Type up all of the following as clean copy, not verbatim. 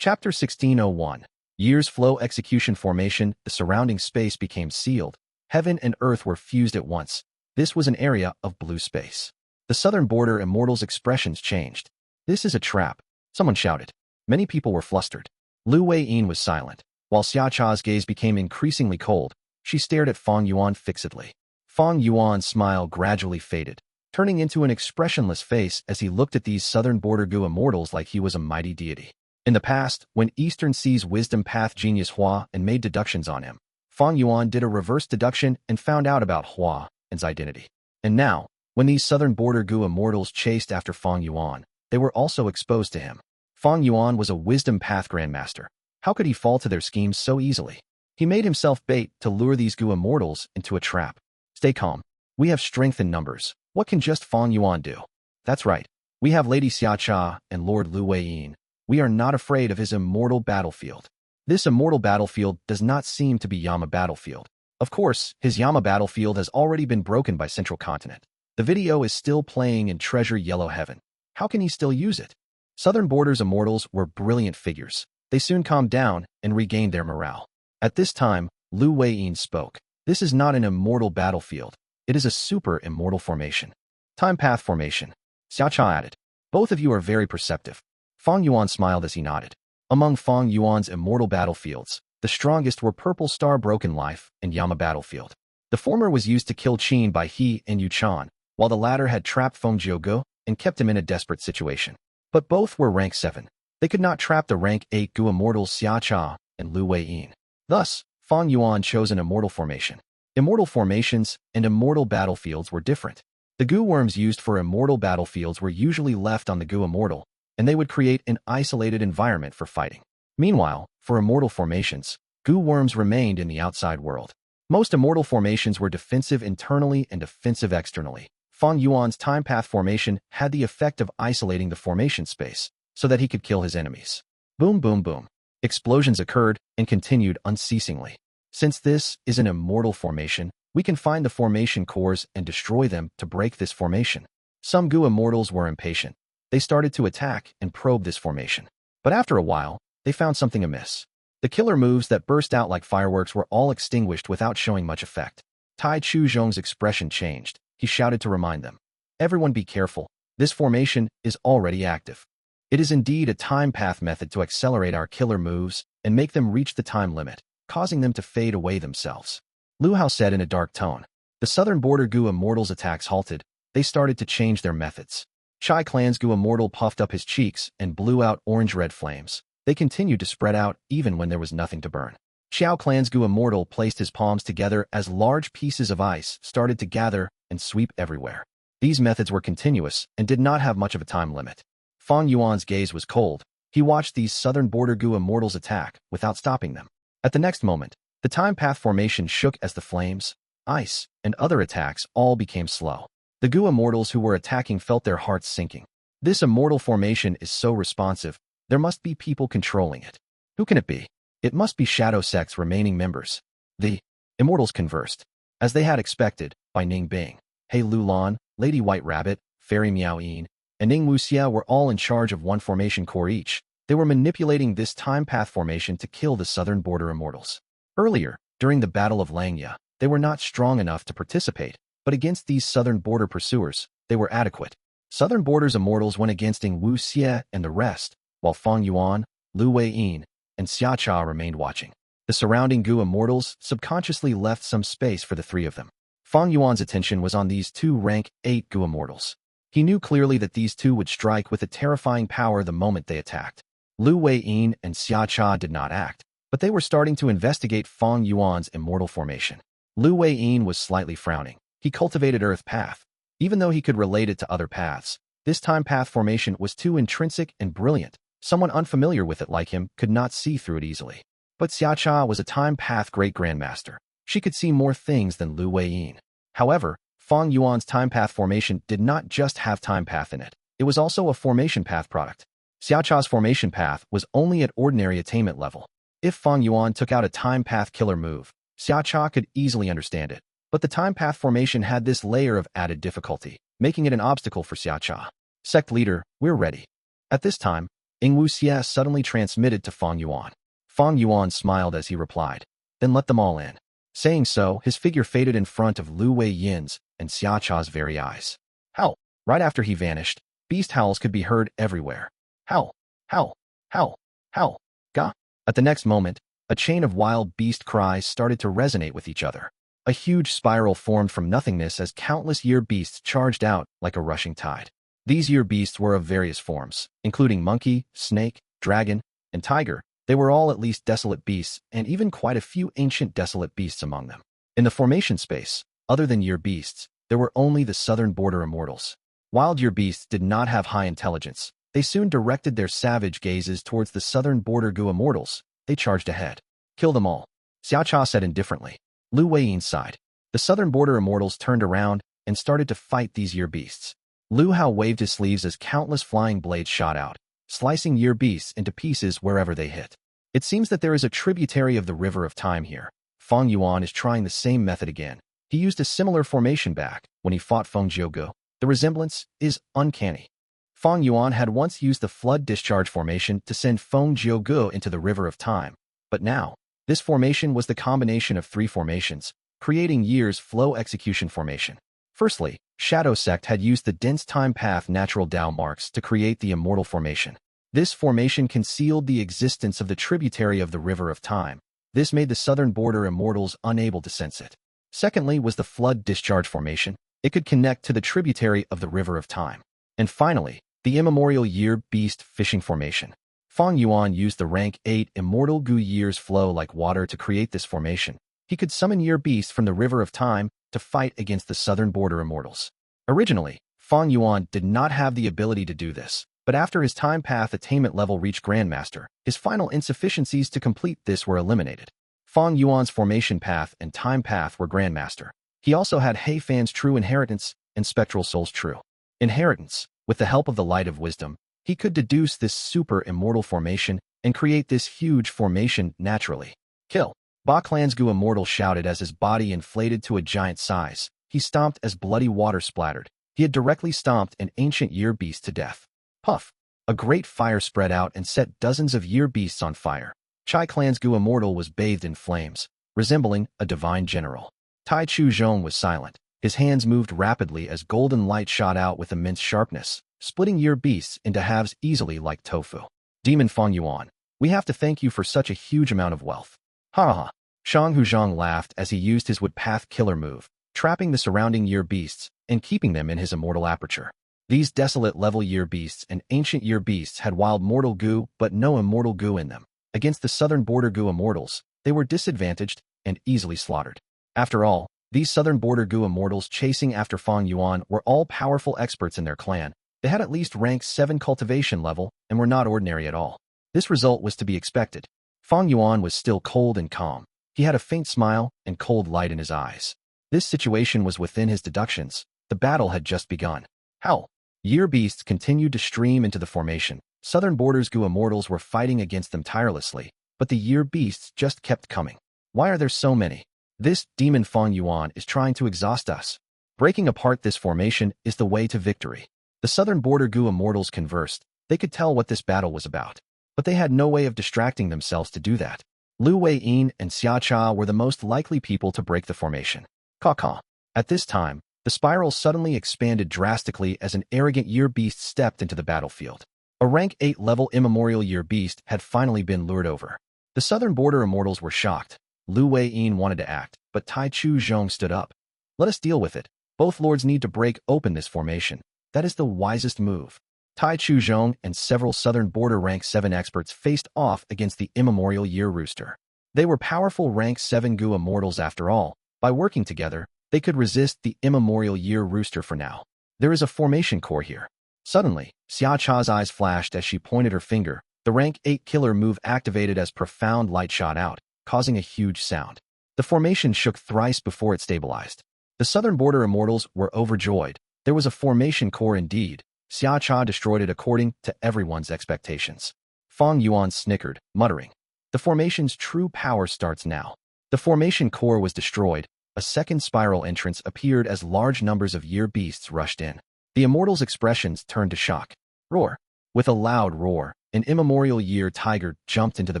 Chapter 1601. Years flow execution formation. The surrounding space became sealed. Heaven and earth were fused at once. This was an area of blue space. The southern border Immortal's expressions changed. This is a trap, someone shouted. Many people were flustered. Lu Weiying was silent. While Xiacha's gaze became increasingly cold, she stared at Fang Yuan fixedly. Fang Yuan's smile gradually faded, turning into an expressionless face as he looked at these southern border Gu immortals like he was a mighty deity. In the past, when Eastern sees wisdom path genius Hua and made deductions on him, Fang Yuan did a reverse deduction and found out about Hua's identity. And now, when these southern border Gu immortals chased after Fang Yuan, they were also exposed to him. Fang Yuan was a wisdom path grandmaster. How could he fall to their schemes so easily? He made himself bait to lure these Gu immortals into a trap. Stay calm. We have strength in numbers. What can just Fang Yuan do? That's right. We have Lady Xiacha and Lord Lu Weiying. We are not afraid of his immortal battlefield. This immortal battlefield does not seem to be Yama battlefield. Of course, his Yama battlefield has already been broken by Central Continent. The video is still playing in Treasure Yellow Heaven. How can he still use it? Southern Border's immortals were brilliant figures. They soon calmed down and regained their morale. At this time, Lu Weiying spoke. This is not an immortal battlefield. It is a super immortal formation. Time path formation. Xiacha added. Both of you are very perceptive. Fang Yuan smiled as he nodded. Among Fang Yuan's immortal battlefields, the strongest were Purple Star Broken Life and Yama Battlefield. The former was used to kill Qin by He and Yuchan, while the latter had trapped Feng Jiugu and kept him in a desperate situation. But both were rank 7. They could not trap the rank 8 Gu immortals Xiacha and Lu Weiying. Thus, Fang Yuan chose an immortal formation. Immortal formations and immortal battlefields were different. The Gu worms used for immortal battlefields were usually left on the Gu immortal, and they would create an isolated environment for fighting. Meanwhile, for immortal formations, Gu worms remained in the outside world. Most immortal formations were defensive internally and offensive externally. Fang Yuan's time path formation had the effect of isolating the formation space so that he could kill his enemies. Boom, boom, boom. Explosions occurred and continued unceasingly. Since this is an immortal formation, we can find the formation cores and destroy them to break this formation. Some Gu immortals were impatient. They started to attack and probe this formation. But after a while, they found something amiss. The killer moves that burst out like fireworks were all extinguished without showing much effect. Tai Chuzhong's expression changed. He shouted to remind them. Everyone be careful. This formation is already active. It is indeed a time path method to accelerate our killer moves and make them reach the time limit, causing them to fade away themselves. Lu Hao said in a dark tone. The southern border Gu immortals' attacks halted. They started to change their methods. Chai Clan's Gu immortal puffed up his cheeks and blew out orange-red flames. They continued to spread out even when there was nothing to burn. Xiao Clan's Gu immortal placed his palms together as large pieces of ice started to gather and sweep everywhere. These methods were continuous and did not have much of a time limit. Fang Yuan's gaze was cold. He watched these southern border Gu immortals attack without stopping them. At the next moment, the time path formation shook as the flames, ice, and other attacks all became slow. The Gu immortals who were attacking felt their hearts sinking. This immortal formation is so responsive, there must be people controlling it. Who can it be? It must be Shadow Sect's remaining members. The immortals conversed, as they had expected, by Ning Bing. He Lulan, Lady White Rabbit, Fairy Miao Yin, and Ning Wuxia were all in charge of one formation core each. They were manipulating this time path formation to kill the southern border immortals. Earlier, during the Battle of Langya, they were not strong enough to participate, but against these southern border pursuers, they were adequate. Southern border's immortals went against Ning Wuxia and the rest, while Fang Yuan, Lu Weiying, and Xiacha remained watching. The surrounding Gu immortals subconsciously left some space for the three of them. Fang Yuan's attention was on these two rank 8 Gu immortals. He knew clearly that these two would strike with a terrifying power the moment they attacked. Lu Weiying and Xiacha did not act, but they were starting to investigate Fang Yuan's immortal formation. Lu Weiying was slightly frowning. He cultivated Earth Path. Even though he could relate it to other paths, this time path formation was too intrinsic and brilliant. Someone unfamiliar with it like him could not see through it easily. But Xiacha was a time path great grandmaster. She could see more things than Lu Weiying. However, Fang Yuan's time path formation did not just have time path in it. It was also a formation path product. Xiacha's formation path was only at ordinary attainment level. If Fang Yuan took out a time path killer move, Xiacha could easily understand it. But the time path formation had this layer of added difficulty, making it an obstacle for Xiacha. Sect leader, we're ready. At this time, Xie suddenly transmitted to Fang Yuan. Fang Yuan smiled as he replied, "Then let them all in." Saying so, his figure faded in front of Lu Wei Yin's and Xia Cha's very eyes. Howl! Right after he vanished, beast howls could be heard everywhere. Howl! Howl! Howl! Howl! Ga! At the next moment, a chain of wild beast cries started to resonate with each other. A huge spiral formed from nothingness as countless year beasts charged out like a rushing tide. These year beasts were of various forms, including monkey, snake, dragon, and tiger. They were all at least desolate beasts, and even quite a few ancient desolate beasts among them. In the formation space, other than year beasts, there were only the southern border immortals. Wild year beasts did not have high intelligence. They soon directed their savage gazes towards the southern border Gu immortals. They charged ahead. Kill them all, Xiao Cha said indifferently. Lu Weiyin sighed. The southern border immortals turned around and started to fight these year beasts. Lu Hao waved his sleeves as countless flying blades shot out, slicing year beasts into pieces wherever they hit. It seems that there is a tributary of the River of Time here. Fang Yuan is trying the same method again. He used a similar formation back when he fought Feng Jiugu. The resemblance is uncanny. Fang Yuan had once used the flood discharge formation to send Feng Jiugu into the River of Time, but now, this formation was the combination of three formations, creating Year's flow execution formation. Firstly, Shadow Sect had used the dense time path natural Dao marks to create the Immortal formation. This formation concealed the existence of the tributary of the River of Time. This made the southern border immortals unable to sense it. Secondly was the flood discharge formation. It could connect to the tributary of the River of Time. And finally, the immemorial year beast fishing formation. Fang Yuan used the rank 8 Immortal Gu Year's flow like water to create this formation. He could summon year beasts from the River of Time to fight against the southern border immortals. Originally, Fang Yuan did not have the ability to do this, but after his time path attainment level reached Grandmaster, his final insufficiencies to complete this were eliminated. Fang Yuan's formation path and time path were Grandmaster. He also had Hei Fan's True Inheritance and Spectral Soul's True Inheritance. With the help of the Light of Wisdom, he could deduce this super immortal formation and create this huge formation naturally. Kill! Ba Clan's Gu Immortal shouted as his body inflated to a giant size. He stomped as bloody water splattered. He had directly stomped an ancient year beast to death. Puff! A great fire spread out and set dozens of year beasts on fire. Chai Clan's Gu Immortal was bathed in flames, resembling a divine general. Tai Chu Zhong was silent. His hands moved rapidly as golden light shot out with immense sharpness, splitting year beasts into halves easily like tofu. Demon Fang Yuan, we have to thank you for such a huge amount of wealth. Ha ha! Shang Huzhang laughed as he used his woodpath killer move, trapping the surrounding year beasts and keeping them in his immortal aperture. These desolate level year beasts and ancient year beasts had wild mortal Gu but no immortal Gu in them. Against the southern border Gu immortals, they were disadvantaged and easily slaughtered. After all, these southern border Gu immortals chasing after Fang Yuan were all powerful experts in their clan. They had at least rank 7 cultivation level and were not ordinary at all. This result was to be expected. Fang Yuan was still cold and calm. He had a faint smile and cold light in his eyes. This situation was within his deductions. The battle had just begun. Howl! Year beasts continued to stream into the formation. Southern borders Gu immortals were fighting against them tirelessly, but the year beasts just kept coming. Why are there so many? This demon Fang Yuan is trying to exhaust us. Breaking apart this formation is the way to victory. The southern border Gu immortals conversed. They could tell what this battle was about, but they had no way of distracting themselves to do that. Lu Weiyin and Xia Cha were the most likely people to break the formation. Caw-caw. At this time, the spiral suddenly expanded drastically as an arrogant year beast stepped into the battlefield. A rank 8 level immemorial year beast had finally been lured over. The southern border immortals were shocked. Lu Weiyin wanted to act, but Tai Chu Zhong stood up. Let us deal with it. Both lords need to break open this formation. That is the wisest move. Tai Chu Zhong and several southern border rank 7 experts faced off against the immemorial year rooster. They were powerful rank 7 Gu immortals after all. By working together, they could resist the immemorial year rooster for now. There is a formation core here. Suddenly, Xia Cha's eyes flashed as she pointed her finger. The rank 8 killer move activated as profound light shot out, causing a huge sound. The formation shook thrice before it stabilized. The southern border immortals were overjoyed. There was a formation core indeed. Xia Cha destroyed it according to everyone's expectations. Fang Yuan snickered, muttering, "The formation's true power starts now." The formation core was destroyed. A second spiral entrance appeared as large numbers of year beasts rushed in. The immortals' expressions turned to shock. Roar! With a loud roar, an immemorial year tiger jumped into the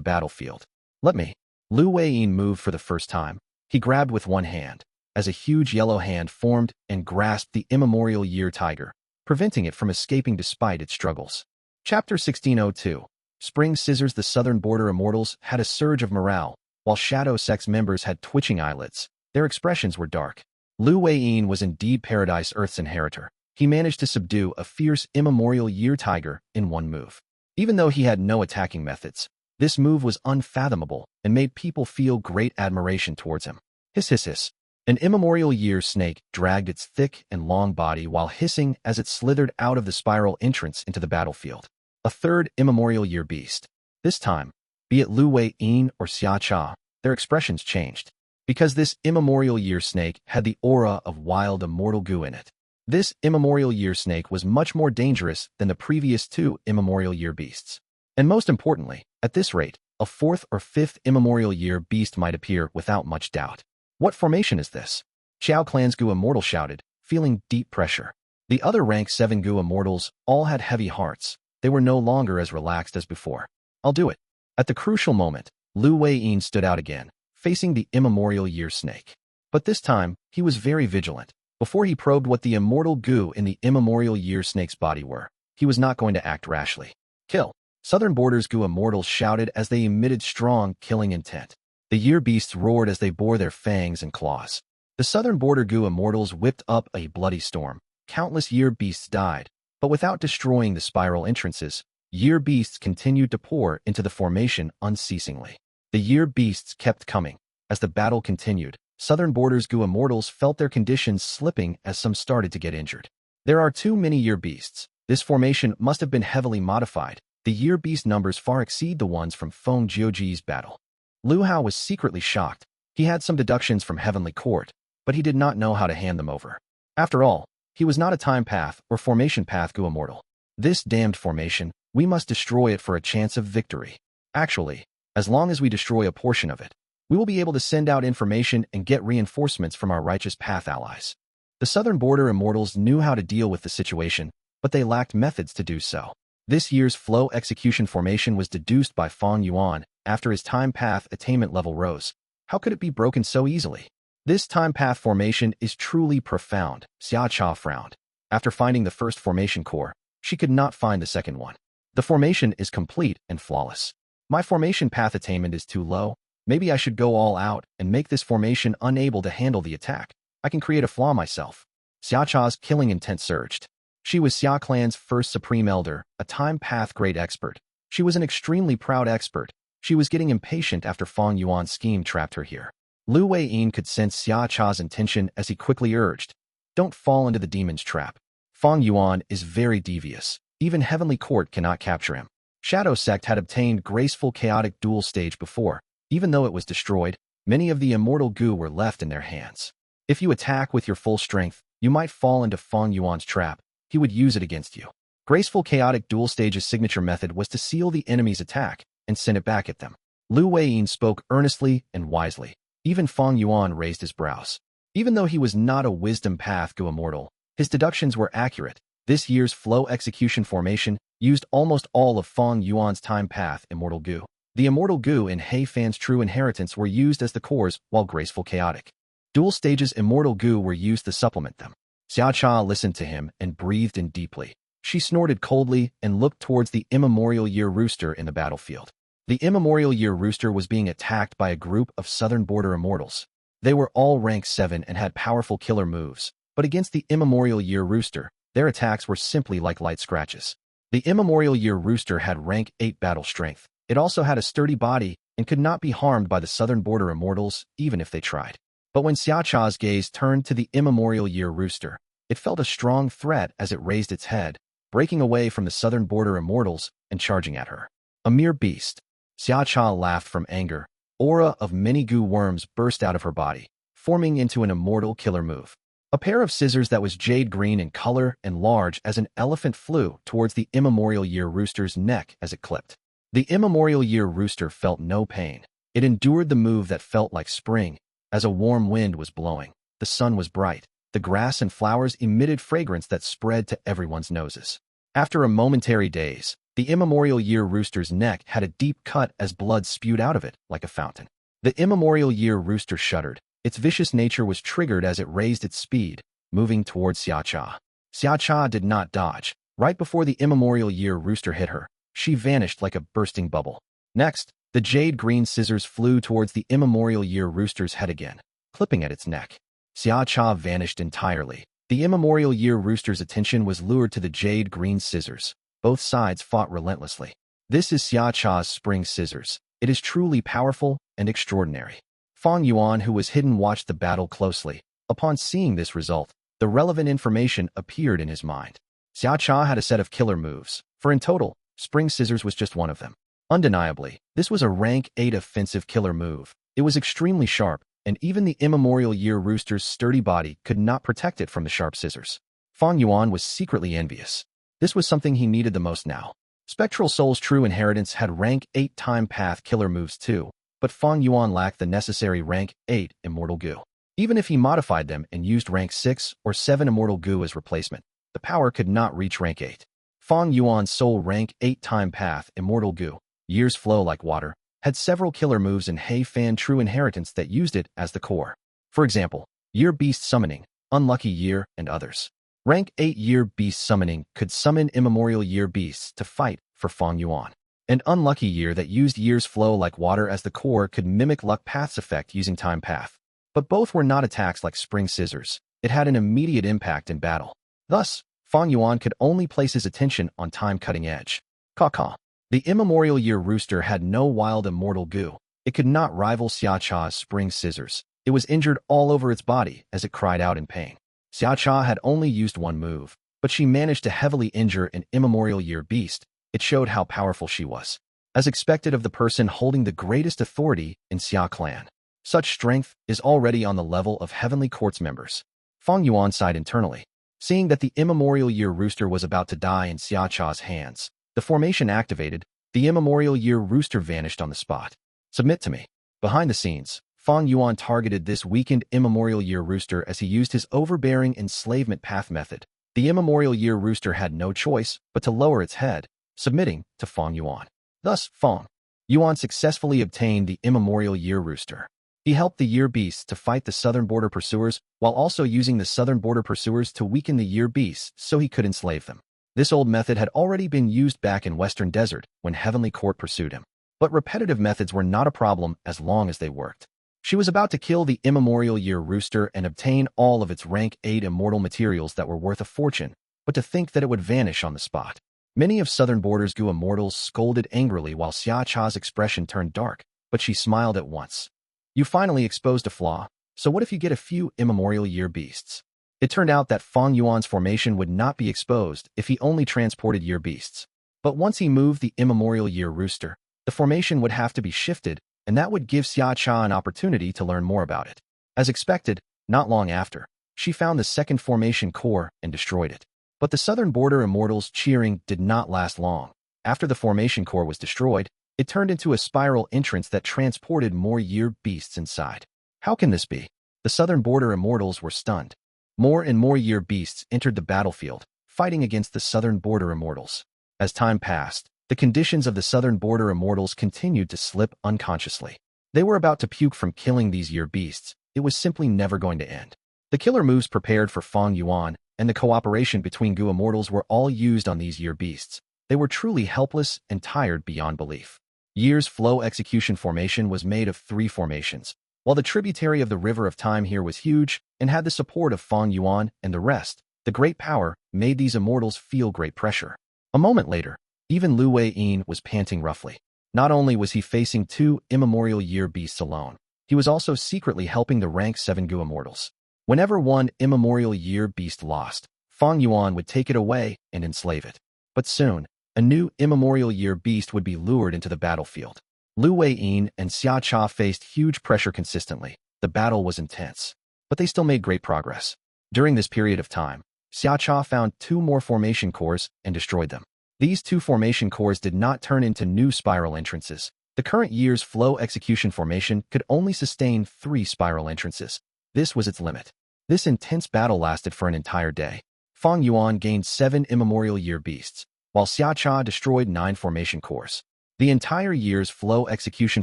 battlefield. Let me. Weis moved for the first time. He grabbed with one hand, as a huge yellow hand formed and grasped the immemorial year tiger, preventing it from escaping despite its struggles. Chapter 1602. Spring Scissors. The southern border immortals had a surge of morale, while Shadow Sect's members had twitching eyelids. Their expressions were dark. Weis was indeed Paradise Earth's inheritor. He managed to subdue a fierce immemorial year tiger in one move. Even though he had no attacking methods, this move was unfathomable and made people feel great admiration towards him. Hiss hiss hiss. An immemorial year snake dragged its thick and long body while hissing as it slithered out of the spiral entrance into the battlefield. A third immemorial year beast. This time, be it Weis or Xia Cha, their expressions changed. Because this immemorial year snake had the aura of wild Immortal Gu in it. This immemorial year snake was much more dangerous than the previous two immemorial year beasts. And most importantly, at this rate, a fourth or fifth immemorial year beast might appear without much doubt. What formation is this? Xiao Clan's Gu Immortal shouted, feeling deep pressure. The other rank 7 Gu Immortals all had heavy hearts. They were no longer as relaxed as before. I'll do it. At the crucial moment, Weis stood out again, facing the immemorial year snake. But this time, he was very vigilant. Before he probed what the Immortal Gu in the immemorial year snake's body were, he was not going to act rashly. Kill. Southern Borders Gu Immortals shouted as they emitted strong, killing intent. The year beasts roared as they bore their fangs and claws. The Southern Border Gu Immortals whipped up a bloody storm. Countless year beasts died, but without destroying the spiral entrances, year beasts continued to pour into the formation unceasingly. The year beasts kept coming. As the battle continued, Southern Borders Gu Immortals felt their conditions slipping as some started to get injured. There are too many year beasts. This formation must have been heavily modified. The year beast numbers far exceed the ones from Feng Jiuji's battle. Lu Hao was secretly shocked. He had some deductions from Heavenly Court, but he did not know how to hand them over. After all, he was not a time path or formation path Gu Immortal. This damned formation, we must destroy it for a chance of victory. Actually, as long as we destroy a portion of it, we will be able to send out information and get reinforcements from our righteous path allies. The Southern Border Immortals knew how to deal with the situation, but they lacked methods to do so. This year's flow execution formation was deduced by Fang Yuan after his time path attainment level rose. How could it be broken so easily? This time path formation is truly profound. Xia Cha frowned. After finding the first formation core, she could not find the second one. The formation is complete and flawless. My formation path attainment is too low. Maybe I should go all out and make this formation unable to handle the attack. I can create a flaw myself. Xia Cha's killing intent surged. She was Xia Clan's first Supreme Elder, a time path great expert. She was an extremely proud expert. She was getting impatient after Fang Yuan's scheme trapped her here. Weis could sense Xia Cha's intention as he quickly urged, "Don't fall into the demon's trap." Fang Yuan is very devious. Even Heavenly Court cannot capture him. Shadow Sect had obtained graceful chaotic dual stage before. Even though it was destroyed, many of the Immortal Gu were left in their hands. If you attack with your full strength, you might fall into Fang Yuan's trap. He would use it against you. Graceful Chaotic Dual Stage's signature method was to seal the enemy's attack and send it back at them. Weis spoke earnestly and wisely. Even Fang Yuan raised his brows. Even though he was not a wisdom path Gu Immortal, his deductions were accurate. This year's flow execution formation used almost all of Fang Yuan's time path Immortal Gu. The Immortal Gu and Hei Fan's true inheritance were used as the cores, while Graceful Chaotic Dual Stage's Immortal Gu were used to supplement them. Xia Cha listened to him and breathed in deeply. She snorted coldly and looked towards the immemorial year rooster in the battlefield. The immemorial year rooster was being attacked by a group of Southern Border Immortals. They were all rank 7 and had powerful killer moves, but against the immemorial year rooster, their attacks were simply like light scratches. The immemorial year rooster had rank 8 battle strength. It also had a sturdy body and could not be harmed by the Southern Border Immortals even if they tried. But when Xia Cha's gaze turned to the immemorial year rooster, it felt a strong threat as it raised its head, breaking away from the Southern Border Immortals and charging at her. A mere beast. Xia Cha laughed from anger. Aura of many Gu worms burst out of her body, forming into an immortal killer move. A pair of scissors that was jade green in color and large as an elephant flew towards the immemorial year rooster's neck as it clipped. The immemorial year rooster felt no pain. It endured the move that felt like spring. As a warm wind was blowing, the sun was bright. The grass and flowers emitted fragrance that spread to everyone's noses. After a momentary daze, the immemorial year rooster's neck had a deep cut as blood spewed out of it like a fountain. The immemorial year rooster shuddered. Its vicious nature was triggered as it raised its speed, moving towards Xia. Xia did not dodge. Right before the immemorial year rooster hit her, she vanished like a bursting bubble. Next, the jade green scissors flew towards the immemorial year rooster's head again, clipping at its neck. Xia vanished entirely. The immemorial year rooster's attention was lured to the jade green scissors. Both sides fought relentlessly. This is Xia's spring scissors. It is truly powerful and extraordinary. Fang Yuan, who was hidden, watched the battle closely. Upon seeing this result, the relevant information appeared in his mind. Xia had a set of killer moves, for in total, spring scissors was just one of them. Undeniably, this was a rank 8 offensive killer move. It was extremely sharp, and even the immemorial year rooster's sturdy body could not protect it from the sharp scissors. Fang Yuan was secretly envious. This was something he needed the most now. Spectral Soul's true inheritance had rank 8 time path killer moves too, but Fang Yuan lacked the necessary rank 8 Immortal Gu. Even if he modified them and used rank 6 or 7 Immortal Gu as replacement, the power could not reach rank 8. Fang Yuan's sole rank 8 time path Immortal Gu, years flow like water, had several killer moves in Hei Fan true inheritance that used it as the core. For example, Year Beast Summoning, Unlucky Year, and others. Rank 8 Year Beast Summoning could summon immemorial year beasts to fight for Fang Yuan. An Unlucky Year that used Year's Flow like water as the core could mimic Luck Path's effect using Time Path. But both were not attacks like Spring Scissors. It had an immediate impact in battle. Thus, Fang Yuan could only place his attention on Time Cutting Edge. Caw. The immemorial year rooster had no wild Immortal Gu. It could not rival Xia's spring scissors. It was injured all over its body as it cried out in pain. Xia had only used one move, but she managed to heavily injure an immemorial year beast. It showed how powerful she was. As expected of the person holding the greatest authority in Xia clan. Such strength is already on the level of Heavenly Court's members. Fang Yuan sighed internally. Seeing that the immemorial year rooster was about to die in Xia's hands, the formation activated. The immemorial year rooster vanished on the spot. Submit to me. Behind the scenes, Fang Yuan targeted this weakened immemorial year rooster as he used his overbearing enslavement path method. The immemorial year rooster had no choice but to lower its head, submitting to Fang Yuan. Thus, Fang Yuan successfully obtained the immemorial year rooster. He helped the year beasts to fight the southern border pursuers while also using the southern border pursuers to weaken the year beasts so he could enslave them. This old method had already been used back in Western Desert when Heavenly Court pursued him. But repetitive methods were not a problem as long as they worked. She was about to kill the immemorial year rooster and obtain all of its rank 8 immortal materials that were worth a fortune, but to think that it would vanish on the spot. Many of Southern Border's Gu immortals scolded angrily while Xia's expression turned dark, but she smiled at once. You finally exposed a flaw, so what if you get a few immemorial year beasts? It turned out that Fang Yuan's formation would not be exposed if he only transported year beasts. But once he moved the immemorial year rooster, the formation would have to be shifted, and that would give Xia an opportunity to learn more about it. As expected, not long after, she found the second formation core and destroyed it. But the Southern Border Immortals' cheering did not last long. After the formation core was destroyed, it turned into a spiral entrance that transported more year beasts inside. How can this be? The Southern Border Immortals were stunned. More and more year beasts entered the battlefield, fighting against the Southern Border Immortals. As time passed, the conditions of the Southern Border Immortals continued to slip unconsciously. They were about to puke from killing these year beasts. It was simply never going to end. The killer moves prepared for Fang Yuan and the cooperation between Gu immortals were all used on these year beasts. They were truly helpless and tired beyond belief. Year's flow execution formation was made of 3 formations, while the tributary of the River of Time here was huge and had the support of Fang Yuan and the rest. The great power made these immortals feel great pressure. A moment later, even Luo Po was panting roughly. Not only was he facing 2 immemorial year beasts alone, he was also secretly helping the rank 7 Gu immortals. Whenever one immemorial year beast lost, Fang Yuan would take it away and enslave it. But soon, a new immemorial year beast would be lured into the battlefield. Luo Po and Xia faced huge pressure consistently. The battle was intense, but they still made great progress. During this period of time, Xia found 2 more formation cores and destroyed them. These 2 formation cores did not turn into new spiral entrances. The current year's flow execution formation could only sustain 3 spiral entrances. This was its limit. This intense battle lasted for an entire day. Fang Yuan gained 7 immemorial year beasts, while Xia Cha destroyed 9 formation cores. The entire year's flow execution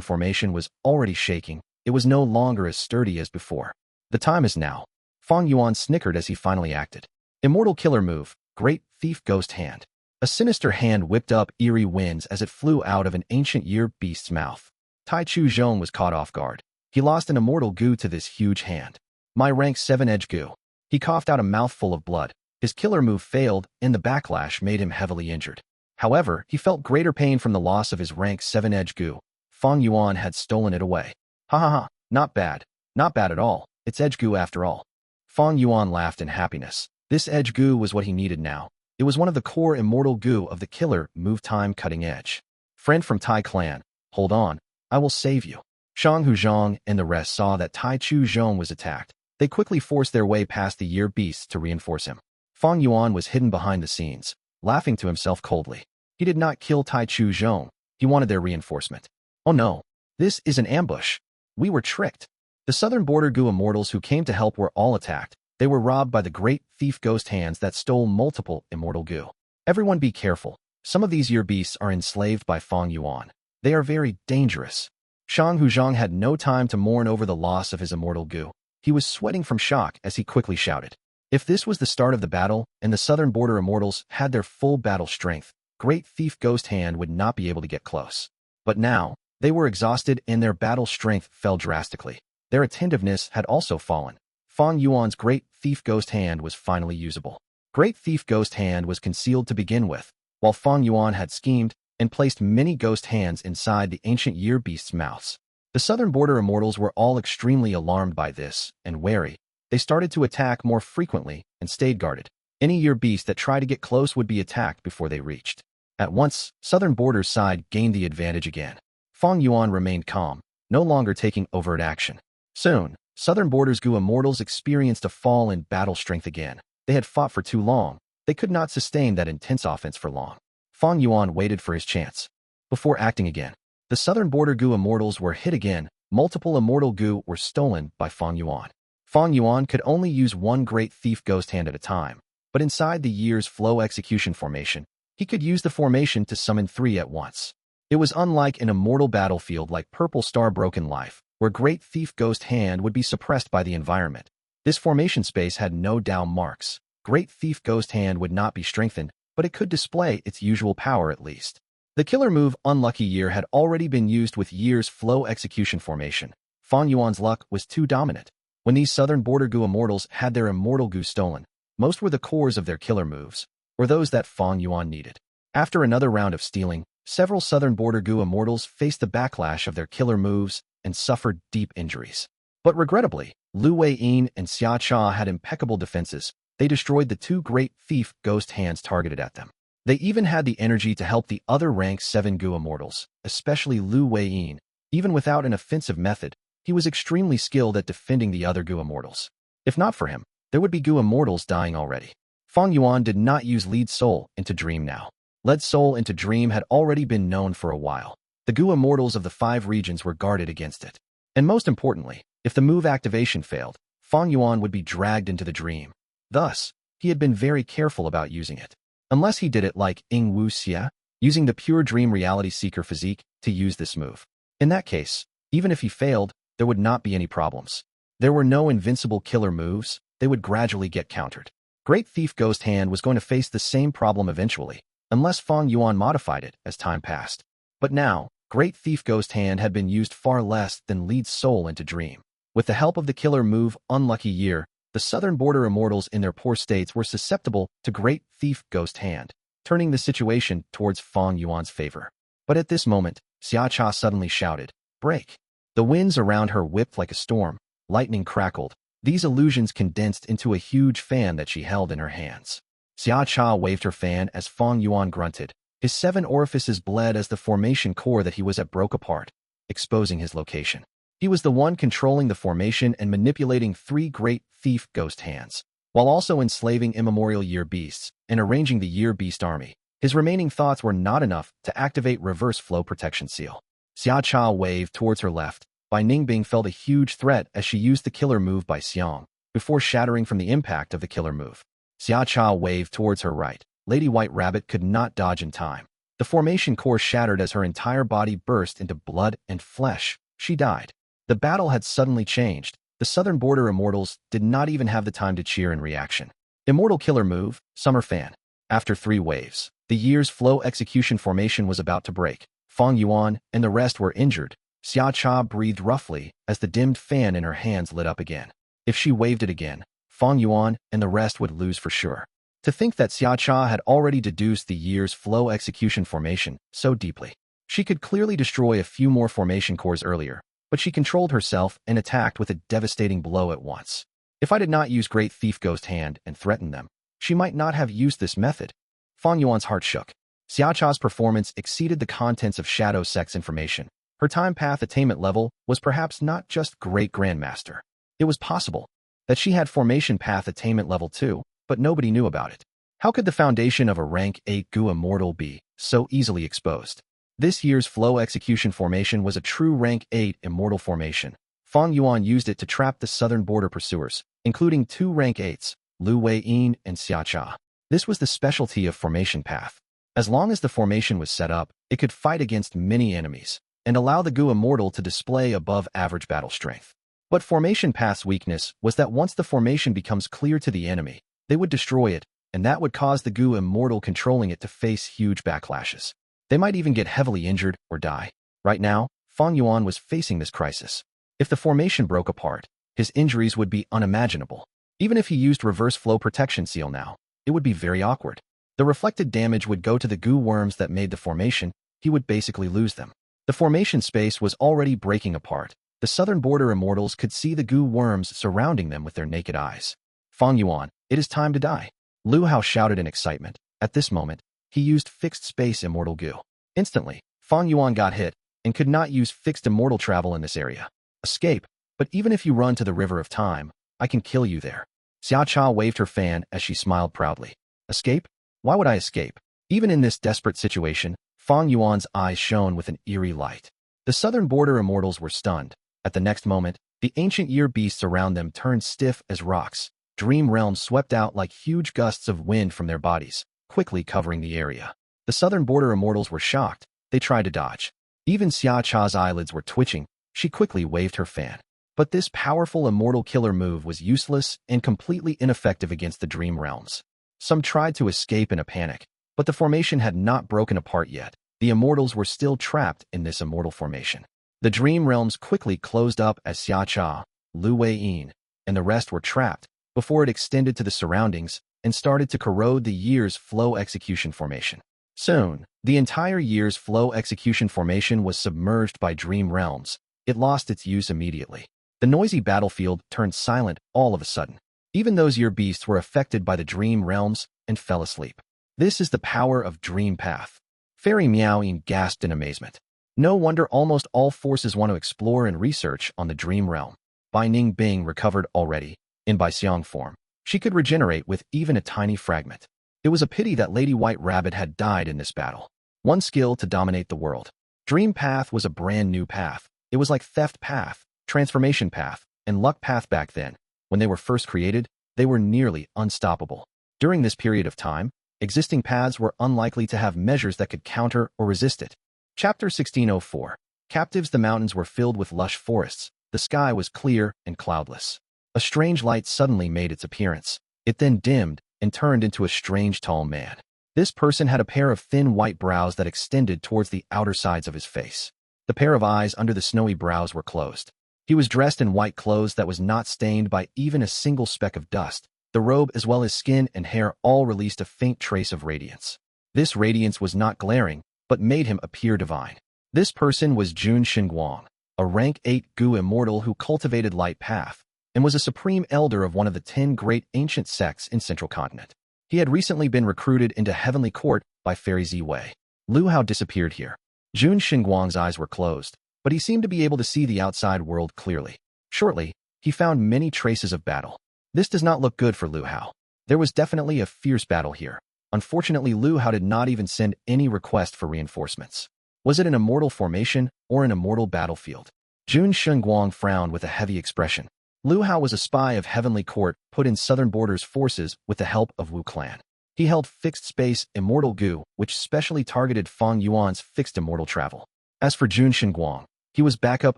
formation was already shaking. It was no longer as sturdy as before. The time is now. Fang Yuan snickered as he finally acted. Immortal killer move, Great Thief Ghost Hand. A sinister hand whipped up eerie winds as it flew out of an ancient year beast's mouth. Tai Chu Zhong was caught off guard. He lost an Immortal Gu to this huge hand. My rank 7 Edge Gu. He coughed out a mouthful of blood. His killer move failed, and the backlash made him heavily injured. However, he felt greater pain from the loss of his rank 7 Edge Gu. Fang Yuan had stolen it away. Ha ha ha, not bad. Not bad at all. It's Edge Gu after all. Fang Yuan laughed in happiness. This Edge Gu was what he needed now. It was one of the core Immortal Gu of the killer move time cutting edge. Friend from Tai clan, hold on, I will save you. Shang Hu Zhang and the rest saw that Tai Chu Zhong was attacked. They quickly forced their way past the year beasts to reinforce him. Fang Yuan was hidden behind the scenes, laughing to himself coldly. He did not kill Tai Chu Zhong. He wanted their reinforcement. Oh no, this is an ambush. We were tricked. The southern border Gu immortals who came to help were all attacked. They were robbed by the great thief ghost hands that stole multiple Immortal Gu. Everyone be careful. Some of these year beasts are enslaved by Fang Yuan. They are very dangerous. Shang Hu Zhang had no time to mourn over the loss of his Immortal Gu. He was sweating from shock as he quickly shouted. If this was the start of the battle, and the southern border immortals had their full battle strength, Great Thief Ghost Hand would not be able to get close. But now, they were exhausted and their battle strength fell drastically. Their attentiveness had also fallen. Fang Yuan's Great Thief Ghost Hand was finally usable. Great Thief Ghost Hand was concealed to begin with, while Fang Yuan had schemed and placed many ghost hands inside the ancient year beasts' mouths. The southern border immortals were all extremely alarmed by this and wary. They started to attack more frequently and stayed guarded. Any year beast that tried to get close would be attacked before they reached. At once, southern border's side gained the advantage again. Fang Yuan remained calm, no longer taking overt action. Soon, southern border's Gu immortals experienced a fall in battle strength again. They had fought for too long. They could not sustain that intense offense for long. Fang Yuan waited for his chance. Before acting again, the southern border Gu immortals were hit again. Multiple Immortal Gu were stolen by Fang Yuan. Fang Yuan could only use one Great Thief Ghost Hand at a time, but inside the year's flow execution formation, he could use the formation to summon 3 at once. It was unlike an immortal battlefield like Purple Star Broken Life, where Great Thief Ghost Hand would be suppressed by the environment. This formation space had no down marks. Great Thief Ghost Hand would not be strengthened, but it could display its usual power at least. The killer move Unlucky Year had already been used with Year's flow execution formation. Fang Yuan's luck was too dominant. When these southern border Gu immortals had their Immortal Gu stolen, most were the cores of their killer moves, or those that Fang Yuan needed. After another round of stealing, several southern border Gu immortals faced the backlash of their killer moves and suffered deep injuries. But regrettably, Weis and Xia Cha had impeccable defenses. They destroyed the 2 great thief ghost hands targeted at them. They even had the energy to help the other rank 7 Gu immortals, especially Weis. Even without an offensive method, he was extremely skilled at defending the other Gu immortals. If not for him, there would be Gu immortals dying already. Fang Yuan did not use Lead Soul into Dream now. Lead Soul into Dream had already been known for a while. The Gu immortals of the 5 regions were guarded against it. And most importantly, if the move activation failed, Fang Yuan would be dragged into the dream. Thus, he had been very careful about using it. Unless he did it like Ing Wu Xia, using the pure dream reality seeker physique to use this move. In that case, even if he failed, there would not be any problems. There were no invincible killer moves. They would gradually get countered. Great Thief Ghost Hand was going to face the same problem eventually, unless Fang Yuan modified it as time passed. But now, Great Thief Ghost Hand had been used far less than Lead Soul into Dream. With the help of the killer move Unlucky Year, the southern border immortals in their poor states were susceptible to Great Thief Ghost Hand, turning the situation towards Fang Yuan's favor. But at this moment, Xia Cha suddenly shouted, "Break!" The winds around her whipped like a storm. Lightning crackled. These illusions condensed into a huge fan that she held in her hands. Xia Cha waved her fan as Fang Yuan grunted. His 7 orifices bled as the formation core that he was at broke apart, exposing his location. He was the one controlling the formation and manipulating 3 great thief ghost hands, while also enslaving immemorial year beasts and arranging the year beast army. His remaining thoughts were not enough to activate reverse flow protection seal. Xia Cha waved towards her left. Bai Ningbing felt a huge threat as she used the killer move by Xiang, before shattering from the impact of the killer move. Xia Cha waved towards her right. Lady White Rabbit could not dodge in time. The formation core shattered as her entire body burst into blood and flesh. She died. The battle had suddenly changed. The southern border Immortals did not even have the time to cheer in reaction. Immortal killer move, Summer Fan. After 3 waves, the year's flow execution formation was about to break. Fang Yuan and the rest were injured. Xia Cha breathed roughly as the dimmed fan in her hands lit up again. If she waved it again, Fang Yuan and the rest would lose for sure. To think that Xia Cha had already deduced the year's flow execution formation so deeply. She could clearly destroy a few more formation cores earlier, but she controlled herself and attacked with a devastating blow at once. If I did not use Great Thief Ghost Hand and threaten them, she might not have used this method. Fang Yuan's heart shook. Xia Cha's performance exceeded the contents of Shadow Sex information. Her time path attainment level was perhaps not just Great Grandmaster. It was possible that she had formation path attainment level 2, but nobody knew about it. How could the foundation of a rank 8 Gu Immortal be so easily exposed? This year's flow execution formation was a true rank 8 Immortal formation. Fang Yuan used it to trap the southern border pursuers, including 2 rank 8s, Weis and Xia Cha. This was the specialty of formation path. As long as the formation was set up, it could fight against many enemies and allow the Gu Immortal to display above-average battle strength. But formation path's weakness was that once the formation becomes clear to the enemy, they would destroy it, and that would cause the Gu Immortal controlling it to face huge backlashes. They might even get heavily injured or die. Right now, Fang Yuan was facing this crisis. If the formation broke apart, his injuries would be unimaginable. Even if he used reverse flow protection seal now, it would be very awkward. The reflected damage would go to the Gu worms that made the formation. He would basically lose them. The formation space was already breaking apart. The southern border Immortals could see the Gu worms surrounding them with their naked eyes. Fang Yuan, it is time to die. Lu Hao shouted in excitement. At this moment, he used fixed space Immortal Gu. Instantly, Fang Yuan got hit and could not use fixed immortal travel in this area. Escape, but even if you run to the river of time, I can kill you there. Xia Cha waved her fan as she smiled proudly. Escape? Why would I escape? Even in this desperate situation, Fang Yuan's eyes shone with an eerie light. The southern border Immortals were stunned. At the next moment, the ancient year beasts around them turned stiff as rocks. Dream realms swept out like huge gusts of wind from their bodies, quickly covering the area. The southern border Immortals were shocked. They tried to dodge. Even Xia Cha's eyelids were twitching. She quickly waved her fan. But this powerful immortal killer move was useless and completely ineffective against the dream realms. Some tried to escape in a panic, but the formation had not broken apart yet. The Immortals were still trapped in this immortal formation. The dream realms quickly closed up as Xia Cha, Lu Wein, and the rest were trapped before it extended to the surroundings and started to corrode the year's flow execution formation. Soon, the entire year's flow execution formation was submerged by dream realms. It lost its use immediately. The noisy battlefield turned silent all of a sudden. Even those year beasts were affected by the dream realms and fell asleep. This is the power of Dream Path. Fairy Meowing gasped in amazement. No wonder almost all forces want to explore and research on the dream realm. Bai Ning Bing recovered already, in Besieging form. She could regenerate with even a tiny fragment. It was a pity that Lady White Rabbit had died in this battle. One skill to dominate the world. Dream Path was a brand new path. It was like Theft Path, Transformation Path, and Luck Path back then. When they were first created, they were nearly unstoppable. During this period of time, existing paths were unlikely to have measures that could counter or resist it. Chapter 1604. Captives. The mountains were filled with lush forests. The sky was clear and cloudless. A strange light suddenly made its appearance. It then dimmed and turned into a strange tall man. This person had a pair of thin white brows that extended towards the outer sides of his face. The pair of eyes under the snowy brows were closed. He was dressed in white clothes that was not stained by even a single speck of dust. The robe as well as skin and hair all released a faint trace of radiance. This radiance was not glaring, but made him appear divine. This person was Jun Xinguang, a rank 8 Gu Immortal who cultivated Light Path, and was a supreme elder of one of the 10 great ancient sects in Central Continent. He had recently been recruited into Heavenly Court by Fairy Ziwei. Lu Hao disappeared here. Jun Xinguang's eyes were closed, but he seemed to be able to see the outside world clearly. Shortly, he found many traces of battle. This does not look good for Lu Hao. There was definitely a fierce battle here. Unfortunately, Lu Hao did not even send any request for reinforcements. Was it an immortal formation or an immortal battlefield? Jun Xinguang frowned with a heavy expression. Lu Hao was a spy of Heavenly Court put in Southern Border's forces with the help of Wu clan. He held fixed space Immortal Gu, which specially targeted Fang Yuan's fixed immortal travel. As for Jun Xinguang, he was backup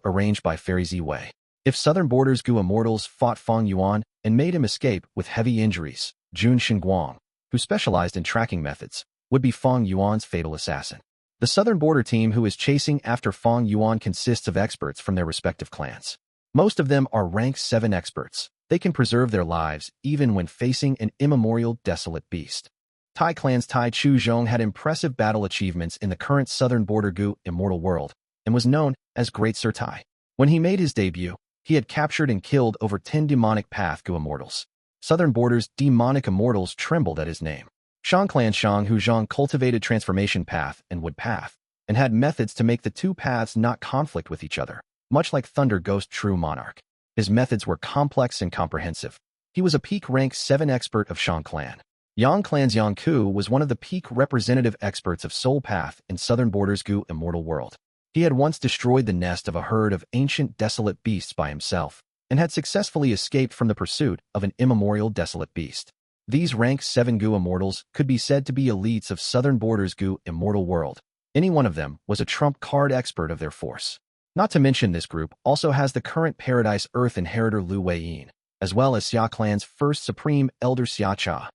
arranged by Fairy Ziwei. If Southern Border's Gu Immortals fought Fang Yuan and made him escape with heavy injuries, Jun Xinguang, who specialized in tracking methods, would be Fang Yuan's fatal assassin. The Southern Border team who is chasing after Fang Yuan consists of experts from their respective clans. Most of them are rank 7 experts. They can preserve their lives even when facing an immemorial desolate beast. Tai clan's Tai Chu Zhong had impressive battle achievements in the current Southern Border Gu Immortal world and was known as Great Sir Tai. When he made his debut, he had captured and killed over 10 demonic path Gu Immortals. Southern Border's demonic immortals trembled at his name. Shang clan Shang Hu Zhang cultivated transformation path and wood path, and had methods to make the two paths not conflict with each other, much like Thunder Ghost True Monarch. His methods were complex and comprehensive. He was a peak rank 7 expert of Shang clan. Yang clan's Yang Ku was one of the peak representative experts of Soul Path in Southern Border's Gu Immortal world. He had once destroyed the nest of a herd of ancient desolate beasts by himself, and had successfully escaped from the pursuit of an immemorial desolate beast. These rank 7 Gu Immortals could be said to be elites of Southern Border's Gu Immortal world. Any one of them was a trump card expert of their force. Not to mention this group also has the current Paradise Earth inheritor Lu Weiyin, as well as Xia clan's first Supreme Elder Xia Cha.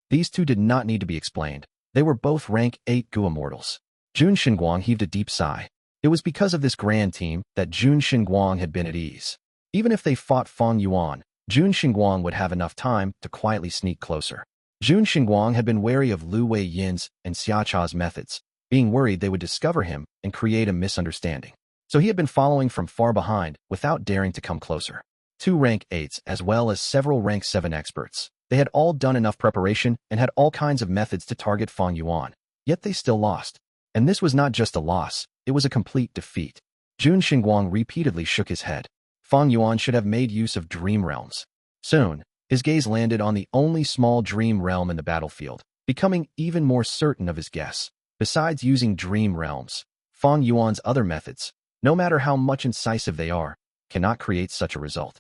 These two did not need to be explained. They were both rank 8 Gu Immortals. Jun Xinguang heaved a deep sigh. It was because of this grand team that Jun Xinguang had been at ease. Even if they fought Fang Yuan, Jun Xinguang would have enough time to quietly sneak closer. Jun Xinguang had been wary of Lu Weiyin's and Xia Cha's methods, being worried they would discover him and create a misunderstanding. So he had been following from far behind without daring to come closer. 2 rank 8s as well as several rank 7 experts. They had all done enough preparation and had all kinds of methods to target Fang Yuan. Yet they still lost. And this was not just a loss, it was a complete defeat. Jun Xinguang repeatedly shook his head. Fang Yuan should have made use of dream realms. Soon, his gaze landed on the only small dream realm in the battlefield, becoming even more certain of his guess. Besides using dream realms, Fang Yuan's other methods, no matter how much incisive they are, cannot create such a result.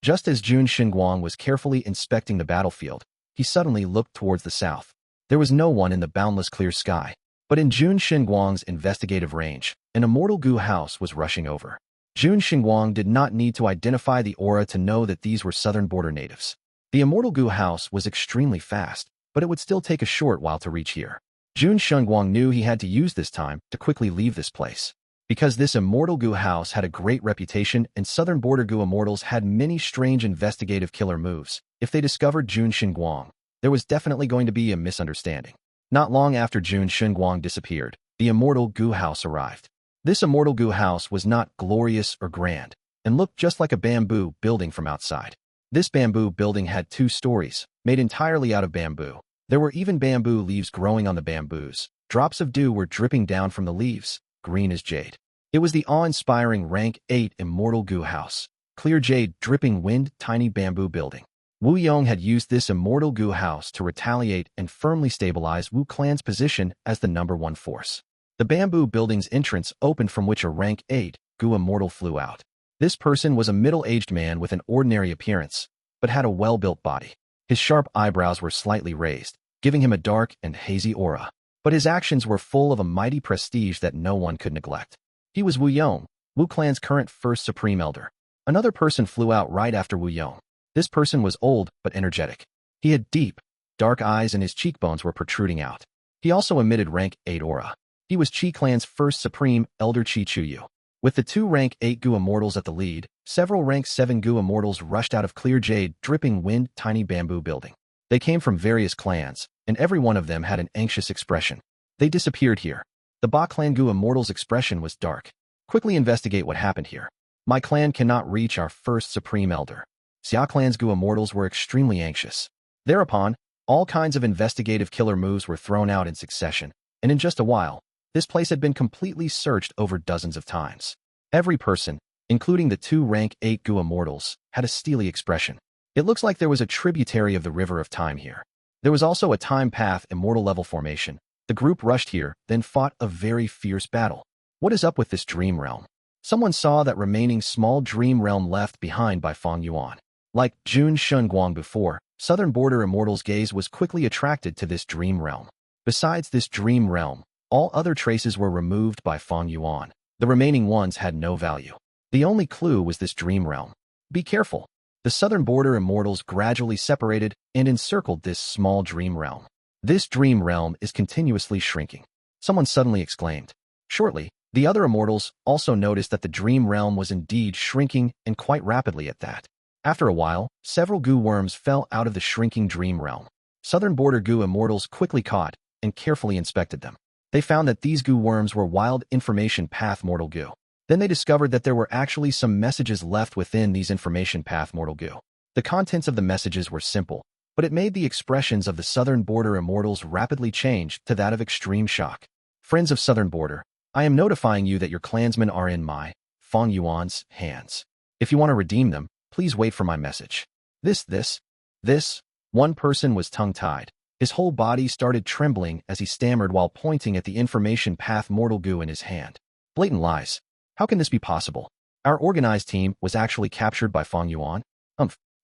Just as Jun Xinguang was carefully inspecting the battlefield, he suddenly looked towards the south. There was no one in the boundless clear sky, but in Jun Xinguang's investigative range, an Immortal Gu house was rushing over. Jun Xinguang did not need to identify the aura to know that these were Southern Border natives. The Immortal Gu house was extremely fast, but it would still take a short while to reach here. Jun Xinguang knew he had to use this time to quickly leave this place. Because this Immortal Gu house had a great reputation and Southern Border Gu Immortals had many strange investigative killer moves, if they discovered Jun Xinguang, there was definitely going to be a misunderstanding. Not long after Jun Xinguang disappeared, the Immortal Gu house arrived. This Immortal Gu house was not glorious or grand, and looked just like a bamboo building from outside. This bamboo building had 2 stories, made entirely out of bamboo. There were even bamboo leaves growing on the bamboos. Drops of dew were dripping down from the leaves, green as jade. It was the awe-inspiring rank 8 Immortal Gu house. Clear jade, dripping wind, tiny bamboo building. Wu Yong had used this Immortal Gu house to retaliate and firmly stabilize Wu clan's position as the #1 force. The bamboo building's entrance opened from which a rank 8 Gu Immortal flew out. This person was a middle-aged man with an ordinary appearance, but had a well-built body. His sharp eyebrows were slightly raised, giving him a dark and hazy aura. But his actions were full of a mighty prestige that no one could neglect. He was Wu Yong, Wu clan's current first Supreme Elder. Another person flew out right after Wu Yong. This person was old but energetic. He had deep, dark eyes and his cheekbones were protruding out. He also emitted rank 8 aura. He was Qi clan's first Supreme Elder Qi Chuyu. With the 2 rank 8 Gu Immortals at the lead, several rank 7 Gu Immortals rushed out of clear jade, dripping wind, tiny bamboo building. They came from various clans, and every one of them had an anxious expression. They disappeared here. The Ba clan Gu Immortal's expression was dark. Quickly investigate what happened here. My clan cannot reach our first Supreme Elder. Xia clan's Gu Immortals were extremely anxious. Thereupon, all kinds of investigative killer moves were thrown out in succession, and in just a while, this place had been completely searched over dozens of times. Every person, including the 2 rank 8 Gu Immortals, had a steely expression. It looks like there was a tributary of the River of Time here. There was also a time path Immortal level formation. The group rushed here, then fought a very fierce battle. What is up with this dream realm? Someone saw that remaining small dream realm left behind by Fang Yuan. Like Jun Shunguang before, Southern Border Immortal's gaze was quickly attracted to this dream realm. Besides this dream realm, all other traces were removed by Fang Yuan. The remaining ones had no value. The only clue was this dream realm. Be careful. The Southern Border Immortals gradually separated and encircled this small dream realm. This dream realm is continuously shrinking. Someone suddenly exclaimed. Shortly, the other Immortals also noticed that the dream realm was indeed shrinking, and quite rapidly at that. After a while, several Gu worms fell out of the shrinking dream realm. Southern Border Gu Immortals quickly caught and carefully inspected them. They found that these Gu worms were wild information path mortal Gu. Then they discovered that there were actually some messages left within these information path mortal Gu. The contents of the messages were simple, but it made the expressions of the Southern Border Immortals rapidly change to that of extreme shock. Friends of Southern Border, I am notifying you that your clansmen are in my, Fang Yuan's, hands. If you want to redeem them, please wait for my message. This. One person was tongue-tied. His whole body started trembling as he stammered while pointing at the information path mortal Gu in his hand. Blatant lies. How can this be possible? Our organized team was actually captured by Fang Yuan?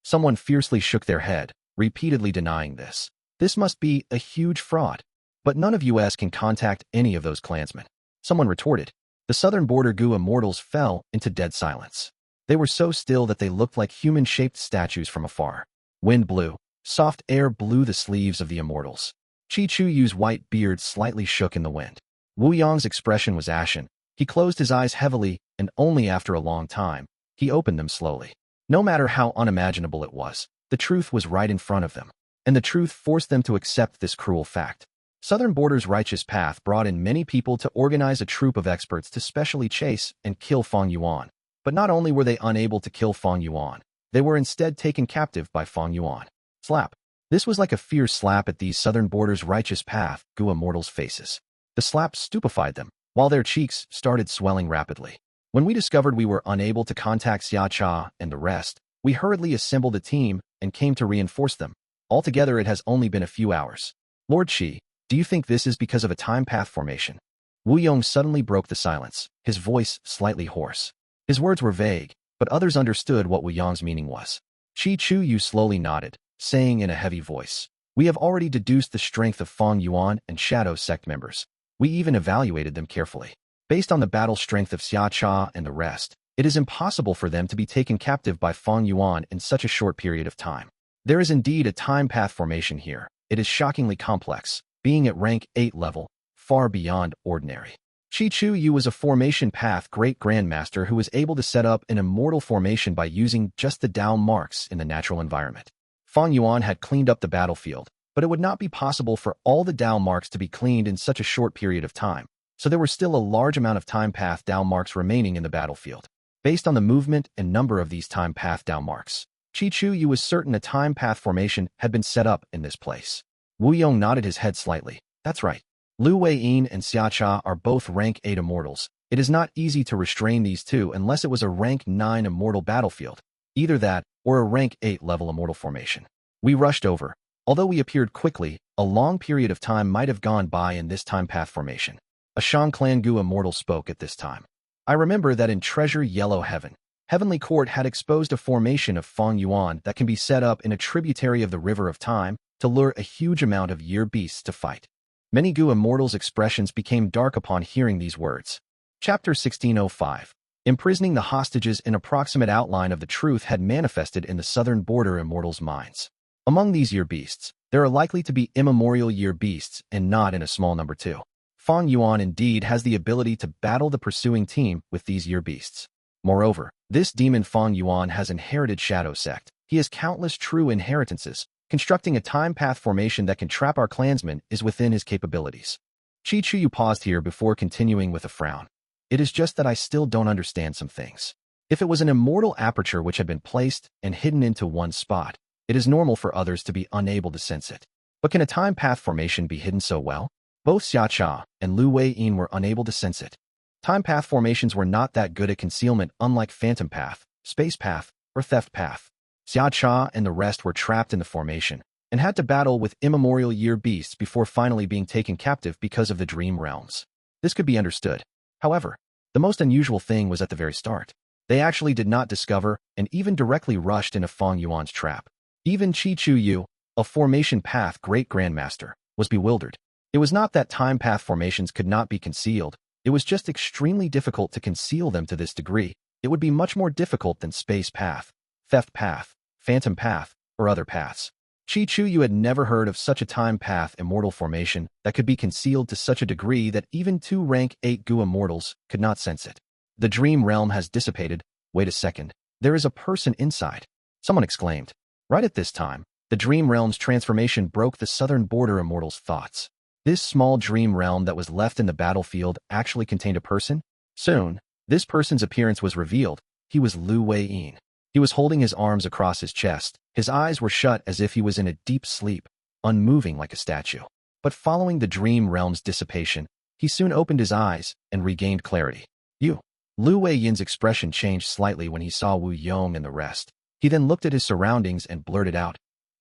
Someone fiercely shook their head, repeatedly denying this. This must be a huge fraud. But none of us can contact any of those clansmen. Someone retorted. The Southern Border Gu Immortals fell into dead silence. They were so still that they looked like human-shaped statues from afar. Wind blew. Soft air blew the sleeves of the Immortals. Chi Chuyu's white beard slightly shook in the wind. Wu Yang's expression was ashen. He closed his eyes heavily, and only after a long time, he opened them slowly. No matter how unimaginable it was, the truth was right in front of them, and the truth forced them to accept this cruel fact. Southern Border's righteous path brought in many people to organize a troop of experts to specially chase and kill Fang Yuan. But not only were they unable to kill Fang Yuan, they were instead taken captive by Fang Yuan. Slap. This was like a fierce slap at these Southern Border's righteous path Gu Immortals' faces. The slap stupefied them, while their cheeks started swelling rapidly. When we discovered we were unable to contact Xia Cha and the rest, we hurriedly assembled a team and came to reinforce them. Altogether, it has only been a few hours. Lord Qi, do you think this is because of a time path formation? Wu Yong suddenly broke the silence, his voice slightly hoarse. His words were vague, but others understood what Wu Yong's meaning was. Chi Chuyu slowly nodded, saying in a heavy voice, we have already deduced the strength of Fang Yuan and Shadow Sect members. We even evaluated them carefully. Based on the battle strength of Xia Cha and the rest, it is impossible for them to be taken captive by Fang Yuan in such a short period of time. There is indeed a time path formation here. It is shockingly complex, being at rank 8 level, far beyond ordinary. Chi Chuyu was a formation path great grandmaster who was able to set up an immortal formation by using just the Dao marks in the natural environment. Fang Yuan had cleaned up the battlefield, but it would not be possible for all the Dao marks to be cleaned in such a short period of time, so there were still a large amount of time path Dao marks remaining in the battlefield. Based on the movement and number of these time path Dao marks, Chi Chuyu was certain a time path formation had been set up in this place. Wu Yong nodded his head slightly. That's right. Lu Weiyin and Xia Cha are both rank 8 immortals. It is not easy to restrain these two unless it was a rank 9 immortal battlefield. Either that, or a rank 8 level immortal formation. We rushed over. Although we appeared quickly, a long period of time might have gone by in this time path formation. A Shang Clan Gu immortal spoke at this time. I remember that in Treasure Yellow Heaven, Heavenly Court had exposed a formation of Fang Yuan that can be set up in a tributary of the River of Time to lure a huge amount of year beasts to fight. Many Gu immortals' expressions became dark upon hearing these words. Chapter 1605. Imprisoning the hostages. An approximate outline of the truth had manifested in the Southern Border immortals' minds. Among these year beasts, there are likely to be immemorial year beasts and not in a small number too. Fang Yuan indeed has the ability to battle the pursuing team with these year beasts. Moreover, this demon Fang Yuan has inherited Shadow Sect. He has countless true inheritances. Constructing a time path formation that can trap our clansmen is within his capabilities. Chi Chuyu paused here before continuing with a frown. It is just that I still don't understand some things. If it was an immortal aperture which had been placed and hidden into one spot, it is normal for others to be unable to sense it. But can a time path formation be hidden so well? Both Xia Cha and Lu Weiyin were unable to sense it. Time path formations were not that good at concealment, unlike Phantom Path, Space Path, or Theft Path. Xia Cha and the rest were trapped in the formation and had to battle with immemorial year beasts before finally being taken captive because of the dream realms. This could be understood. However, The most unusual thing was at the very start. They actually did not discover and even directly rushed into Fang Yuan's trap. Even Qi Chu Yu, a formation path great grandmaster, was bewildered. It was not that time path formations could not be concealed, it was just extremely difficult to conceal them to this degree. It would be much more difficult than space path, theft path, phantom path, or other paths. Qi Chu Yu had never heard of such a time path immortal formation that could be concealed to such a degree that even 2 rank 8 Gu immortals could not sense it. The dream realm has dissipated. Wait a second. There is a person inside. Someone exclaimed. Right at this time, the dream realm's transformation broke the southern border immortal's thoughts. This small dream realm that was left in the battlefield actually contained a person? Soon, this person's appearance was revealed. He was Luo Po. He was holding his arms across his chest. His eyes were shut as if he was in a deep sleep, unmoving like a statue. But following the dream realm's dissipation, he soon opened his eyes and regained clarity. You. Luo Po's expression changed slightly when he saw Wu Yong and the rest. He then looked at his surroundings and blurted out,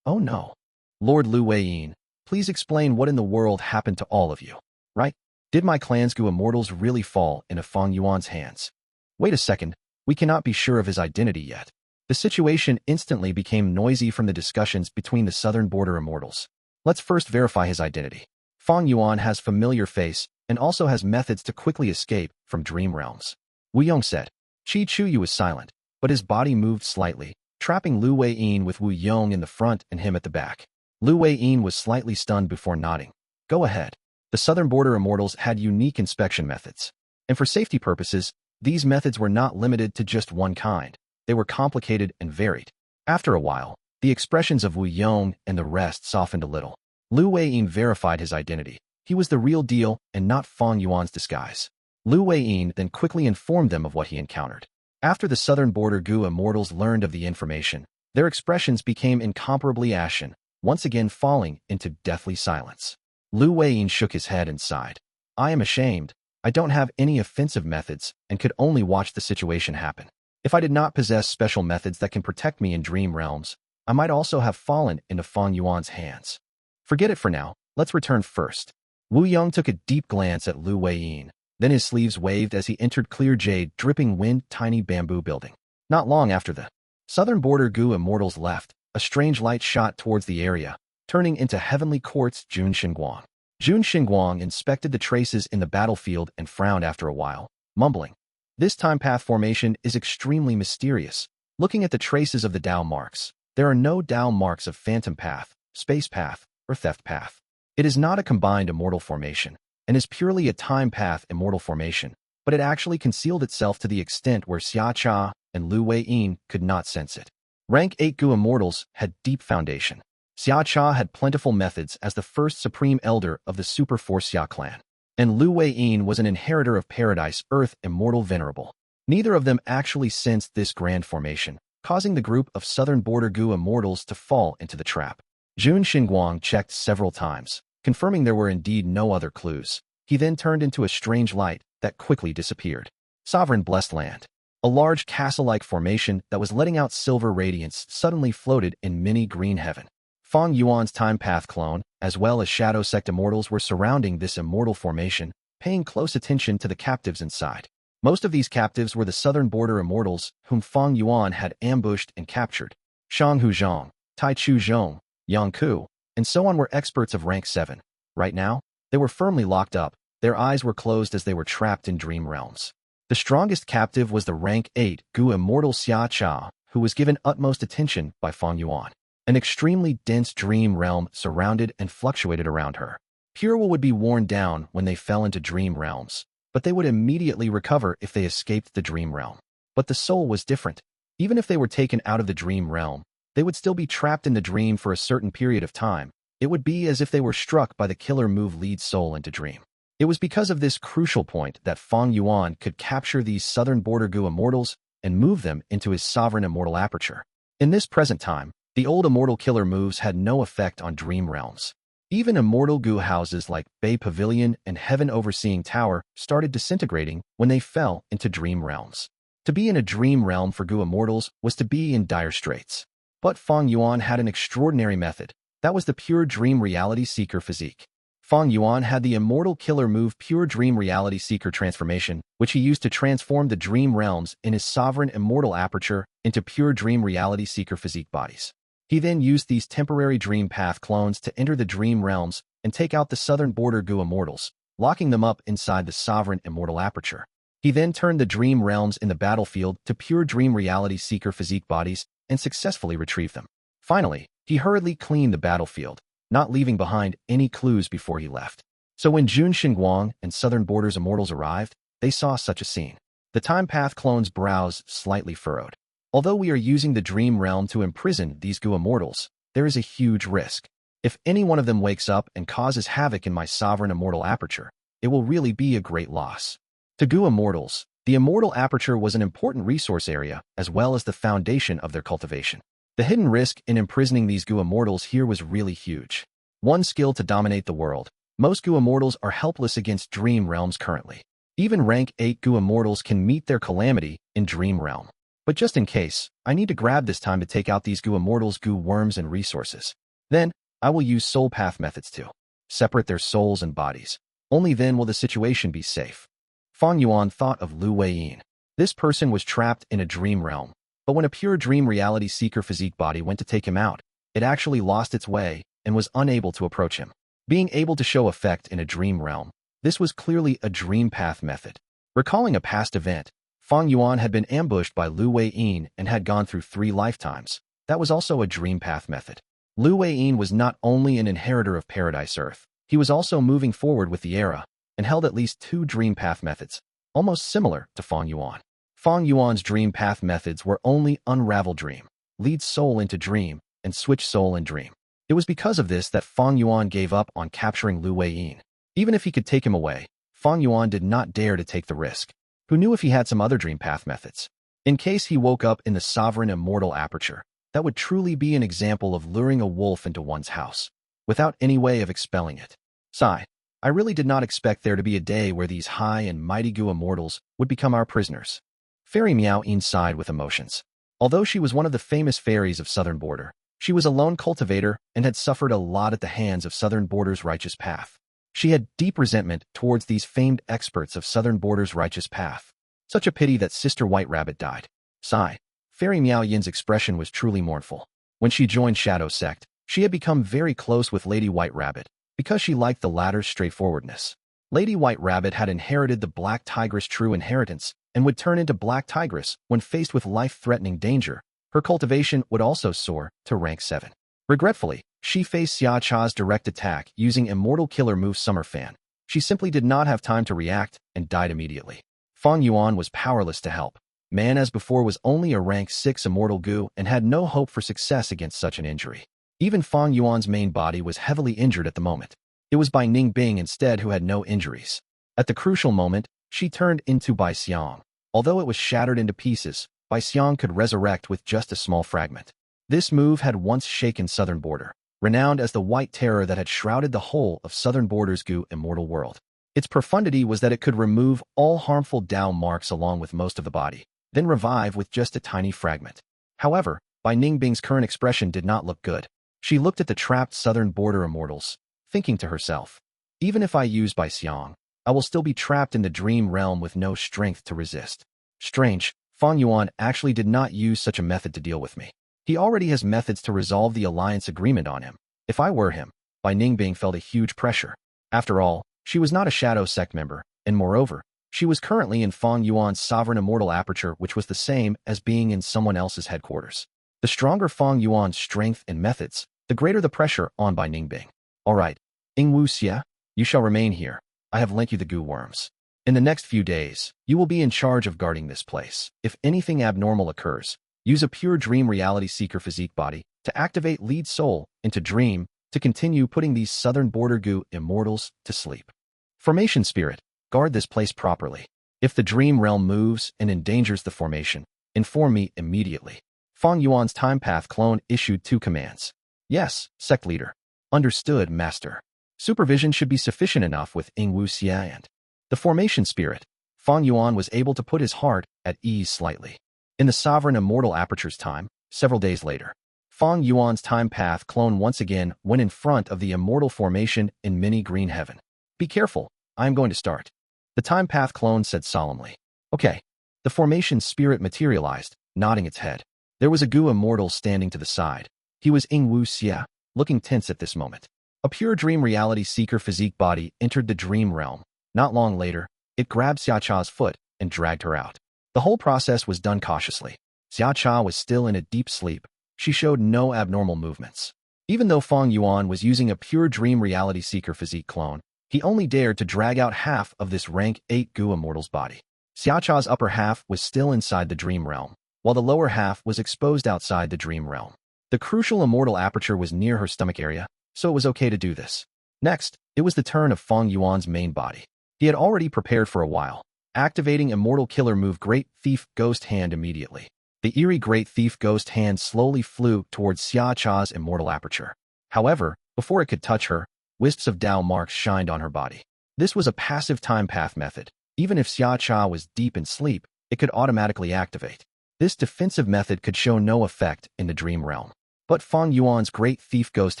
"Oh no. Lord Luo Po, please explain what in the world happened to all of you, right? Did my clan's Gu immortals really fall into Fang Yuan's hands? Wait a second, we cannot be sure of his identity yet." The situation instantly became noisy from the discussions between the southern border immortals. Let's first verify his identity. Fang Yuan has familiar face and also has methods to quickly escape from dream realms. Wu Yong said. Qi Chu Yu was silent, but his body moved slightly, trapping Luo Po with Wu Yong in the front and him at the back. Luo Po was slightly stunned before nodding. Go ahead. The southern border immortals had unique inspection methods. And for safety purposes, these methods were not limited to just one kind. They were complicated and varied. After a while, the expressions of Wu Yong and the rest softened a little. Luo Po verified his identity. He was the real deal and not Fang Yuan's disguise. Luo Po then quickly informed them of what he encountered. After the southern border Gu immortals learned of the information, their expressions became incomparably ashen, once again falling into deathly silence. Luo Po shook his head and sighed. I am ashamed. I don't have any offensive methods and could only watch the situation happen. If I did not possess special methods that can protect me in dream realms, I might also have fallen into Fang Yuan's hands. Forget it for now. Let's return first. Wu Yong took a deep glance at Luo Po. Then his sleeves waved as he entered clear jade, dripping wind, tiny bamboo building. Not long after the southern border Gu immortals left, a strange light shot towards the area, turning into heavenly quartz. Jun Xinguang. Jun Xinguang inspected the traces in the battlefield and frowned after a while, mumbling. This time path formation is extremely mysterious. Looking at the traces of the Dao marks, there are no Dao marks of phantom path, space path, or theft path. It is not a combined immortal formation, and is purely a time path immortal formation, but it actually concealed itself to the extent where Xia Cha and Luo Po could not sense it. Rank 8 Gu immortals had deep foundation. Xia Cha had plentiful methods as the first supreme elder of the Super Force Xia clan, and Luo Po was an inheritor of Paradise Earth Immortal Venerable. Neither of them actually sensed this grand formation, causing the group of southern border Gu immortals to fall into the trap. Jun Xinguang checked several times, confirming there were indeed no other clues. He then turned into a strange light that quickly disappeared. Sovereign Blessed Land. A large castle-like formation that was letting out silver radiance suddenly floated in mini green heaven. Fang Yuan's time path clone, as well as Shadow Sect immortals were surrounding this immortal formation, paying close attention to the captives inside. Most of these captives were the southern border immortals whom Fang Yuan had ambushed and captured. Shang Hu Zhong, Tai Chu Zhong, Yang Ku, and so on were experts of rank 7. Right now, they were firmly locked up. Their eyes were closed as they were trapped in dream realms. The strongest captive was the rank 8 Gu immortal Xia Cha, who was given utmost attention by Fang Yuan. An extremely dense dream realm surrounded and fluctuated around her. Pure will would be worn down when they fell into dream realms, but they would immediately recover if they escaped the dream realm. But the soul was different. Even if they were taken out of the dream realm, they would still be trapped in the dream for a certain period of time. It would be as if they were struck by the killer move lead soul into dream. It was because of this crucial point that Fang Yuan could capture these southern border Gu immortals and move them into his sovereign immortal aperture. In this present time, the old immortal killer moves had no effect on dream realms. Even immortal Gu houses like Bay Pavilion and Heaven Overseeing Tower started disintegrating when they fell into dream realms. To be in a dream realm for Gu immortals was to be in dire straits. But Fang Yuan had an extraordinary method. That was the pure dream reality seeker physique. Fang Yuan had the Immortal Killer move Pure Dream Reality Seeker transformation, which he used to transform the dream realms in his sovereign immortal aperture into pure dream reality seeker physique bodies. He then used these temporary dream path clones to enter the dream realms and take out the southern border Gu immortals, locking them up inside the sovereign immortal aperture. He then turned the dream realms in the battlefield to pure dream reality seeker physique bodies and successfully retrieved them. Finally, he hurriedly cleaned the battlefield, not leaving behind any clues before he left. So when Jun Xinguang and Southern Borders Immortals arrived, they saw such a scene. The Time Path clone's brows slightly furrowed. Although we are using the Dream Realm to imprison these Gu Immortals, there is a huge risk. If any one of them wakes up and causes havoc in my sovereign immortal aperture, it will really be a great loss. To Gu Immortals, the immortal aperture was an important resource area as well as the foundation of their cultivation. The hidden risk in imprisoning these Gu Immortals here was really huge. One skill to dominate the world. Most Gu Immortals are helpless against Dream Realms currently. Even rank 8 Gu Immortals can meet their calamity in Dream Realm. But just in case, I need to grab this time to take out these Gu Immortals' Gu worms and resources. Then, I will use soul path methods to separate their souls and bodies. Only then will the situation be safe. Fang Yuan thought of Luo Po. This person was trapped in a dream realm. But when a pure dream reality seeker physique body went to take him out, it actually lost its way and was unable to approach him. Being able to show effect in a dream realm, this was clearly a dream path method. Recalling a past event, Fang Yuan had been ambushed by Luo Po and had gone through 3 lifetimes. That was also a dream path method. Luo Po was not only an inheritor of Paradise Earth, he was also moving forward with the era and held at least 2 dream path methods, almost similar to Fang Yuan. Fang Yuan's dream path methods were only unravel dream, lead soul into dream, and switch soul and dream. It was because of this that Fang Yuan gave up on capturing Luo Po. Even if he could take him away, Fang Yuan did not dare to take the risk. Who knew if he had some other dream path methods? In case he woke up in the sovereign immortal aperture, that would truly be an example of luring a wolf into one's house, without any way of expelling it. Sigh, I really did not expect there to be a day where these high and mighty Gu Immortals would become our prisoners. Fairy Miao Yin sighed with emotions. Although she was one of the famous fairies of Southern Border, she was a lone cultivator and had suffered a lot at the hands of Southern Border's righteous path. She had deep resentment towards these famed experts of Southern Border's righteous path. Such a pity that Sister White Rabbit died. Sigh. Fairy Miao Yin's expression was truly mournful. When she joined Shadow Sect, she had become very close with Lady White Rabbit because she liked the latter's straightforwardness. Lady White Rabbit had inherited the Black Tigress' true inheritance and would turn into Black Tigress when faced with life-threatening danger. Her cultivation would also soar to rank 7. Regretfully, she faced Xia Cha's direct attack using Immortal Killer move Summer Fan. She simply did not have time to react and died immediately. Fang Yuan was powerless to help. Man as before was only a rank 6 Immortal Gu and had no hope for success against such an injury. Even Fang Yuan's main body was heavily injured at the moment. It was Bai Ningbing instead who had no injuries. At the crucial moment, she turned into Bai Xiang. Although it was shattered into pieces, Bai Xiang could resurrect with just a small fragment. This move had once shaken Southern Border, renowned as the White Terror that had shrouded the whole of Southern Border's Gu immortal world. Its profundity was that it could remove all harmful Dao marks along with most of the body, then revive with just a tiny fragment. However, Bai Ningbing's current expression did not look good. She looked at the trapped Southern Border immortals, thinking to herself, even if I use Bai Xiang, I will still be trapped in the dream realm with no strength to resist. Strange, Fang Yuan actually did not use such a method to deal with me. He already has methods to resolve the alliance agreement on him. If I were him, Bai Ningbing felt a huge pressure. After all, she was not a Shadow Sect member, and moreover, she was currently in Fang Yuan's sovereign immortal aperture, which was the same as being in someone else's headquarters. The stronger Fang Yuan's strength and methods, the greater the pressure on Bai Ningbing. All right, Ingwu Xia, you shall remain here. I have lent you the Gu worms. In the next few days, you will be in charge of guarding this place. If anything abnormal occurs, use a pure dream reality seeker physique body to activate lead soul into dream to continue putting these Southern Border Gu immortals to sleep. Formation Spirit, guard this place properly. If the dream realm moves and endangers the formation, inform me immediately. Fang Yuan's time path clone issued 2 commands. Yes, sect leader. Understood, master. Supervision should be sufficient enough with Ingwu Xia and the Formation Spirit. Fang Yuan was able to put his heart at ease slightly. In the sovereign immortal aperture's time, several days later, Fang Yuan's time path clone once again went in front of the Immortal formation in mini green heaven. Be careful, I am going to start. The time path clone said solemnly. Okay. The formation's spirit materialized, nodding its head. There was a Gu Immortal standing to the side. He was Wu Xia, looking tense at this moment. A pure dream reality seeker physique body entered the dream realm. Not long later, it grabbed Xiacha's foot and dragged her out. The whole process was done cautiously. Xiacha was still in a deep sleep. She showed no abnormal movements. Even though Fang Yuan was using a pure dream reality seeker physique clone, he only dared to drag out half of this rank 8 Gu Immortal's body. Xiacha's upper half was still inside the dream realm, while the lower half was exposed outside the dream realm. The crucial immortal aperture was near her stomach area, so it was okay to do this. Next, it was the turn of Fang Yuan's main body. He had already prepared for a while, activating Immortal Killer move Great Thief Ghost Hand immediately. The eerie Great Thief Ghost Hand slowly flew towards Xiacha's immortal aperture. However, before it could touch her, wisps of Dao marks shined on her body. This was a passive time path method. Even if Xiacha was deep in sleep, it could automatically activate. This defensive method could show no effect in the dream realm. But Fang Yuan's Great Thief Ghost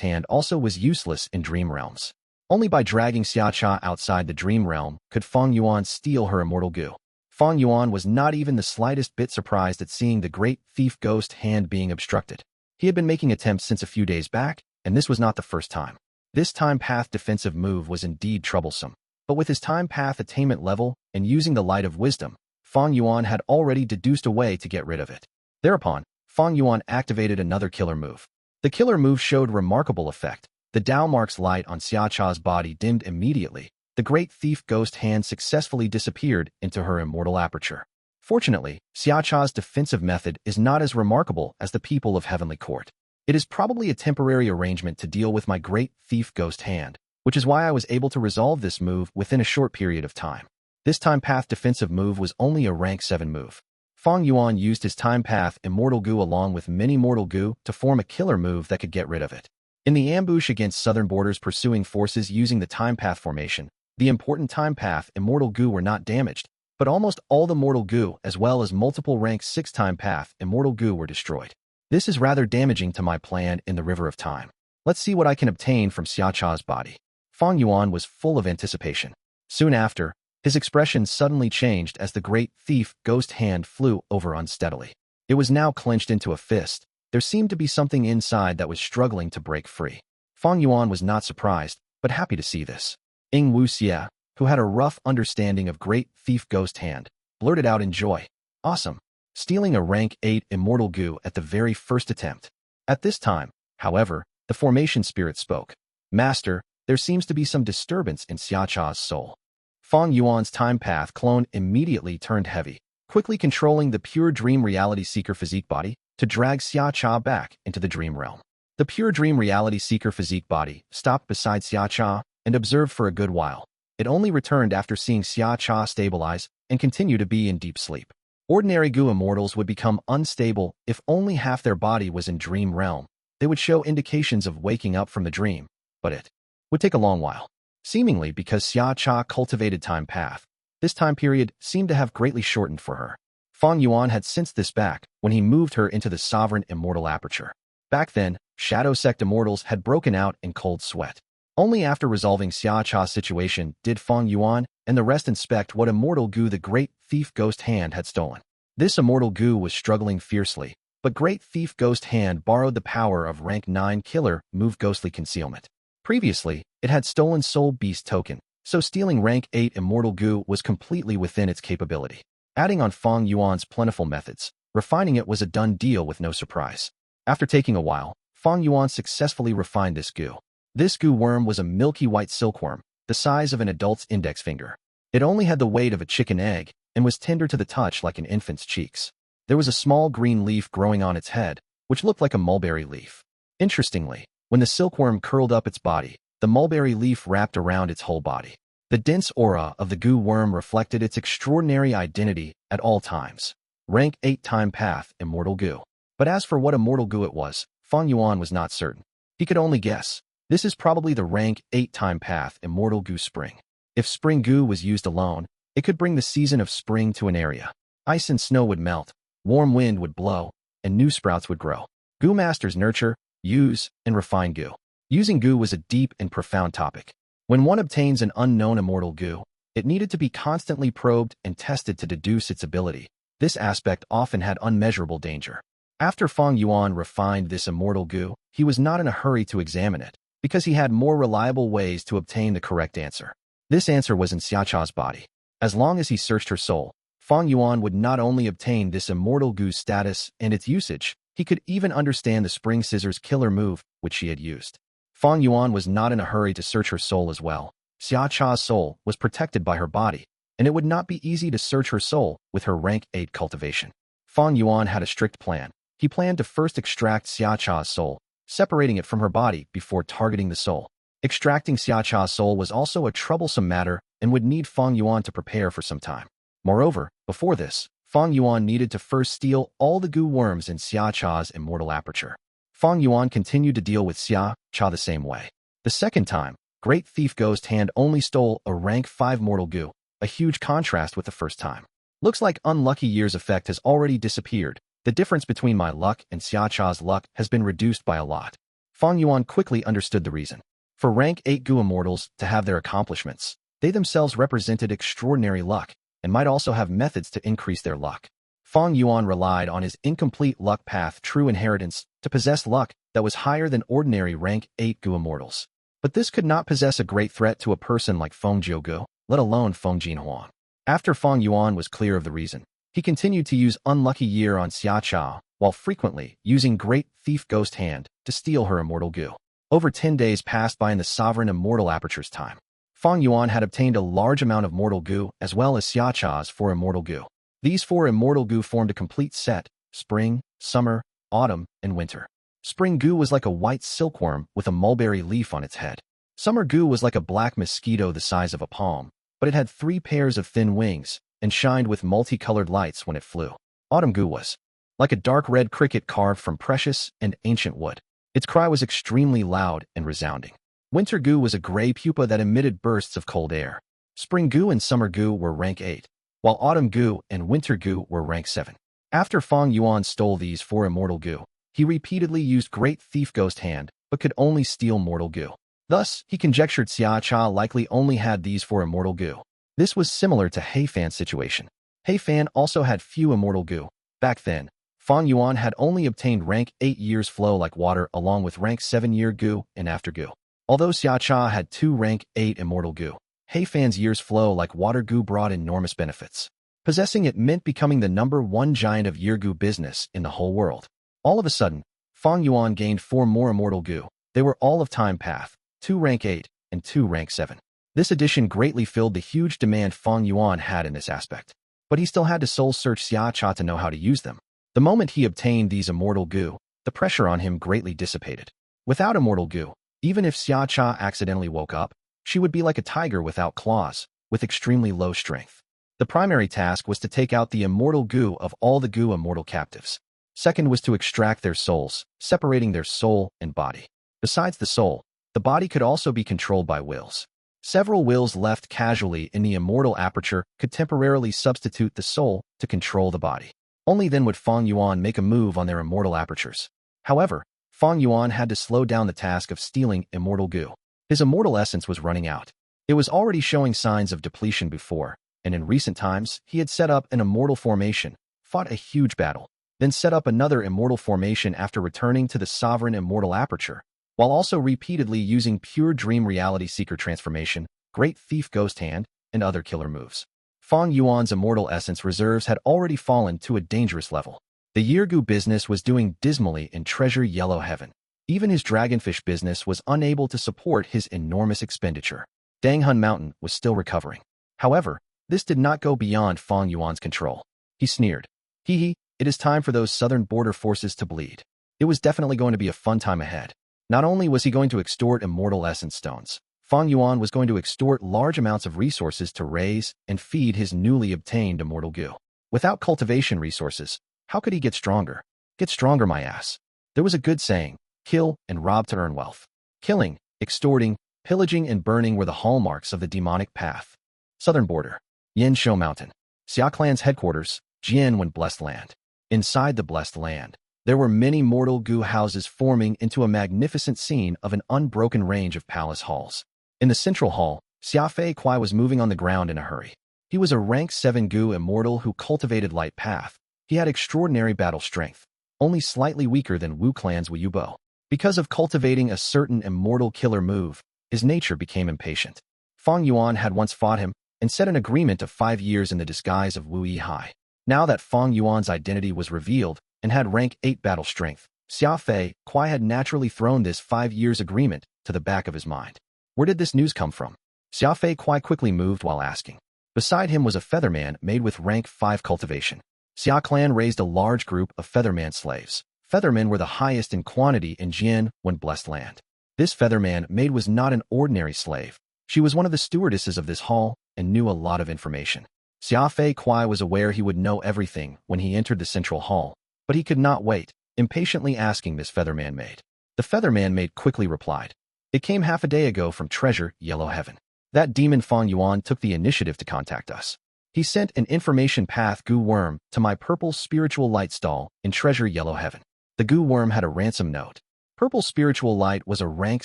Hand also was useless in dream realms. Only by dragging Xiacha outside the dream realm could Fang Yuan steal her Immortal Gu. Fang Yuan was not even the slightest bit surprised at seeing the Great Thief Ghost Hand being obstructed. He had been making attempts since a few days back, and this was not the first time. This time path defensive move was indeed troublesome. But with his time path attainment level and using the light of wisdom, Fang Yuan had already deduced a way to get rid of it. Thereupon, Fang Yuan activated another killer move. The killer move showed remarkable effect. The Dao mark's light on Xiacha's body dimmed immediately. The Great Thief Ghost Hand successfully disappeared into her immortal aperture. Fortunately, Xiacha's defensive method is not as remarkable as the people of Heavenly Court. It is probably a temporary arrangement to deal with my Great Thief Ghost Hand, which is why I was able to resolve this move within a short period of time. This time path defensive move was only a rank 7 move. Fang Yuan used his time path Immortal Gu along with mini Mortal Gu to form a killer move that could get rid of it. In the ambush against Southern Border's pursuing forces using the time path formation, the important time path Immortal Gu were not damaged, but almost all the Mortal Gu as well as multiple rank 6 time path Immortal Gu were destroyed. This is rather damaging to my plan in the River of Time. Let's see what I can obtain from Xiacha's body. Fang Yuan was full of anticipation. Soon after, his expression suddenly changed as the Great Thief Ghost Hand flew over unsteadily. It was now clenched into a fist. There seemed to be something inside that was struggling to break free. Fang Yuan was not surprised, but happy to see this. Wu Xia, who had a rough understanding of Great Thief Ghost Hand, blurted out in joy. Awesome! Stealing a rank 8 Immortal Gu at the very first attempt. At this time, however, the formation spirit spoke. Master, there seems to be some disturbance in Xiacha's soul. Fang Yuan's time path clone immediately turned heavy, quickly controlling the pure dream reality seeker physique body to drag Xiacha back into the dream realm. The pure dream reality seeker physique body stopped beside Xiacha and observed for a good while. It only returned after seeing Xiacha stabilize and continue to be in deep sleep. Ordinary Gu Immortals would become unstable if only half their body was in dream realm. They would show indications of waking up from the dream, but it would take a long while. Seemingly because Xiacha cultivated time path, this time period seemed to have greatly shortened for her. Fang Yuan had sensed this back when he moved her into the sovereign immortal aperture. Back then, Shadow Sect Immortals had broken out in cold sweat. Only after resolving Xiacha's situation did Fang Yuan and the rest inspect what Immortal Gu the Great Thief Ghost Hand had stolen. This Immortal Gu was struggling fiercely, but Great Thief Ghost Hand borrowed the power of rank 9 killer move Ghostly Concealment. Previously, it had stolen Soul Beast token, so stealing rank 8 Immortal Gu was completely within its capability. Adding on Fang Yuan's plentiful methods, refining it was a done deal with no surprise. After taking a while, Fang Yuan successfully refined this Gu. This Gu worm was a milky white silkworm, the size of an adult's index finger. It only had the weight of a chicken egg and was tender to the touch like an infant's cheeks. There was a small green leaf growing on its head, which looked like a mulberry leaf. Interestingly, when the silkworm curled up its body, the mulberry leaf wrapped around its whole body. The dense aura of the Gu worm reflected its extraordinary identity at all times. Rank 8 time path Immortal Gu. But as for what Immortal Gu it was, Fang Yuan was not certain. He could only guess. This is probably the rank 8 time path Immortal Gu Spring. If Spring Gu was used alone, it could bring the season of spring to an area. Ice and snow would melt, warm wind would blow, and new sprouts would grow. Gu masters nurture, use, and refine Gu. Using Gu was a deep and profound topic. When one obtains an unknown immortal Gu, it needed to be constantly probed and tested to deduce its ability. This aspect often had unmeasurable danger. After Fang Yuan refined this immortal Gu, he was not in a hurry to examine it, because he had more reliable ways to obtain the correct answer. This answer was in Xiacha's body. As long as he searched her soul, Fang Yuan would not only obtain this immortal Gu's status and its usage, he could even understand the spring scissors killer move which she had used. Fang Yuan was not in a hurry to search her soul as well. Xiacha's soul was protected by her body, and it would not be easy to search her soul with her rank 8 cultivation. Fang Yuan had a strict plan. He planned to first extract Xiacha's soul, separating it from her body before targeting the soul. Extracting Xiacha's soul was also a troublesome matter and would need Fang Yuan to prepare for some time. Moreover, before this, Fang Yuan needed to first steal all the Gu worms in Xiacha's immortal aperture. Fang Yuan continued to deal with Xiacha the same way. The second time, Great Thief Ghost Hand only stole a rank 5 mortal Gu, a huge contrast with the first time. Looks like Unlucky Year's effect has already disappeared. The difference between my luck and Xiacha's luck has been reduced by a lot. Fang Yuan quickly understood the reason. For rank 8 Gu immortals to have their accomplishments, they themselves represented extraordinary luck, and might also have methods to increase their luck. Fang Yuan relied on his incomplete luck path true inheritance to possess luck that was higher than ordinary rank 8 Gu immortals. But this could not possess a great threat to a person like Feng Jiugu, let alone Feng Jinhuang. After Fang Yuan was clear of the reason, he continued to use Unlucky Year on Xiacha, while frequently using Great Thief Ghost Hand to steal her immortal Gu. Over 10 days passed by in the sovereign immortal aperture's time. Fang Yuan had obtained a large amount of mortal Gu as well as Xiacha's 4 immortal Gu. These 4 immortal Gu formed a complete set: spring, summer, autumn, and winter. Spring Gu was like a white silkworm with a mulberry leaf on its head. Summer Gu was like a black mosquito the size of a palm, but it had 3 pairs of thin wings and shined with multicolored lights when it flew. Autumn Gu was like a dark red cricket carved from precious and ancient wood. Its cry was extremely loud and resounding. Winter Gu was a gray pupa that emitted bursts of cold air. Spring Gu and Summer Gu were rank 8, while Autumn Gu and Winter Gu were rank 7. After Fang Yuan stole these 4 immortal Gu, he repeatedly used Great Thief Ghost Hand, but could only steal mortal Gu. Thus, he conjectured Xiacha likely only had these 4 immortal Gu. This was similar to Heifan's situation. Heifan also had few immortal Gu. Back then, Fang Yuan had only obtained rank 8 years flow like water along with rank 7 year Gu and after Gu. Although Xiacha had 2 rank 8 immortal Gu, Heifan's years flow like water Gu brought enormous benefits. Possessing it meant becoming the #1 giant of year Gu business in the whole world. All of a sudden, Fang Yuan gained 4 more immortal Gu. They were all of time path, 2 rank 8 and 2 rank 7. This addition greatly filled the huge demand Fang Yuan had in this aspect. But he still had to soul search Xiacha to know how to use them. The moment he obtained these immortal Gu, the pressure on him greatly dissipated. Without immortal Gu, even if Xiacha accidentally woke up, she would be like a tiger without claws, with extremely low strength. The primary task was to take out the immortal Gu of all the Gu immortal captives. Second was to extract their souls, separating their soul and body. Besides the soul, the body could also be controlled by wills. Several wills left casually in the immortal aperture could temporarily substitute the soul to control the body. Only then would Fang Yuan make a move on their immortal apertures. However, Fang Yuan had to slow down the task of stealing immortal Gu. His immortal essence was running out. It was already showing signs of depletion before, and in recent times, he had set up an immortal formation, fought a huge battle, then set up another immortal formation after returning to the sovereign immortal aperture, while also repeatedly using pure dream reality seeker transformation, Great Thief Ghost Hand, and other killer moves. Fang Yuan's immortal essence reserves had already fallen to a dangerous level. The Year Gu business was doing dismally in Treasure Yellow Heaven. Even his dragonfish business was unable to support his enormous expenditure. Danghun Mountain was still recovering. However, this did not go beyond Fang Yuan's control. He sneered. Hee, it is time for those southern border forces to bleed. It was definitely going to be a fun time ahead. Not only was he going to extort immortal essence stones, Fang Yuan was going to extort large amounts of resources to raise and feed his newly obtained immortal Gu. Without cultivation resources, how could he get stronger? Get stronger, my ass. There was a good saying, kill and rob to earn wealth. Killing, extorting, pillaging, and burning were the hallmarks of the demonic path. Southern border, Yanshou Mountain. Xia Clan's headquarters, Jian when Blessed Land. Inside the Blessed Land, There were many mortal Gu houses forming into a magnificent scene of an unbroken range of palace halls. In the central hall, Xiafei Kuai was moving on the ground in a hurry. He was a rank 7 Gu immortal who cultivated light path. He had extraordinary battle strength, only slightly weaker than Wu Clan's Wu Yubo. Because of cultivating a certain immortal killer move, his nature became impatient. Fang Yuan had once fought him and set an agreement of 5 years in the disguise of Wu Yihai. Now that Fang Yuan's identity was revealed and had rank 8 battle strength, Xiafei Kuai had naturally thrown this 5 years agreement to the back of his mind. Where did this news come from? Xiafei Kuai quickly moved while asking. Beside him was a featherman made with rank 5 cultivation. Xia clan raised a large group of featherman slaves. Feathermen were the highest in quantity in Jian when blessed land. This featherman maid was not an ordinary slave. She was one of the stewardesses of this hall and knew a lot of information. Xiafei Kuai was aware he would know everything when he entered the central hall, but he could not wait, impatiently asking this featherman maid. The featherman maid quickly replied, "It came half a day ago from Treasure Yellow Heaven. That demon Fang Yuan took the initiative to contact us. He sent an information path Gu worm to my purple spiritual light stall in Treasure Yellow Heaven. The Gu worm had a ransom note. Purple spiritual light was a rank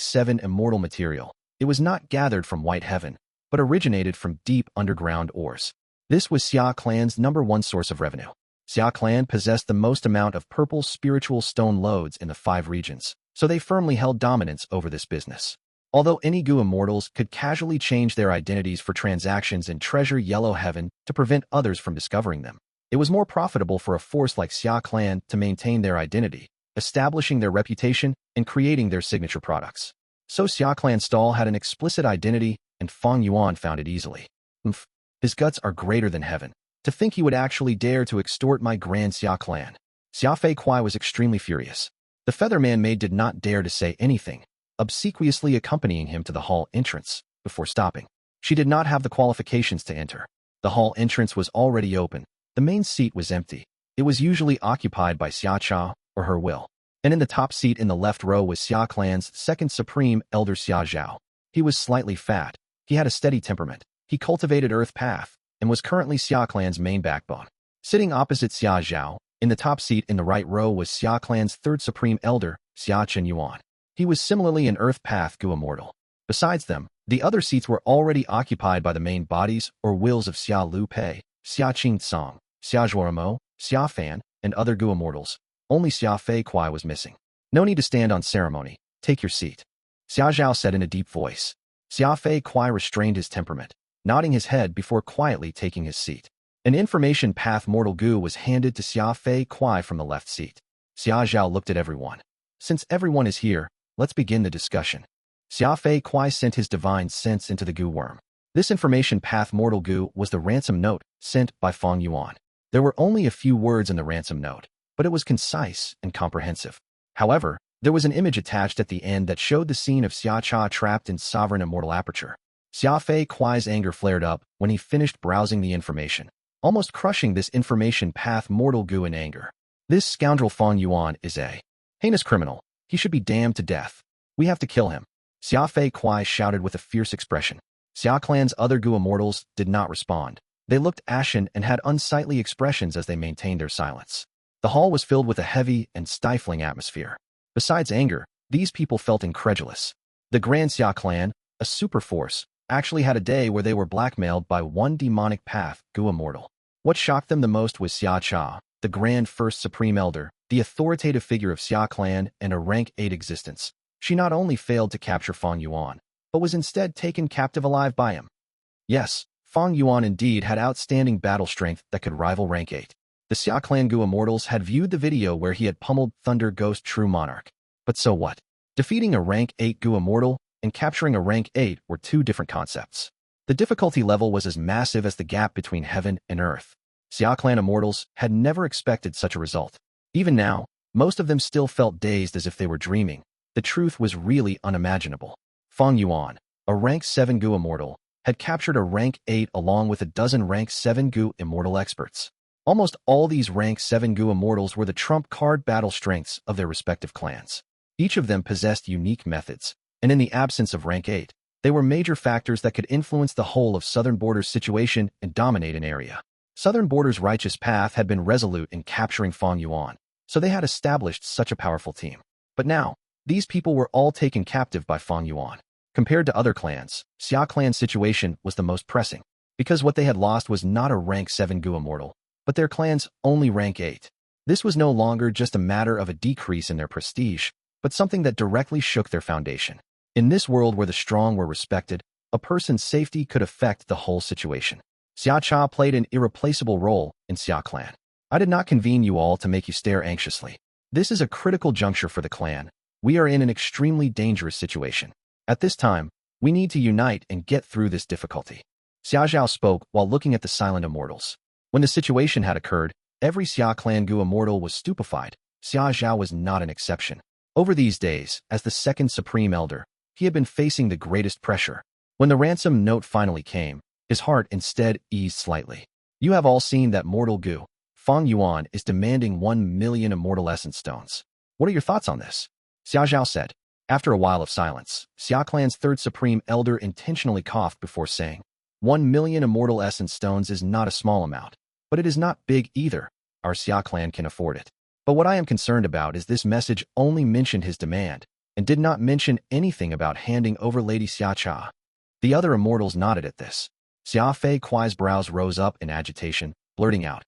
7 immortal material. It was not gathered from White Heaven, but originated from deep underground ores. This was Xia clan's #1 source of revenue. Xia clan possessed the most amount of purple spiritual stone lodes in the 5 regions, so they firmly held dominance over this business. Although any Gu immortals could casually change their identities for transactions in Treasure Yellow Heaven to prevent others from discovering them, it was more profitable for a force like Xia clan to maintain their identity, establishing their reputation and creating their signature products. So Xia clan's stall had an explicit identity, and Fang Yuan found it easily. His guts are greater than heaven. To think he would actually dare to extort my grand Xia clan. Xiafei Kuai was extremely furious. The featherman maid did not dare to say anything, obsequiously accompanying him to the hall entrance before stopping. She did not have the qualifications to enter. The hall entrance was already open. The main seat was empty. It was usually occupied by Xia Cha or her will. And in the top seat in the left row was Xia clan's second supreme elder Xia Zhao. He was slightly fat. He had a steady temperament. He cultivated Earth Path and was currently Xia clan's main backbone. Sitting opposite Xia Zhao, in the top seat in the right row was Xia clan's third supreme elder, Xia Chen Yuan. He was similarly an Earth Path Gu immortal. Besides them, the other seats were already occupied by the main bodies or wills of Xia Lu Pei, Xia Qing Song, Xia Zhuoramo, Xia Fan, and other Gu immortals. Only Xiafei Kuai was missing. No need to stand on ceremony. Take your seat, Xia Zhao said in a deep voice. Xiafei Kuai restrained his temperament, nodding his head before quietly taking his seat. An information path mortal Gu was handed to Xiafei Kuai from the left seat. Xia Zhao looked at everyone. Since everyone is here, let's begin the discussion. Xiafei Kuai sent his divine sense into the Gu worm. This information path mortal Gu was the ransom note sent by Fang Yuan. There were only a few words in the ransom note, but it was concise and comprehensive. However, there was an image attached at the end that showed the scene of Xia Cha trapped in sovereign immortal aperture. Xiafei Kuai's anger flared up when he finished browsing the information, almost crushing this information path mortal Gu in anger. This scoundrel Fang Yuan is a heinous criminal. He should be damned to death. We have to kill him, Xiafei Kuai shouted with a fierce expression. Xia clan's other Gu immortals did not respond. They looked ashen and had unsightly expressions as they maintained their silence. The hall was filled with a heavy and stifling atmosphere. Besides anger, these people felt incredulous. The Grand Xia clan, a super force, actually had a day where they were blackmailed by one demonic path Gu immortal. What shocked them the most was Xia Cha, the Grand First Supreme Elder, the authoritative figure of Xia clan and a rank 8 existence. She not only failed to capture Fang Yuan, but was instead taken captive alive by him. Yes, Fang Yuan indeed had outstanding battle strength that could rival rank 8. The Xia clan Gu immortals had viewed the video where he had pummeled Thunder Ghost True Monarch. But so what? Defeating a rank 8 Gu immortal and capturing a rank 8 were two different concepts. The difficulty level was as massive as the gap between heaven and earth. Xia clan immortals had never expected such a result. Even now, most of them still felt dazed as if they were dreaming. The truth was really unimaginable. Fang Yuan, a rank 7 Gu immortal, had captured a rank 8 along with a dozen rank 7 Gu immortal experts. Almost all these rank 7 Gu immortals were the trump card battle strengths of their respective clans. Each of them possessed unique methods, and in the absence of rank 8, they were major factors that could influence the whole of Southern Border's situation and dominate an area. Southern Border's righteous path had been resolute in capturing Fang Yuan. so they had established such a powerful team. But now, these people were all taken captive by Fang Yuan. Compared to other clans, Xia clan's situation was the most pressing, because what they had lost was not a rank 7 Gu Immortal, but their clan's only rank 8. This was no longer just a matter of a decrease in their prestige, but something that directly shook their foundation. In this world where the strong were respected, a person's safety could affect the whole situation. Xia Cha played an irreplaceable role in Xia clan. I did not convene you all to make you stare anxiously. This is a critical juncture for the clan. We are in an extremely dangerous situation. At this time, we need to unite and get through this difficulty. Xia Zhao spoke while looking at the silent immortals. When the situation had occurred, every Xia clan Gu immortal was stupefied. Xia Zhao was not an exception. Over these days, as the second supreme elder, he had been facing the greatest pressure. When the ransom note finally came, his heart instead eased slightly. You have all seen that Mortal Gu, Fang Yuan, is demanding 1 million immortal essence stones. What are your thoughts on this? Xia Zhao said. After a while of silence, Xia clan's third supreme elder intentionally coughed before saying, 1 million immortal essence stones is not a small amount, but it is not big either. Our Xia clan can afford it. But what I am concerned about is this message only mentioned his demand, and did not mention anything about handing over Lady Xia Cha. The other immortals nodded at this. Xia Fei Kuai's brows rose up in agitation, blurting out,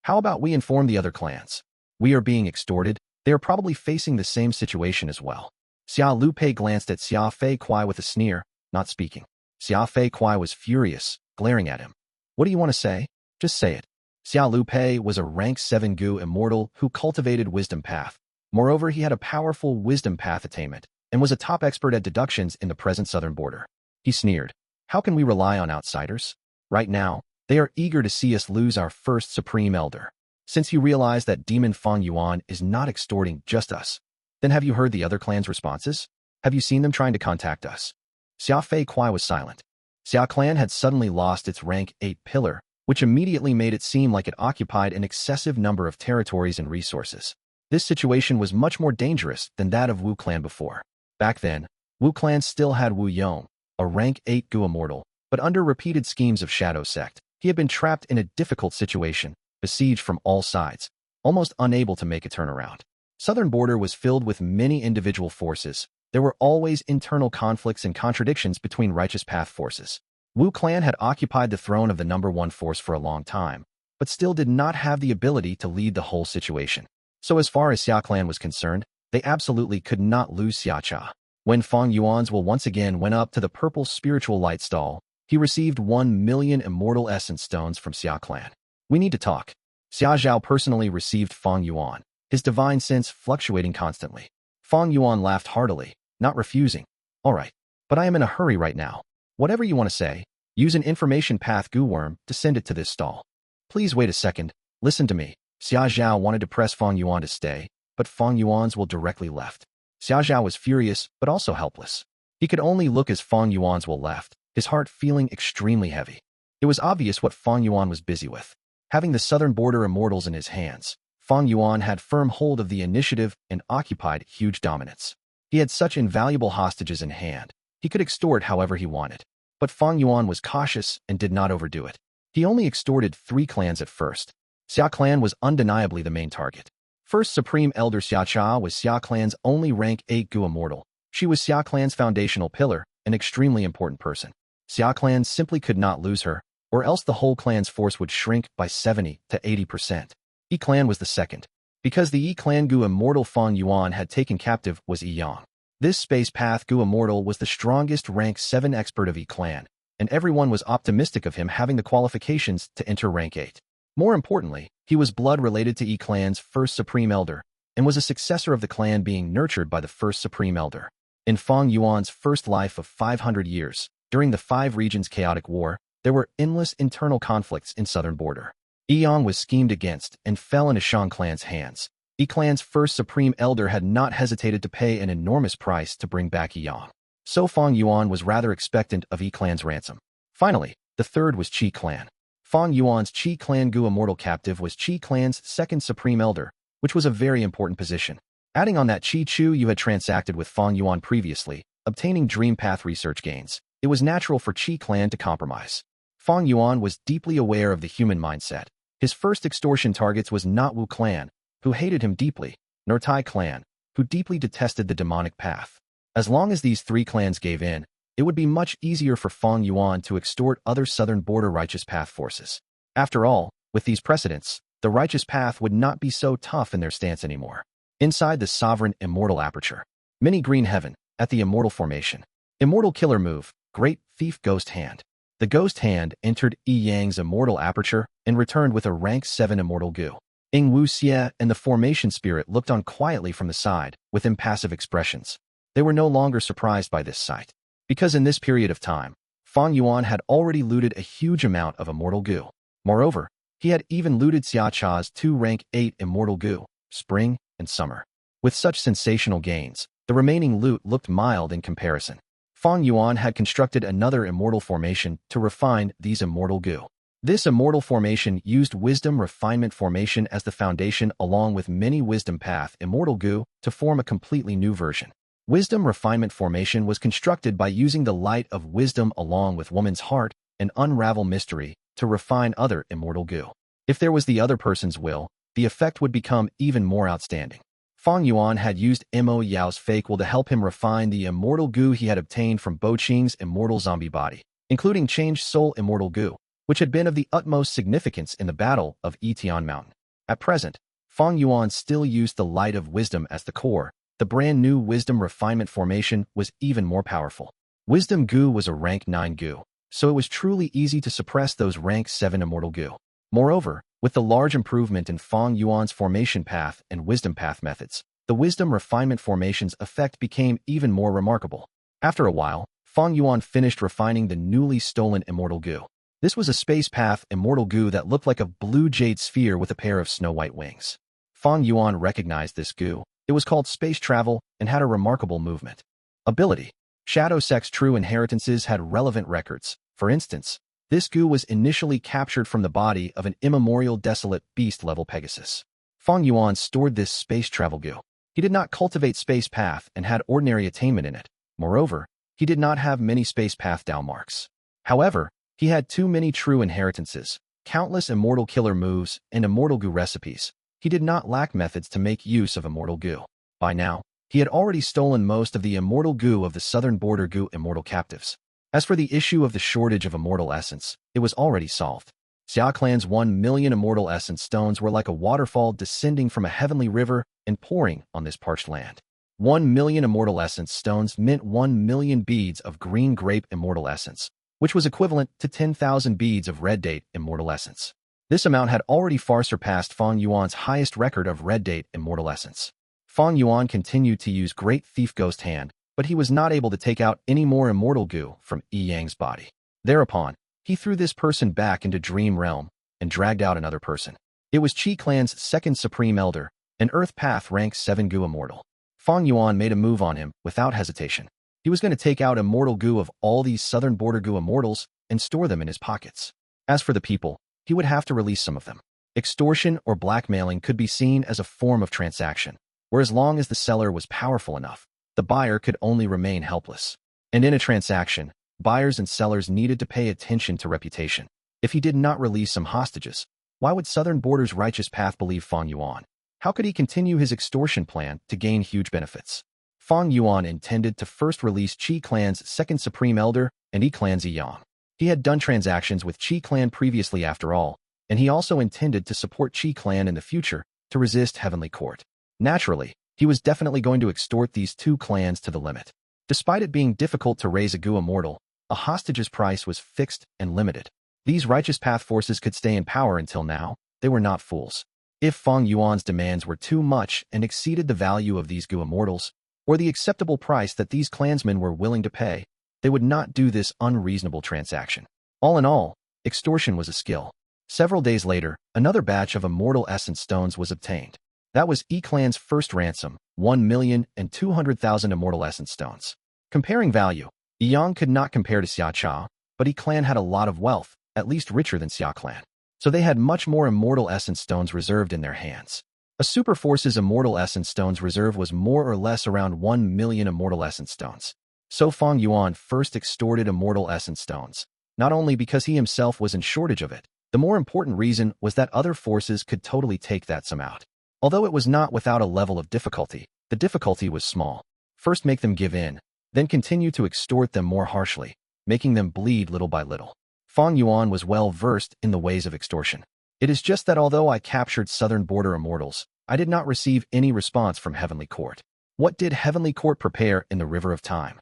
how about we inform the other clans? We are being extorted. They are probably facing the same situation as well. Xia Lu Pei glanced at Xia Fei Kuai with a sneer, not speaking. Xia Fei Kuai was furious, glaring at him. What do you want to say? Just say it. Xia Lu Pei was a rank 7 Gu immortal who cultivated wisdom path. Moreover, he had a powerful wisdom path attainment, and was a top expert at deductions in the present southern border. He sneered. How can we rely on outsiders? Right now, they are eager to see us lose our first supreme elder. Since you realize that Demon Fang Yuan is not extorting just us, then have you heard the other clan's responses? Have you seen them trying to contact us? Xia Fei Kuai was silent. Xia clan had suddenly lost its rank 8 pillar, which immediately made it seem like it occupied an excessive number of territories and resources. This situation was much more dangerous than that of Wu clan before. Back then, Wu clan still had Wu Yong, a rank 8 Gu immortal, but under repeated schemes of Shadow Sect, he had been trapped in a difficult situation, besieged from all sides, almost unable to make a turnaround. Southern border was filled with many individual forces. There were always internal conflicts and contradictions between righteous path forces. Wu clan had occupied the throne of the number 1 force for a long time, but still did not have the ability to lead the whole situation. So as far as Xia clan was concerned, they absolutely could not lose Xia Cha. When Fang Yuan's will once again went up to the purple spiritual light stall, he received 1 million immortal essence stones from Xia clan. We need to talk. Xia Zhao personally received Fang Yuan, his divine sense fluctuating constantly. Fang Yuan laughed heartily, not refusing. All right, but I am in a hurry right now. Whatever you want to say, use an information path Gu worm to send it to this stall. Please wait a second, listen to me. Xia Zhao wanted to press Fang Yuan to stay, but Fang Yuan's will directly left. Xia Zhao was furious, but also helpless. He could only look as Fang Yuan's will left, his heart feeling extremely heavy. It was obvious what Fang Yuan was busy with. Having the southern border immortals in his hands, Fang Yuan had firm hold of the initiative and occupied huge dominance. He had such invaluable hostages in hand. He could extort however he wanted. But Fang Yuan was cautious and did not overdo it. He only extorted 3 clans at first. Xia clan was undeniably the main target. First Supreme Elder Xia Cha was Xia clan's only rank 8 Gu immortal. She was Xia clan's foundational pillar, an extremely important person. Xia clan simply could not lose her, or else the whole clan's force would shrink by 70 to 80%. Yi clan was the second. Because the Yi clan Gu immortal Fang Yuan had taken captive was Yi Yang. This space path Gu immortal was the strongest rank 7 expert of Yi clan, and everyone was optimistic of him having the qualifications to enter rank 8. More importantly, he was blood related to Yi clan's first supreme elder, and was a successor of the clan being nurtured by the first supreme elder. In Fang Yuan's first life of 500 years, during the 5 regions chaotic war, there were endless internal conflicts in southern border. Yi Yang was schemed against and fell into Shang clan's hands. Yi clan's first supreme elder had not hesitated to pay an enormous price to bring back Yi Yang. So Fang Yuan was rather expectant of Yi clan's ransom. Finally, the third was Qi clan. Fang Yuan's Qi clan Gu immortal captive was Qi clan's second supreme elder, which was a very important position. Adding on that Qi Chu you had transacted with Fang Yuan previously, obtaining dream path research gains, it was natural for Qi clan to compromise. Fang Yuan was deeply aware of the human mindset. His first extortion targets was not Wu clan, who hated him deeply, nor Tai clan, who deeply detested the demonic path. As long as these three clans gave in, it would be much easier for Fang Yuan to extort other southern border righteous path forces. After all, with these precedents, the righteous path would not be so tough in their stance anymore. Inside the sovereign Immortal aperture, mini green heaven, at the Immortal formation. Immortal killer move, Great Thief Ghost Hand. The Ghost Hand entered Yi Yang's Immortal aperture and returned with a rank 7 Immortal Gu. Ing Wu Xie and the formation spirit looked on quietly from the side, with impassive expressions. They were no longer surprised by this sight, because in this period of time, Fang Yuan had already looted a huge amount of Immortal Gu. Moreover, he had even looted Xia Cha's 2 rank 8 Immortal Gu, Spring and Summer. With such sensational gains, the remaining loot looked mild in comparison. Fang Yuan had constructed another Immortal formation to refine these Immortal Gu. This Immortal formation used Wisdom Refinement formation as the foundation along with many Wisdom Path Immortal Gu to form a completely new version. Wisdom Refinement formation was constructed by using the light of wisdom along with woman's heart and unravel mystery to refine other Immortal Gu. If there was the other person's will, the effect would become even more outstanding. Fang Yuan had used Mo Yao's fake will to help him refine the Immortal Gu he had obtained from Bo Qing's Immortal Zombie body, including Changed Soul Immortal Gu, which had been of the utmost significance in the Battle of Yitian Mountain. At present, Fang Yuan still used the light of wisdom as the core. The brand new Wisdom Refinement formation was even more powerful. Wisdom Gu was a rank 9 Gu, so it was truly easy to suppress those rank 7 Immortal Gu. Moreover, with the large improvement in Fang Yuan's formation path and wisdom path methods, the Wisdom Refinement formation's effect became even more remarkable. After a while, Fang Yuan finished refining the newly stolen Immortal Gu. This was a space path Immortal Gu that looked like a blue jade sphere with a pair of snow-white wings. Fang Yuan recognized this Gu. It was called space travel and had a remarkable movement. Ability. Shadow Sex True Inheritances had relevant records. For instance, this Gu was initially captured from the body of an immemorial desolate beast-level Pegasus. Fang Yuan stored this space travel Gu. He did not cultivate space path and had ordinary attainment in it. Moreover, he did not have many space path Dao marks. However, he had too many true inheritances, countless Immortal killer moves, and Immortal Gu recipes. He did not lack methods to make use of Immortal Gu. By now, he had already stolen most of the Immortal Gu of the southern border Gu Immortal captives. As for the issue of the shortage of Immortal Essence, it was already solved. Xia Clan's 1 million Immortal Essence stones were like a waterfall descending from a heavenly river and pouring on this parched land. 1 million Immortal Essence stones meant 1 million beads of green grape Immortal Essence, which was equivalent to 10,000 beads of red date Immortal Essence. This amount had already far surpassed Fang Yuan's highest record of red date Immortal Essence. Fang Yuan continued to use Great Thief Ghost Hand, but he was not able to take out any more Immortal Gu from Yi Yang's body. Thereupon, he threw this person back into Dream Realm and dragged out another person. It was Qi Clan's second Supreme Elder, an Earth Path rank 7 Gu Immortal. Fang Yuan made a move on him without hesitation. He was going to take out Immortal Gu of all these southern border Gu Immortals and store them in his pockets. As for the people, he would have to release some of them. Extortion or blackmailing could be seen as a form of transaction, where as long as the seller was powerful enough, the buyer could only remain helpless. And in a transaction, buyers and sellers needed to pay attention to reputation. If he did not release some hostages, why would Southern Border's righteous path believe Fang Yuan? How could he continue his extortion plan to gain huge benefits? Fang Yuan intended to first release Qi Clan's second Supreme Elder and Yi Clan's Yang. He had done transactions with Qi Clan previously after all, and he also intended to support Qi Clan in the future to resist Heavenly Court. Naturally, he was definitely going to extort these two clans to the limit. Despite it being difficult to raise a Gu Immortal, a hostage's price was fixed and limited. These righteous path forces could stay in power until now. They were not fools. If Fang Yuan's demands were too much and exceeded the value of these Gu Immortals, or the acceptable price that these clansmen were willing to pay, they would not do this unreasonable transaction. All in all, extortion was a skill. Several days later, another batch of Immortal Essence Stones was obtained. That was Yi Clan's first ransom, 1,200,000 Immortal Essence Stones. Comparing value, Yang could not compare to Xia Cha, but Yi Clan had a lot of wealth, at least richer than Xia Clan. So they had much more Immortal Essence Stones reserved in their hands. A Super Force's Immortal Essence Stones reserve was more or less around 1 million Immortal Essence Stones. So Fang Yuan first extorted Immortal Essence Stones, not only because he himself was in shortage of it, the more important reason was that other forces could totally take that sum out. Although it was not without a level of difficulty, the difficulty was small. First make them give in, then continue to extort them more harshly, making them bleed little by little. Fang Yuan was well versed in the ways of extortion. It is just that although I captured southern border immortals, I did not receive any response from Heavenly Court. What did Heavenly Court prepare in the River of Time?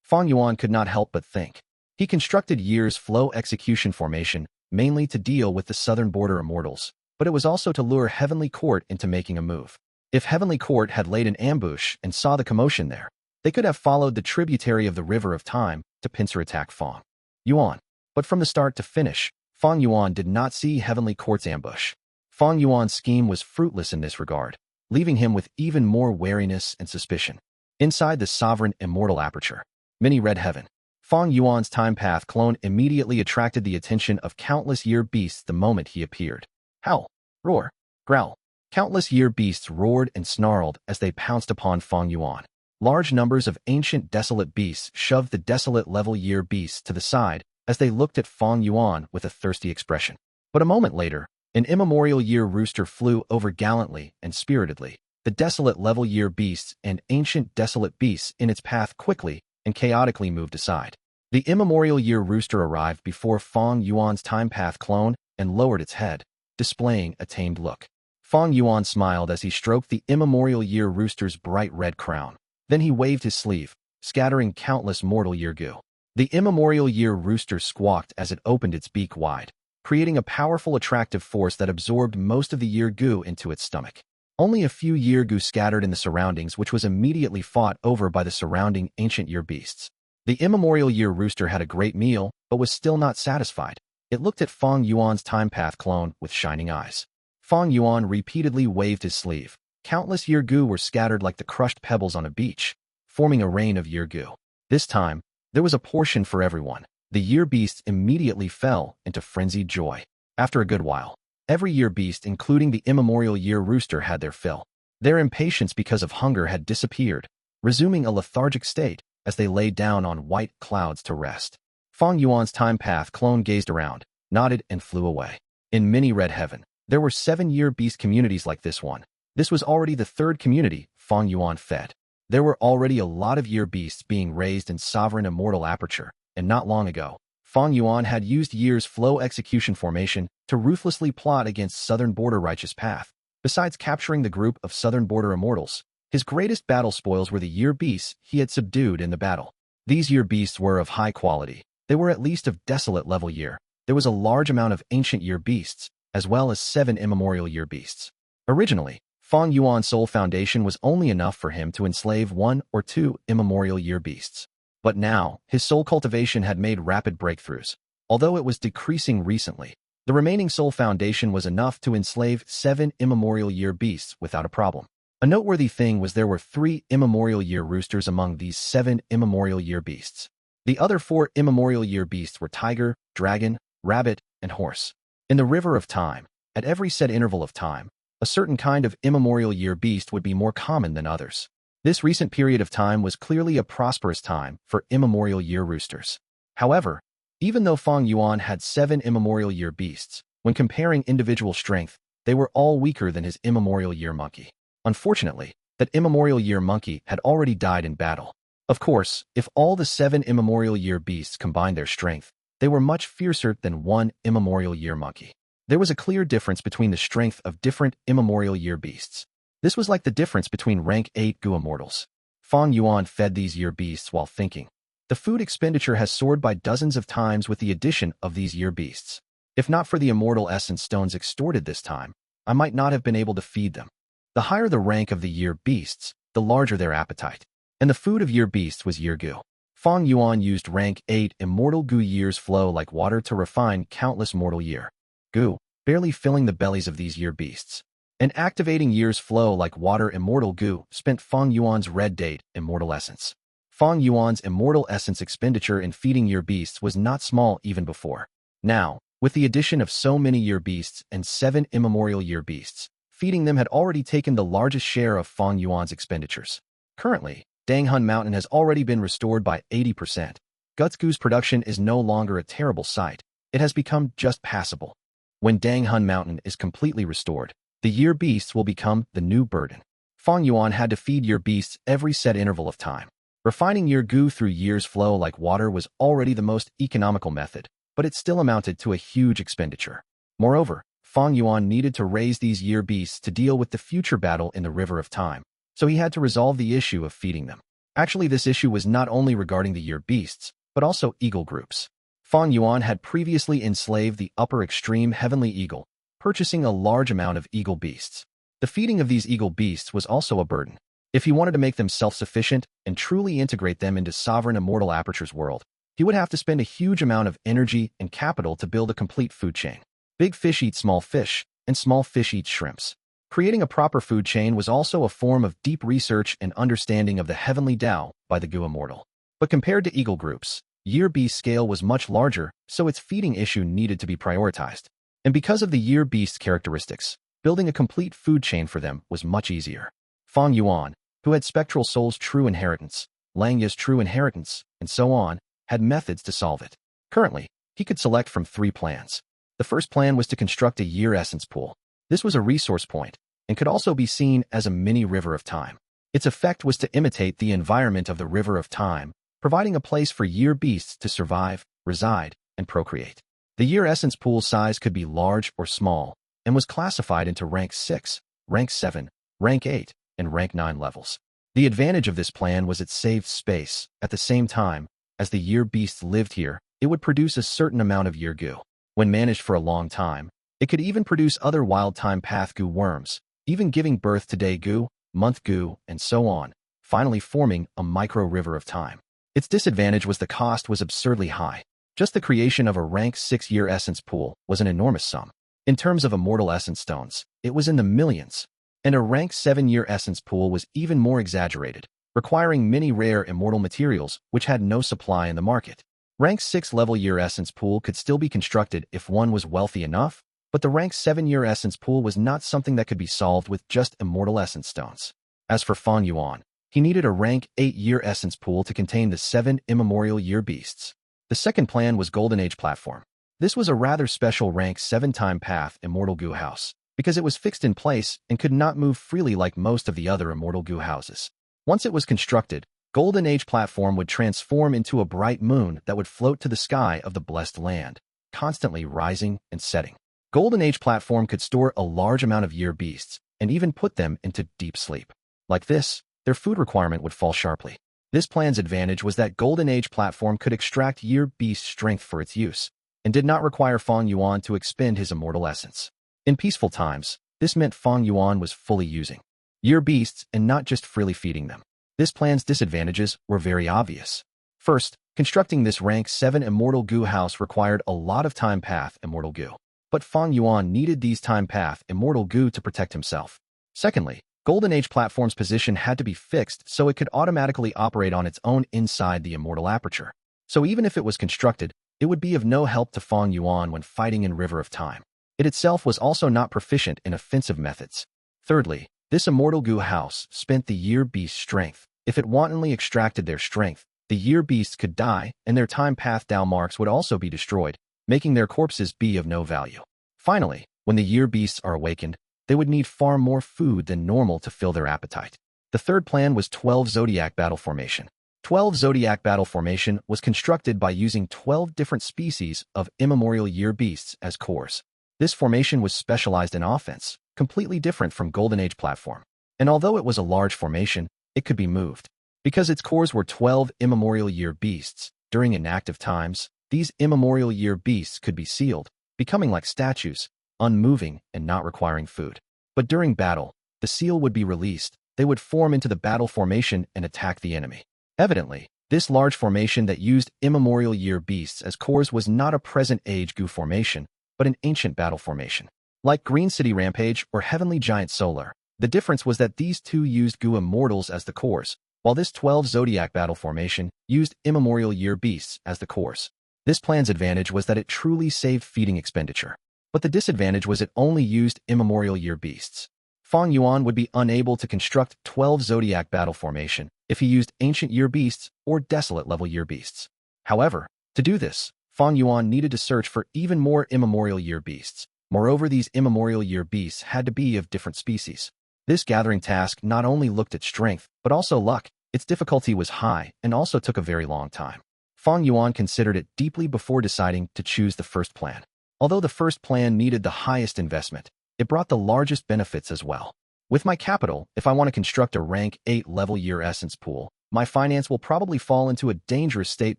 Fang Yuan could not help but think. He constructed Year's Flow execution formation mainly to deal with the southern border immortals, but it was also to lure Heavenly Court into making a move. If Heavenly Court had laid an ambush and saw the commotion there, they could have followed the tributary of the River of Time to pincer attack Fang Yuan. But from the start to finish, Fang Yuan did not see Heavenly Court's ambush. Fang Yuan's scheme was fruitless in this regard, leaving him with even more wariness and suspicion. Inside the sovereign immortal aperture, Mini Red Heaven, Fang Yuan's time path clone immediately attracted the attention of countless year beasts the moment he appeared. Howl, roar, growl. Countless year beasts roared and snarled as they pounced upon Fang Yuan. Large numbers of ancient desolate beasts shoved the desolate level year beasts to the side as they looked at Fang Yuan with a thirsty expression. But a moment later, an immemorial year rooster flew over gallantly and spiritedly. The desolate level year beasts and ancient desolate beasts in its path quickly and chaotically moved aside. The immemorial year rooster arrived before Fang Yuan's time path clone and lowered its head, displaying a tamed look. Fang Yuan smiled as he stroked the immemorial year rooster's bright red crown. Then he waved his sleeve, scattering countless mortal year goo. The immemorial year rooster squawked as it opened its beak wide, creating a powerful attractive force that absorbed most of the year goo into its stomach. Only a few year goo scattered in the surroundings, which was immediately fought over by the surrounding ancient year beasts. The immemorial year rooster had a great meal, but was still not satisfied. It looked at Fang Yuan's time path clone with shining eyes. Fang Yuan repeatedly waved his sleeve. Countless year goo were scattered like the crushed pebbles on a beach, forming a rain of year goo. This time, there was a portion for everyone. The year beasts immediately fell into frenzied joy. After a good while, every year beast, including the immemorial year rooster, had their fill. Their impatience because of hunger had disappeared, resuming a lethargic state as they lay down on white clouds to rest. Fang Yuan's time path clone gazed around, nodded, and flew away. In Mini Red Heaven, there were 7 year beast communities like this one. This was already the 3rd community Fang Yuan fed. There were already a lot of year beasts being raised in sovereign immortal aperture, and not long ago, Fang Yuan had used Year's Flow execution formation to ruthlessly plot against southern border righteous path. Besides capturing the group of southern border immortals, his greatest battle spoils were the year beasts he had subdued in the battle. These year beasts were of high quality. They were at least of desolate level year. There was a large amount of ancient year beasts, as well as 7 immemorial year beasts. Originally, Fang Yuan's soul foundation was only enough for him to enslave 1 or 2 immemorial year beasts. But now, his soul cultivation had made rapid breakthroughs. Although it was decreasing recently, the remaining soul foundation was enough to enslave 7 immemorial year beasts without a problem. A noteworthy thing was there were 3 immemorial year roosters among these 7 immemorial year beasts. The other 4 immemorial year beasts were tiger, dragon, rabbit, and horse. In the River of Time, at every set interval of time, a certain kind of immemorial year beast would be more common than others. This recent period of time was clearly a prosperous time for immemorial year roosters. However, even though Fang Yuan had 7 immemorial year beasts, when comparing individual strength, they were all weaker than his immemorial year monkey. Unfortunately, that immemorial year monkey had already died in battle. Of course, if all the 7 immemorial year beasts combined their strength, they were much fiercer than one immemorial year monkey. There was a clear difference between the strength of different immemorial year beasts. This was like the difference between rank 8 Gu immortals. Fang Yuan fed these year beasts while thinking. The food expenditure has soared by dozens of times with the addition of these year beasts. If not for the immortal essence stones extorted this time, I might not have been able to feed them. The higher the rank of the year beasts, the larger their appetite. And the food of year beasts was year Gu. Fang Yuan used rank 8 Immortal Gu years flow like water to refine countless mortal year Gu, barely filling the bellies of these year beasts. And activating years flow like water Immortal Gu spent Fang Yuan's red date Immortal Essence. Fang Yuan's Immortal Essence expenditure in feeding year beasts was not small even before. Now, with the addition of so many year beasts and 7 immemorial year beasts, feeding them had already taken the largest share of Fang Yuan's expenditures. Currently, Danghun Mountain has already been restored by 80%. Gutsgu's production is no longer a terrible sight. It has become just passable. When Danghun Mountain is completely restored, The year beasts will become the new burden. Fang Yuan had to feed year beasts every set interval of time. Refining year gu through year's flow like water was already the most economical method, but it still amounted to a huge expenditure. Moreover, Fang Yuan needed to raise these year beasts to deal with the future battle in the River of Time, so he had to resolve the issue of feeding them. Actually, this issue was not only regarding the year beasts, but also eagle groups. Fang Yuan had previously enslaved the upper extreme heavenly eagle, purchasing a large amount of eagle beasts. The feeding of these eagle beasts was also a burden. If he wanted to make them self-sufficient and truly integrate them into sovereign Immortal Aperture's world, he would have to spend a huge amount of energy and capital to build a complete food chain. Big fish eat small fish, and small fish eat shrimps. Creating a proper food chain was also a form of deep research and understanding of the heavenly Tao by the Gu Immortal. But compared to eagle groups, year beast scale was much larger, so its feeding issue needed to be prioritized. And because of the year beast characteristics, building a complete food chain for them was much easier. Fang Yuan, who had Spectral Soul's true inheritance, Langya's true inheritance, and so on, had methods to solve it. Currently, he could select from 3 plans. The first plan was to construct a year essence pool. This was a resource point, and could also be seen as a mini river of time. Its effect was to imitate the environment of the River of Time, providing a place for year beasts to survive, reside, and procreate. The year essence pool size could be large or small, and was classified into rank 6, rank 7, rank 8, and rank 9 levels. The advantage of this plan was it saved space. At the same time, as the year beasts lived here, it would produce a certain amount of year gu. When managed for a long time, it could even produce other wild time path gu worms, even giving birth to day gu, month gu, and so on, finally forming a micro river of time. Its disadvantage was the cost was absurdly high. Just the creation of a rank 6 year essence pool was an enormous sum. In terms of immortal essence stones, it was in the millions. And a rank 7 year essence pool was even more exaggerated, requiring many rare immortal materials which had no supply in the market. Rank 6 level year essence pool could still be constructed if one was wealthy enough, but the rank 7 year essence pool was not something that could be solved with just immortal essence stones. As for Fang Yuan, he needed a rank 8 year essence pool to contain the 7 immemorial year beasts. The second plan was Golden Age platform. This was a rather special rank 7 time path Immortal Gu house, because it was fixed in place and could not move freely like most of the other Immortal Gu houses. Once it was constructed, Golden Age platform would transform into a bright moon that would float to the sky of the blessed land, constantly rising and setting. Golden Age platform could store a large amount of year beasts and even put them into deep sleep. Like this, their food requirement would fall sharply. This plan's advantage was that Golden Age platform could extract year beast strength for its use, and did not require Fang Yuan to expend his immortal essence. In peaceful times, this meant Fang Yuan was fully using year beasts and not just freely feeding them. This plan's disadvantages were very obvious. First, constructing this rank 7 Immortal Gu house required a lot of time path Immortal Gu. But Fang Yuan needed these time path Immortal Gu to protect himself. Secondly, Golden Age platform's position had to be fixed so it could automatically operate on its own inside the Immortal Aperture. So even if it was constructed, it would be of no help to Fang Yuan when fighting in River of Time. It itself was also not proficient in offensive methods. Thirdly, this Immortal Gu house spent the year beast strength. If it wantonly extracted their strength, the year beasts could die and their time path Tao marks would also be destroyed, making their corpses be of no value. Finally, when the year beasts are awakened, they would need far more food than normal to fill their appetite. The third plan was 12 Zodiac Battle Formation. 12 Zodiac Battle Formation was constructed by using 12 different species of immemorial year beasts as cores. This formation was specialized in offense, completely different from Golden Age platform. And although it was a large formation, it could be moved. Because its cores were 12 immemorial year beasts, during inactive times, these immemorial year beasts could be sealed, becoming like statues, unmoving and not requiring food. But during battle, the seal would be released, they would form into the battle formation and attack the enemy. Evidently, this large formation that used immemorial year beasts as cores was not a present-age Gu formation, but an ancient battle formation. Like Green City Rampage or Heavenly Giant Solar, the difference was that these two used Gu Immortals as the cores, while this 12 Zodiac Battle Formation used immemorial year beasts as the cores. This plan's advantage was that it truly saved feeding expenditure. But the disadvantage was it only used immemorial year beasts. Fang Yuan would be unable to construct 12 Zodiac Battle Formation if he used ancient year beasts or desolate level year beasts. However, to do this, Fang Yuan needed to search for even more immemorial year beasts. Moreover, these immemorial year beasts had to be of different species. This gathering task not only looked at strength, but also luck. Its difficulty was high and also took a very long time. Fang Yuan considered it deeply before deciding to choose the first plan. Although the first plan needed the highest investment, it brought the largest benefits as well. With my capital, if I want to construct a rank 8 level year essence pool, my finance will probably fall into a dangerous state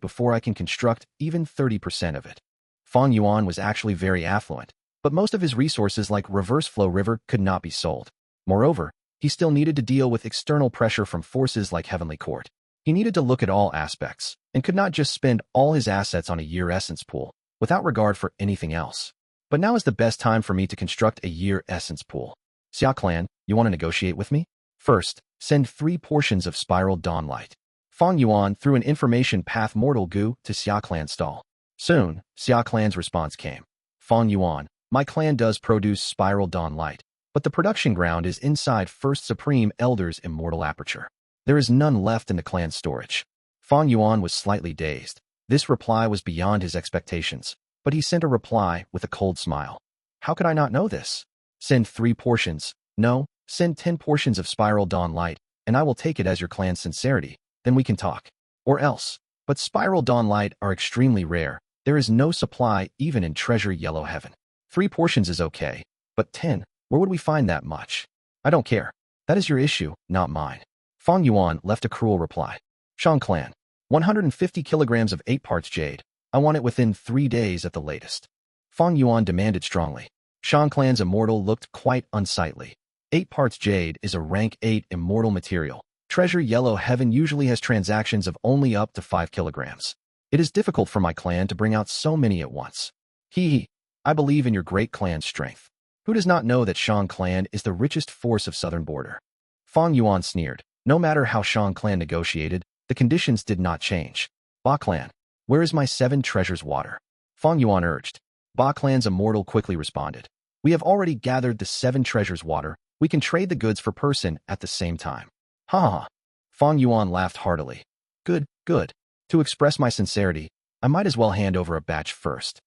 before I can construct even 30% of it. Fang Yuan was actually very affluent, but most of his resources like reverse flow river could not be sold. Moreover, he still needed to deal with external pressure from forces like Heavenly Court. He needed to look at all aspects, and could not just spend all his assets on a year essence pool, without regard for anything else. But now is the best time for me to construct a year essence pool. Xia Clan, you want to negotiate with me? First, send 3 portions of Spiral Dawn Light. Fang Yuan threw an information path Mortal Gu to Xia Clan's stall. Soon, Xia Clan's response came. Fang Yuan, my clan does produce Spiral Dawn Light, but the production ground is inside First Supreme Elder's Immortal Aperture. There is none left in the clan's storage. Fang Yuan was slightly dazed. This reply was beyond his expectations, but he sent a reply with a cold smile. How could I not know this? Send 3 portions. No, send 10 portions of Spiral Dawn Light, and I will take it as your clan's sincerity. Then we can talk. Or else. But Spiral Dawn Light are extremely rare. There is no supply even in Treasure Yellow Heaven. 3 portions is okay, but 10, where would we find that much? I don't care. That is your issue, not mine. Fang Yuan left a cruel reply. Shang Clan, 150 kilograms of 8 parts jade. I want it within 3 days at the latest. Fang Yuan demanded strongly. Shang Clan's Immortal looked quite unsightly. 8 parts jade is a rank 8 immortal material. Treasure Yellow Heaven usually has transactions of only up to 5 kilograms. It is difficult for my clan to bring out so many at once. I believe in your great clan's strength. Who does not know that Shang Clan is the richest force of Southern Border? Fang Yuan sneered. No matter how Shang Clan negotiated, the conditions did not change. Ba Clan, where is my 7 treasures water? Fang Yuan urged. Ba Clan's Immortal quickly responded. We have already gathered the 7 treasures water. We can trade the goods for person at the same time. Ha ha ha. Fang Yuan laughed heartily. Good, good. To express my sincerity, I might as well hand over a batch first.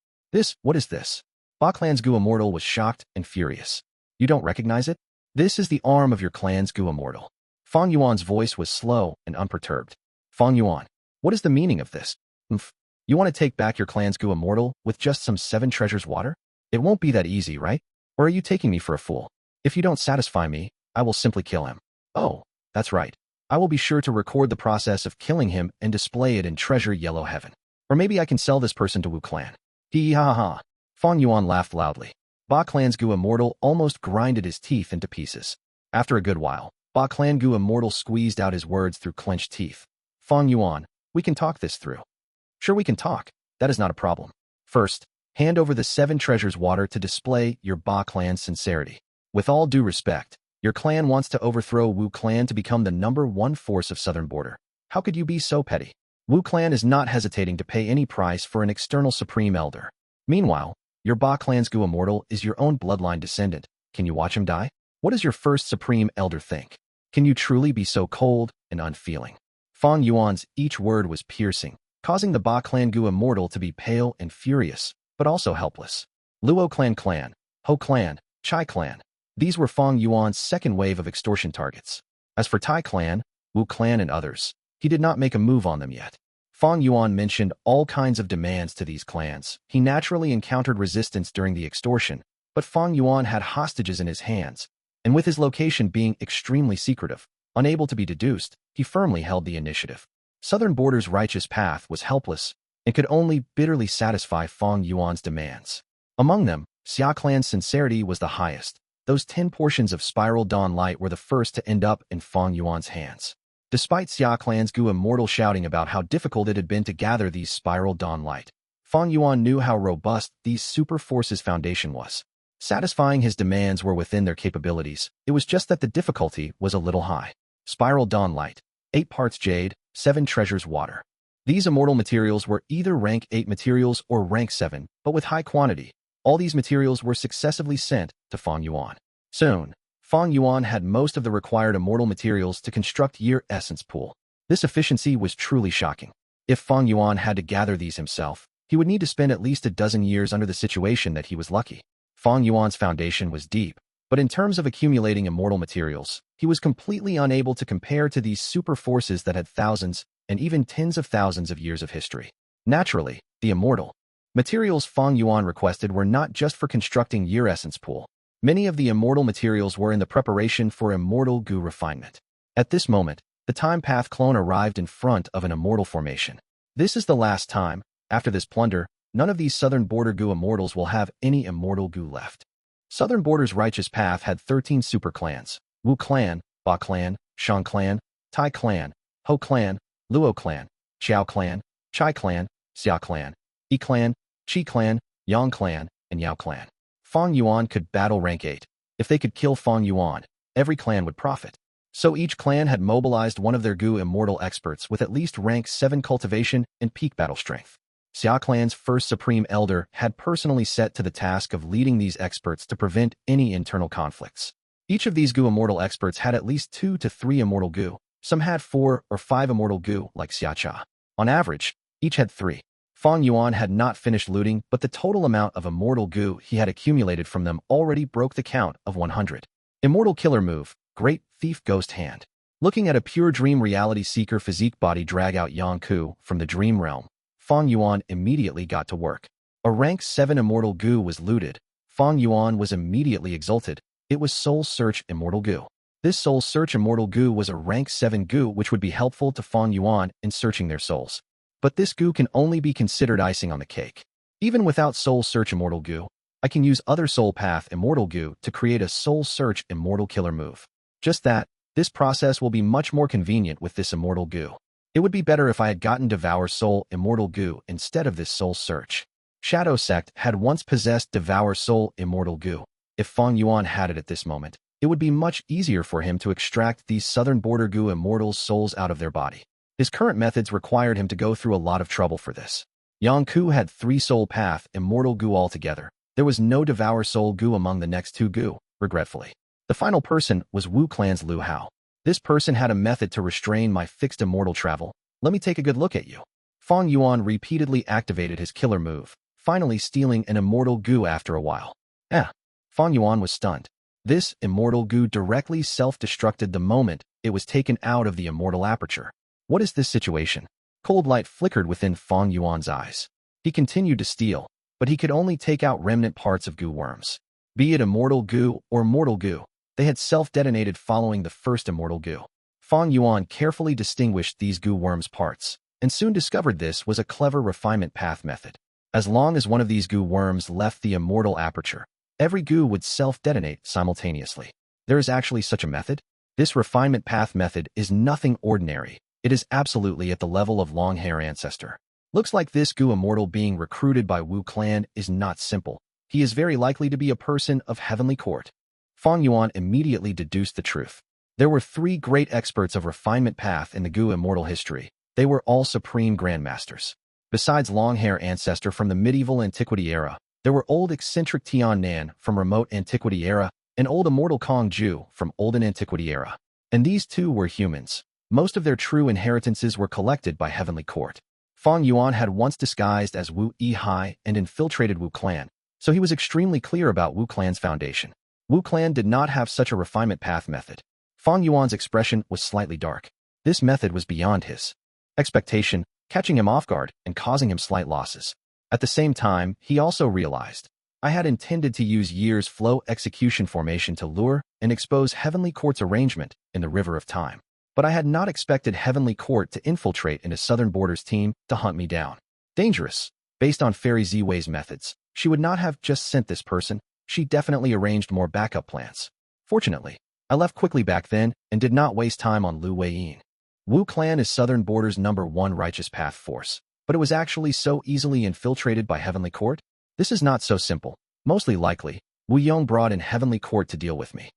What is this? Ba Clan's Gu Immortal was shocked and furious. You don't recognize it? This is the arm of your clan's Gu Immortal. Fang Yuan's voice was slow and unperturbed. Fang Yuan, what is the meaning of this? You want to take back your clan's Gu Immortal with just some 7 treasures water? It won't be that easy, right? Or are you taking me for a fool? If you don't satisfy me, I will simply kill him. Oh, that's right. I will be sure to record the process of killing him and display it in Treasure Yellow Heaven. Or maybe I can sell this person to Wu Clan. Hee ha ha ha. Fang Yuan laughed loudly. Ba Clan's Gu Immortal almost grinded his teeth into pieces. After a good while, Ba Clan Gu Immortal squeezed out his words through clenched teeth. Fang Yuan, we can talk this through. Sure, we can talk. That is not a problem. First, hand over the 7 treasures water to display your Ba Clan's sincerity. With all due respect, your clan wants to overthrow Wu Clan to become the #1 force of Southern Border. How could you be so petty? Wu Clan is not hesitating to pay any price for an external Supreme Elder. Meanwhile, your Ba Clan's Gu Immortal is your own bloodline descendant. Can you watch him die? What does your first Supreme Elder think? Can you truly be so cold and unfeeling? Fang Yuan's each word was piercing, causing the Ba Clan Gu Immortal to be pale and furious, but also helpless. Luo Clan, Ho Clan, Chai Clan. These were Fang Yuan's second wave of extortion targets. As for Tai Clan, Wu Clan and others, he did not make a move on them yet. Fang Yuan mentioned all kinds of demands to these clans. He naturally encountered resistance during the extortion, but Fang Yuan had hostages in his hands, and with his location being extremely secretive, unable to be deduced, he firmly held the initiative. Southern Border's righteous path was helpless and could only bitterly satisfy Fang Yuan's demands. Among them, Xia Clan's sincerity was the highest. Those 10 portions of Spiral Dawn Light were the first to end up in Fang Yuan's hands. Despite Xia Clan's Gu Immortal shouting about how difficult it had been to gather these Spiral Dawn Light, Fang Yuan knew how robust these super forces' foundation was. Satisfying his demands were within their capabilities, it was just that the difficulty was a little high. Spiral Dawn Light, 8 parts jade, 7 treasures water. These immortal materials were either rank 8 materials or rank 7, but with high quantity. All these materials were successively sent to Fang Yuan. Soon, Fang Yuan had most of the required immortal materials to construct Year Essence Pool. This efficiency was truly shocking. If Fang Yuan had to gather these himself, he would need to spend at least a dozen years under the situation that he was lucky. Fang Yuan's foundation was deep, but in terms of accumulating immortal materials, he was completely unable to compare to these super forces that had thousands and even tens of thousands of years of history. Naturally, the immortal materials Fang Yuan requested were not just for constructing Year Essence Pool. Many of the immortal materials were in the preparation for Immortal Gu refinement. At this moment, the Time Path clone arrived in front of an immortal formation. This is the last time. After this plunder, none of these Southern Border Gu immortals will have any Immortal Gu left. Southern Border's righteous path had 13 super clans: Wu Clan, Ba Clan, Shan Clan, Tai Clan, Ho Clan, Luo Clan, Xiao Clan, Chai Clan, Xia Clan, Yi Clan, Qi Clan, Yang Clan, and Yao Clan. Fang Yuan could battle rank 8. If they could kill Fang Yuan, every clan would profit. So each clan had mobilized one of their Gu immortal experts with at least rank 7 cultivation and peak battle strength. Xia Clan's first Supreme Elder had personally set to the task of leading these experts to prevent any internal conflicts. Each of these Gu immortal experts had at least 2 to 3 immortal Gu. Some had 4 or 5 immortal Gu, like Xia Cha. On average, each had 3. Fang Yuan had not finished looting, but the total amount of immortal Gu he had accumulated from them already broke the count of 100. Immortal Killer Move, Great Thief Ghost Hand. Looking at a pure dream reality seeker physique body drag out Yang Ku from the dream realm, Fang Yuan immediately got to work. A rank 7 immortal Gu was looted. Fang Yuan was immediately exulted. It was Soul Search Immortal Gu. This Soul Search Immortal Gu was a rank 7 Gu which would be helpful to Fang Yuan in searching their souls. But this Gu can only be considered icing on the cake. Even without Soul Search Immortal Gu, I can use other Soul Path Immortal Gu to create a Soul Search Immortal Killer Move. Just that, this process will be much more convenient with this Immortal Gu. It would be better if I had gotten Devour Soul Immortal Gu instead of this Soul Search. Shadow Sect had once possessed Devour Soul Immortal Gu. If Fang Yuan had it at this moment, it would be much easier for him to extract these Southern Border Gu immortals' souls out of their body. His current methods required him to go through a lot of trouble for this. Yang Ku had 3 Soul Path Immortal Gu altogether. There was no Devour Soul Gu among the next 2 Gu, regretfully. The final person was Wu Clan's Lu Hao. This person had a method to restrain my fixed immortal travel. Let me take a good look at you. Fang Yuan repeatedly activated his killer move, finally stealing an Immortal Gu after a while. Fang Yuan was stunned. This Immortal Gu directly self-destructed the moment it was taken out of the immortal aperture. What is this situation? Cold light flickered within Fang Yuan's eyes. He continued to steal, but he could only take out remnant parts of Gu worms. Be it Immortal Gu or Mortal Gu, they had self-detonated following the first Immortal Gu. Fang Yuan carefully distinguished these Gu worms' parts, and soon discovered this was a clever refinement path method. As long as one of these Gu worms left the immortal aperture, every Gu would self-detonate simultaneously. There is actually such a method? This refinement path method is nothing ordinary. It is absolutely at the level of long hair ancestor. Looks like this Gu immortal being recruited by Wu Clan is not simple. He is very likely to be a person of heavenly court. Fang Yuan immediately deduced the truth. There were 3 great experts of refinement path in the Gu immortal history. They were all supreme grandmasters. Besides long hair ancestor from the medieval antiquity era, there were old eccentric Tian Nan from remote antiquity era and old immortal Kong Ju from olden antiquity era. And these 2 were humans. Most of their true inheritances were collected by Heavenly Court. Fang Yuan had once disguised as Wu Yihai and infiltrated Wu Clan, so he was extremely clear about Wu Clan's foundation. Wu Clan did not have such a refinement path method. Fang Yuan's expression was slightly dark. This method was beyond his expectation, catching him off guard and causing him slight losses. At the same time, he also realized, I had intended to use Year's flow execution formation to lure and expose Heavenly Court's arrangement in the River of Time. But I had not expected Heavenly Court to infiltrate into Southern Border's team to hunt me down. Dangerous. Based on Fairy Ziwei's methods, she would not have just sent this person. She definitely arranged more backup plans. Fortunately, I left quickly back then and did not waste time on Lu Weiyin. Wu Clan is Southern Border's #1 righteous path force, but it was actually so easily infiltrated by Heavenly Court? This is not so simple. Mostly likely, Wu Yong brought in Heavenly Court to deal with me.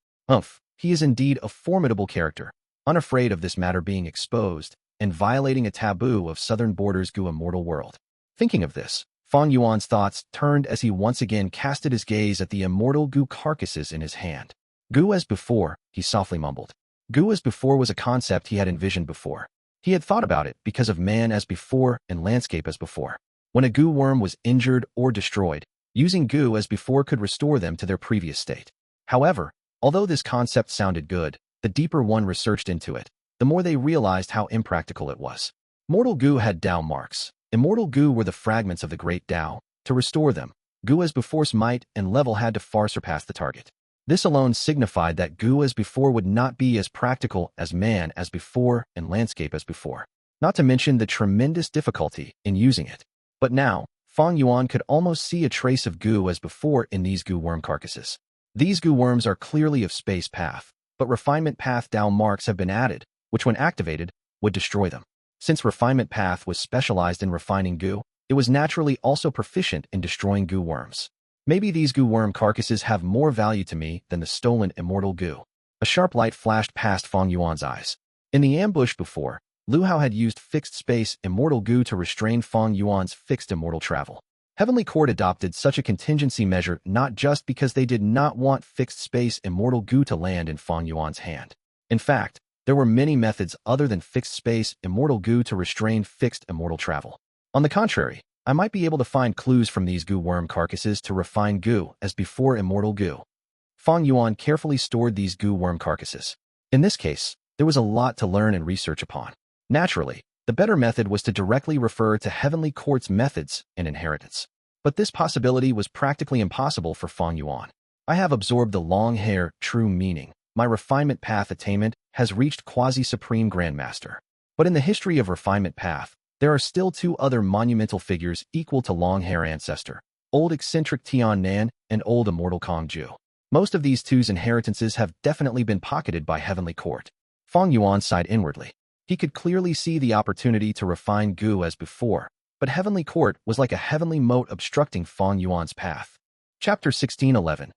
He is indeed a formidable character, unafraid of this matter being exposed and violating a taboo of Southern Border's Gu immortal world. Thinking of this, Fang Yuan's thoughts turned as he once again casted his gaze at the immortal Gu carcasses in his hand. Gu as before, he softly mumbled. Gu as before was a concept he had envisioned before. He had thought about it because of man as before and landscape as before. When a Gu worm was injured or destroyed, Using Gu as before could restore them to their previous state. However, although this concept sounded good, the deeper one researched into it, the more they realized how impractical it was. Mortal Gu had Dao marks. Immortal Gu were the fragments of the great Dao. To restore them, Gu as before's might and level had to far surpass the target. This alone signified that Gu as before would not be as practical as man as before and landscape as before, not to mention the tremendous difficulty in using it. But now, Fang Yuan could almost see a trace of Gu as before in these Gu worm carcasses. These Gu worms are clearly of space path, but refinement path Dao marks have been added, which when activated, would destroy them. Since refinement path was specialized in refining Gu, it was naturally also proficient in destroying Gu worms. Maybe these Gu worm carcasses have more value to me than the stolen Immortal Gu. A sharp light flashed past Fang Yuan's eyes. In the ambush before, Lu Hao had used fixed space Immortal Gu to restrain Fang Yuan's fixed immortal travel. Heavenly Court adopted such a contingency measure not just because they did not want fixed space Immortal Gu to land in Fang Yuan's hand. In fact, there were many methods other than fixed space Immortal Gu to restrain fixed immortal travel. On the contrary, I might be able to find clues from these Gu worm carcasses to refine Gu as before Immortal Gu. Fang Yuan carefully stored these Gu worm carcasses. In this case, there was a lot to learn and research upon. Naturally, the better method was to directly refer to Heavenly Court's methods and inheritance. But this possibility was practically impossible for Fang Yuan. I have absorbed the long hair, true meaning. My refinement path attainment has reached quasi-supreme grandmaster. But in the history of refinement path, there are still two other monumental figures equal to long hair ancestor, old eccentric Tian Nan and old immortal Kong Ju. Most of these two's inheritances have definitely been pocketed by Heavenly Court. Fang Yuan sighed inwardly. He could clearly see the opportunity to refine Gu as before, but Heavenly Court was like a heavenly moat obstructing Fang Yuan's path. Chapter 1611,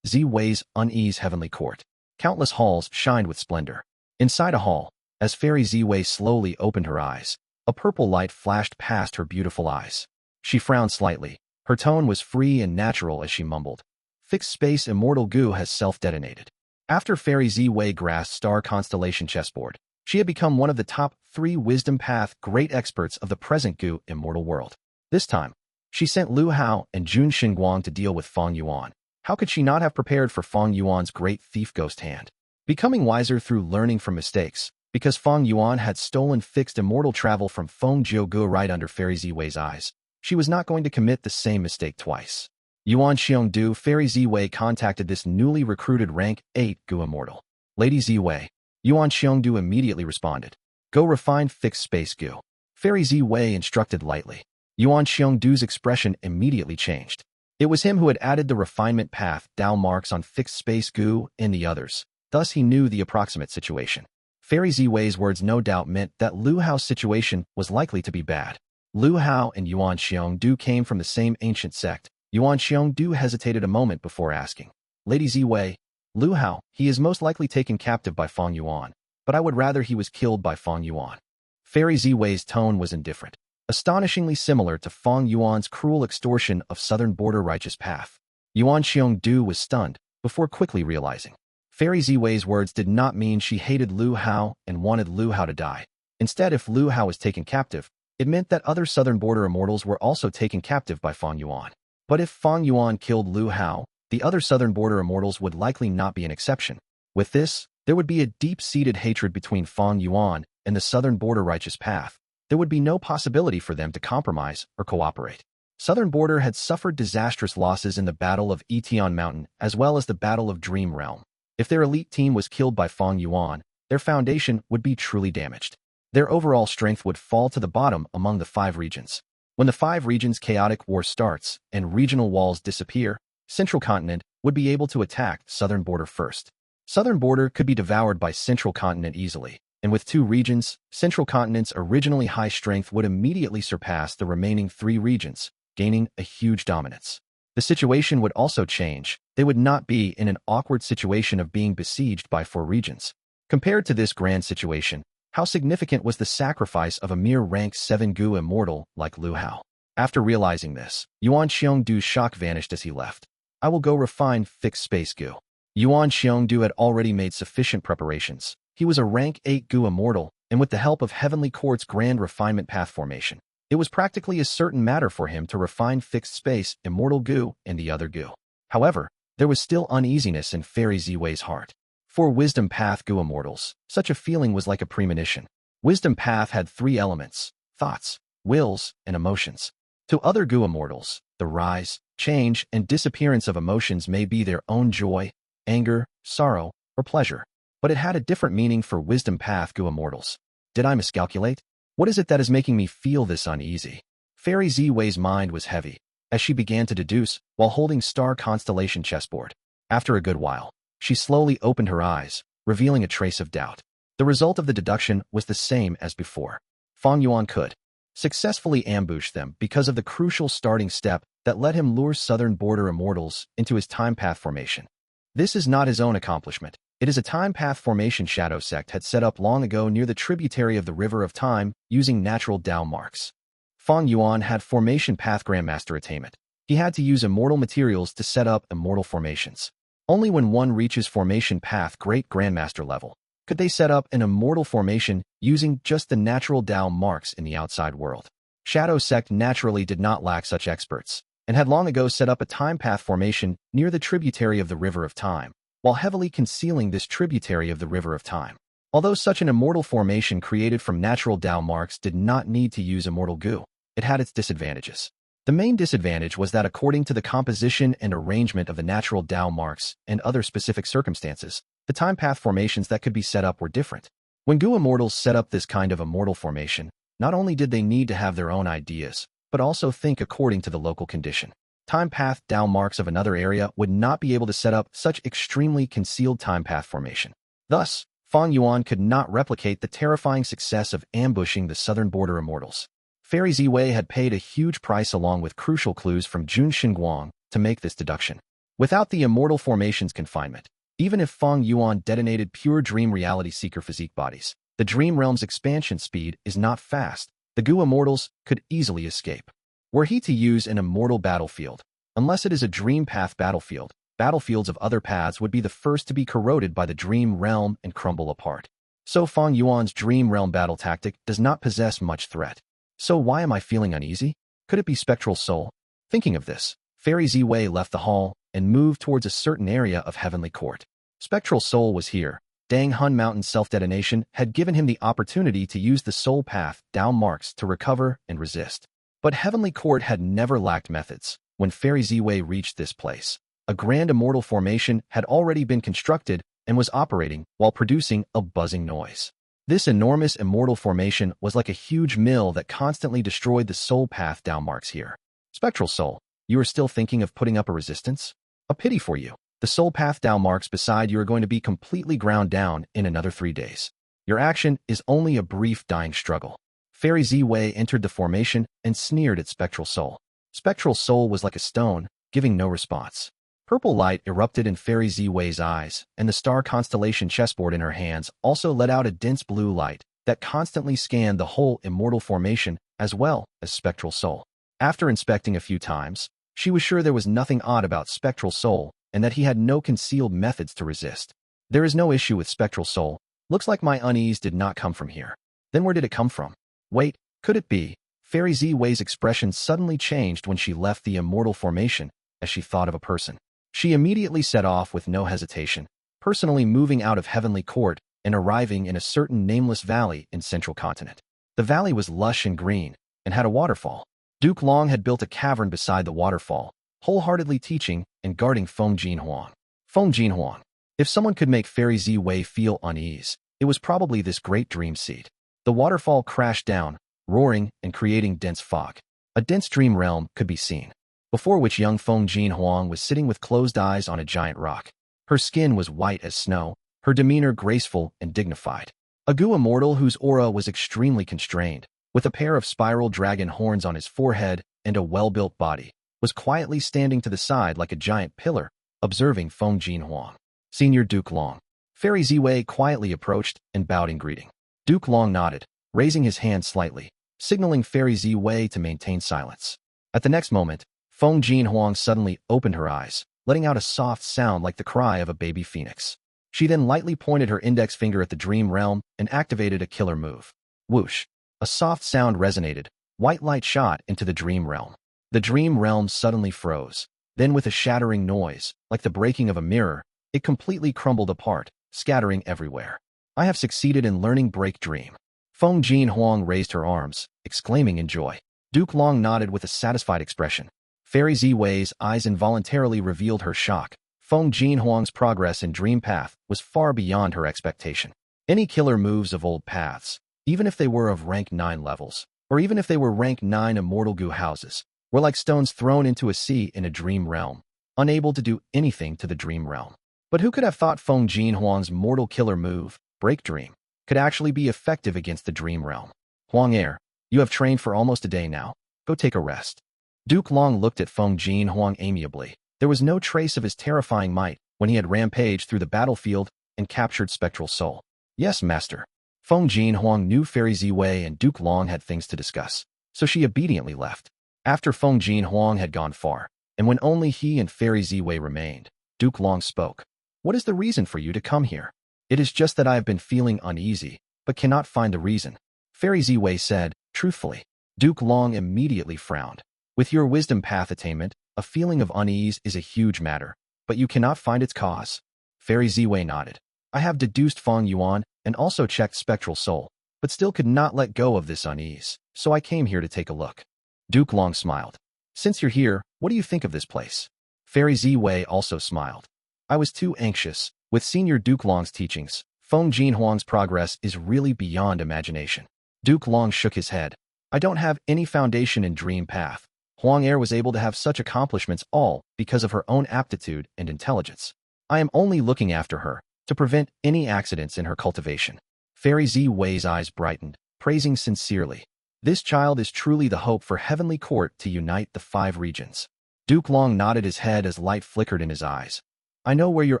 Wei's Unease Heavenly Court. Countless halls shined with splendor. Inside a hall, as Fairy Wei slowly opened her eyes, a purple light flashed past her beautiful eyes. She frowned slightly. Her tone was free and natural as she mumbled. Fixed space Immortal Gu has self-detonated. After Fairy Wei grasped Star Constellation chessboard, she had become one of the top 3 Wisdom Path great experts of the present Gu immortal world. This time, she sent Lu Hao and Jun Xinguang to deal with Fang Yuan. How could she not have prepared for Fang Yuan's great thief ghost hand? Becoming wiser through learning from mistakes, because Fang Yuan had stolen fixed immortal travel from Feng Jiugu right under Fairy Wei's eyes, she was not going to commit the same mistake twice. Yuan Xiongdu, Fairy Wei contacted this newly recruited rank 8 Gu immortal. Lady Wei. Yuan Xiongdu immediately responded. Go refine fixed space Gu. Fairy Wei instructed lightly. Yuan Xiongdu's expression immediately changed. It was him who had added the refinement path Dao marks on fixed space Gu and the others. Thus he knew the approximate situation. Fairy Wei's words no doubt meant that Lu Hao's situation was likely to be bad. Lu Hao and Yuan Xiongdu came from the same ancient sect. Yuan Xiongdu hesitated a moment before asking. Lady Wei, Lu Hao, he is most likely taken captive by Fang Yuan, but I would rather he was killed by Fang Yuan. Fairy Wei's tone was indifferent, astonishingly similar to Fang Yuan's cruel extortion of southern border righteous path. Yuan Xiongdu was stunned, before quickly realizing. Fairy Wei's words did not mean she hated Lu Hao and wanted Lu Hao to die. Instead, if Lu Hao was taken captive, it meant that other southern border immortals were also taken captive by Fang Yuan. But if Fang Yuan killed Lu Hao, the other southern border immortals would likely not be an exception. With this, there would be a deep-seated hatred between Fang Yuan and the southern border righteous path. There would be no possibility for them to compromise or cooperate. Southern border had suffered disastrous losses in the Battle of Etian Mountain as well as the Battle of Dream Realm. If their elite team was killed by Fang Yuan, their foundation would be truly damaged. Their overall strength would fall to the bottom among the 5 regions. When the 5 regions' chaotic war starts and regional walls disappear, Central Continent would be able to attack Southern Border first. Southern Border could be devoured by Central Continent easily, and with 2 regions, Central Continent's originally high strength would immediately surpass the remaining 3 regions, gaining a huge dominance. The situation would also change. They would not be in an awkward situation of being besieged by 4 regions. Compared to this grand situation, how significant was the sacrifice of a mere rank 7 Gu immortal like Lu Hao? After realizing this, Yuan Xiongdu's shock vanished as he left. I will go refine fixed space Gu. Yuan Xiongdu had already made sufficient preparations. He was a rank 8 Gu immortal, and with the help of Heavenly Court's grand refinement path formation, It was practically a certain matter for him to refine fixed space, Immortal Gu, and the other Gu. However, there was still uneasiness in Fairy Ziwei's heart. For Wisdom Path Gu Immortals, such a feeling was like a premonition. Wisdom Path had 3 elements: thoughts, wills, and emotions. To other Gu Immortals, the rise, change, and disappearance of emotions may be their own joy, anger, sorrow, or pleasure. But it had a different meaning for Wisdom Path Gu Immortals. Did I miscalculate? What is it that is making me feel this uneasy? Fairy Ziwei's mind was heavy, as she began to deduce while holding Star Constellation chessboard. After a good while, she slowly opened her eyes, revealing a trace of doubt. The result of the deduction was the same as before. Fang Yuan could successfully ambush them because of the crucial starting step that let him lure Southern Border Immortals into his time path formation. This is not his own accomplishment. It is a time path formation Shadow Sect had set up long ago near the tributary of the River of Time using natural Dao marks. Fang Yuan had formation path Grandmaster attainment. He had to use immortal materials to set up immortal formations. Only when one reaches formation path Great Grandmaster level could they set up an immortal formation using just the natural Dao marks in the outside world. Shadow Sect naturally did not lack such experts, and had long ago set up a time path formation near the tributary of the River of Time, while heavily concealing this tributary of the River of Time. Although such an immortal formation created from natural Dao marks did not need to use Immortal Gu, it had its disadvantages. The main disadvantage was that according to the composition and arrangement of the natural Dao marks and other specific circumstances, the time path formations that could be set up were different. When Gu Immortals set up this kind of immortal formation, not only did they need to have their own ideas, but also think according to the local condition. Time path Dao marks of another area would not be able to set up such extremely concealed time path formation. Thus, Fang Yuan could not replicate the terrifying success of ambushing the Southern Border Immortals. Fairy Ziwei had paid a huge price along with crucial clues from Jun Xinguang to make this deduction. Without the immortal formation's confinement, even if Fang Yuan detonated pure dream reality seeker physique bodies, the dream realm's expansion speed is not fast. The Gu Immortals could easily escape. Were he to use an immortal battlefield, unless it is a dream path battlefield, battlefields of other paths would be the first to be corroded by the dream realm and crumble apart. So Fang Yuan's dream realm battle tactic does not possess much threat. So why am I feeling uneasy? Could it be Spectral Soul? Thinking of this, Fairy Ziwei left the hall and moved towards a certain area of Heavenly Court. Spectral Soul was here. Dang Hun Mountain's self-detonation had given him the opportunity to use the soul path Dao marks to recover and resist. But Heavenly Court had never lacked methods. When Fairy Ziwei reached this place, a grand immortal formation had already been constructed and was operating while producing a buzzing noise. This enormous immortal formation was like a huge mill that constantly destroyed the soul path Dao marks here. Spectral Soul, you are still thinking of putting up a resistance? A pity for you. The soul path Dao marks beside you are going to be completely ground down in another 3 days. Your action is only a brief dying struggle. Fairy Ziwei entered the formation and sneered at Spectral Soul. Spectral Soul was like a stone, giving no response. Purple light erupted in Fairy Ziwei's eyes, and the star constellation chessboard in her hands also let out a dense blue light that constantly scanned the whole immortal formation as well as Spectral Soul. After inspecting a few times, she was sure there was nothing odd about Spectral Soul and that he had no concealed methods to resist. There is no issue with Spectral Soul. Looks like my unease did not come from here. Then where did it come from? Wait, could it be? Fairy Ziwei's expression suddenly changed when she left the immortal formation as she thought of a person. She immediately set off with no hesitation, personally moving out of Heavenly Court and arriving in a certain nameless valley in Central Continent. The valley was lush and green and had a waterfall. Duke Long had built a cavern beside the waterfall, wholeheartedly teaching and guarding Feng Jinhuang. Feng Jinhuang. If someone could make Fairy Ziwei feel unease, it was probably this great dream seed. The waterfall crashed down, roaring and creating dense fog. A dense dream realm could be seen, before which young Feng Jinhuang was sitting with closed eyes on a giant rock. Her skin was white as snow, her demeanor graceful and dignified. A Gu Immortal whose aura was extremely constrained, with a pair of spiral dragon horns on his forehead and a well-built body, was quietly standing to the side like a giant pillar, observing Feng Jinhuang. Senior Duke Long. Fairy Ziwei quietly approached and bowed in greeting. Duke Long nodded, raising his hand slightly, signaling Fairy Ziwei to maintain silence. At the next moment, Feng Jinhuang suddenly opened her eyes, letting out a soft sound like the cry of a baby phoenix. She then lightly pointed her index finger at the dream realm and activated a killer move. Whoosh! A soft sound resonated, White light shot into the dream realm. The dream realm suddenly froze. Then with a shattering noise, like the breaking of a mirror, it completely crumbled apart, scattering everywhere. I have succeeded in learning Break Dream. Feng Jin Huang raised her arms, exclaiming in joy. Duke Long nodded with a satisfied expression. Fairy Ziwei's eyes involuntarily revealed her shock. Feng Jin Huang's progress in Dream Path was far beyond her expectation. Any killer moves of old paths, even if they were of rank 9 levels, or even if they were rank 9 Immortal Gu houses, were like stones thrown into a sea in a dream realm, unable to do anything to the dream realm. But who could have thought Feng Jin Huang's mortal killer move, Break Dream, could actually be effective against the dream realm? Huang Er, you have trained for almost a day now. Go take a rest. Duke Long looked at Feng Jin Huang amiably. There was no trace of his terrifying might when he had rampaged through the battlefield and captured Spectral Soul. Yes, master. Feng Jin Huang knew Fairy Ziwei and Duke Long had things to discuss, so she obediently left. After Feng Jin Huang had gone far, and when only he and Fairy Ziwei remained, Duke Long spoke. What is the reason for you to come here? It is just that I have been feeling uneasy, but cannot find the reason. Fairy Ziwei said, truthfully. Duke Long immediately frowned. With your wisdom path attainment, a feeling of unease is a huge matter, but you cannot find its cause. Fairy Ziwei nodded. I have deduced Fang Yuan and also checked Spectral Soul, but still could not let go of this unease, so I came here to take a look. Duke Long smiled. Since you're here, what do you think of this place? Fairy Ziwei also smiled. I was too anxious. With Senior Duke Long's teachings, Feng Jin Huang's progress is really beyond imagination. Duke Long shook his head. I don't have any foundation in Dream Path. Huang Er was able to have such accomplishments all because of her own aptitude and intelligence. I am only looking after her to prevent any accidents in her cultivation. Fairy Ziwei's eyes brightened, praising sincerely. This child is truly the hope for Heavenly Court to unite the 5 regions. Duke Long nodded his head as light flickered in his eyes. I know where your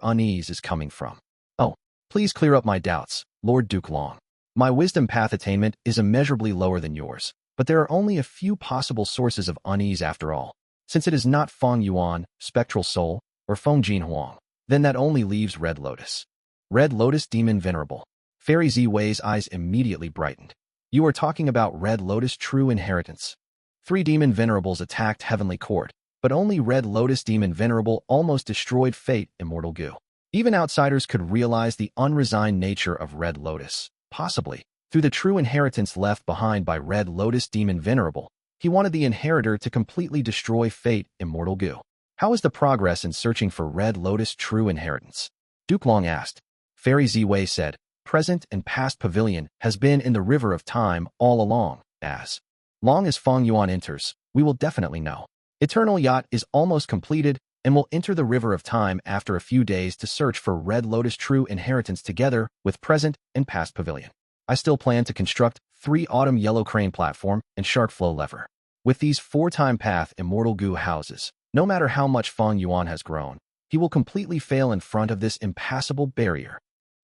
unease is coming from. Oh, please clear up my doubts, Lord Duke Long. My wisdom path attainment is immeasurably lower than yours, but there are only a few possible sources of unease after all. Since it is not Fang Yuan, Spectral Soul, or Feng Jin Huang, then that only leaves Red Lotus. Red Lotus Demon Venerable. Fairy Ziwei's eyes immediately brightened. You are talking about Red Lotus True Inheritance. 3 Demon Venerables attacked Heavenly Court, but only Red Lotus Demon Venerable almost destroyed Fate Immortal Gu. Even outsiders could realize the unresigned nature of Red Lotus, possibly through the true inheritance left behind by Red Lotus Demon Venerable. He wanted the inheritor to completely destroy Fate Immortal Gu. How is the progress in searching for Red Lotus True Inheritance? Duke Long asked. Fairy Ziwei said, present and past pavilion has been in the river of time all along, as long as Fang Yuan enters, we will definitely know. Eternal Yacht is almost completed and will enter the river of time after a few days to search for Red Lotus True Inheritance together with present and past pavilion. I still plan to construct 3 Autumn Yellow Crane Platform and Shark Flow Lever. With these 4-time path Immortal Gu houses, no matter how much Fang Yuan has grown, he will completely fail in front of this impassable barrier.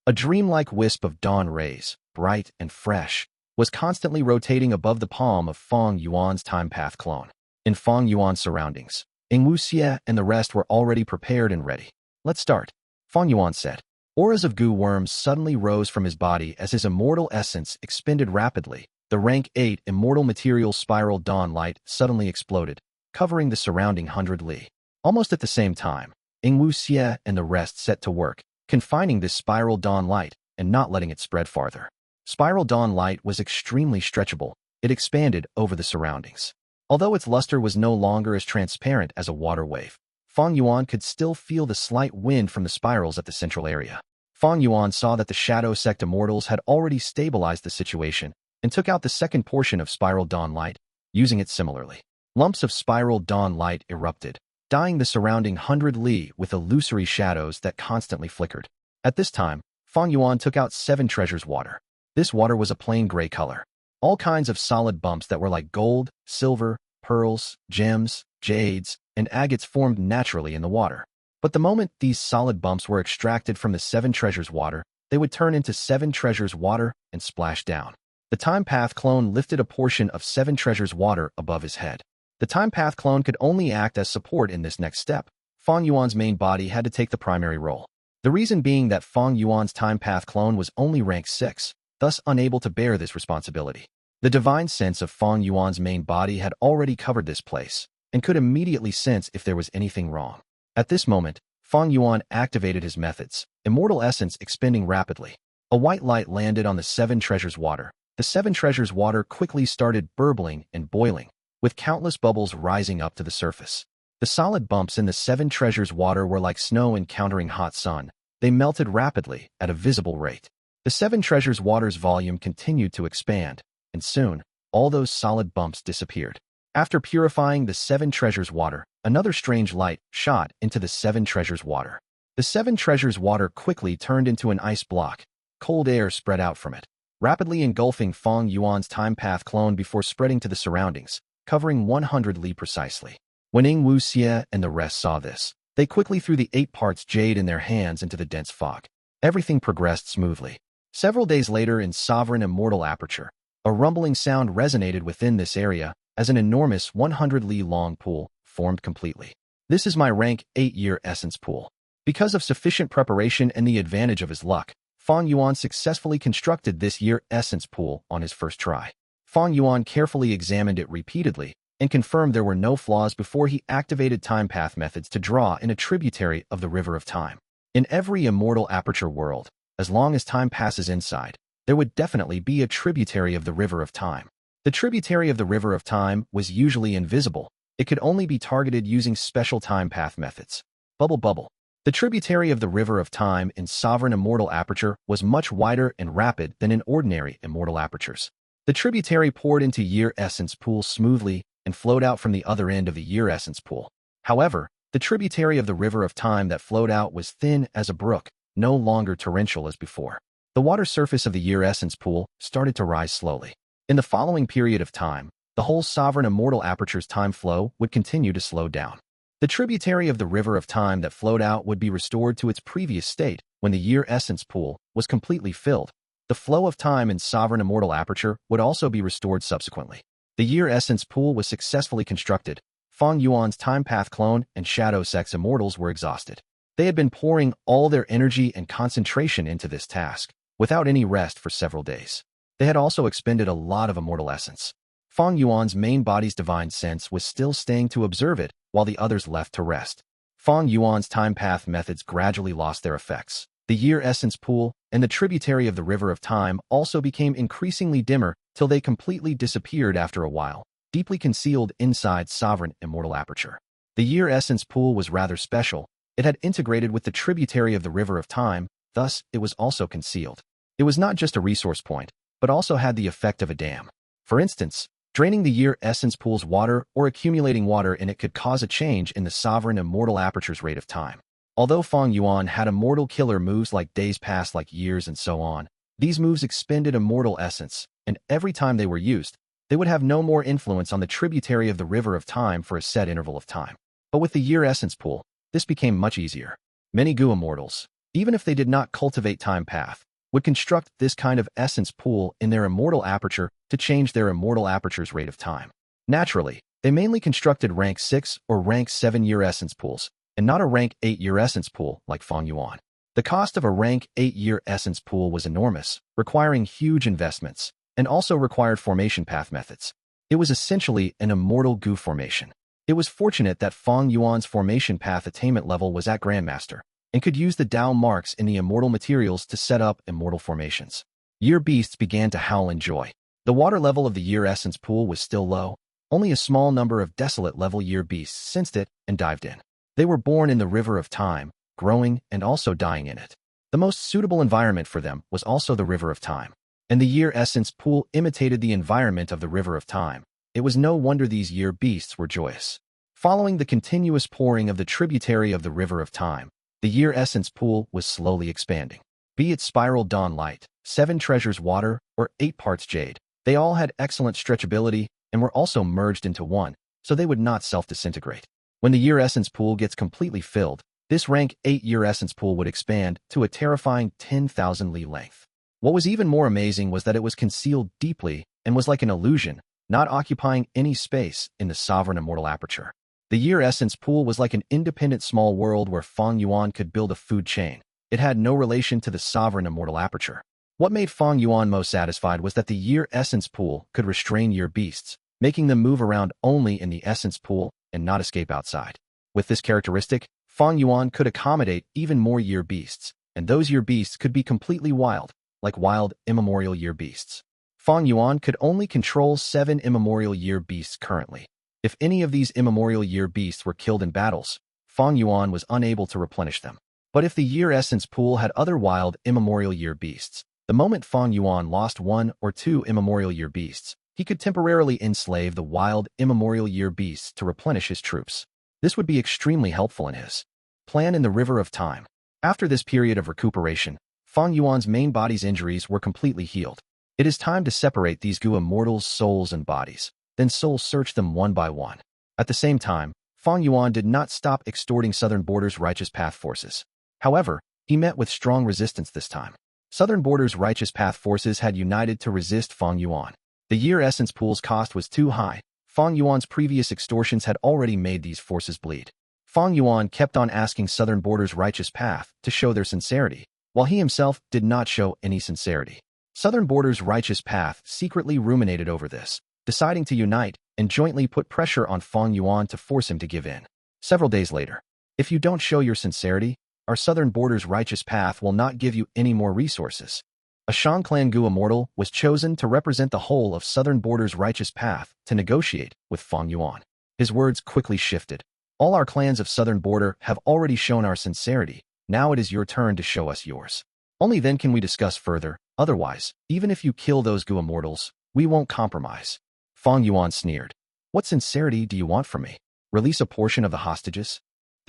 A dreamlike wisp of dawn rays, bright and fresh, was constantly rotating above the palm of Fang Yuan's time path clone. In Fang Yuan's surroundings, Xie and the rest were already prepared and ready. Let's start, Fang Yuan said. Auras of Gu worms suddenly rose from his body as his immortal essence expended rapidly. The rank 8 immortal material spiral dawn light suddenly exploded, covering the surrounding 100 li. Almost at the same time, Xie and the rest set to work, confining this spiral dawn light and not letting it spread farther. Spiral dawn light was extremely stretchable. It expanded over the surroundings. Although its luster was no longer as transparent as a water wave, Fang Yuan could still feel the slight wind from the spirals at the central area. Fang Yuan saw that the Shadow Sect Immortals had already stabilized the situation and took out the second portion of Spiral Dawn Light, using it similarly. Lumps of Spiral Dawn Light erupted, dyeing the surrounding 100 li with illusory shadows that constantly flickered. At this time, Fang Yuan took out 7 treasures water. This water was a plain gray color. All kinds of solid bumps that were like gold, silver, pearls, gems, jades, and agates formed naturally in the water. But the moment these solid bumps were extracted from the 7 treasures water, they would turn into 7 treasures water and splash down. The Time Path clone lifted a portion of 7 treasures water above his head. The Time Path clone could only act as support in this next step. Fang Yuan's main body had to take the primary role. The reason being that Fang Yuan's Time Path clone was only rank 6, thus unable to bear this responsibility. The divine sense of Fang Yuan's main body had already covered this place, and could immediately sense if there was anything wrong. At this moment, Fang Yuan activated his methods, immortal essence expending rapidly. A white light landed on the 7 treasures water. The 7 treasures water quickly started burbling and boiling, with countless bubbles rising up to the surface. The solid bumps in the 7 treasures water were like snow encountering hot sun. They melted rapidly at a visible rate. The 7 treasures water's volume continued to expand, and soon, all those solid bumps disappeared. After purifying the 7 treasures water, another strange light shot into the 7 treasures water. The 7 treasures water quickly turned into an ice block. Cold air spread out from it, rapidly engulfing Fang Yuan's time path clone before spreading to the surroundings, covering 100 li precisely. When Ing Wu Xie and the rest saw this, they quickly threw the 8 parts jade in their hands into the dense fog. Everything progressed smoothly. Several days later in Sovereign Immortal Aperture, a rumbling sound resonated within this area as an enormous 100 li long pool formed completely. This is my rank 8-year essence pool. Because of sufficient preparation and the advantage of his luck, Fang Yuan successfully constructed this year essence pool on his first try. Fang Yuan carefully examined it repeatedly and confirmed there were no flaws before he activated time path methods to draw in a tributary of the River of Time. In every Immortal Aperture world, as long as time passes inside, there would definitely be a tributary of the River of Time. The tributary of the River of Time was usually invisible. It could only be targeted using special time path methods. Bubble. The tributary of the River of Time in Sovereign Immortal Aperture was much wider and rapid than in ordinary Immortal Apertures. The tributary poured into Year Essence Pool smoothly and flowed out from the other end of the Year Essence Pool. However, the tributary of the River of Time that flowed out was thin as a brook, no longer torrential as before. The water surface of the Year Essence Pool started to rise slowly. In the following period of time, the whole Sovereign Immortal Aperture's time flow would continue to slow down. The tributary of the River of Time that flowed out would be restored to its previous state when the Year Essence Pool was completely filled. The flow of time in Sovereign Immortal Aperture would also be restored subsequently. The Year Essence Pool was successfully constructed. Fang Yuan's Time Path clone and Shadow Sex Immortals were exhausted. They had been pouring all their energy and concentration into this task, without any rest for several days. They had also expended a lot of immortal essence. Fang Yuan's main body's divine sense was still staying to observe it, while the others left to rest. Fang Yuan's time path methods gradually lost their effects. The Year Essence Pool and the tributary of the River of Time also became increasingly dimmer till they completely disappeared after a while, deeply concealed inside Sovereign Immortal Aperture. The Year Essence Pool was rather special. It had integrated with the tributary of the River of Time, thus it was also concealed. It was not just a resource point, but also had the effect of a dam. For instance, draining the Year Essence Pool's water or accumulating water in it could cause a change in the Sovereign Immortal Aperture's rate of time. Although Fang Yuan had immortal killer moves like days pass like years and so on, these moves expended immortal essence, and every time they were used, they would have no more influence on the tributary of the River of Time for a set interval of time. But with the Year Essence Pool, this became much easier. Many Gu immortals, even if they did not cultivate time path, would construct this kind of essence pool in their immortal aperture to change their immortal aperture's rate of time. Naturally, they mainly constructed rank 6 or rank 7 year essence pools, and not a rank 8 year essence pool like Fang Yuan. The cost of a rank 8 year essence pool was enormous, requiring huge investments, and also required formation path methods. It was essentially an immortal Gu formation. It was fortunate that Fang Yuan's formation path attainment level was at Grandmaster, and could use the Dao marks in the immortal materials to set up immortal formations. Year beasts began to howl in joy. The water level of the Year Essence Pool was still low. Only a small number of desolate level year beasts sensed it and dived in. They were born in the River of Time, growing and also dying in it. The most suitable environment for them was also the River of Time, and the Year Essence Pool imitated the environment of the River of Time. It was no wonder these year beasts were joyous. Following the continuous pouring of the tributary of the River of Time, the Year Essence Pool was slowly expanding. Be it Spiral Dawn Light, 7 treasures water, or 8 parts jade, they all had excellent stretchability and were also merged into one, so they would not self-disintegrate. When the Year Essence Pool gets completely filled, this rank 8 Year Essence Pool would expand to a terrifying 10,000 li length. What was even more amazing was that it was concealed deeply and was like an illusion, not occupying any space in the Sovereign Immortal Aperture. The Year Essence Pool was like an independent small world where Fang Yuan could build a food chain. It had no relation to the Sovereign Immortal Aperture. What made Fang Yuan most satisfied was that the year essence pool could restrain year beasts, making them move around only in the essence pool and not escape outside. With this characteristic, Fang Yuan could accommodate even more year beasts, and those year beasts could be completely wild, like wild immemorial year beasts. Fang Yuan could only control 7 immemorial year beasts currently. If any of these immemorial year beasts were killed in battles, Fang Yuan was unable to replenish them. But if the year essence pool had other wild immemorial year beasts, the moment Fang Yuan lost 1 or 2 immemorial year beasts, he could temporarily enslave the wild immemorial year beasts to replenish his troops. This would be extremely helpful in his plan in the River of Time. After this period of recuperation, Fang Yuan's main body's injuries were completely healed. It is time to separate these Gu immortals' souls and bodies, then soul search them one by one. At the same time, Fang Yuan did not stop extorting Southern Border's Righteous Path forces. However, he met with strong resistance this time. Southern Border's Righteous Path forces had united to resist Fang Yuan. The year essence pool's cost was too high. Fang Yuan's previous extortions had already made these forces bleed. Fang Yuan kept on asking Southern Border's Righteous Path to show their sincerity, while he himself did not show any sincerity. Southern Border's Righteous Path secretly ruminated over this, deciding to unite and jointly put pressure on Fang Yuan to force him to give in. Several days later, if you don't show your sincerity, our Southern Border's Righteous Path will not give you any more resources. A Shan Clan Gu Immortal was chosen to represent the whole of Southern Border's Righteous Path to negotiate with Fang Yuan. His words quickly shifted. All our clans of Southern Border have already shown our sincerity. Now it is your turn to show us yours. Only then can we discuss further. Otherwise, even if you kill those Gu Immortals, we won't compromise. Fang Yuan sneered. What sincerity do you want from me? Release a portion of the hostages?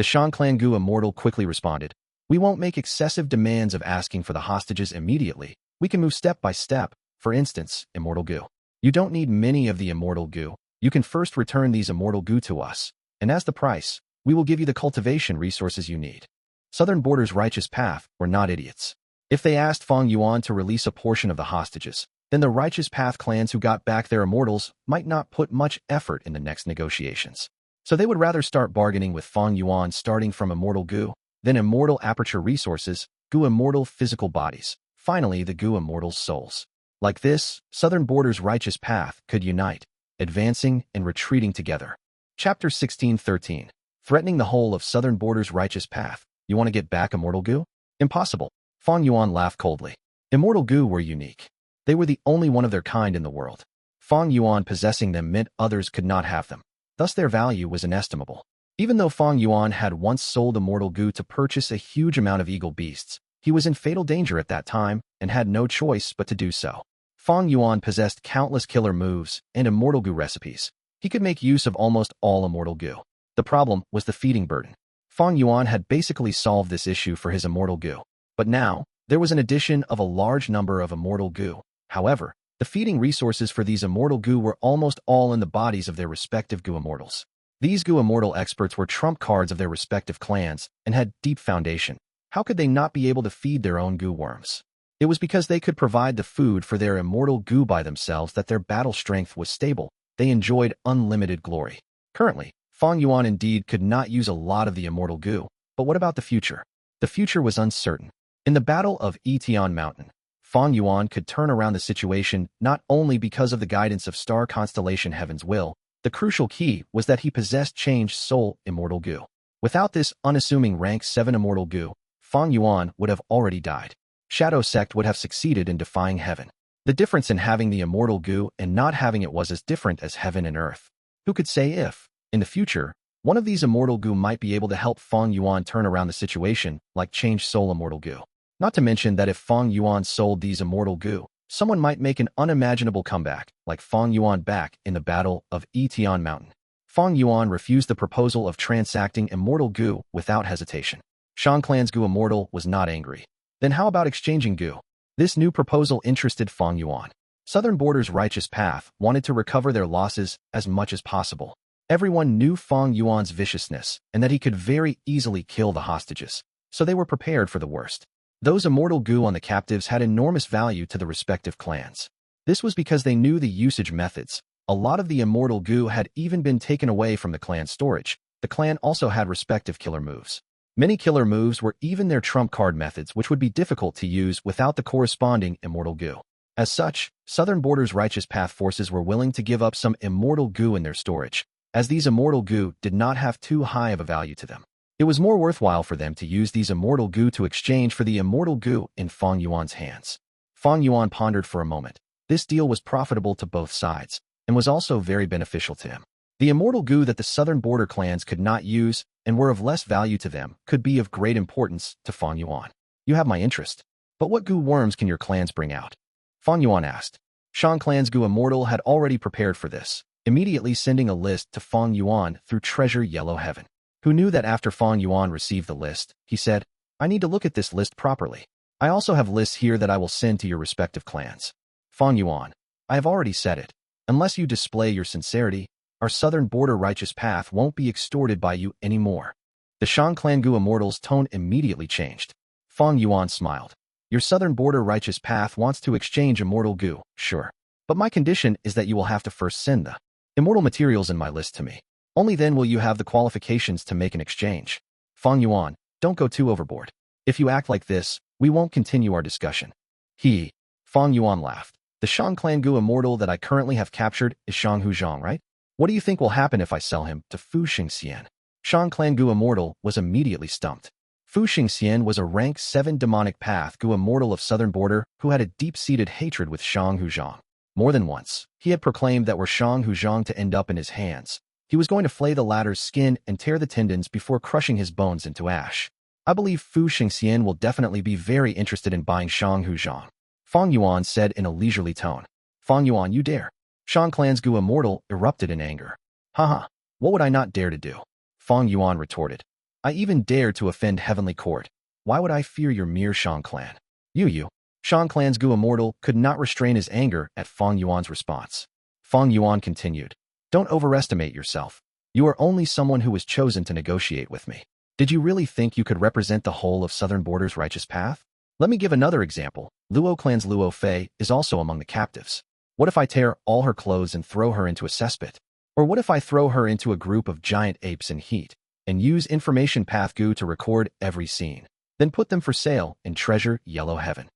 The Shan Clan Gu Immortal quickly responded. We won't make excessive demands of asking for the hostages immediately. We can move step by step. For instance, Immortal Gu. You don't need many of the Immortal Gu. You can first return these Immortal Gu to us, and as the price, we will give you the cultivation resources you need. Southern Border's Righteous Path were not idiots. If they asked Fang Yuan to release a portion of the hostages, then the Righteous Path clans who got back their immortals might not put much effort in the next negotiations. So they would rather start bargaining with Fang Yuan starting from Immortal Gu, then Immortal Aperture Resources, Gu Immortal Physical Bodies, finally the Gu Immortal's souls. Like this, Southern Border's Righteous Path could unite, advancing and retreating together. Chapter 16:13. Threatening the whole of Southern Border's Righteous Path. You want to get back Immortal Gu? Impossible. Fang Yuan laughed coldly. Immortal Gu were unique. They were the only one of their kind in the world. Fang Yuan possessing them meant others could not have them. Thus their value was inestimable. Even though Fang Yuan had once sold Immortal Gu to purchase a huge amount of eagle beasts, he was in fatal danger at that time and had no choice but to do so. Fang Yuan possessed countless killer moves and Immortal Gu recipes. He could make use of almost all Immortal Gu. The problem was the feeding burden. Fang Yuan had basically solved this issue for his Immortal Gu. But now, there was an addition of a large number of Immortal Gu. However, the feeding resources for these Immortal Gu were almost all in the bodies of their respective Gu Immortals. These Gu Immortal experts were trump cards of their respective clans and had deep foundation. How could they not be able to feed their own Gu worms? It was because they could provide the food for their Immortal Gu by themselves that their battle strength was stable. They enjoyed unlimited glory. Currently, Fang Yuan indeed could not use a lot of the Immortal Gu, but what about the future? The future was uncertain. In the Battle of Etion Mountain, Fang Yuan could turn around the situation not only because of the guidance of star constellation Heaven's will. The crucial key was that he possessed changed soul Immortal Gu. Without this unassuming rank 7 Immortal Gu, Fang Yuan would have already died. Shadow Sect would have succeeded in defying heaven. The difference in having the Immortal Gu and not having it was as different as heaven and earth. Who could say if, in the future, one of these Immortal Gu might be able to help Fang Yuan turn around the situation, like changed soul Immortal Gu? Not to mention that if Fang Yuan sold these Immortal Gu, someone might make an unimaginable comeback, like Fang Yuan back in the Battle of Etion Mountain. Fang Yuan refused the proposal of transacting Immortal Gu without hesitation. Shan Clan's Gu Immortal was not angry. Then how about exchanging Gu? This new proposal interested Fang Yuan. Southern Border's Righteous Path wanted to recover their losses as much as possible. Everyone knew Fang Yuan's viciousness and that he could very easily kill the hostages, so they were prepared for the worst. Those Immortal Gu on the captives had enormous value to the respective clans. This was because they knew the usage methods. A lot of the Immortal Gu had even been taken away from the clan storage. The clan also had respective killer moves. Many killer moves were even their trump card methods, which would be difficult to use without the corresponding Immortal Gu. As such, Southern Border's Righteous Path forces were willing to give up some Immortal Gu in their storage, as these Immortal Gu did not have too high of a value to them. It was more worthwhile for them to use these Immortal Gu to exchange for the Immortal Gu in Fang Yuan's hands. Fang Yuan pondered for a moment. This deal was profitable to both sides, and was also very beneficial to him. The Immortal Gu that the Southern Border clans could not use and were of less value to them could be of great importance to Fang Yuan. You have my interest. But what Gu worms can your clans bring out? Fang Yuan asked. Shang Clan's Gu Immortal had already prepared for this, immediately sending a list to Fang Yuan through Treasure Yellow Heaven. Who knew that after Fang Yuan received the list, he said, I need to look at this list properly. I also have lists here that I will send to your respective clans. Fang Yuan, I have already said it. Unless you display your sincerity, our Southern Border Righteous Path won't be extorted by you anymore. The Shang Clan Gu Immortal's tone immediately changed. Fang Yuan smiled. Your Southern Border Righteous Path wants to exchange Immortal Gu, sure. But my condition is that you will have to first send the immortal materials in my list to me. Only then will you have the qualifications to make an exchange. Fang Yuan, don't go too overboard. If you act like this, we won't continue our discussion. Fang Yuan laughed. The Shang Clan Gu Immortal that I currently have captured is Shang Huzhang, right? What do you think will happen if I sell him to Fu Xingxian? Shang Clan Gu Immortal was immediately stumped. Fu Xingxian was a rank 7 demonic path Gu Immortal of Southern Border who had a deep-seated hatred with Shang Huzhang. More than once, he had proclaimed that were Shang Huzhang to end up in his hands, he was going to flay the latter's skin and tear the tendons before crushing his bones into ash. I believe Fu Xingxian will definitely be very interested in buying Shang Huzhang. Fang Yuan said in a leisurely tone. Fang Yuan, you dare. Shang Clan's Gu Immortal erupted in anger. Haha, what would I not dare to do? Fang Yuan retorted. I even dared to offend Heavenly Court. Why would I fear your mere Shang Clan? You. Shang Clan's Gu Immortal could not restrain his anger at Fang Yuan's response. Fang Yuan continued. Don't overestimate yourself. You are only someone who was chosen to negotiate with me. Did you really think you could represent the whole of Southern Border's righteous path? Let me give another example. Luo Clan's Luo Fei is also among the captives. What if I tear all her clothes and throw her into a cesspit? Or what if I throw her into a group of giant apes in heat, and use Information Path Gu to record every scene, then put them for sale in Treasure Yellow Heaven?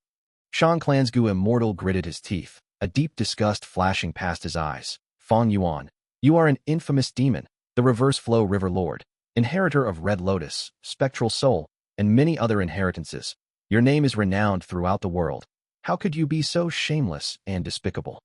Shang Clan's Gu Immortal gritted his teeth, a deep disgust flashing past his eyes. Fang Yuan, you are an infamous demon, the Reverse Flow River Lord, inheritor of Red Lotus, Spectral Soul, and many other inheritances. Your name is renowned throughout the world. How could you be so shameless and despicable?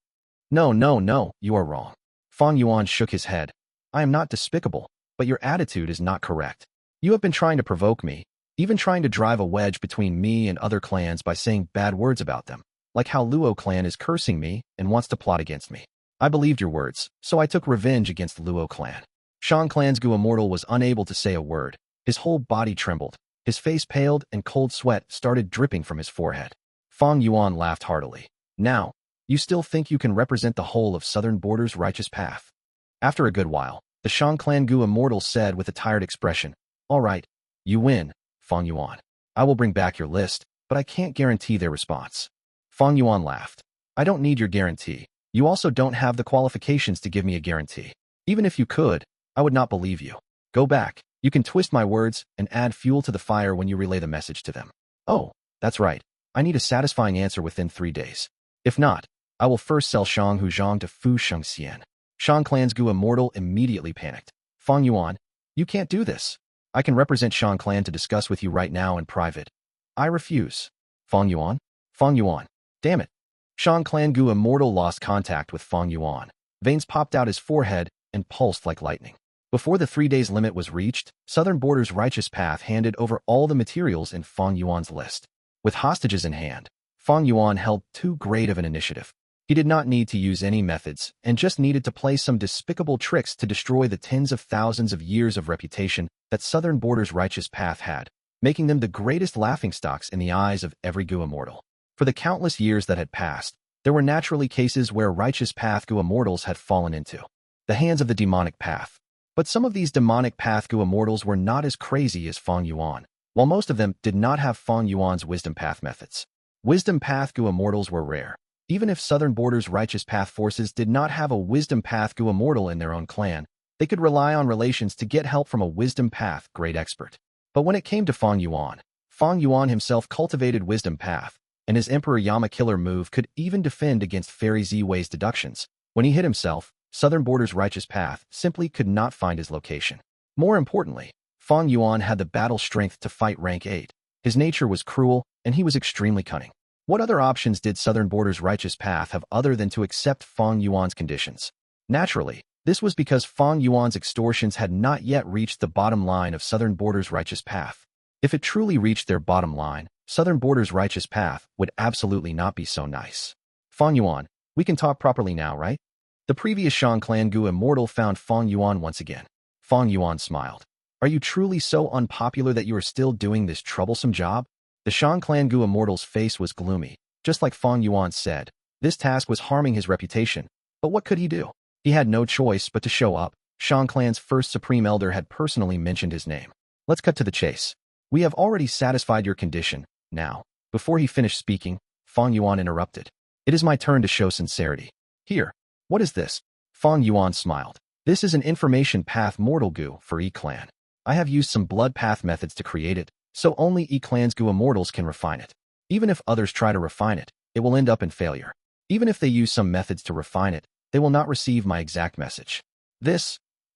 No, you are wrong. Fang Yuan shook his head. I am not despicable, but your attitude is not correct. You have been trying to provoke me, even trying to drive a wedge between me and other clans by saying bad words about them, like how Luo Clan is cursing me and wants to plot against me. I believed your words, so I took revenge against Luo Clan. Shang Clan's Gu Immortal was unable to say a word. His whole body trembled. His face paled and cold sweat started dripping from his forehead. Fang Yuan laughed heartily. Now, you still think you can represent the whole of Southern Border's righteous path? After a good while, the Shang Clan Gu Immortal said with a tired expression, All right, you win, Fang Yuan. I will bring back your list, but I can't guarantee their response. Fang Yuan laughed. I don't need your guarantee. You also don't have the qualifications to give me a guarantee. Even if you could, I would not believe you. Go back. You can twist my words and add fuel to the fire when you relay the message to them. Oh, that's right. I need a satisfying answer within 3 days. If not, I will first sell Shang Huzhang to Fu Xingxian. Shang Clan's Gu Immortal immediately panicked. Fang Yuan, you can't do this. I can represent Shang Clan to discuss with you right now in private. I refuse. Fang Yuan? Damn it. Shang Clan Gu Immortal lost contact with Fang Yuan. Veins popped out his forehead and pulsed like lightning. Before the 3 days limit was reached, Southern Border's Righteous Path handed over all the materials in Fang Yuan's list. With hostages in hand, Fang Yuan held too great of an initiative. He did not need to use any methods and just needed to play some despicable tricks to destroy the tens of thousands of years of reputation that Southern Border's Righteous Path had, making them the greatest laughingstocks in the eyes of every Gu Immortal. For the countless years that had passed, there were naturally cases where Righteous Path Gu Immortals had fallen into the hands of the demonic path. But some of these demonic path Gu Immortals were not as crazy as Fang Yuan, while most of them did not have Fang Yuan's Wisdom Path methods. Wisdom Path Gu Immortals were rare. Even if Southern Border's Righteous Path forces did not have a Wisdom Path Gu Immortal in their own clan, they could rely on relations to get help from a Wisdom Path great expert. But when it came to Fang Yuan himself cultivated Wisdom Path, and his Emperor Yama killer move could even defend against Fairy Wei's deductions. When he hit himself, Southern Border's Righteous Path simply could not find his location. More importantly, Fang Yuan had the battle strength to fight rank 8. His nature was cruel, and he was extremely cunning. What other options did Southern Border's Righteous Path have other than to accept Fang Yuan's conditions? Naturally, this was because Fang Yuan's extortions had not yet reached the bottom line of Southern Border's Righteous Path. If it truly reached their bottom line, Southern Border's Righteous Path would absolutely not be so nice. Fang Yuan, we can talk properly now, right? The previous Clan Gu Immortal found Fang Yuan once again. Fang Yuan smiled. Are you truly so unpopular that you are still doing this troublesome job? The Clan Gu Immortal's face was gloomy. Just like Fang Yuan said, this task was harming his reputation. But what could he do? He had no choice but to show up. Clan's first Supreme Elder had personally mentioned his name. Let's cut to the chase. We have already satisfied your condition. Now, before he finished speaking, Fang Yuan interrupted. It is my turn to show sincerity. Here. What is this? Fang Yuan smiled. This is an information path Mortal Gu for E-Clan. I have used some blood path methods to create it, so only E-Clan's Gu Immortals can refine it. Even if others try to refine it, it will end up in failure. Even if they use some methods to refine it, they will not receive my exact message.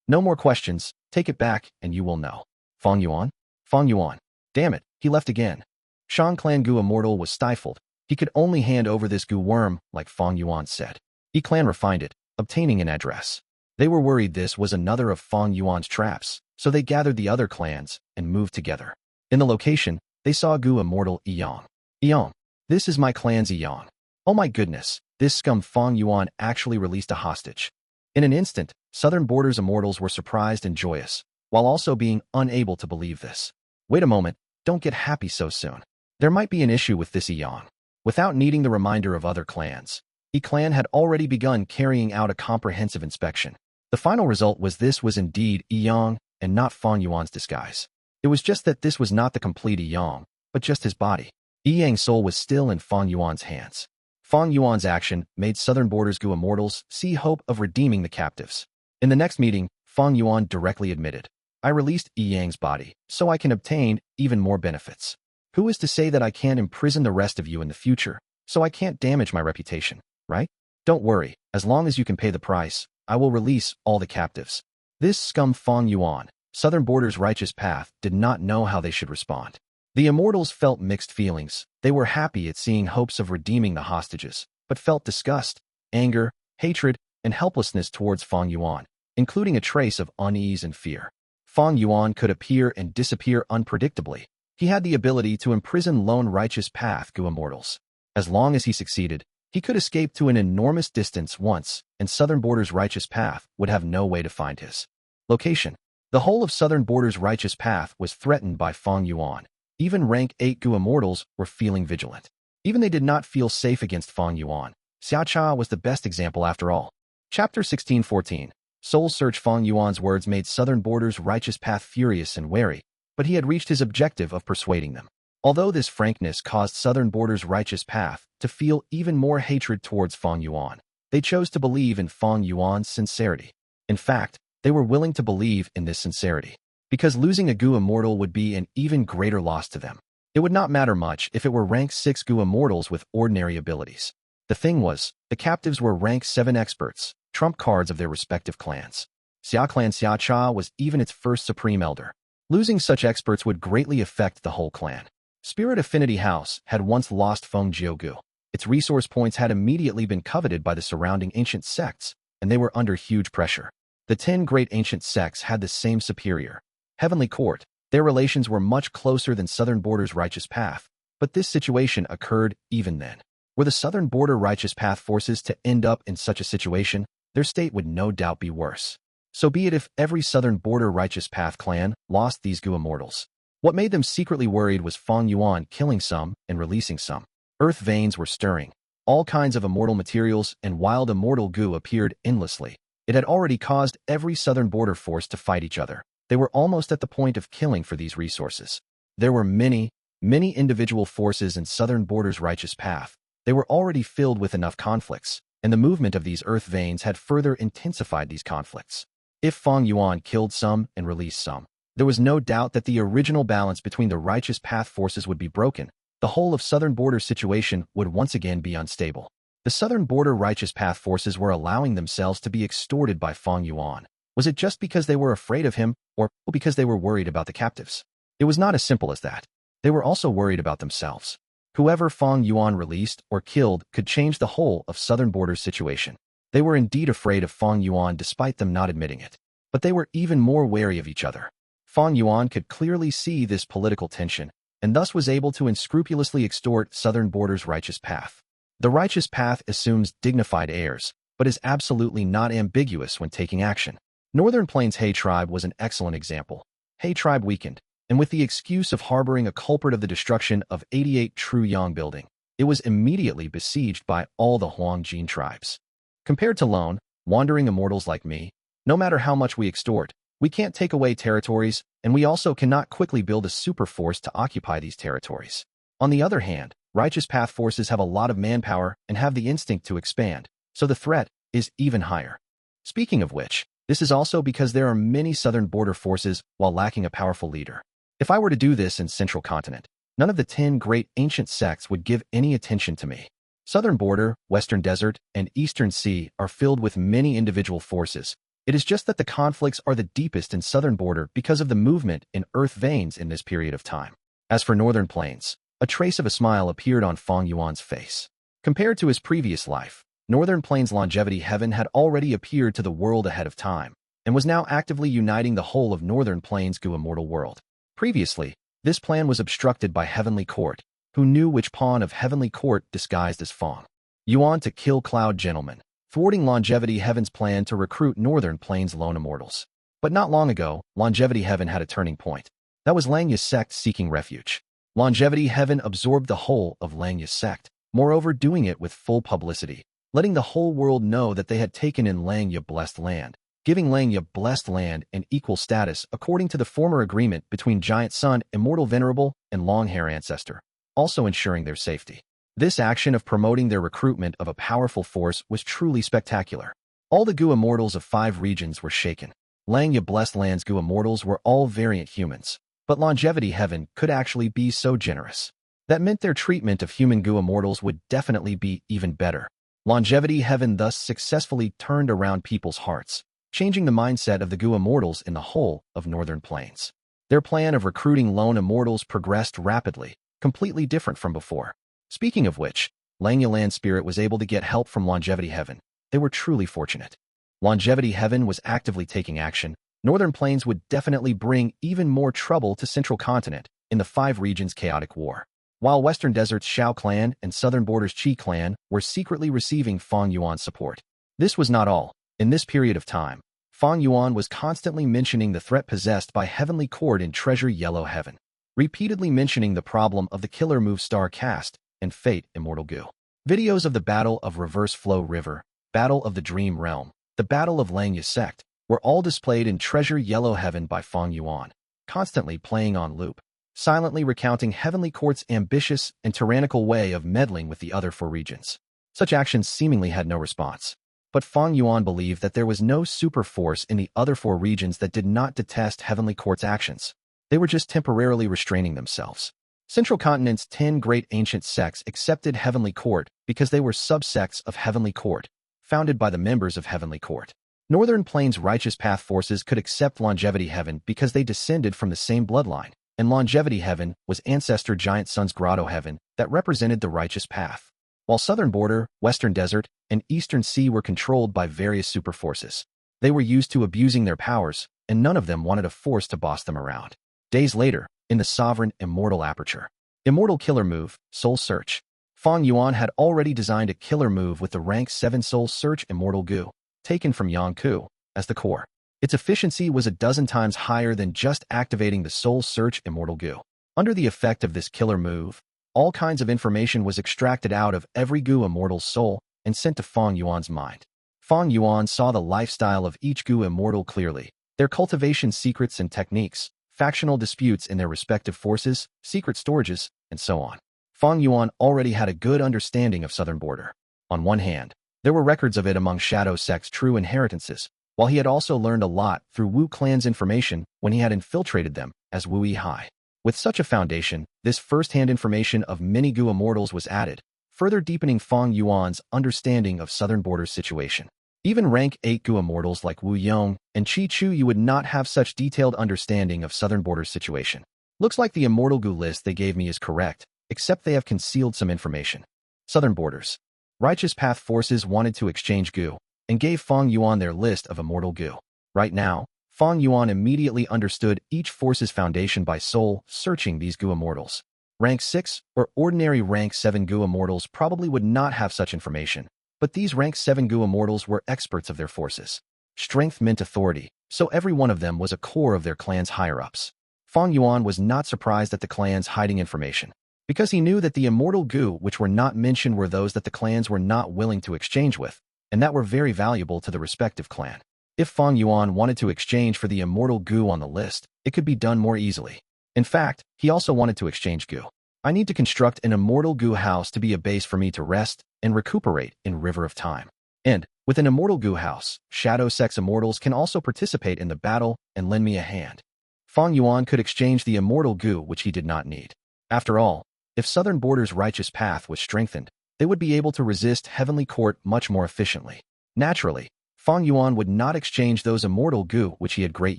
No more questions, take it back and you will know. Fang Yuan? Fang Yuan. Damn it, he left again. Clan Gu Immortal was stifled. He could only hand over this Gu worm, like Fang Yuan said. E-Clan refined it, obtaining an address. They were worried this was another of Fang Yuan's traps, so they gathered the other clans and moved together. In the location, they saw Gu Immortal Yang. Yang, this is my clan's Yang. Oh my goodness, this scum Fang Yuan actually released a hostage. In an instant, Southern Border's Immortals were surprised and joyous, while also being unable to believe this. Wait a moment, don't get happy so soon. There might be an issue with this Yang. Without needing the reminder of other clans, E-Clan had already begun carrying out a comprehensive inspection. The final result was this was indeed Yang and not Fang Yuan's disguise. It was just that this was not the complete Yang, but just his body. Yang's soul was still in Fang Yuan's hands. Fang Yuan's action made Southern Border's Gu Immortals see hope of redeeming the captives. In the next meeting, Fang Yuan directly admitted, I released Yang's body, so I can obtain even more benefits. Who is to say that I can't imprison the rest of you in the future, so I can't damage my reputation, right? Don't worry, as long as you can pay the price, I will release all the captives. This scum Fang Yuan, Southern Border's Righteous Path, did not know how they should respond. The Immortals felt mixed feelings. They were happy at seeing hopes of redeeming the hostages, but felt disgust, anger, hatred, and helplessness towards Fang Yuan, including a trace of unease and fear. Fang Yuan could appear and disappear unpredictably. He had the ability to imprison lone Righteous Path Gu Immortals. As long as he succeeded, he could escape to an enormous distance once, and Southern Border's Righteous Path would have no way to find his location. The whole of Southern Border's Righteous Path was threatened by Fang Yuan. Even rank 8 Gu Immortals were feeling vigilant. Even they did not feel safe against Fang Yuan. Xiaocha was the best example after all. Chapter 1614. Soul Search. Fang Yuan's words made Southern Border's Righteous Path furious and wary, but he had reached his objective of persuading them. Although this frankness caused Southern Border's Righteous Path to feel even more hatred towards Fang Yuan, they chose to believe in Fang Yuan's sincerity. In fact, they were willing to believe in this sincerity, because losing a Gu Immortal would be an even greater loss to them. It would not matter much if it were rank 6 Gu Immortals with ordinary abilities. The thing was, the captives were rank 7 experts, trump cards of their respective clans. Clan Xiaocha was even its first Supreme Elder. Losing such experts would greatly affect the whole clan. Spirit Affinity House had once lost Feng Jiugu. Its resource points had immediately been coveted by the surrounding ancient sects, and they were under huge pressure. The 10 great ancient sects had the same superior, Heavenly Court. Their relations were much closer than Southern Border's Righteous Path, but this situation occurred even then. Were the Southern Border Righteous Path forces to end up in such a situation, their state would no doubt be worse. So be it if every Southern Border Righteous Path clan lost these Gu Immortals. What made them secretly worried was Fang Yuan killing some and releasing some. Earth veins were stirring. All kinds of immortal materials and wild immortal Gu appeared endlessly. It had already caused every Southern Border force to fight each other. They were almost at the point of killing for these resources. There were many individual forces in Southern Border's Righteous Path. They were already filled with enough conflicts, and the movement of these earth veins had further intensified these conflicts. If Fang Yuan killed some and released some, There was no doubt that the original balance between the righteous path forces would be broken. The whole of southern border situation would once again be unstable. The southern border righteous path forces were allowing themselves to be extorted by Fang Yuan. Was it just because they were afraid of him, or because they were worried about the captives? It was not as simple as that. They were also worried about themselves. Whoever Fang Yuan released or killed could change the whole of southern border situation. They were indeed afraid of Fang Yuan despite them not admitting it. But they were even more wary of each other. Fang Yuan could clearly see this political tension, and thus was able to unscrupulously extort southern border's righteous path. The righteous path assumes dignified airs, but is absolutely not ambiguous when taking action. Northern Plains He tribe was an excellent example. He tribe weakened, and with the excuse of harboring a culprit of the destruction of 88 True Yang building, it was immediately besieged by all the Huangjin tribes. Compared to lone, wandering immortals like me, no matter how much we extort, we can't take away territories, and we also cannot quickly build a super force to occupy these territories. On the other hand, righteous path forces have a lot of manpower and have the instinct to expand, so the threat is even higher. Speaking of which, this is also because there are many southern border forces while lacking a powerful leader. If I were to do this in Central Continent, none of the 10 great ancient sects would give any attention to me. Southern border, Western Desert, and Eastern Sea are filled with many individual forces. It is just that the conflicts are the deepest in southern border because of the movement in earth veins in this period of time. As for Northern Plains, a trace of a smile appeared on Fang Yuan's face. Compared to his previous life, Northern Plains' longevity heaven had already appeared to the world ahead of time, and was now actively uniting the whole of Northern Plains' Gu immortal world. Previously, this plan was obstructed by Heavenly Court, who knew which pawn of Heavenly Court disguised as Fang Yuan to kill Cloud Gentleman, thwarting Longevity Heaven's plan to recruit Northern Plains lone immortals. But not long ago, Longevity Heaven had a turning point. That was Langya's sect seeking refuge. Longevity Heaven absorbed the whole of Langya's sect, moreover doing it with full publicity, letting the whole world know that they had taken in Langya Blessed Land, giving Langya Blessed Land an equal status according to the former agreement between Giant Sun, Immortal Venerable, and Long-Hair Ancestor, also ensuring their safety. This action of promoting their recruitment of a powerful force was truly spectacular. All the Gu immortals of 5 regions were shaken. Langya Blessed Land's Gu immortals were all variant humans, but Longevity Heaven could actually be so generous. That meant their treatment of human Gu immortals would definitely be even better. Longevity Heaven thus successfully turned around people's hearts, changing the mindset of the Gu immortals in the whole of Northern Plains. Their plan of recruiting lone immortals progressed rapidly, completely different from before. Speaking of which, Langya Land Spirit was able to get help from Longevity Heaven. They were truly fortunate. Longevity Heaven was actively taking action. Northern Plains would definitely bring even more trouble to Central Continent in the 5 regions' chaotic war. While Western Desert's Shao Clan and Southern Border's Qi Clan were secretly receiving Fang Yuan's support. This was not all. In this period of time, Fang Yuan was constantly mentioning the threat possessed by Heavenly Court in Treasure Yellow Heaven, repeatedly mentioning the problem of the Killer Move Star Cast and Fate Immortal Gu. Videos of the Battle of Reverse Flow River, Battle of the Dream Realm, the Battle of Langya Sect, were all displayed in Treasure Yellow Heaven by Fang Yuan, constantly playing on loop, silently recounting Heavenly Court's ambitious and tyrannical way of meddling with the other 4 regions. Such actions seemingly had no response. But Fang Yuan believed that there was no super force in the other 4 regions that did not detest Heavenly Court's actions. They were just temporarily restraining themselves. Central Continent's 10 great ancient sects accepted Heavenly Court because they were subsects of Heavenly Court, founded by the members of Heavenly Court. Northern Plains Righteous Path forces could accept Longevity Heaven because they descended from the same bloodline, and Longevity Heaven was Ancestor Giant Sun's Grotto Heaven that represented the Righteous Path. While Southern Border, Western Desert, and Eastern Sea were controlled by various super forces. They were used to abusing their powers, and none of them wanted a force to boss them around. Days later, in the Sovereign Immortal Aperture, Immortal Killer Move, Soul Search, Fang Yuan had already designed a killer move with the rank 7 Soul Search Immortal Gu, taken from Yang Ku, as the core. Its efficiency was a dozen times higher than just activating the Soul Search Immortal Gu. Under the effect of this killer move, all kinds of information was extracted out of every Gu immortal's soul and sent to Fang Yuan's mind. Fang Yuan saw the lifestyle of each Gu immortal clearly, their cultivation secrets and techniques, factional disputes in their respective forces, secret storages, and so on. Fang Yuan already had a good understanding of Southern Border. On one hand, there were records of it among Shadow Sect's true inheritances, while he had also learned a lot through Wu clan's information when he had infiltrated them as Wu Yihai. With such a foundation, this first-hand information of many Gu immortals was added, further deepening Fang Yuan's understanding of Southern Border's situation. Even rank 8 Gu immortals like Wu Yong and Qi Chu you would not have such detailed understanding of Southern Border's situation. Looks like the Immortal Gu list they gave me is correct, except they have concealed some information. Southern Borders. Righteous Path forces wanted to exchange Gu, and gave Fang Yuan their list of Immortal Gu. Right now, Fang Yuan immediately understood each force's foundation by soul searching these Gu immortals. Rank 6 or ordinary rank 7 Gu immortals probably would not have such information, but these rank 7 Gu immortals were experts of their forces. Strength meant authority, so every one of them was a core of their clan's higher-ups. Fang Yuan was not surprised at the clans hiding information, because he knew that the Immortal Gu which were not mentioned were those that the clans were not willing to exchange with, and that were very valuable to the respective clan. If Fang Yuan wanted to exchange for the Immortal Gu on the list, it could be done more easily. In fact, he also wanted to exchange Gu. I need to construct an Immortal Gu house to be a base for me to rest and recuperate in River of Time. And, with an Immortal Gu house, Shadow Sex Immortals can also participate in the battle and lend me a hand. Fang Yuan could exchange the Immortal Gu which he did not need. After all, if Southern Border's righteous path was strengthened, they would be able to resist Heavenly Court much more efficiently. Naturally, Fang Yuan would not exchange those Immortal Gu which he had great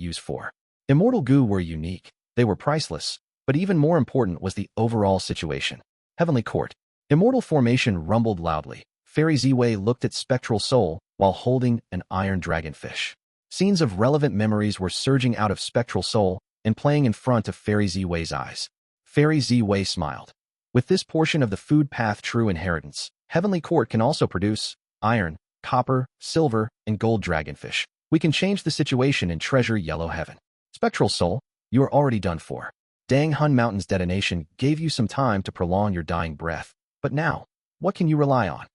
use for. Immortal Gu were unique, they were priceless, but even more important was the overall situation. Heavenly Court. Immortal formation rumbled loudly. Fairy Ziwei looked at Spectral Soul while holding an iron dragonfish. Scenes of relevant memories were surging out of Spectral Soul and playing in front of Fairy Ziwei's eyes. Fairy Ziwei smiled. With this portion of the food path true inheritance, Heavenly Court can also produce iron, copper, silver, and gold dragonfish. We can change the situation and treasure Yellow Heaven. Spectral Soul, you are already done for. Dang Hun Mountain's detonation gave you some time to prolong your dying breath, but now, what can you rely on?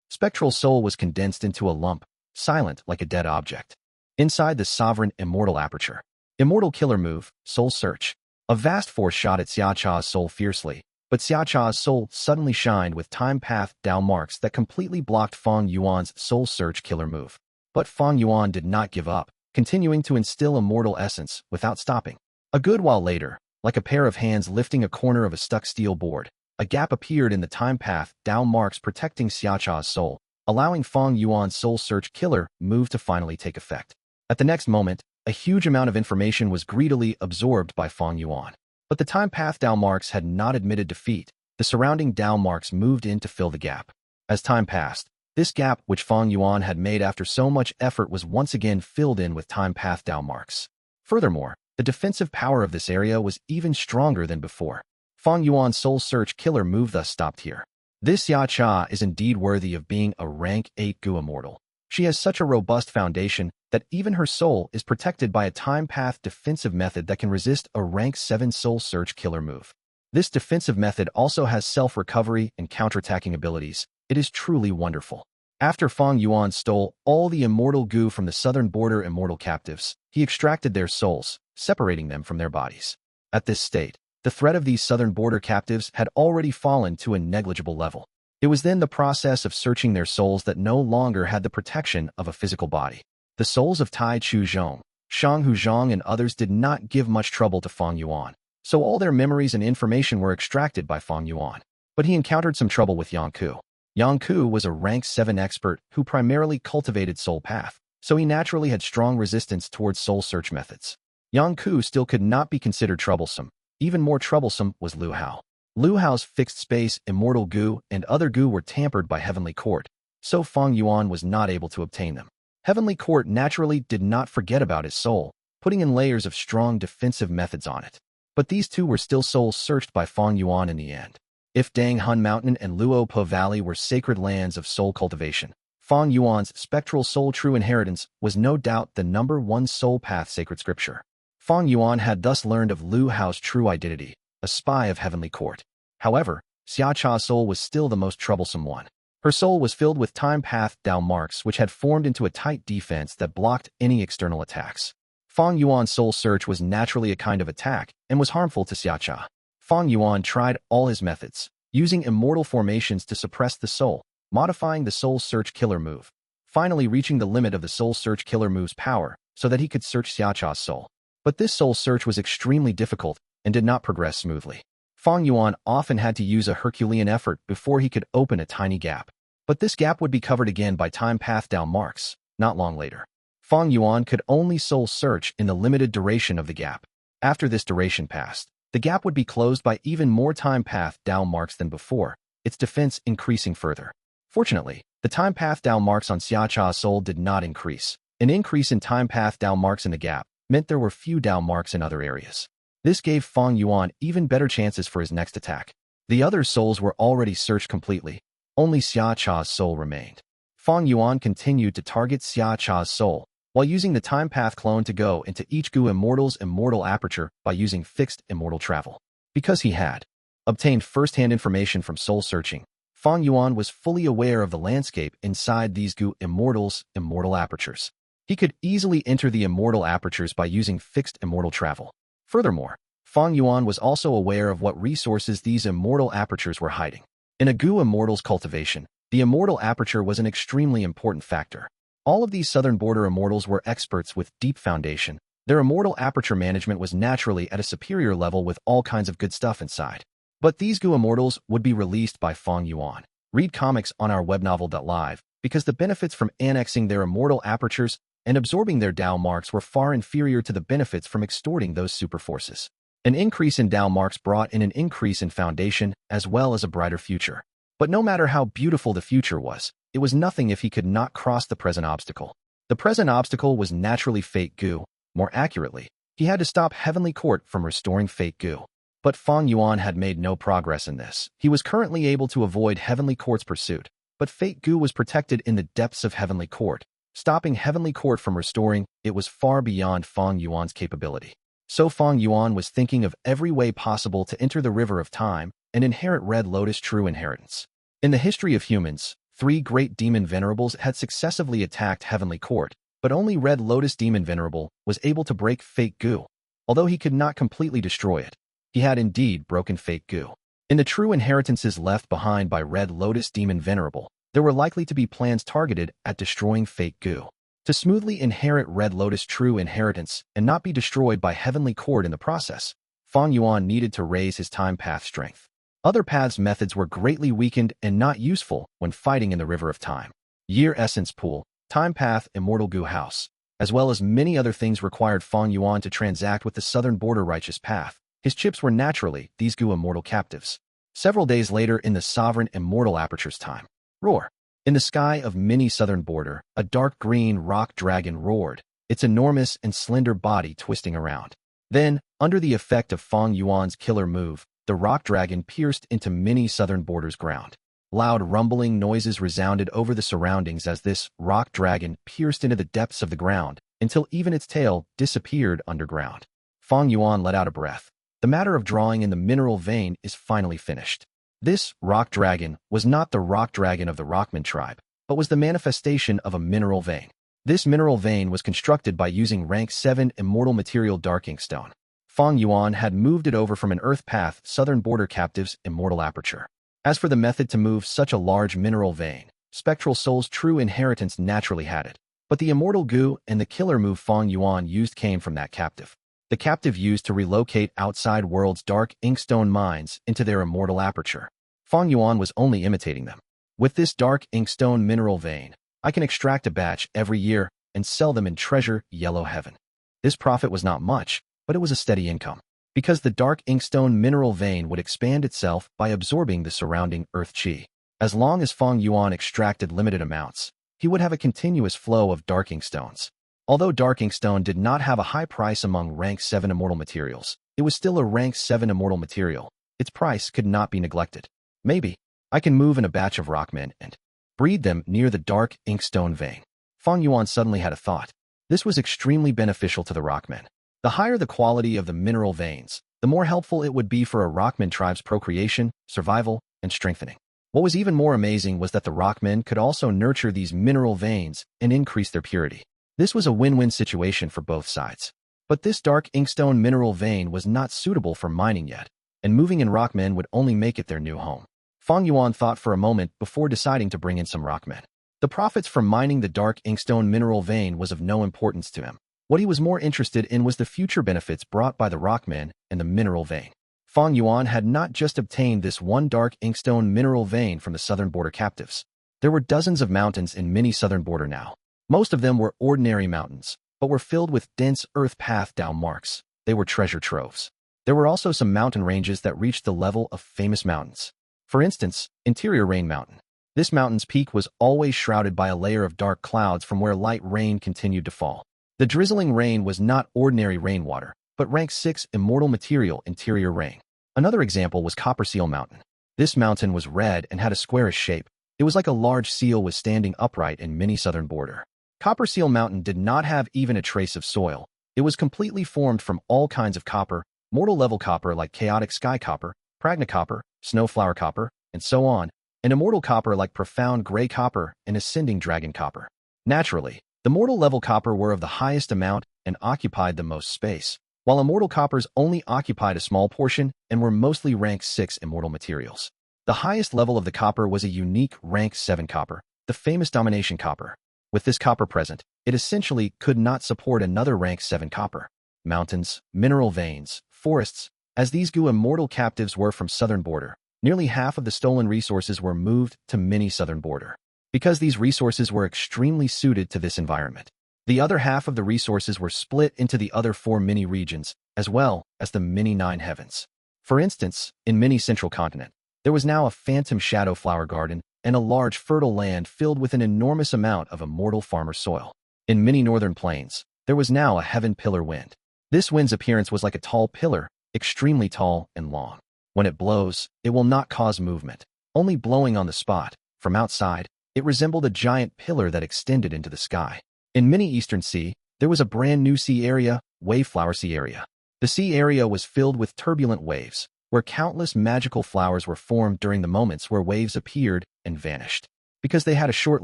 Spectral Soul was condensed into a lump, silent like a dead object. Inside the sovereign Immortal aperture. Immortal killer move, Soul Search. A vast force shot at Xia Cha's soul fiercely, but Xia Cha's soul suddenly shined with time path Dao marks that completely blocked Fang Yuan's Soul Search killer move. But Fang Yuan did not give up, continuing to instill Immortal essence without stopping. A good while later, like a pair of hands lifting a corner of a stuck steel board, a gap appeared in the time path Dao marks protecting Xia Cha's soul, allowing Fang Yuan's Soul Search killer move to finally take effect. At the next moment, a huge amount of information was greedily absorbed by Fang Yuan. But the time path Dao marks had not admitted defeat. The surrounding Dao marks moved in to fill the gap. As time passed, this gap which Fang Yuan had made after so much effort was once again filled in with time path Dao marks. Furthermore, the defensive power of this area was even stronger than before. Fang Yuan's Soul Search killer move thus stopped here. This Xia Cha is indeed worthy of being a rank 8 Gu immortal. She has such a robust foundation that even her soul is protected by a time path defensive method that can resist a rank 7 Soul Search killer move. This defensive method also has self-recovery and counterattacking abilities. It is truly wonderful. After Fang Yuan stole all the Immortal Gu from the Southern Border immortal captives, he extracted their souls, separating them from their bodies. At this state, the threat of these Southern Border captives had already fallen to a negligible level. It was then the process of searching their souls that no longer had the protection of a physical body. The souls of Tai Chu Zhong, Shang Hu Zhong and others did not give much trouble to Fang Yuan, so all their memories and information were extracted by Fang Yuan. But he encountered some trouble with Yang Ku. Yang Ku was a rank 7 expert who primarily cultivated Soul Path, so he naturally had strong resistance towards Soul Search methods. Yang Ku still could not be considered troublesome. Even more troublesome was Lu Hao. Lu Hao's fixed space, Immortal Gu, and other Gu were tampered by Heavenly Court, so Fang Yuan was not able to obtain them. Heavenly Court naturally did not forget about his soul, putting in layers of strong defensive methods on it. But these two were still soul searched by Fang Yuan in the end. If Dang Hun Mountain and Luo Po Valley were sacred lands of soul cultivation, Fang Yuan's spectral soul true inheritance was no doubt the #1 soul path sacred scripture. Fang Yuan had thus learned of Lu Hao's true identity, a spy of Heavenly Court. However, Xia Cha's soul was still the most troublesome one. Her soul was filled with time path Dao marks which had formed into a tight defense that blocked any external attacks. Fang Yuan's soul search was naturally a kind of attack and was harmful to Xia Cha. Fang Yuan tried all his methods, using immortal formations to suppress the soul, modifying the soul search killer move. finally reaching the limit of the soul search killer move's power so that he could search Xiacha's soul. But this soul search was extremely difficult and did not progress smoothly. Fang Yuan often had to use a Herculean effort before he could open a tiny gap. But this gap would be covered again by time path down marks, not long later. Fang Yuan could only soul search in the limited duration of the gap. After this duration passed, the gap would be closed by even more time path down marks than before, its defense increasing further. Fortunately, the time path down marks on Xiacha's soul did not increase. An increase in time path down marks in the gap meant there were few down marks in other areas. This gave Fang Yuan even better chances for his next attack. The other souls were already searched completely. Only Xiacha's soul remained. Fang Yuan continued to target Xiacha's soul, while using the time path clone to go into each Gu Immortal's immortal aperture by using fixed immortal travel. Because he had obtained first-hand information from soul searching, Fang Yuan was fully aware of the landscape inside these Gu Immortal's immortal apertures. He could easily enter the immortal apertures by using fixed immortal travel. Furthermore, Fang Yuan was also aware of what resources these immortal apertures were hiding. In a Gu Immortal's cultivation, the immortal aperture was an extremely important factor. All of these southern border immortals were experts with deep foundation. Their immortal aperture management was naturally at a superior level with all kinds of good stuff inside. But these Gu Immortals would be released by Fang Yuan. Read comics on our webnovel.live, because the benefits from annexing their immortal apertures and absorbing their Dao marks were far inferior to the benefits from extorting those super forces. An increase in Dao marks brought in an increase in foundation as well as a brighter future. But no matter how beautiful the future was, it was nothing if he could not cross the present obstacle. The present obstacle was naturally Fate Gu. More accurately, he had to stop Heavenly Court from restoring Fate Gu. But Fang Yuan had made no progress in this. He was currently able to avoid Heavenly Court's pursuit, but Fate Gu was protected in the depths of Heavenly Court. Stopping Heavenly Court from restoring it was far beyond Fang Yuan's capability. So Fang Yuan was thinking of every way possible to enter the river of time and inherit Red Lotus true inheritance. In the history of humans, 3 great demon venerables had successively attacked Heavenly Court, but only Red Lotus Demon Venerable was able to break Fate Gu. Although he could not completely destroy it, he had indeed broken Fate Gu. In the true inheritances left behind by Red Lotus Demon Venerable, there were likely to be plans targeted at destroying Fate Gu. To smoothly inherit Red Lotus true inheritance and not be destroyed by Heavenly Court in the process, Fang Yuan needed to raise his time path strength. Other paths methods were greatly weakened and not useful when fighting in the River of Time. Year Essence Pool, Time Path, Immortal Gu House, as well as many other things required Fang Yuan to transact with the southern border righteous path. His chips were naturally these Gu Immortal captives. Several days later in the sovereign Immortal Aperture's time. Roar. In the sky of many southern border, a dark green rock dragon roared, its enormous and slender body twisting around. Then, under the effect of Fang Yuan's killer move, the rock dragon pierced into many southern border's ground. Loud rumbling noises resounded over the surroundings as this rock dragon pierced into the depths of the ground until even its tail disappeared underground. Fang Yuan let out a breath. The matter of drawing in the mineral vein is finally finished. This rock dragon was not the rock dragon of the Rockman tribe, but was the manifestation of a mineral vein. This mineral vein was constructed by using rank 7 immortal material dark inkstone. Fang Yuan had moved it over from an earth path southern border captive's immortal aperture. As for the method to move such a large mineral vein, Spectral Soul's true inheritance naturally had it. But the Immortal Gu and the killer move Fang Yuan used came from that captive. The captive used to relocate outside world's dark inkstone mines into their immortal aperture. Fang Yuan was only imitating them. With this dark inkstone mineral vein, I can extract a batch every year and sell them in Treasure Yellow Heaven. This profit was not much, but it was a steady income. Because the dark inkstone mineral vein would expand itself by absorbing the surrounding earth chi. As long as Fang Yuan extracted limited amounts, he would have a continuous flow of dark inkstones. Although dark inkstone did not have a high price among rank 7 immortal materials, it was still a rank 7 immortal material. Its price could not be neglected. Maybe I can move in a batch of rockmen and breed them near the dark inkstone vein. Fang Yuan suddenly had a thought. This was extremely beneficial to the rockmen. The higher the quality of the mineral veins, the more helpful it would be for a rockman tribe's procreation, survival, and strengthening. What was even more amazing was that the rockmen could also nurture these mineral veins and increase their purity. This was a win-win situation for both sides. But this dark inkstone mineral vein was not suitable for mining yet, and moving in rockmen would only make it their new home. Fang Yuan thought for a moment before deciding to bring in some rockmen. The profits from mining the dark inkstone mineral vein was of no importance to him. What he was more interested in was the future benefits brought by the rockmen and the mineral vein. Fang Yuan had not just obtained this one dark inkstone mineral vein from the southern border captives. There were dozens of mountains in many southern border now. Most of them were ordinary mountains, but were filled with dense earth path down marks. They were treasure troves. There were also some mountain ranges that reached the level of famous mountains. For instance, Interior Rain Mountain. This mountain's peak was always shrouded by a layer of dark clouds from where light rain continued to fall. The drizzling rain was not ordinary rainwater, but rank 6 immortal material interior rain. Another example was Copper Seal Mountain. This mountain was red and had a squarish shape. It was like a large seal was standing upright in many southern border. Copper Seal Mountain did not have even a trace of soil. It was completely formed from all kinds of copper, mortal level copper like chaotic sky copper, pragna copper, snowflower copper, and so on, and immortal copper like profound gray copper and ascending dragon copper. Naturally, the mortal level copper were of the highest amount and occupied the most space, while immortal coppers only occupied a small portion and were mostly rank 6 immortal materials. The highest level of the copper was a unique rank 7 copper, the famous domination copper. With this copper present, it essentially could not support another rank 7 copper. Mountains, mineral veins, forests, as these Gu immortal captives were from southern border, nearly half of the stolen resources were moved to many southern border. Because these resources were extremely suited to this environment, the other half of the resources were split into the other 4 mini regions, as well as the mini 9 heavens. For instance, in mini central continent, there was now a phantom shadow flower garden and a large fertile land filled with an enormous amount of immortal farmer soil. In many northern plains, there was now a heaven pillar wind. This wind's appearance was like a tall pillar, extremely tall and long. When it blows, it will not cause movement, only blowing on the spot. From outside, it resembled a giant pillar that extended into the sky. In many eastern sea, there was a brand new sea area, Waveflower Sea Area. The sea area was filled with turbulent waves, where countless magical flowers were formed during the moments where waves appeared and vanished. Because they had a short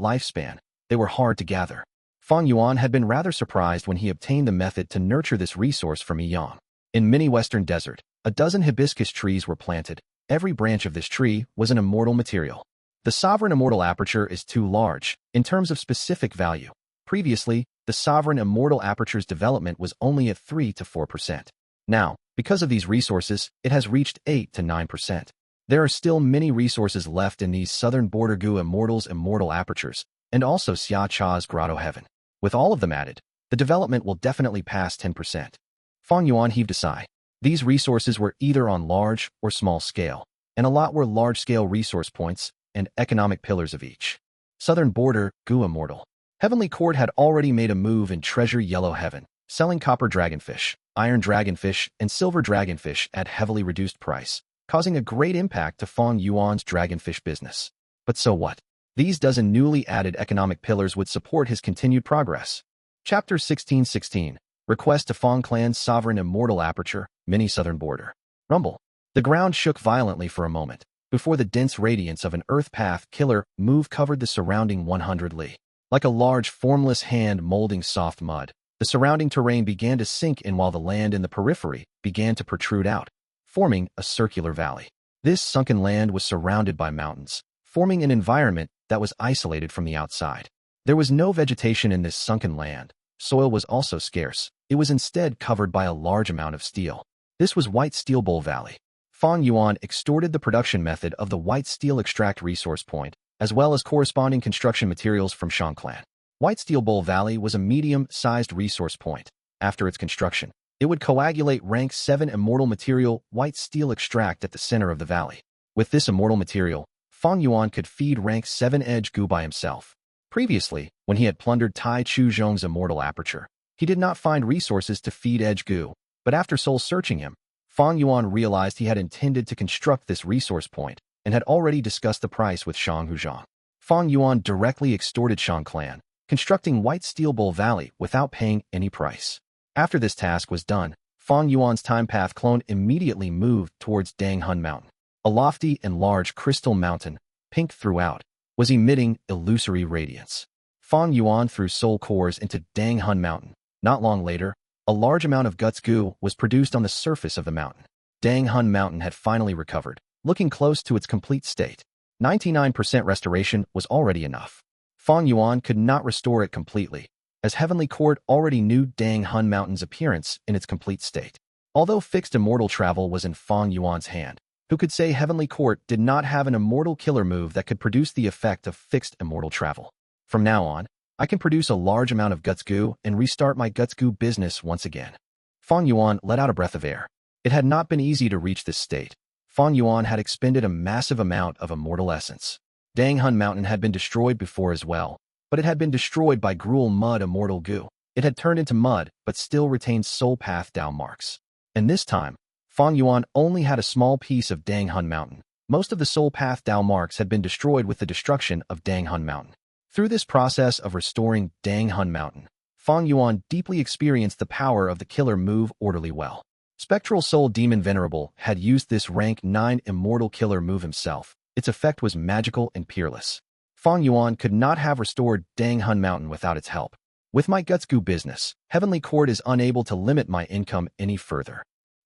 lifespan, they were hard to gather. Fang Yuan had been rather surprised when he obtained the method to nurture this resource from Yang. In many western desert, a dozen hibiscus trees were planted. Every branch of this tree was an immortal material. The sovereign immortal aperture is too large, in terms of specific value. Previously, the sovereign immortal aperture's development was only at 3 to 4%. Now, because of these resources, it has reached 8 to 9%. There are still many resources left in these southern border Gu immortals' immortal apertures, and also Xia Cha's grotto heaven. With all of them added, the development will definitely pass 10%. Fang Yuan heaved a sigh. These resources were either on large or small scale, and a lot were large-scale resource points and economic pillars of each. Southern border Gu immortal. Heavenly Court had already made a move in Treasure Yellow Heaven, selling copper dragonfish, iron dragonfish, and silver dragonfish at heavily reduced price, causing a great impact to Fang Yuan's dragonfish business. But so what? These dozen newly added economic pillars would support his continued progress. Chapter 1616. Request to Fang Clan's Sovereign Immortal Aperture, Mini Southern Border. Rumble. The ground shook violently for a moment, before the dense radiance of an Earth Path killer move covered the surrounding 100 li. Like a large, formless hand molding soft mud, the surrounding terrain began to sink in while the land in the periphery began to protrude out, forming a circular valley. This sunken land was surrounded by mountains, forming an environment that was isolated from the outside. There was no vegetation in this sunken land. Soil was also scarce. It was instead covered by a large amount of steel. This was White Steel Bowl Valley. Fang Yuan extorted the production method of the white steel extract resource point, as well as corresponding construction materials from Shang Clan. White Steel Bowl Valley was a medium-sized resource point. After its construction, it would coagulate rank 7 immortal material white steel extract at the center of the valley. With this immortal material, Fang Yuan could feed rank 7 Edge Gu by himself. Previously, when he had plundered Tai Chu Zhong's immortal aperture, he did not find resources to feed Edge Gu, but after soul-searching him, Fang Yuan realized he had intended to construct this resource point and had already discussed the price with Shang Huzhang. Fang Yuan directly extorted Shang Clan, constructing White Steel Bowl Valley without paying any price. After this task was done, Fang Yuan's time path clone immediately moved towards Dang Hun Mountain. A lofty and large crystal mountain, pink throughout, was emitting illusory radiance. Fang Yuan threw soul cores into Dang Hun Mountain. Not long later, a large amount of Guts Gu was produced on the surface of the mountain. Dang Hun Mountain had finally recovered, looking close to its complete state. 99% restoration was already enough. Fang Yuan could not restore it completely, as Heavenly Court already knew Dang Hun Mountain's appearance in its complete state. Although fixed immortal travel was in Fang Yuan's hand, who could say Heavenly Court did not have an immortal killer move that could produce the effect of fixed immortal travel. From now on, I can produce a large amount of Guts Gu and restart my Guts Gu business once again. Fang Yuan let out a breath of air. It had not been easy to reach this state. Fang Yuan had expended a massive amount of immortal essence. Dang Hun Mountain had been destroyed before as well, but it had been destroyed by Gruel Mud Immortal Gu. It had turned into mud, but still retained Soul Path Dao marks. And this time, Fang Yuan only had a small piece of Dang Hun Mountain. Most of the Soul Path Dao marks had been destroyed with the destruction of Dang Hun Mountain. Through this process of restoring Dang Hun Mountain, Fang Yuan deeply experienced the power of the killer move Orderly Well. Spectral Soul Demon Venerable had used this rank 9 immortal killer move himself. Its effect was magical and peerless. Fang Yuan could not have restored Dang Hun Mountain without its help. With my Guts Gu business, Heavenly Court is unable to limit my income any further.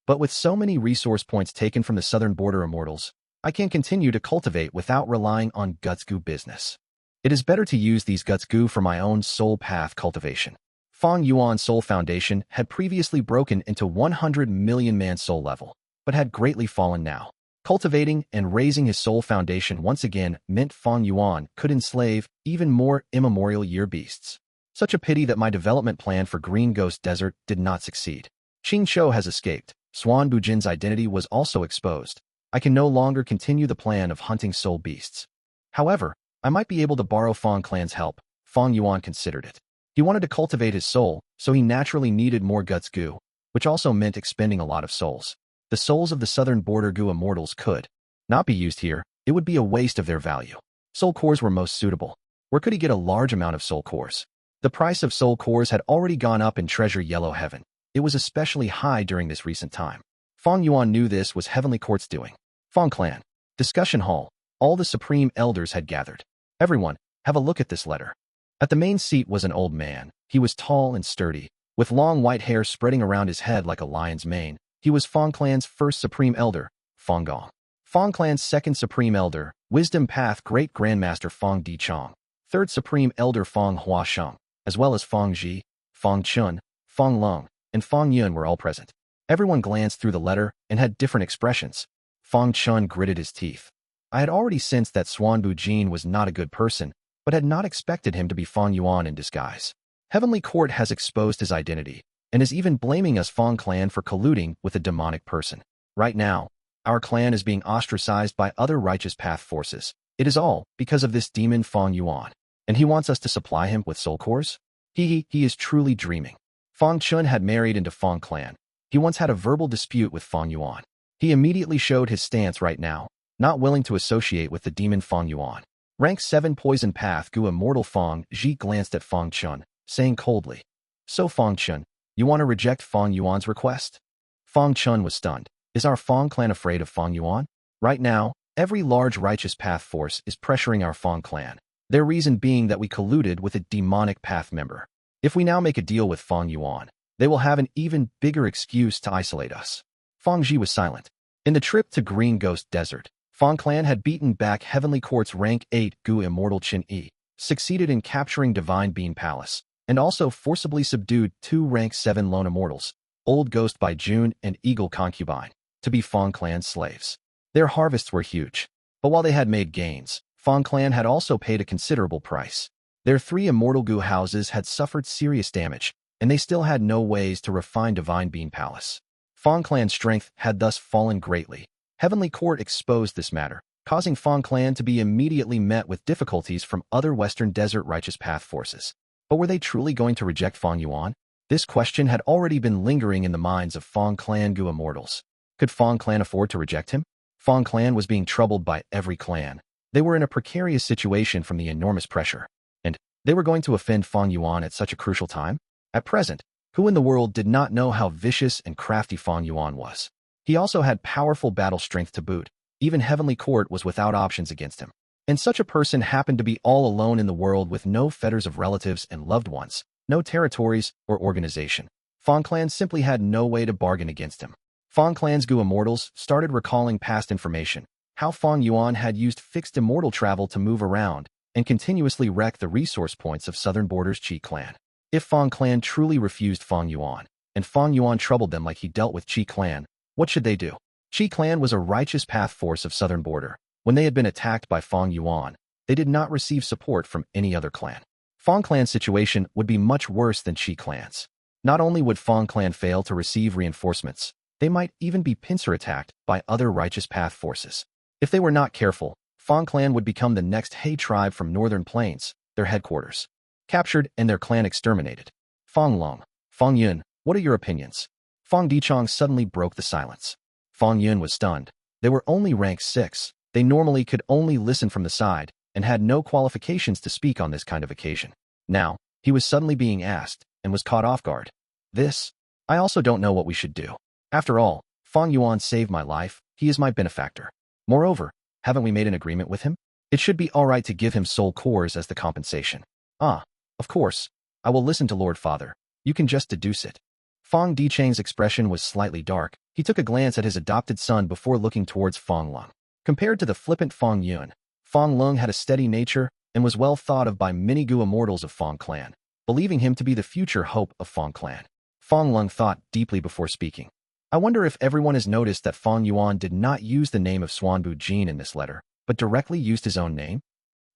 But with so many resource points taken from the southern border immortals, I can continue to cultivate without relying on Guts Gu business. It is better to use these Guts Gu for my own soul path cultivation. Fang Yuan's soul foundation had previously broken into 100 million man soul level, but had greatly fallen now. Cultivating and raising his soul foundation once again meant Fang Yuan could enslave even more immemorial year beasts. Such a pity that my development plan for Green Ghost Desert did not succeed. Qing Shou has escaped. Swan Bujin's identity was also exposed. I can no longer continue the plan of hunting soul beasts. However, I might be able to borrow Fang Clan's help. Fang Yuan considered it. He wanted to cultivate his soul, so he naturally needed more Guts Gu, which also meant expending a lot of souls. The souls of the southern border Gu immortals could not be used here. It would be a waste of their value. Soul cores were most suitable. Where could he get a large amount of soul cores? The price of soul cores had already gone up in Treasure Yellow Heaven. It was especially high during this recent time. Fang Yuan knew this was Heavenly Court's doing. Fang Clan. Discussion Hall. All the Supreme Elders had gathered. Everyone, have a look at this letter. At the main seat was an old man. He was tall and sturdy, with long white hair spreading around his head like a lion's mane. He was Fang Clan's first Supreme Elder, Fang Gong. Fang Clan's second Supreme Elder, Wisdom Path Great Grandmaster Fang Di Chong. Third Supreme Elder Fang Hua Sheng, as well as Fang Ji, Fang Chun, Fang Lung, and Fang Yuan were all present. Everyone glanced through the letter and had different expressions. Fang Chun gritted his teeth. I had already sensed that Swan Bujin was not a good person, but had not expected him to be Fang Yuan in disguise. Heavenly Court has exposed his identity, and is even blaming us Fang Clan for colluding with a demonic person. Right now, our clan is being ostracized by other righteous path forces. It is all because of this demon Fang Yuan, and he wants us to supply him with soul cores? He is truly dreaming. Fang Chun had married into Fang Clan. He once had a verbal dispute with Fang Yuan. He immediately showed his stance right now, not willing to associate with the demon Fang Yuan. Rank 7 Poison Path Gu Immortal Fang Ji glanced at Fang Chun, saying coldly, "So Fang Chun, you want to reject Fang Yuan's request?" Fang Chun was stunned. Is our Fang Clan afraid of Fang Yuan? Right now, every large righteous path force is pressuring our Fang Clan. Their reason being that we colluded with a demonic path member. If we now make a deal with Fang Yuan, they will have an even bigger excuse to isolate us. Fang Ji was silent. In the trip to Green Ghost Desert, Fang Clan had beaten back Heavenly Court's rank 8 Gu Immortal Qin Yi, succeeded in capturing Divine Bean Palace, and also forcibly subdued 2 rank 7 lone immortals, Old Ghost by June and Eagle Concubine, to be Fang Clan's slaves. Their harvests were huge, but while they had made gains, Fang Clan had also paid a considerable price. Their 3 Immortal Gu houses had suffered serious damage, and they still had no ways to refine Divine Bean Palace. Fang Clan's strength had thus fallen greatly. Heavenly Court exposed this matter, causing Fang Clan to be immediately met with difficulties from other Western Desert Righteous Path forces. But were they truly going to reject Fang Yuan? This question had already been lingering in the minds of Fang Clan Gu Immortals. Could Fang Clan afford to reject him? Fang Clan was being troubled by every clan. They were in a precarious situation from the enormous pressure. And they were going to offend Fang Yuan at such a crucial time? At present, who in the world did not know how vicious and crafty Fang Yuan was? He also had powerful battle strength to boot. Even Heavenly Court was without options against him. And such a person happened to be all alone in the world with no fetters of relatives and loved ones, no territories or organization. Fang Clan simply had no way to bargain against him. Fang Clan's Gu Immortals started recalling past information, how Fang Yuan had used fixed immortal travel to move around, and continuously wreck the resource points of Southern Border's Qi clan. If Fang clan truly refused Fang Yuan, and Fang Yuan troubled them like he dealt with Qi clan, what should they do? Qi clan was a righteous path force of Southern Border. When they had been attacked by Fang Yuan, they did not receive support from any other clan. Fang clan's situation would be much worse than Qi clan's. Not only would Fang clan fail to receive reinforcements, they might even be pincer attacked by other righteous path forces. If they were not careful, Fang clan would become the next He tribe from Northern Plains, their headquarters, captured and their clan exterminated. Fang Long, Fang Yun, what are your opinions? Fang Dichong suddenly broke the silence. Fang Yun was stunned. They were only rank 6. They normally could only listen from the side and had no qualifications to speak on this kind of occasion. Now, he was suddenly being asked and was caught off guard. I also don't know what we should do. After all, Fang Yuan saved my life. He is my benefactor. Moreover, haven't we made an agreement with him? It should be all right to give him soul cores as the compensation. Of course. I will listen to Lord Father. You can just deduce it. Fang Dichang's expression was slightly dark. He took a glance at his adopted son before looking towards Fang Lung. Compared to the flippant Fang Yuan, Fang Lung had a steady nature and was well thought of by many Gu immortals of Fang clan, believing him to be the future hope of Fang clan. Fang Lung thought deeply before speaking. I wonder if everyone has noticed that Fang Yuan did not use the name of Xuanbu Jin in this letter, but directly used his own name?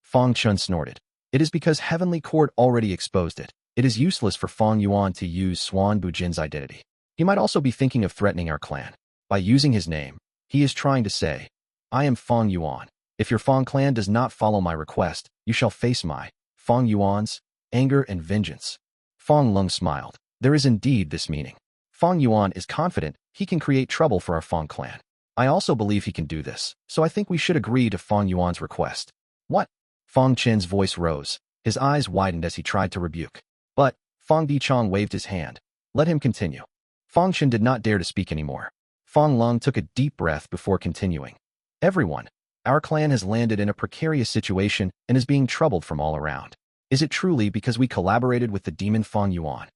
Fang Chun snorted. It is because Heavenly Court already exposed it. It is useless for Fang Yuan to use Xuanbu Jin's identity. He might also be thinking of threatening our clan. By using his name, he is trying to say, I am Fang Yuan. If your Fang clan does not follow my request, you shall face my, Fang Yuan's, anger and vengeance. Fang Lung smiled. There is indeed this meaning. Fang Yuan is confident he can create trouble for our Fang clan. I also believe he can do this, so I think we should agree to Fang Yuan's request. What? Fang Chen's voice rose. His eyes widened as he tried to rebuke. But, Fang Dichong waved his hand. Let him continue. Fang Chen did not dare to speak anymore. Fang Lung took a deep breath before continuing. Everyone, our clan has landed in a precarious situation and is being troubled from all around. Is it truly because we collaborated with the demon Fang Yuan?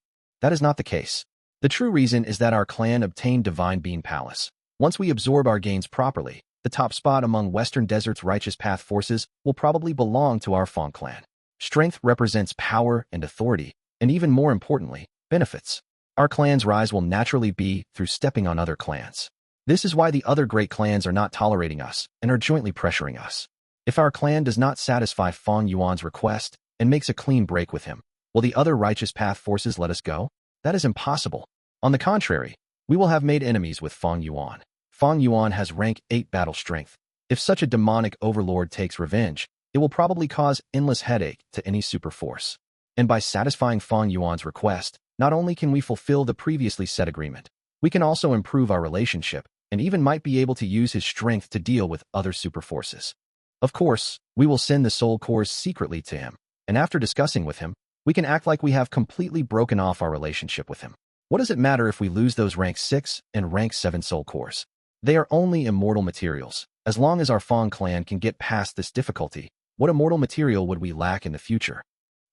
That is not the case. The true reason is that our clan obtained Divine Bean Palace. Once we absorb our gains properly, the top spot among Western Desert's righteous path forces will probably belong to our Fang clan. Strength represents power and authority, and even more importantly, benefits. Our clan's rise will naturally be through stepping on other clans. This is why the other great clans are not tolerating us and are jointly pressuring us. If our clan does not satisfy Fang Yuan's request and makes a clean break with him, will the other righteous path forces let us go? That is impossible. On the contrary, we will have made enemies with Fang Yuan. Fang Yuan has rank 8 battle strength. If such a demonic overlord takes revenge, it will probably cause endless headache to any super force. And by satisfying Fang Yuan's request, not only can we fulfill the previously set agreement, we can also improve our relationship and even might be able to use his strength to deal with other super forces. Of course, we will send the soul cores secretly to him, and after discussing with him, we can act like we have completely broken off our relationship with him. What does it matter if we lose those rank 6 and rank 7 soul cores? They are only immortal materials. As long as our Fang clan can get past this difficulty, what immortal material would we lack in the future?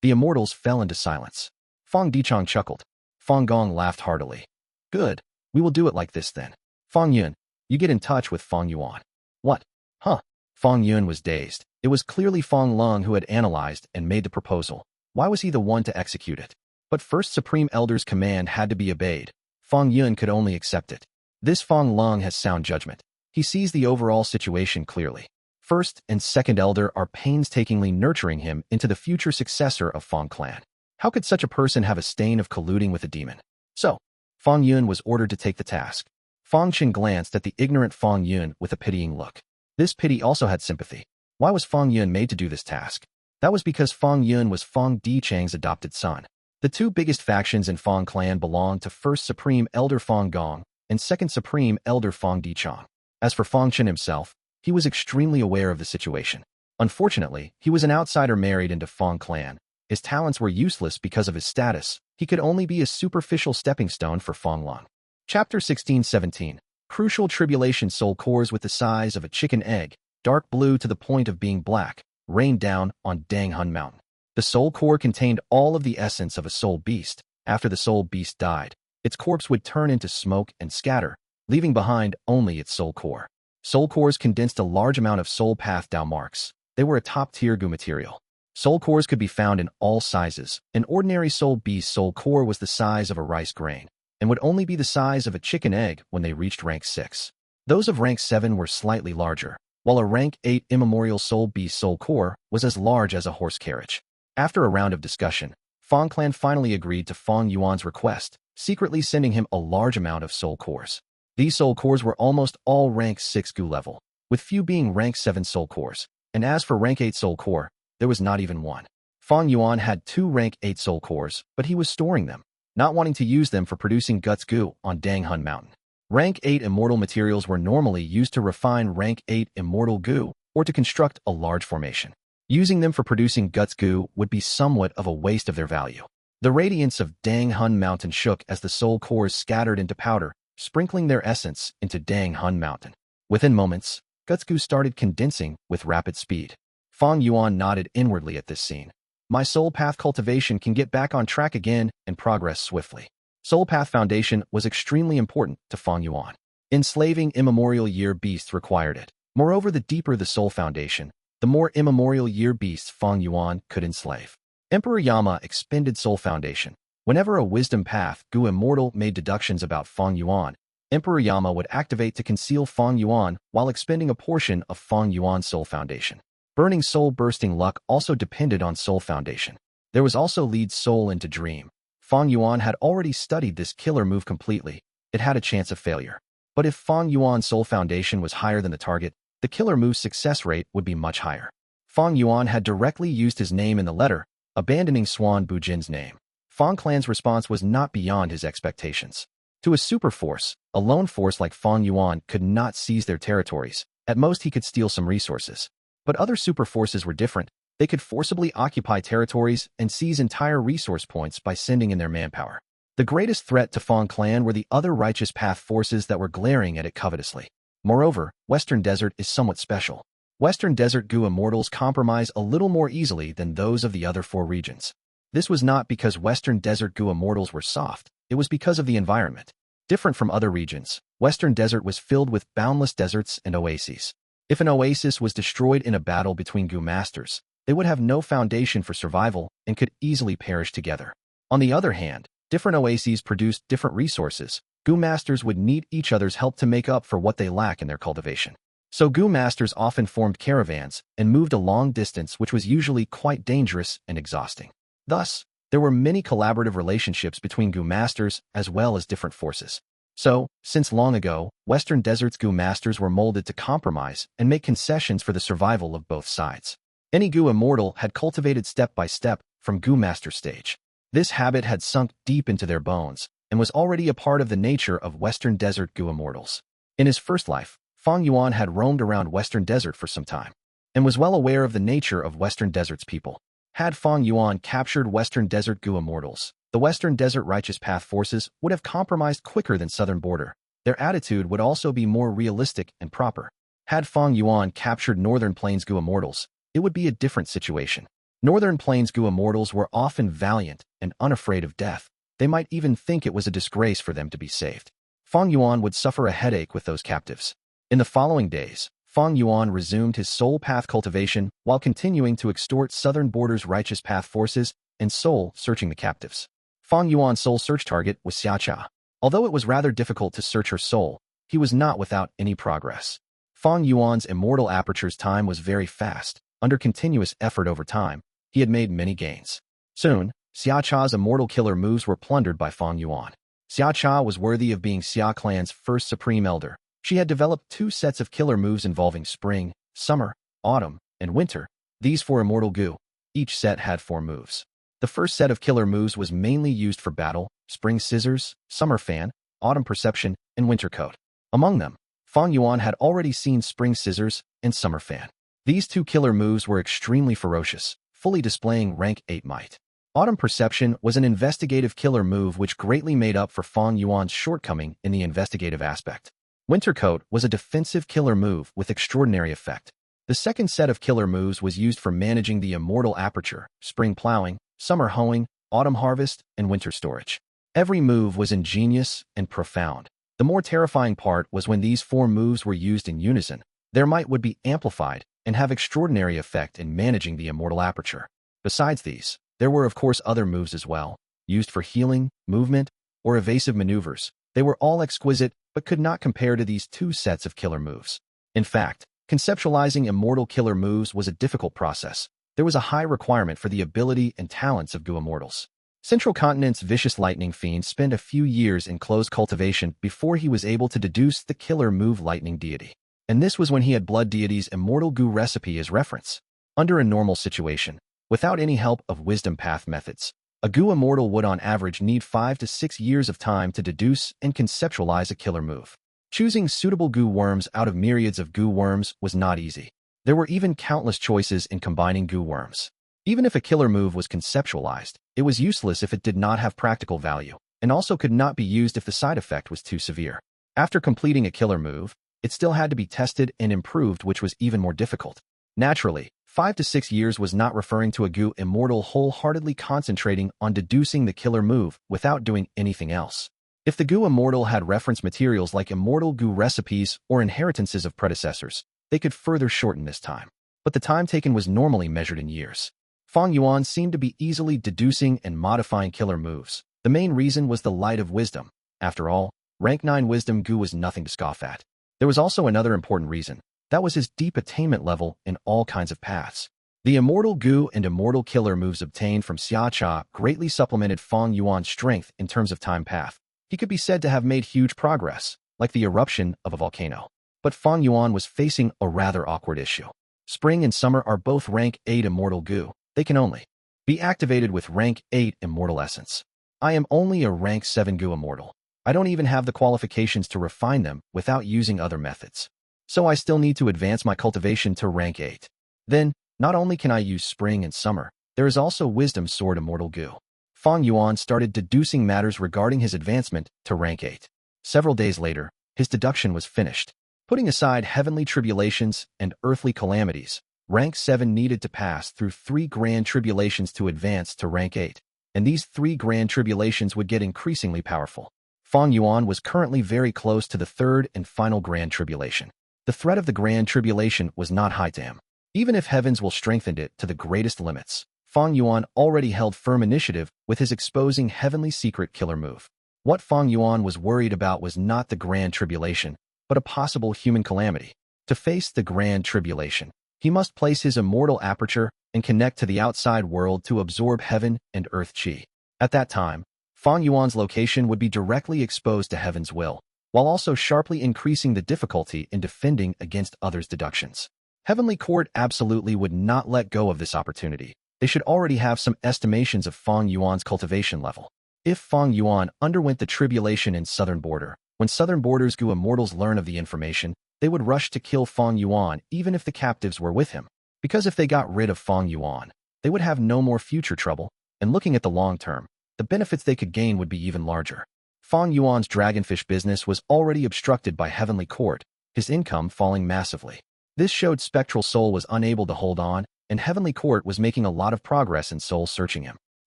The immortals fell into silence. Fang Dichong chuckled. Fang Gong laughed heartily. Good. We will do it like this then. Fang Yun, you get in touch with Fang Yuan. What? Huh? Fang Yun was dazed. It was clearly Fang Lung who had analyzed and made the proposal. Why was he the one to execute it? But First Supreme Elder's command had to be obeyed. Fang Yun could only accept it. This Fang Lung has sound judgment. He sees the overall situation clearly. First and Second Elder are painstakingly nurturing him into the future successor of Fang clan. How could such a person have a stain of colluding with a demon? So, Fang Yun was ordered to take the task. Fang Chen glanced at the ignorant Fang Yun with a pitying look. This pity also had sympathy. Why was Fang Yun made to do this task? That was because Fang Yun was Fang Dichang's adopted son. The two biggest factions in Fang clan belonged to First Supreme Elder Fang Gong and Second Supreme Elder Fang Dichang. As for Fang Chen himself, he was extremely aware of the situation. Unfortunately, he was an outsider married into Fang clan. His talents were useless because of his status. He could only be a superficial stepping stone for Fang Long. Chapter 16-17. Crucial Tribulation soul cores with the size of a chicken egg, dark blue to the point of being black, rained down on Dang Hun Mountain. The soul core contained all of the essence of a soul beast. After the soul beast died, its corpse would turn into smoke and scatter, leaving behind only its soul core. Soul cores condensed a large amount of soul path Dao marks. They were a top-tier Gu material. Soul cores could be found in all sizes. An ordinary soul beast's soul core was the size of a rice grain, and would only be the size of a chicken egg when they reached rank 6. Those of rank 7 were slightly larger, while a rank 8 immemorial soul beast soul core was as large as a horse carriage. After a round of discussion, Fang clan finally agreed to Fang Yuan's request, secretly sending him a large amount of soul cores. These soul cores were almost all rank 6 Gu level, with few being rank 7 soul cores, and as for rank 8 soul core, there was not even one. Fang Yuan had 2 rank 8 soul cores, but he was storing them, not wanting to use them for producing guts Gu on Danghun Mountain. Rank 8 immortal materials were normally used to refine rank 8 immortal Gu, or to construct a large formation. Using them for producing guts Gu would be somewhat of a waste of their value. The radiance of Danghun Mountain shook as the soul cores scattered into powder, sprinkling their essence into Danghun Mountain. Within moments, guts Gu started condensing with rapid speed. Fang Yuan nodded inwardly at this scene. My soul path cultivation can get back on track again and progress swiftly. Soul path foundation was extremely important to Fang Yuan. Enslaving immemorial year beasts required it. Moreover, the deeper the soul foundation, the more immemorial year beasts Fang Yuan could enslave. Emperor Yama expended soul foundation. Whenever a wisdom path Gu Immortal made deductions about Fang Yuan, Emperor Yama would activate to conceal Fang Yuan while expending a portion of Fang Yuan's soul foundation. Burning soul bursting luck also depended on soul foundation. There was also lead soul into dream. Fang Yuan had already studied this killer move completely. It had a chance of failure. But if Fang Yuan's soul foundation was higher than the target, the killer move's success rate would be much higher. Fang Yuan had directly used his name in the letter, abandoning Swan Bujin's name. Fang clan's response was not beyond his expectations. To a super force, a lone force like Fang Yuan could not seize their territories. At most he could steal some resources. But other super forces were different. They could forcibly occupy territories and seize entire resource points by sending in their manpower. The greatest threat to Fang clan were the other righteous path forces that were glaring at it covetously. Moreover, Western Desert is somewhat special. Western Desert Gu Immortals compromise a little more easily than those of the other 4 regions. This was not because Western Desert Gu Immortals were soft, it was because of the environment. Different from other regions, Western Desert was filled with boundless deserts and oases. If an oasis was destroyed in a battle between Gu masters, they would have no foundation for survival and could easily perish together. On the other hand, different oases produced different resources. Gu masters would need each other's help to make up for what they lack in their cultivation. So Gu masters often formed caravans and moved a long distance, which was usually quite dangerous and exhausting. Thus, there were many collaborative relationships between Gu masters as well as different forces. So, since long ago, Western Desert's Gu masters were molded to compromise and make concessions for the survival of both sides. Any Gu Immortal had cultivated step by step from Gu master stage. This habit had sunk deep into their bones and was already a part of the nature of Western Desert Gu Immortals. In his first life, Fang Yuan had roamed around Western Desert for some time and was well aware of the nature of Western Desert's people. Had Fang Yuan captured Western Desert Gu Immortals, the Western Desert Righteous Path forces would have compromised quicker than Southern Border. Their attitude would also be more realistic and proper. Had Fang Yuan captured Northern Plains Gu Immortals, it would be a different situation. Northern Plains Gu Immortals were often valiant and unafraid of death. They might even think it was a disgrace for them to be saved. Fang Yuan would suffer a headache with those captives. In the following days, Fang Yuan resumed his soul path cultivation while continuing to extort Southern Border's Righteous Path forces and soul-searching the captives. Fang Yuan's soul search target was Xiacha. Although it was rather difficult to search her soul, he was not without any progress. Fang Yuan's immortal aperture's time was very fast. Under continuous effort over time, he had made many gains. Soon, Xiacha's immortal killer moves were plundered by Fang Yuan. Xiacha was worthy of being Xia clan's first supreme elder. She had developed 2 sets of killer moves involving spring, summer, autumn, and winter. These 4 immortal Gu. Each set had 4 moves. The first set of killer moves was mainly used for battle: spring scissors, summer fan, autumn perception, and winter coat. Among them, Fang Yuan had already seen spring scissors and summer fan. These 2 killer moves were extremely ferocious, fully displaying rank 8 might. Autumn perception was an investigative killer move which greatly made up for Fang Yuan's shortcoming in the investigative aspect. Winter coat was a defensive killer move with extraordinary effect. The second set of killer moves was used for managing the immortal aperture: spring plowing, summer hoeing, autumn harvest, and winter storage. Every move was ingenious and profound. The more terrifying part was when these 4 moves were used in unison, their might would be amplified and have extraordinary effect in managing the immortal aperture. Besides these, there were of course other moves as well, used for healing, movement, or evasive maneuvers. They were all exquisite, but could not compare to these two sets of killer moves. In fact, conceptualizing immortal killer moves was a difficult process. There was a high requirement for the ability and talents of Gu immortals. Central Continent's vicious lightning fiend spent a few years in close cultivation before he was able to deduce the killer move lightning deity. And this was when he had blood deity's Immortal Gu recipe as reference. Under a normal situation, without any help of wisdom path methods, a Gu immortal would on average need 5 to 6 years of time to deduce and conceptualize a killer move. Choosing suitable Gu worms out of myriads of Gu worms was not easy. There were even countless choices in combining Gu worms. Even if a killer move was conceptualized, it was useless if it did not have practical value, and also could not be used if the side effect was too severe. After completing a killer move, it still had to be tested and improved, which was even more difficult. Naturally, 5 to 6 years was not referring to a Gu immortal wholeheartedly concentrating on deducing the killer move without doing anything else. If the Gu immortal had reference materials like Immortal Gu recipes or inheritances of predecessors, they could further shorten this time. But the time taken was normally measured in years. Fang Yuan seemed to be easily deducing and modifying killer moves. The main reason was the light of wisdom. After all, rank 9 wisdom Gu was nothing to scoff at. There was also another important reason. That was his deep attainment level in all kinds of paths. The Immortal Gu and Immortal killer moves obtained from Xia greatly supplemented Fang Yuan's strength in terms of time path. He could be said to have made huge progress, like the eruption of a volcano. But Fang Yuan was facing a rather awkward issue. Spring and summer are both rank 8 Immortal Gu. They can only be activated with rank 8 Immortal Essence. I am only a rank 7 Gu Immortal. I don't even have the qualifications to refine them without using other methods. So I still need to advance my cultivation to rank 8. Then, not only can I use Spring and Summer, there is also Wisdom Sword Immortal Gu. Fang Yuan started deducing matters regarding his advancement to rank 8. Several days later, his deduction was finished. Putting aside heavenly tribulations and earthly calamities, rank 7 needed to pass through 3 grand tribulations to advance to rank 8, and these 3 grand tribulations would get increasingly powerful. Fang Yuan was currently very close to the 3rd and final grand tribulation. The threat of the grand tribulation was not high to him. Even if heavens will strengthen it to the greatest limits, Fang Yuan already held firm initiative with his exposing heavenly secret killer move. What Fang Yuan was worried about was not the grand tribulation, but a possible human calamity. To face the grand tribulation, he must place his immortal aperture and connect to the outside world to absorb heaven and earth chi. At that time, Fang Yuan's location would be directly exposed to heaven's will, while also sharply increasing the difficulty in defending against others' deductions. Heavenly Court absolutely would not let go of this opportunity. They should already have some estimations of Fang Yuan's cultivation level. If Fang Yuan underwent the tribulation in Southern Border, when Southern Border's Gu immortals learn of the information, they would rush to kill Fang Yuan even if the captives were with him. Because if they got rid of Fang Yuan, they would have no more future trouble, and looking at the long term, the benefits they could gain would be even larger. Fang Yuan's dragonfish business was already obstructed by Heavenly Court, his income falling massively. This showed Spectral Soul was unable to hold on, and Heavenly Court was making a lot of progress in soul searching him.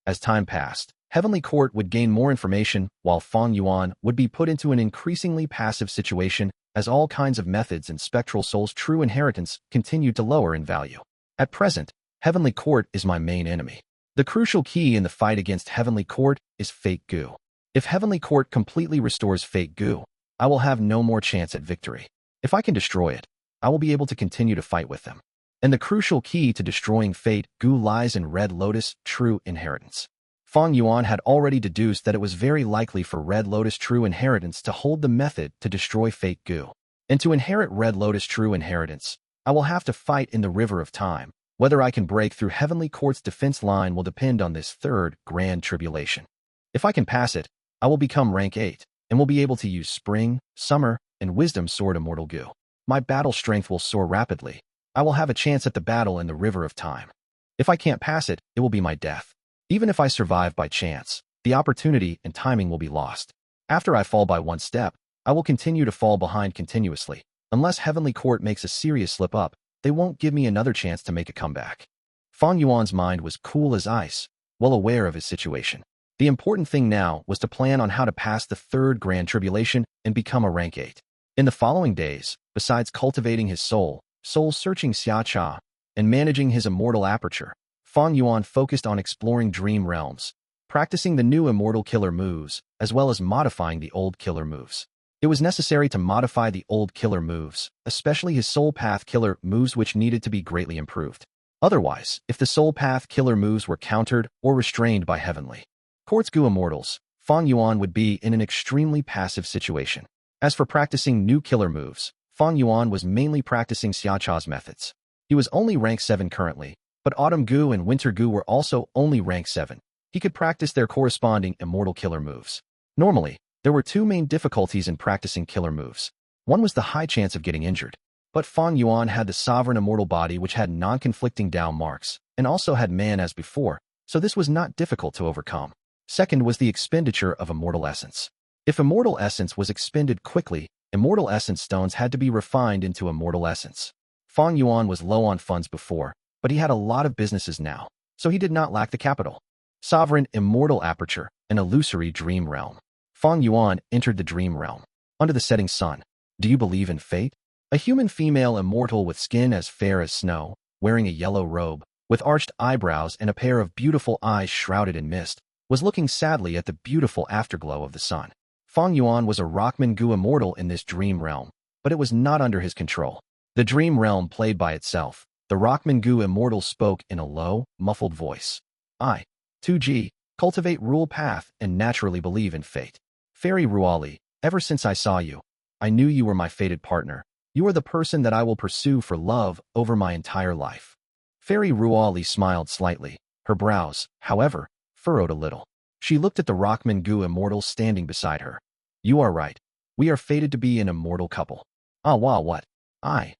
As time passed, Heavenly Court would gain more information, while Fang Yuan would be put into an increasingly passive situation as all kinds of methods and Spectral Soul's true inheritance continued to lower in value. At present, Heavenly Court is my main enemy. The crucial key in the fight against Heavenly Court is Fake Gu. If Heavenly Court completely restores Fake Gu, I will have no more chance at victory. If I can destroy it, I will be able to continue to fight with them. And the crucial key to destroying Fate Gu lies in Red Lotus True Inheritance. Fang Yuan had already deduced that it was very likely for Red Lotus True Inheritance to hold the method to destroy Fate Gu. And to inherit Red Lotus True Inheritance, I will have to fight in the River of Time. Whether I can break through Heavenly Court's defense line will depend on this 3rd Grand Tribulation. If I can pass it, I will become rank 8, and will be able to use Spring, Summer, and Wisdom Sword Immortal Gu. My battle strength will soar rapidly. I will have a chance at the battle in the River of Time. If I can't pass it, it will be my death. Even if I survive by chance, the opportunity and timing will be lost. After I fall by one step, I will continue to fall behind continuously. Unless Heavenly Court makes a serious slip-up, they won't give me another chance to make a comeback. Fang Yuan's mind was cool as ice, well aware of his situation. The important thing now was to plan on how to pass the 3rd Grand Tribulation and become a rank 8. In the following days, besides cultivating his soul searching Xia, and managing his immortal aperture, Fang Yuan focused on exploring dream realms, practicing the new immortal killer moves, as well as modifying the old killer moves. It was necessary to modify the old killer moves, especially his soul path killer moves, which needed to be greatly improved. Otherwise, if the soul path killer moves were countered or restrained by heavenly quartz Gu immortals, Fang Yuan would be in an extremely passive situation. As for practicing new killer moves, Fang Yuan was mainly practicing Xiacha's methods. He was only rank 7 currently, but Autumn Gu and Winter Gu were also only rank 7. He could practice their corresponding immortal killer moves. Normally, there were two main difficulties in practicing killer moves. One was the high chance of getting injured. But Fang Yuan had the sovereign immortal body which had non-conflicting Dao marks, and also had man as before, so this was not difficult to overcome. Second was the expenditure of immortal essence. If immortal essence was expended quickly, immortal essence stones had to be refined into immortal essence. Fang Yuan was low on funds before, but he had a lot of businesses now, so he did not lack the capital. Sovereign immortal aperture, an illusory dream realm. Fang Yuan entered the dream realm. Under the setting sun. Do you believe in fate? A human female immortal with skin as fair as snow, wearing a yellow robe, with arched eyebrows and a pair of beautiful eyes shrouded in mist, was looking sadly at the beautiful afterglow of the sun. Fang Yuan was a Rockman Gu immortal in this dream realm, but it was not under his control. The dream realm played by itself. The Rockman Gu immortal spoke in a low, muffled voice. I, 2G, cultivate rule path and naturally believe in fate. Fairy Ruali, ever since I saw you, I knew you were my fated partner. You are the person that I will pursue for love over my entire life. Fairy Ruali smiled slightly. Her brows, however, furrowed a little. She looked at the Rockman Gu immortal standing beside her. You are right. We are fated to be an immortal couple. Ah, wow, what? I.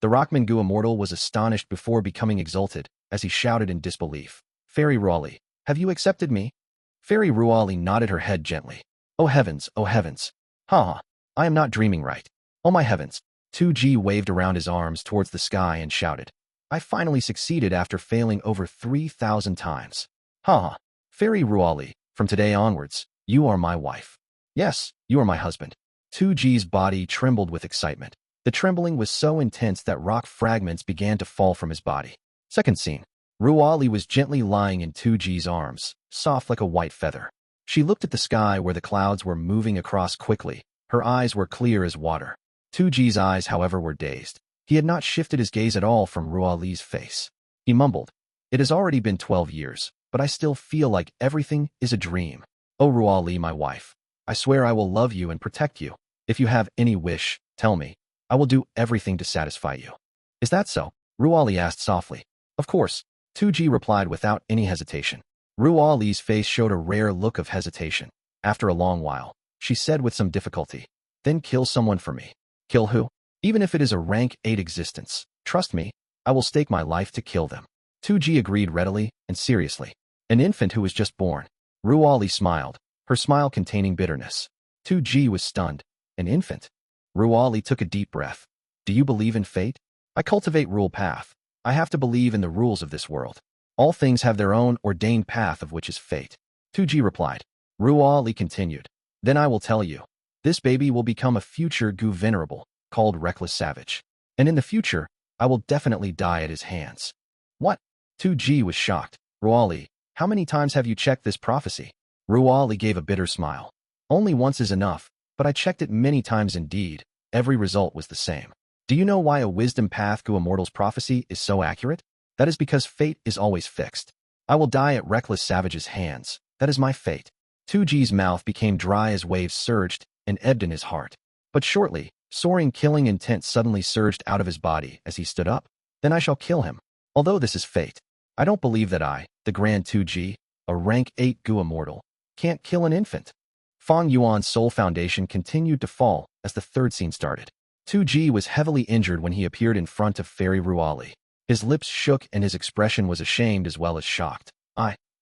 The Rockman Gu immortal was astonished before becoming exulted, as he shouted in disbelief. Fairy Ruali, have you accepted me? Fairy Ruali nodded her head gently. Oh heavens, oh heavens. Ha! I am not dreaming right. Oh my heavens. 2G waved around his arms towards the sky and shouted. I finally succeeded after failing over 3,000 times. Ha! Fairy Ruali, from today onwards, you are my wife. Yes, you are my husband. 2G's body trembled with excitement. The trembling was so intense that rock fragments began to fall from his body. Second scene. Ruali was gently lying in 2G's arms, soft like a white feather. She looked at the sky where the clouds were moving across quickly. Her eyes were clear as water. 2G's eyes, however, were dazed. He had not shifted his gaze at all from Ruali's face. He mumbled, It has already been 12 years, but I still feel like everything is a dream. Oh Ruali, my wife, I swear I will love you and protect you. If you have any wish, tell me. I will do everything to satisfy you. Is that so? Ruali asked softly. Of course, 2G replied without any hesitation. Ruali's face showed a rare look of hesitation. After a long while, she said with some difficulty, Then kill someone for me. Kill who? Even if it is a rank 8 existence. Trust me, I will stake my life to kill them. 2G agreed readily and seriously. An infant who was just born. Ruali smiled, her smile containing bitterness. 2G was stunned. An infant? Ruali took a deep breath. Do you believe in fate? I cultivate rule path. I have to believe in the rules of this world. All things have their own ordained path of which is fate. 2G replied. Ruali continued. Then I will tell you. This baby will become a future Gu venerable, called Reckless Savage. And in the future, I will definitely die at his hands. What? 2G was shocked. Ruali, how many times have you checked this prophecy? Ruali gave a bitter smile. Only once is enough, but I checked it many times indeed. Every result was the same. Do you know why a wisdom path Gu Immortal's prophecy is so accurate? That is because fate is always fixed. I will die at Reckless Savage's hands. That is my fate. 2G's mouth became dry as waves surged and ebbed in his heart. But shortly, soaring killing intent suddenly surged out of his body as he stood up. Then I shall kill him. Although this is fate, I don't believe that I, the Grand 2G, a rank 8 Gu Immortal, can't kill an infant. Fang Yuan's soul foundation continued to fall as the third scene started. 2G was heavily injured when he appeared in front of Fairy Ruali. His lips shook and his expression was ashamed as well as shocked.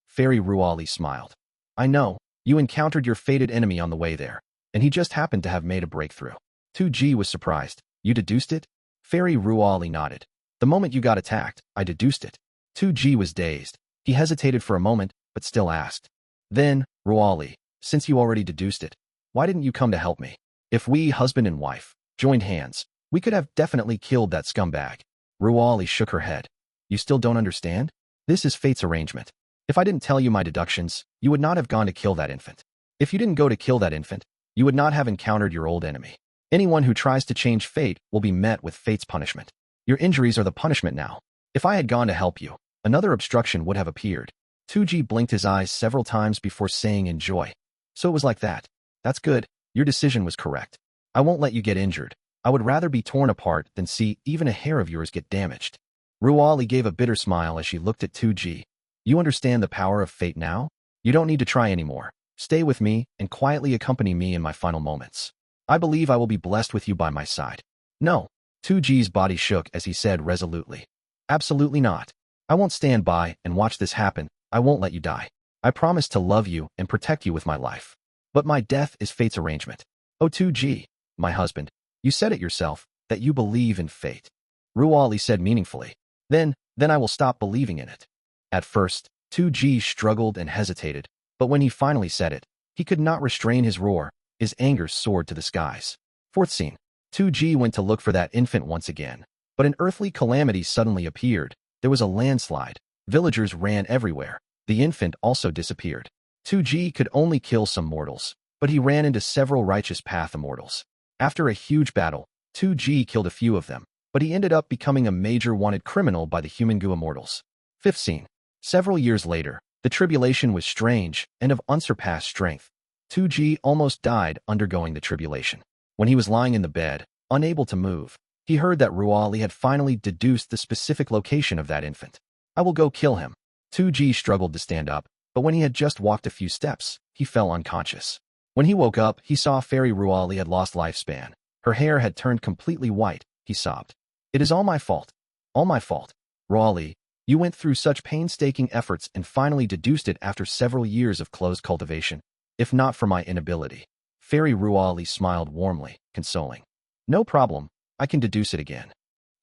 Fairy Ruali smiled. I know, you encountered your fated enemy on the way there, and he just happened to have made a breakthrough. 2G was surprised. You deduced it? Fairy Ruali nodded. The moment you got attacked, I deduced it. 2G was dazed. He hesitated for a moment, but still asked. Then, Ruali, since you already deduced it, why didn't you come to help me? If we, husband and wife, joined hands, we could have definitely killed that scumbag. Ruali shook her head. You still don't understand? This is fate's arrangement. If I didn't tell you my deductions, you would not have gone to kill that infant. If you didn't go to kill that infant, you would not have encountered your old enemy. Anyone who tries to change fate will be met with fate's punishment. Your injuries are the punishment now. If I had gone to help you, another obstruction would have appeared. 2G blinked his eyes several times before saying in joy. So it was like that. That's good. Your decision was correct. I won't let you get injured. I would rather be torn apart than see even a hair of yours get damaged. Ruali gave a bitter smile as she looked at 2G. You understand the power of fate now? You don't need to try anymore. Stay with me and quietly accompany me in my final moments. I believe I will be blessed with you by my side. No. 2G's body shook as he said resolutely. Absolutely not. I won't stand by and watch this happen. I won't let you die. I promise to love you and protect you with my life. But my death is fate's arrangement. Oh 2G, my husband, you said it yourself, that you believe in fate. Ruali said meaningfully. Then I will stop believing in it. At first, 2G struggled and hesitated, but when he finally said it, he could not restrain his roar. His anger soared to the skies. Fourth scene. 2G went to look for that infant once again, but an earthly calamity suddenly appeared. There was a landslide. Villagers ran everywhere. The infant also disappeared. 2G could only kill some mortals, but he ran into several righteous path immortals. After a huge battle, 2G killed a few of them, but he ended up becoming a major wanted criminal by the human Gu immortals. Fifth scene. Several years later, the tribulation was strange and of unsurpassed strength. 2G almost died undergoing the tribulation. When he was lying in the bed, unable to move, he heard that Ruali had finally deduced the specific location of that infant. I will go kill him. 2G struggled to stand up, but when he had just walked a few steps, he fell unconscious. When he woke up, he saw Fairy Ruali had lost lifespan. Her hair had turned completely white. He sobbed. It is all my fault. All my fault. Ruali, you went through such painstaking efforts and finally deduced it after several years of closed cultivation. If not for my inability. Fairy Ruali smiled warmly, consoling. No problem. I can deduce it again.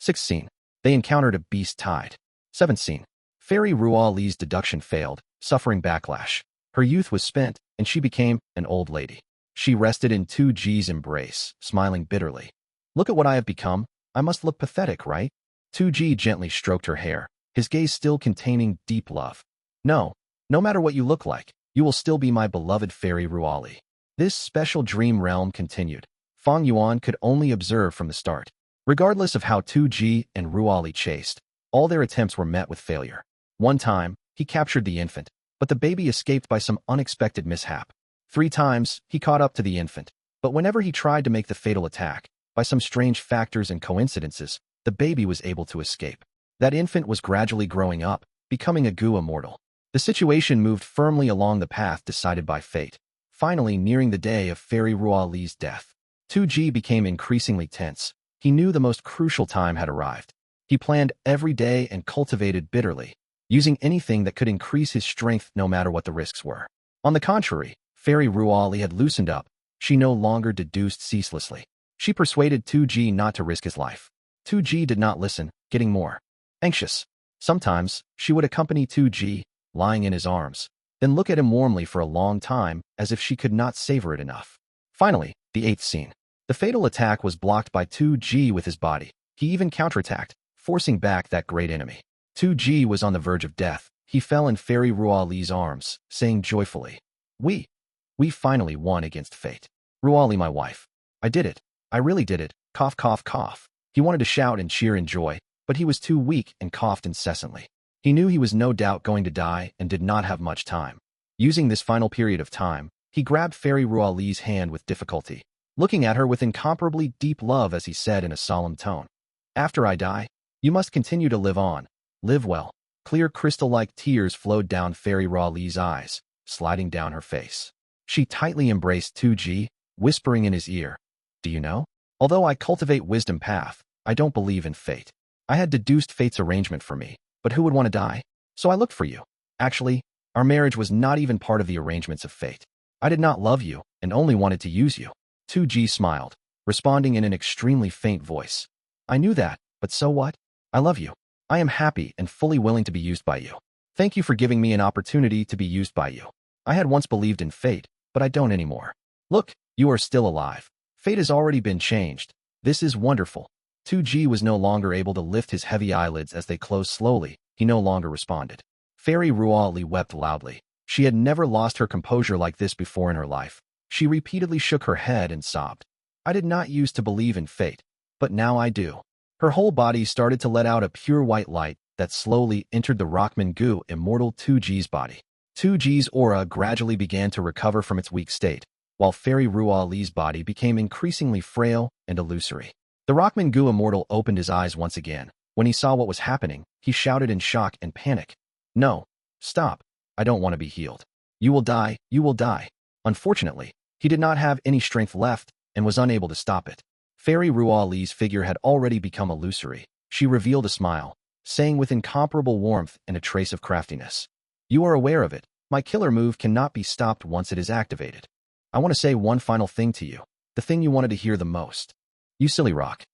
Sixth scene. They encountered a beast tide. Seventh scene. Fairy Ruali's deduction failed, suffering backlash. Her youth was spent, and she became an old lady. She rested in 2G's embrace, smiling bitterly. Look at what I have become. I must look pathetic, right? 2G gently stroked her hair, his gaze still containing deep love. No matter what you look like, you will still be my beloved Fairy Ruali. This special dream realm continued. Fang Yuan could only observe from the start. Regardless of how 2G and Ruali chased, all their attempts were met with failure. One time, he captured the infant, but the baby escaped by some unexpected mishap. 3 times, he caught up to the infant, but whenever he tried to make the fatal attack, by some strange factors and coincidences, the baby was able to escape. That infant was gradually growing up, becoming a Gu immortal. The situation moved firmly along the path decided by fate, finally nearing the day of Fairy Ruali's death. 2G became increasingly tense. He knew the most crucial time had arrived. He planned every day and cultivated bitterly, using anything that could increase his strength no matter what the risks were. On the contrary, Fairy Ruali had loosened up. She no longer deduced ceaselessly. She persuaded 2G not to risk his life. 2G did not listen, getting more anxious. Sometimes, she would accompany 2G, lying in his arms, then look at him warmly for a long time as if she could not savor it enough. Finally, the 8th scene. The fatal attack was blocked by 2G with his body. He even counterattacked, forcing back that great enemy. 2G was on the verge of death. He fell in Fairy Ruali's arms, saying joyfully, We finally won against fate. Ruali, my wife. I did it. I really did it. Cough, cough, cough. He wanted to shout and cheer in joy, but he was too weak and coughed incessantly. He knew he was no doubt going to die and did not have much time. Using this final period of time, he grabbed Fairy Ruali's hand with difficulty, looking at her with incomparably deep love as he said in a solemn tone, After I die, you must continue to live on. Live well. Clear crystal-like tears flowed down Fairy Ruali's eyes, sliding down her face. She tightly embraced 2G, whispering in his ear, Do you know? Although I cultivate wisdom path, I don't believe in fate. I had deduced fate's arrangement for me, but who would want to die? So I looked for you. Actually, our marriage was not even part of the arrangements of fate. I did not love you and only wanted to use you. 2G smiled, responding in an extremely faint voice. I knew that, but so what? I love you. I am happy and fully willing to be used by you. Thank you for giving me an opportunity to be used by you. I had once believed in fate, but I don't anymore. Look, you are still alive. Fate has already been changed. This is wonderful. 2G was no longer able to lift his heavy eyelids as they closed slowly. He no longer responded. Fairy Ruali wept loudly. She had never lost her composure like this before in her life. She repeatedly shook her head and sobbed. I did not used to believe in fate, but now I do. Her whole body started to let out a pure white light that slowly entered the Rockman Gu Immortal 2G's body. 2G's aura gradually began to recover from its weak state, while Fairy Ruali's body became increasingly frail and illusory. The Rockman Gu Immortal opened his eyes once again. When he saw what was happening, he shouted in shock and panic. No, stop. I don't want to be healed. You will die, you will die. Unfortunately, he did not have any strength left and was unable to stop it. Fairy Ruali's figure had already become illusory. She revealed a smile, saying with incomparable warmth and a trace of craftiness, You are aware of it. My killer move cannot be stopped once it is activated. I want to say one final thing to you, the thing you wanted to hear the most. You silly rock.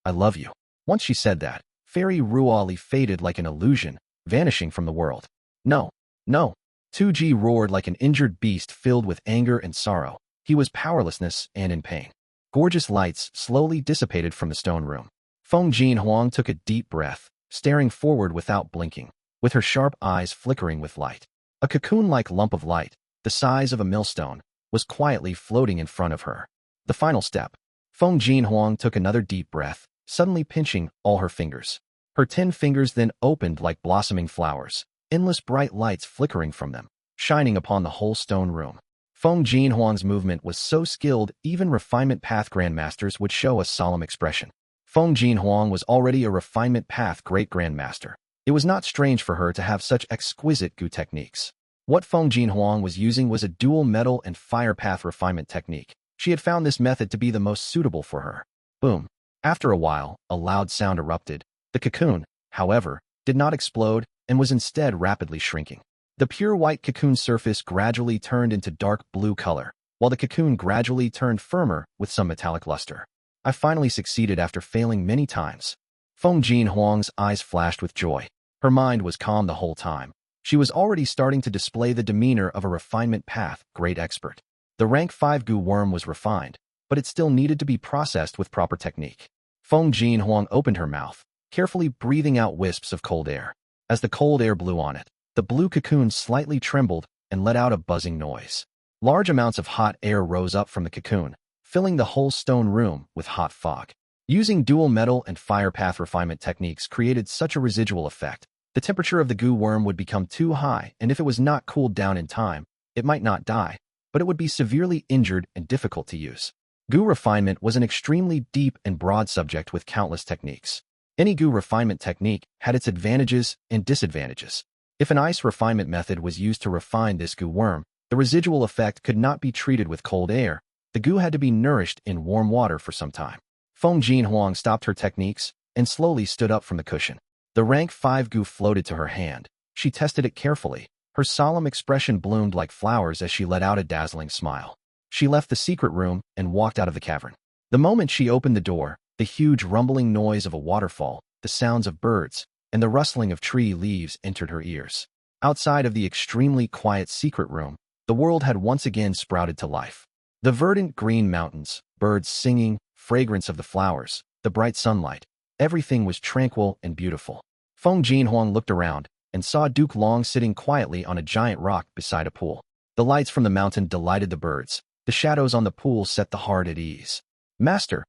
I love you. Once she said that, Fairy Ruali faded like an illusion, vanishing from the world. No, no. 2G roared like an injured beast filled with anger and sorrow. He was powerlessness and in pain. Gorgeous lights slowly dissipated from the stone room. Feng Jinhuang took a deep breath, staring forward without blinking, with her sharp eyes flickering with light. A cocoon-like lump of light, the size of a millstone, was quietly floating in front of her. The final step. Feng Jinhuang took another deep breath, suddenly pinching all her fingers. Her 10 fingers then opened like blossoming flowers, endless bright lights flickering from them, shining upon the whole stone room. Feng Jinhuang's movement was so skilled, even Refinement Path Grandmasters would show a solemn expression. Feng Jinhuang was already a Refinement Path Great Grandmaster. It was not strange for her to have such exquisite Gu techniques. What Feng Jinhuang was using was a dual metal and fire path refinement technique. She had found this method to be the most suitable for her. Boom. After a while, a loud sound erupted. The cocoon, however, did not explode and was instead rapidly shrinking. The pure white cocoon surface gradually turned into dark blue color, while the cocoon gradually turned firmer with some metallic luster. I finally succeeded after failing many times. Feng Jinhuang's eyes flashed with joy. Her mind was calm the whole time. She was already starting to display the demeanor of a refinement path great expert. The rank 5 Gu worm was refined, but it still needed to be processed with proper technique. Feng Jinhuang opened her mouth, carefully breathing out wisps of cold air. As the cold air blew on it, the blue cocoon slightly trembled and let out a buzzing noise. Large amounts of hot air rose up from the cocoon, filling the whole stone room with hot fog. Using dual metal and fire path refinement techniques created such a residual effect. The temperature of the Gu worm would become too high, and if it was not cooled down in time, it might not die, but it would be severely injured and difficult to use. Gu refinement was an extremely deep and broad subject with countless techniques. Any Gu refinement technique had its advantages and disadvantages. If an ice refinement method was used to refine this Gu worm, the residual effect could not be treated with cold air. The Gu had to be nourished in warm water for some time. Feng Jinhuang stopped her techniques and slowly stood up from the cushion. The rank 5 Gu floated to her hand. She tested it carefully. Her solemn expression bloomed like flowers as she let out a dazzling smile. She left the secret room and walked out of the cavern. The moment she opened the door, the huge rumbling noise of a waterfall, the sounds of birds, and the rustling of tree leaves entered her ears. Outside of the extremely quiet secret room, the world had once again sprouted to life. The verdant green mountains, birds singing, fragrance of the flowers, the bright sunlight, everything was tranquil and beautiful. Feng Jinhuang looked around and saw Duke Long sitting quietly on a giant rock beside a pool. The lights from the mountain delighted the birds. The shadows on the pool set the heart at ease. Master,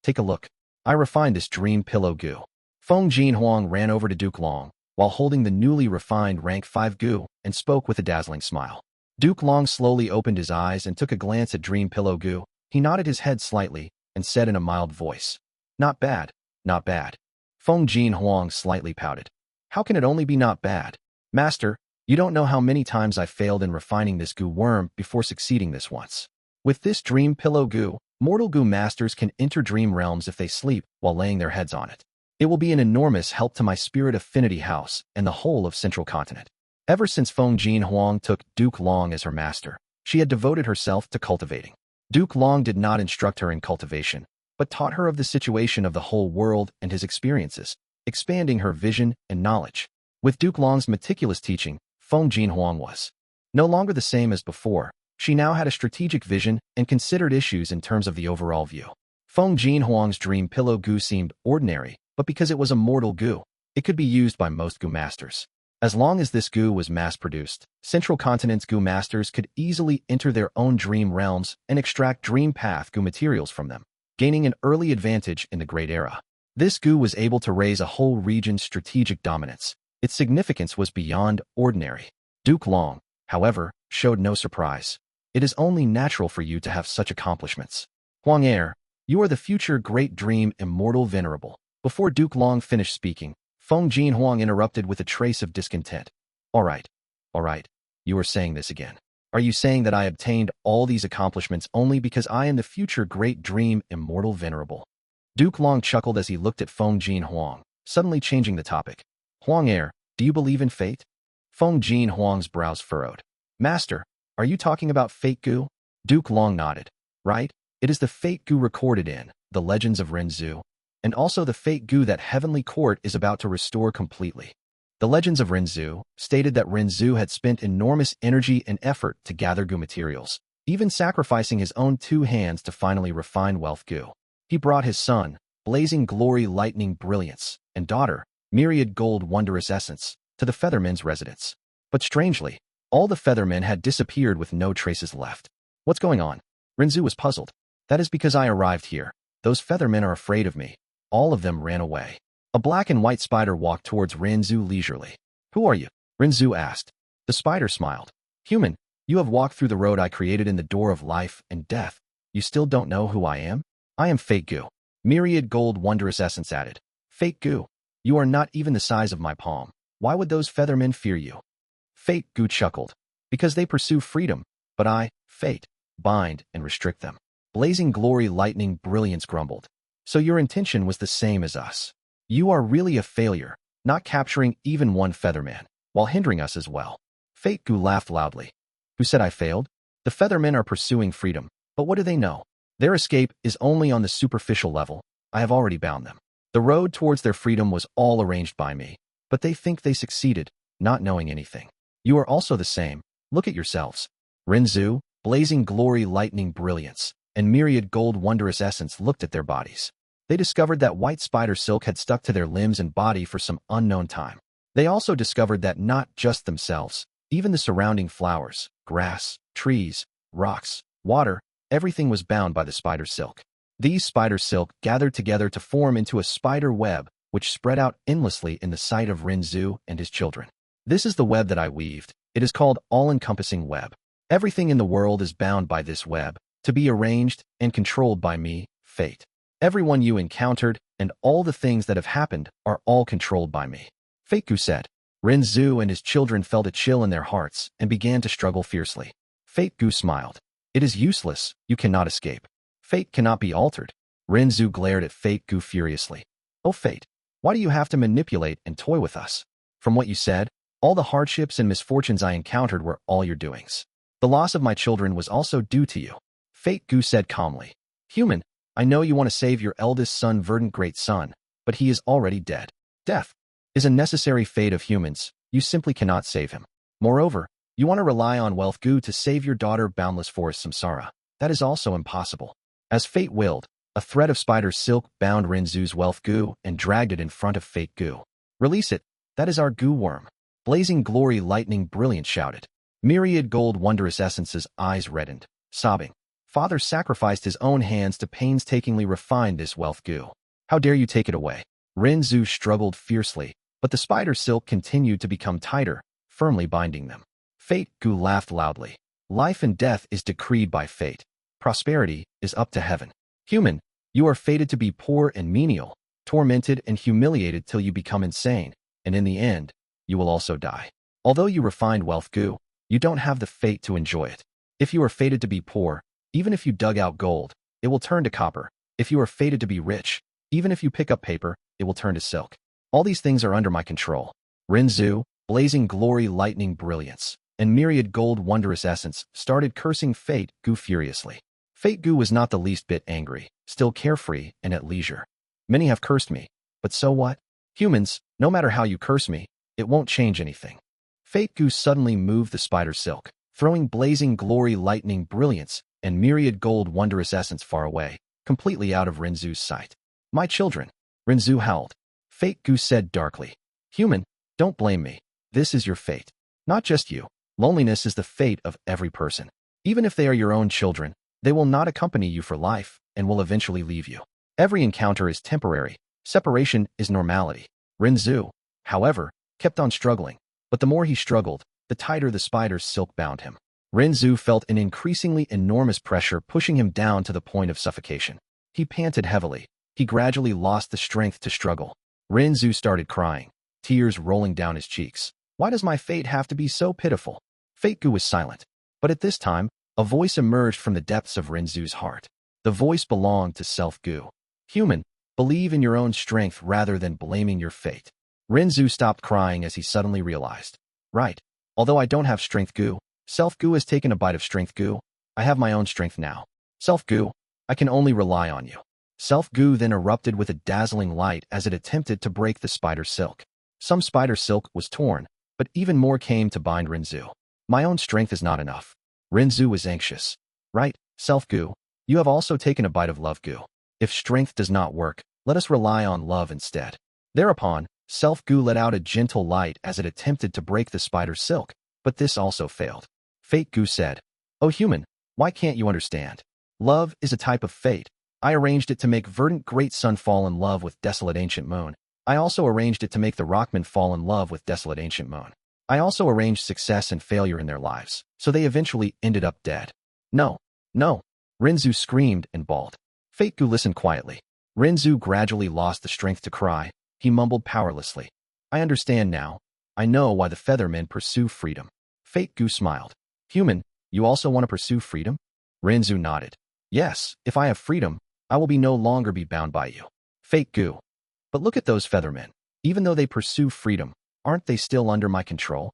take a look. I refined this dream pillow Gu. Feng Jinhuang ran over to Duke Long, while holding the newly refined rank 5 Gu, and spoke with a dazzling smile. Duke Long slowly opened his eyes and took a glance at Dream Pillow Gu. He nodded his head slightly and said in a mild voice, Not bad, not bad. Feng Jinhuang slightly pouted. How can it only be not bad? Master, you don't know how many times I failed in refining this Gu worm before succeeding this once. With this Dream Pillow Gu, mortal Gu masters can enter dream realms if they sleep while laying their heads on it. It will be an enormous help to my spirit affinity house and the whole of Central Continent. Ever since Feng Jinhuang took Duke Long as her master, she had devoted herself to cultivating. Duke Long did not instruct her in cultivation, but taught her of the situation of the whole world and his experiences, expanding her vision and knowledge. With Duke Long's meticulous teaching, Feng Jinhuang was no longer the same as before. She now had a strategic vision and considered issues in terms of the overall view. Feng Jinhuang's dream pillow Gu seemed ordinary, but because it was Immortal Gu, it could be used by most Gu masters. As long as this Gu was mass-produced, Central Continent's Gu masters could easily enter their own dream realms and extract dream path Gu materials from them, gaining an early advantage in the Great Era. This Gu was able to raise a whole region's strategic dominance. Its significance was beyond ordinary. Duke Long, however, showed no surprise. It is only natural for you to have such accomplishments. Huang Er, you are the future great dream immortal venerable. Before Duke Long finished speaking, Feng Jinhuang interrupted with a trace of discontent. All right, you are saying this again. Are you saying that I obtained all these accomplishments only because I am the future great dream immortal venerable? Duke Long chuckled as he looked at Feng Jinhuang, suddenly changing the topic. Huang Er, do you believe in fate? Feng Jinhuang's brows furrowed. Master, are you talking about fate Gu? Duke Long nodded. Right? It is the fate Gu recorded in the Legends of Renzu, and also the fate Gu that Heavenly Court is about to restore completely. The Legends of Renzu stated that Renzu had spent enormous energy and effort to gather Gu materials, even sacrificing his own 2 hands to finally refine wealth Gu. He brought his son, Blazing Glory Lightning Brilliance, and daughter, Myriad Gold Wondrous Essence, to the Feathermen's residence. But strangely, all the Feathermen had disappeared with no traces left. What's going on? Renzu was puzzled. That is because I arrived here. Those Feathermen are afraid of me. All of them ran away. A black and white spider walked towards Renzu leisurely. Who are you? Renzu asked. The spider smiled. Human, you have walked through the road I created in the door of life and death. You still don't know who I am? I am Fate Gu. Myriad Gold Wondrous Essence added. Fate Gu, you are not even the size of my palm. Why would those Feathermen fear you? Fate Gu chuckled. Because they pursue freedom, but I, Fate, bind and restrict them. Blazing Glory Lightning Brilliance grumbled. So your intention was the same as us. You are really a failure, not capturing even one Featherman, while hindering us as well. Fate Gu laughed loudly. Who said I failed? The Feathermen are pursuing freedom, but what do they know? Their escape is only on the superficial level. I have already bound them. The road towards their freedom was all arranged by me, but they think they succeeded, not knowing anything. You are also the same. Look at yourselves. Renzu, Blazing Glory Lightning Brilliance, and Myriad Gold Wondrous Essence looked at their bodies. They discovered that white spider silk had stuck to their limbs and body for some unknown time. They also discovered that not just themselves, even the surrounding flowers, grass, trees, rocks, water, everything was bound by the spider silk. These spider silk gathered together to form into a spider web, which spread out endlessly in the sight of Renzu and his children. This is the web that I weaved. It is called all-encompassing web. Everything in the world is bound by this web, to be arranged and controlled by me, Fate. Everyone you encountered and all the things that have happened are all controlled by me. Fate Gu said. Renzu and his children felt a chill in their hearts and began to struggle fiercely. Fate Gu smiled. It is useless, you cannot escape. Fate cannot be altered. Renzu glared at Fate Gu furiously. Oh Fate, why do you have to manipulate and toy with us? From what you said, all the hardships and misfortunes I encountered were all your doings. The loss of my children was also due to you. Fate Gu said calmly. Human, I know you want to save your eldest son Verdant Great Son, but he is already dead. Death is a necessary fate of humans. You simply cannot save him. Moreover, you want to rely on wealth Gu to save your daughter Boundless Forest Samsara. That is also impossible. As fate willed, a thread of spider silk bound Renzu's wealth Gu and dragged it in front of Fate Gu. Release it. That is our Gu worm. Blazing Glory Lightning Brilliant shouted. Myriad Gold Wondrous Essence's eyes reddened, sobbing. Father sacrificed his own hands to painstakingly refine this wealth Gu. How dare you take it away? Renzu struggled fiercely, but the spider silk continued to become tighter, firmly binding them. Fate Gu laughed loudly. Life and death is decreed by fate. Prosperity is up to heaven. Human, you are fated to be poor and menial, tormented and humiliated till you become insane, and in the end, you will also die. Although you refined wealth Gu, you don't have the fate to enjoy it. If you are fated to be poor, even if you dug out gold, it will turn to copper. If you are fated to be rich, even if you pick up paper, it will turn to silk. All these things are under my control. Renzu, Blazing Glory Lightning Brilliance, and Myriad Gold Wondrous Essence started cursing Fate Gu furiously. Fate Gu was not the least bit angry, still carefree and at leisure. Many have cursed me, but so what? Humans, no matter how you curse me, it won't change anything. Fate Gu suddenly moved the spider silk, throwing Blazing Glory Lightning Brilliance and Myriad Gold Wondrous Essence far away. completely out of Renzu's sight. My children, Renzu howled. Fate Gu said darkly. Human, don't blame me. This is your fate. Not just you. Loneliness is the fate of every person. Even if they are your own children, they will not accompany you for life and will eventually leave you. Every encounter is temporary. Separation is normality. Renzu, however, kept on struggling, but the more he struggled, the tighter the spider's silk bound him. Renzu felt an increasingly enormous pressure pushing him down to the point of suffocation. He panted heavily. He gradually lost the strength to struggle. Renzu started crying, tears rolling down his cheeks. Why does my fate have to be so pitiful? Fate Gu was silent, but at this time, a voice emerged from the depths of Renzu's heart. The voice belonged to Self Gu. Human, believe in your own strength rather than blaming your fate. Renzu stopped crying as he suddenly realized. Right. Although I don't have strength Gu, Self Gu has taken a bite of strength Gu. I have my own strength now. Self Gu, I can only rely on you. Self Gu then erupted with a dazzling light as it attempted to break the spider silk. Some spider silk was torn, but even more came to bind Renzu. My own strength is not enough. Renzu was anxious. Right, Self Gu, you have also taken a bite of love Gu. If strength does not work, let us rely on love instead. Thereupon, Self Gu let out a gentle light as it attempted to break the spider's silk, but this also failed. Fate Gu said, Oh human, why can't you understand? Love is a type of fate. I arranged it to make verdant great sun fall in love with desolate ancient moon. I also arranged it to make the rockmen fall in love with desolate ancient moon. I also arranged success and failure in their lives, so they eventually ended up dead. No, no, Renzu screamed and bawled. Fate Gu listened quietly. Renzu gradually lost the strength to cry. He mumbled powerlessly. I understand now. I know why the Feathermen pursue freedom. Fate Gu smiled. Human, you also want to pursue freedom? Renzu nodded. Yes, if I have freedom, I will no longer be bound by you. Fate Gu. But look at those Feathermen. Even though they pursue freedom, aren't they still under my control?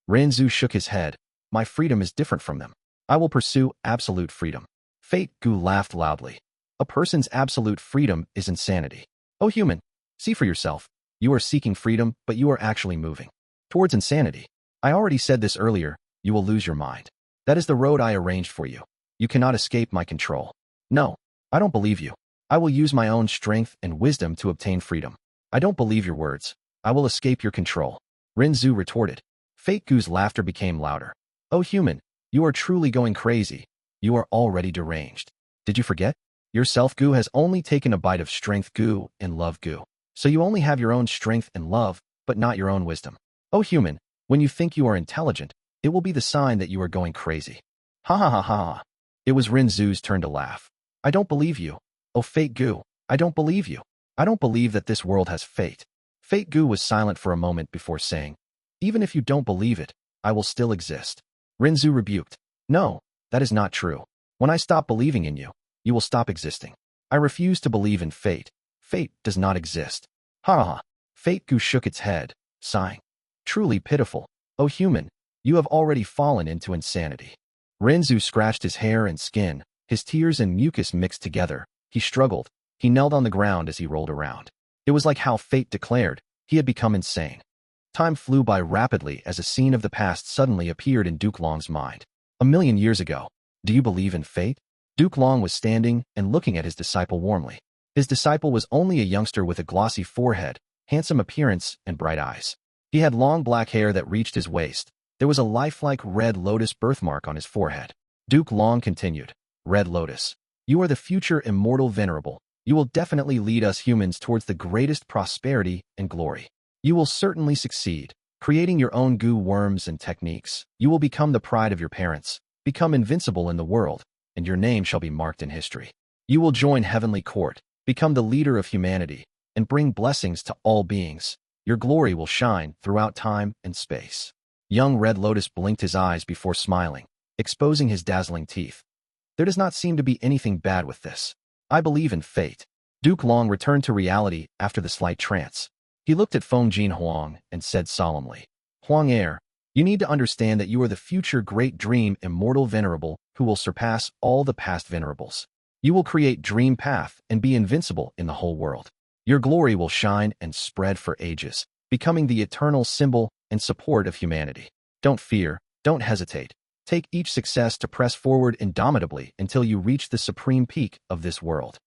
Renzu shook his head. My freedom is different from them. I will pursue absolute freedom. Fate Gu laughed loudly. A person's absolute freedom is insanity. Oh human, see for yourself. You are seeking freedom, but you are actually moving towards insanity. I already said this earlier, you will lose your mind. That is the road I arranged for you. You cannot escape my control. No, I don't believe you. I will use my own strength and wisdom to obtain freedom. I don't believe your words. I will escape your control. Renzu retorted. Fate Gu's laughter became louder. Oh human, you are truly going crazy. You are already deranged. Did you forget? Your Self Gu has only taken a bite of strength Gu and love Gu. So you only have your own strength and love, but not your own wisdom. Oh human, when you think you are intelligent, it will be the sign that you are going crazy. Ha ha ha ha. It was Renzu's turn to laugh. I don't believe you. Oh Fate Gu, I don't believe you. I don't believe that this world has fate. Fate Gu was silent for a moment before saying, Even if you don't believe it, I will still exist. Renzu rebuked. No, that is not true. When I stop believing in you, you will stop existing. I refuse to believe in fate. Fate does not exist. Ha ha. Fate Gu shook its head, sighing. Truly pitiful. Oh human, you have already fallen into insanity. Renzu scratched his hair and skin, his tears and mucus mixed together. He struggled. He knelt on the ground as he rolled around. It was like how fate declared, he had become insane. Time flew by rapidly as a scene of the past suddenly appeared in Duke Long's mind. 1,000,000 years ago. Do you believe in fate? Duke Long was standing and looking at his disciple warmly. His disciple was only a youngster with a glossy forehead, handsome appearance, and bright eyes. He had long black hair that reached his waist. There was a lifelike red lotus birthmark on his forehead. Duke Long continued, Red Lotus, you are the future immortal venerable. You will definitely lead us humans towards the greatest prosperity and glory. You will certainly succeed, creating your own goo worms and techniques. You will become the pride of your parents, become invincible in the world, and your name shall be marked in history. You will join heavenly court, become the leader of humanity, and bring blessings to all beings. Your glory will shine throughout time and space. Young Red Lotus blinked his eyes before smiling, exposing his dazzling teeth. There does not seem to be anything bad with this. I believe in fate. Duke Long returned to reality after the slight trance. He looked at Feng Jin Huang and said solemnly, Huang Heir, you need to understand that you are the future great dream immortal venerable who will surpass all the past venerables. You will create dream path and be invincible in the whole world. Your glory will shine and spread for ages, becoming the eternal symbol and support of humanity. Don't fear, don't hesitate. Take each success to press forward indomitably until you reach the supreme peak of this world.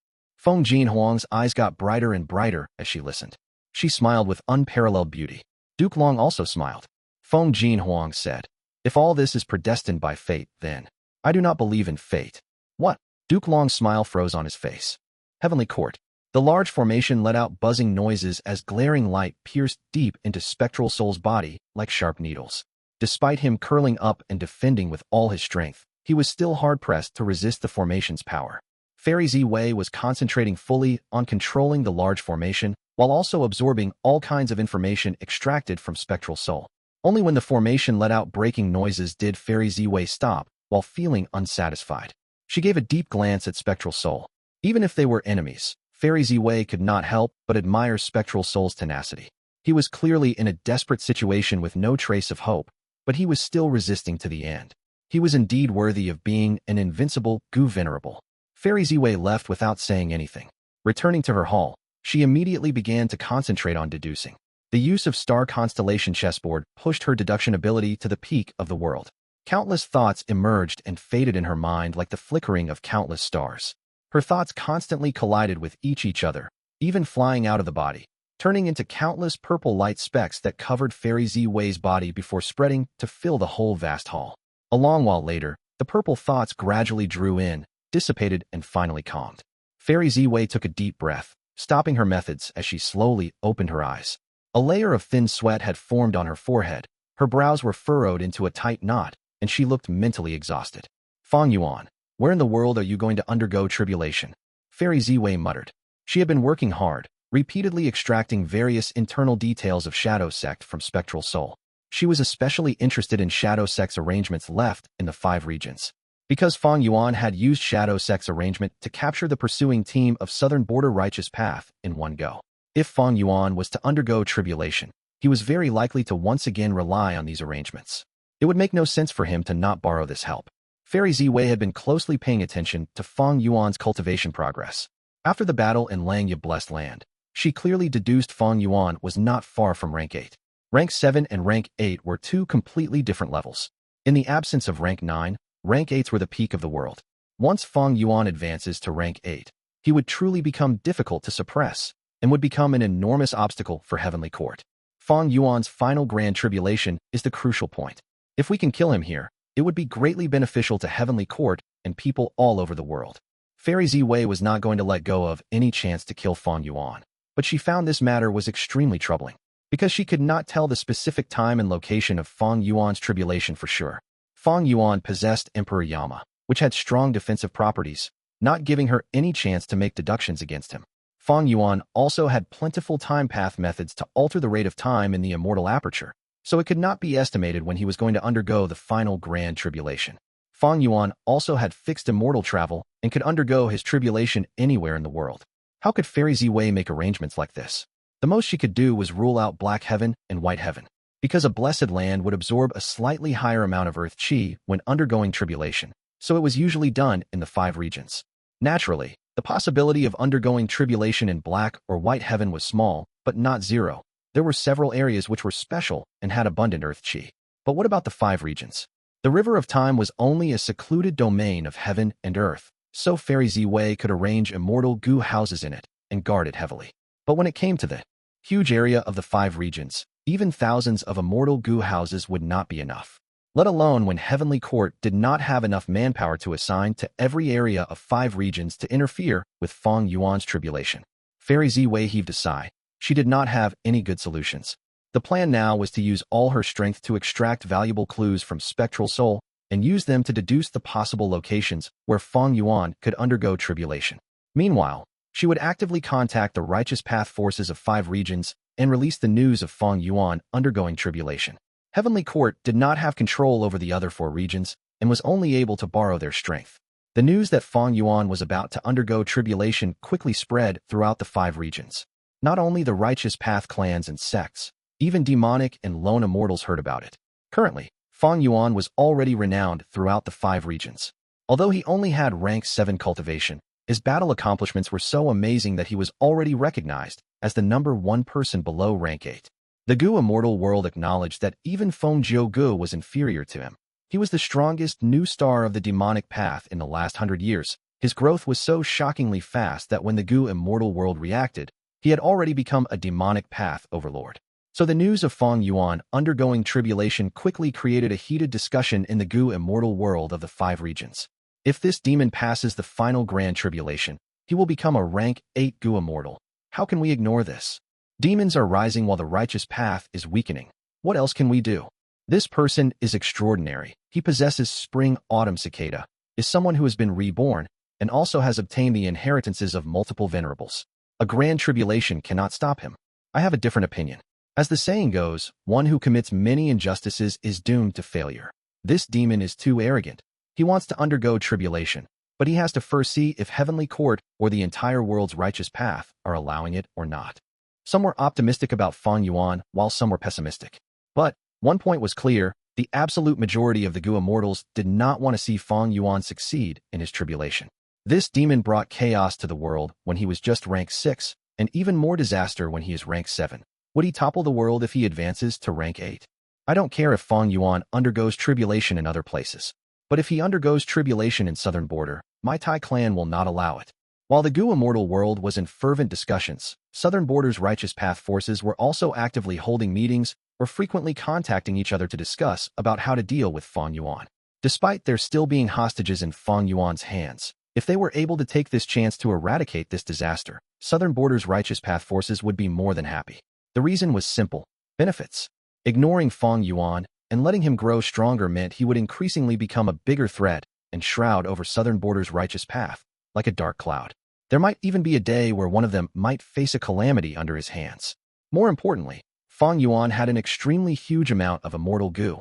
Feng Jinhuang's eyes got brighter and brighter as she listened. She smiled with unparalleled beauty. Duke Long also smiled. Feng Jinhuang said, "If all this is predestined by fate, then I do not believe in fate." "What?" Duke Long's smile froze on his face. Heavenly Court. The large formation let out buzzing noises as glaring light pierced deep into Spectral Soul's body like sharp needles. Despite him curling up and defending with all his strength, he was still hard-pressed to resist the formation's power. Fairy Ziwei was concentrating fully on controlling the large formation while also absorbing all kinds of information extracted from Spectral Soul. Only when the formation let out breaking noises did Fairy Ziwei stop while feeling unsatisfied. She gave a deep glance at Spectral Soul. Even if they were enemies, Fairy Ziwei could not help but admire Spectral Soul's tenacity. He was clearly in a desperate situation with no trace of hope, but he was still resisting to the end. He was indeed worthy of being an invincible Gu Venerable. Fairy Ziwei left without saying anything. Returning to her hall, she immediately began to concentrate on deducing. The use of star constellation chessboard pushed her deduction ability to the peak of the world. Countless thoughts emerged and faded in her mind like the flickering of countless stars. Her thoughts constantly collided with each other, even flying out of the body, turning into countless purple light specks that covered Fairy Ziwei's body before spreading to fill the whole vast hall. A long while later, the purple thoughts gradually drew in, dissipated, and finally calmed. Fairy Ziwei took a deep breath, stopping her methods as she slowly opened her eyes. A layer of thin sweat had formed on her forehead, her brows were furrowed into a tight knot, and she looked mentally exhausted. "Fang Yuan, where in the world are you going to undergo tribulation?" Fairy Ziwei muttered. She had been working hard, repeatedly extracting various internal details of Shadow Sect from Spectral Soul. She was especially interested in Shadow Sect's arrangements left in the 5 regions. Because Fang Yuan had used Shadow Sect's arrangement to capture the pursuing team of Southern Border Righteous Path in one go. If Fang Yuan was to undergo tribulation, he was very likely to once again rely on these arrangements. It would make no sense for him to not borrow this help. Fairy Ziwei had been closely paying attention to Fang Yuan's cultivation progress. After the battle in Langya Blessed Land, she clearly deduced Fang Yuan was not far from rank 8. Rank 7 and rank 8 were 2 completely different levels. In the absence of rank 9, rank 8s were the peak of the world. Once Fang Yuan advances to rank 8, he would truly become difficult to suppress and would become an enormous obstacle for Heavenly Court. Fang Yuan's final grand tribulation is the crucial point. If we can kill him here, it would be greatly beneficial to Heavenly Court and people all over the world. Fairy Ziwei was not going to let go of any chance to kill Fang Yuan, but she found this matter was extremely troubling, because she could not tell the specific time and location of Fang Yuan's tribulation for sure. Fang Yuan possessed Emperor Yama, which had strong defensive properties, not giving her any chance to make deductions against him. Fang Yuan also had plentiful time path methods to alter the rate of time in the Immortal aperture, so it could not be estimated when he was going to undergo the final grand tribulation. Fang Yuan also had fixed Immortal travel and could undergo his tribulation anywhere in the world. How could Fairy Ziwei make arrangements like this? The most she could do was rule out Black Heaven and White Heaven, because a blessed land would absorb a slightly higher amount of Earth Qi when undergoing tribulation, so it was usually done in the 5 regions. Naturally, the possibility of undergoing tribulation in Black or White Heaven was small, but not zero. There were several areas which were special and had abundant Earth Qi. But what about the 5 regions? The River of Time was only a secluded domain of heaven and earth, so Fairy Ziwei could arrange Immortal Gu houses in it and guard it heavily. But when it came to the huge area of the 5 regions, even thousands of Immortal Gu houses would not be enough. Let alone when Heavenly Court did not have enough manpower to assign to every area of 5 regions to interfere with Fang Yuan's tribulation. Fairy Ziwei heaved a sigh. She did not have any good solutions. The plan now was to use all her strength to extract valuable clues from Spectral Soul and use them to deduce the possible locations where Fang Yuan could undergo tribulation. Meanwhile, she would actively contact the Righteous Path forces of 5 regions and release the news of Fang Yuan undergoing tribulation. Heavenly Court did not have control over the other 4 regions and was only able to borrow their strength. The news that Fang Yuan was about to undergo tribulation quickly spread throughout the 5 regions. Not only the Righteous Path clans and sects, even demonic and lone immortals heard about it. Currently, Fang Yuan was already renowned throughout the 5 regions. Although he only had rank 7 cultivation, his battle accomplishments were so amazing that he was already recognized as the number 1 person below rank 8. The Gu Immortal world acknowledged that even Feng Gu was inferior to him. He was the strongest new star of the demonic path in the last 100 years, His growth was so shockingly fast that when the Gu Immortal world reacted, he had already become a demonic path overlord. So the news of Fang Yuan undergoing tribulation quickly created a heated discussion in the Gu Immortal world of the 5 regions. If this demon passes the final grand tribulation, he will become a rank 8 Gu Immortal. How can we ignore this? Demons are rising while the righteous path is weakening. What else can we do? This person is extraordinary. He possesses Spring Autumn Cicada, is someone who has been reborn, and also has obtained the inheritances of multiple venerables. A grand tribulation cannot stop him. I have a different opinion. As the saying goes, one who commits many injustices is doomed to failure. This demon is too arrogant. He wants to undergo tribulation, but he has to first see if Heavenly Court or the entire world's righteous path are allowing it or not. Some were optimistic about Fang Yuan, while some were pessimistic. But one point was clear: the absolute majority of the Gu Immortals did not want to see Fang Yuan succeed in his tribulation. This demon brought chaos to the world when he was just rank 6, and even more disaster when he is rank 7. Would he topple the world if he advances to rank 8? I don't care if Fang Yuan undergoes tribulation in other places. But if he undergoes tribulation in Southern Border, my Tai clan will not allow it. While the Gu Immortal world was in fervent discussions, Southern Border's Righteous Path forces were also actively holding meetings or frequently contacting each other to discuss about how to deal with Fang Yuan. Despite there still being hostages in Fang Yuan's hands, if they were able to take this chance to eradicate this disaster, Southern Border's Righteous Path forces would be more than happy. The reason was simple: benefits. Ignoring Fang Yuan and letting him grow stronger meant he would increasingly become a bigger threat and shroud over Southern Border's Righteous Path, like a dark cloud. There might even be a day where one of them might face a calamity under his hands. More importantly, Fang Yuan had an extremely huge amount of Immortal Gu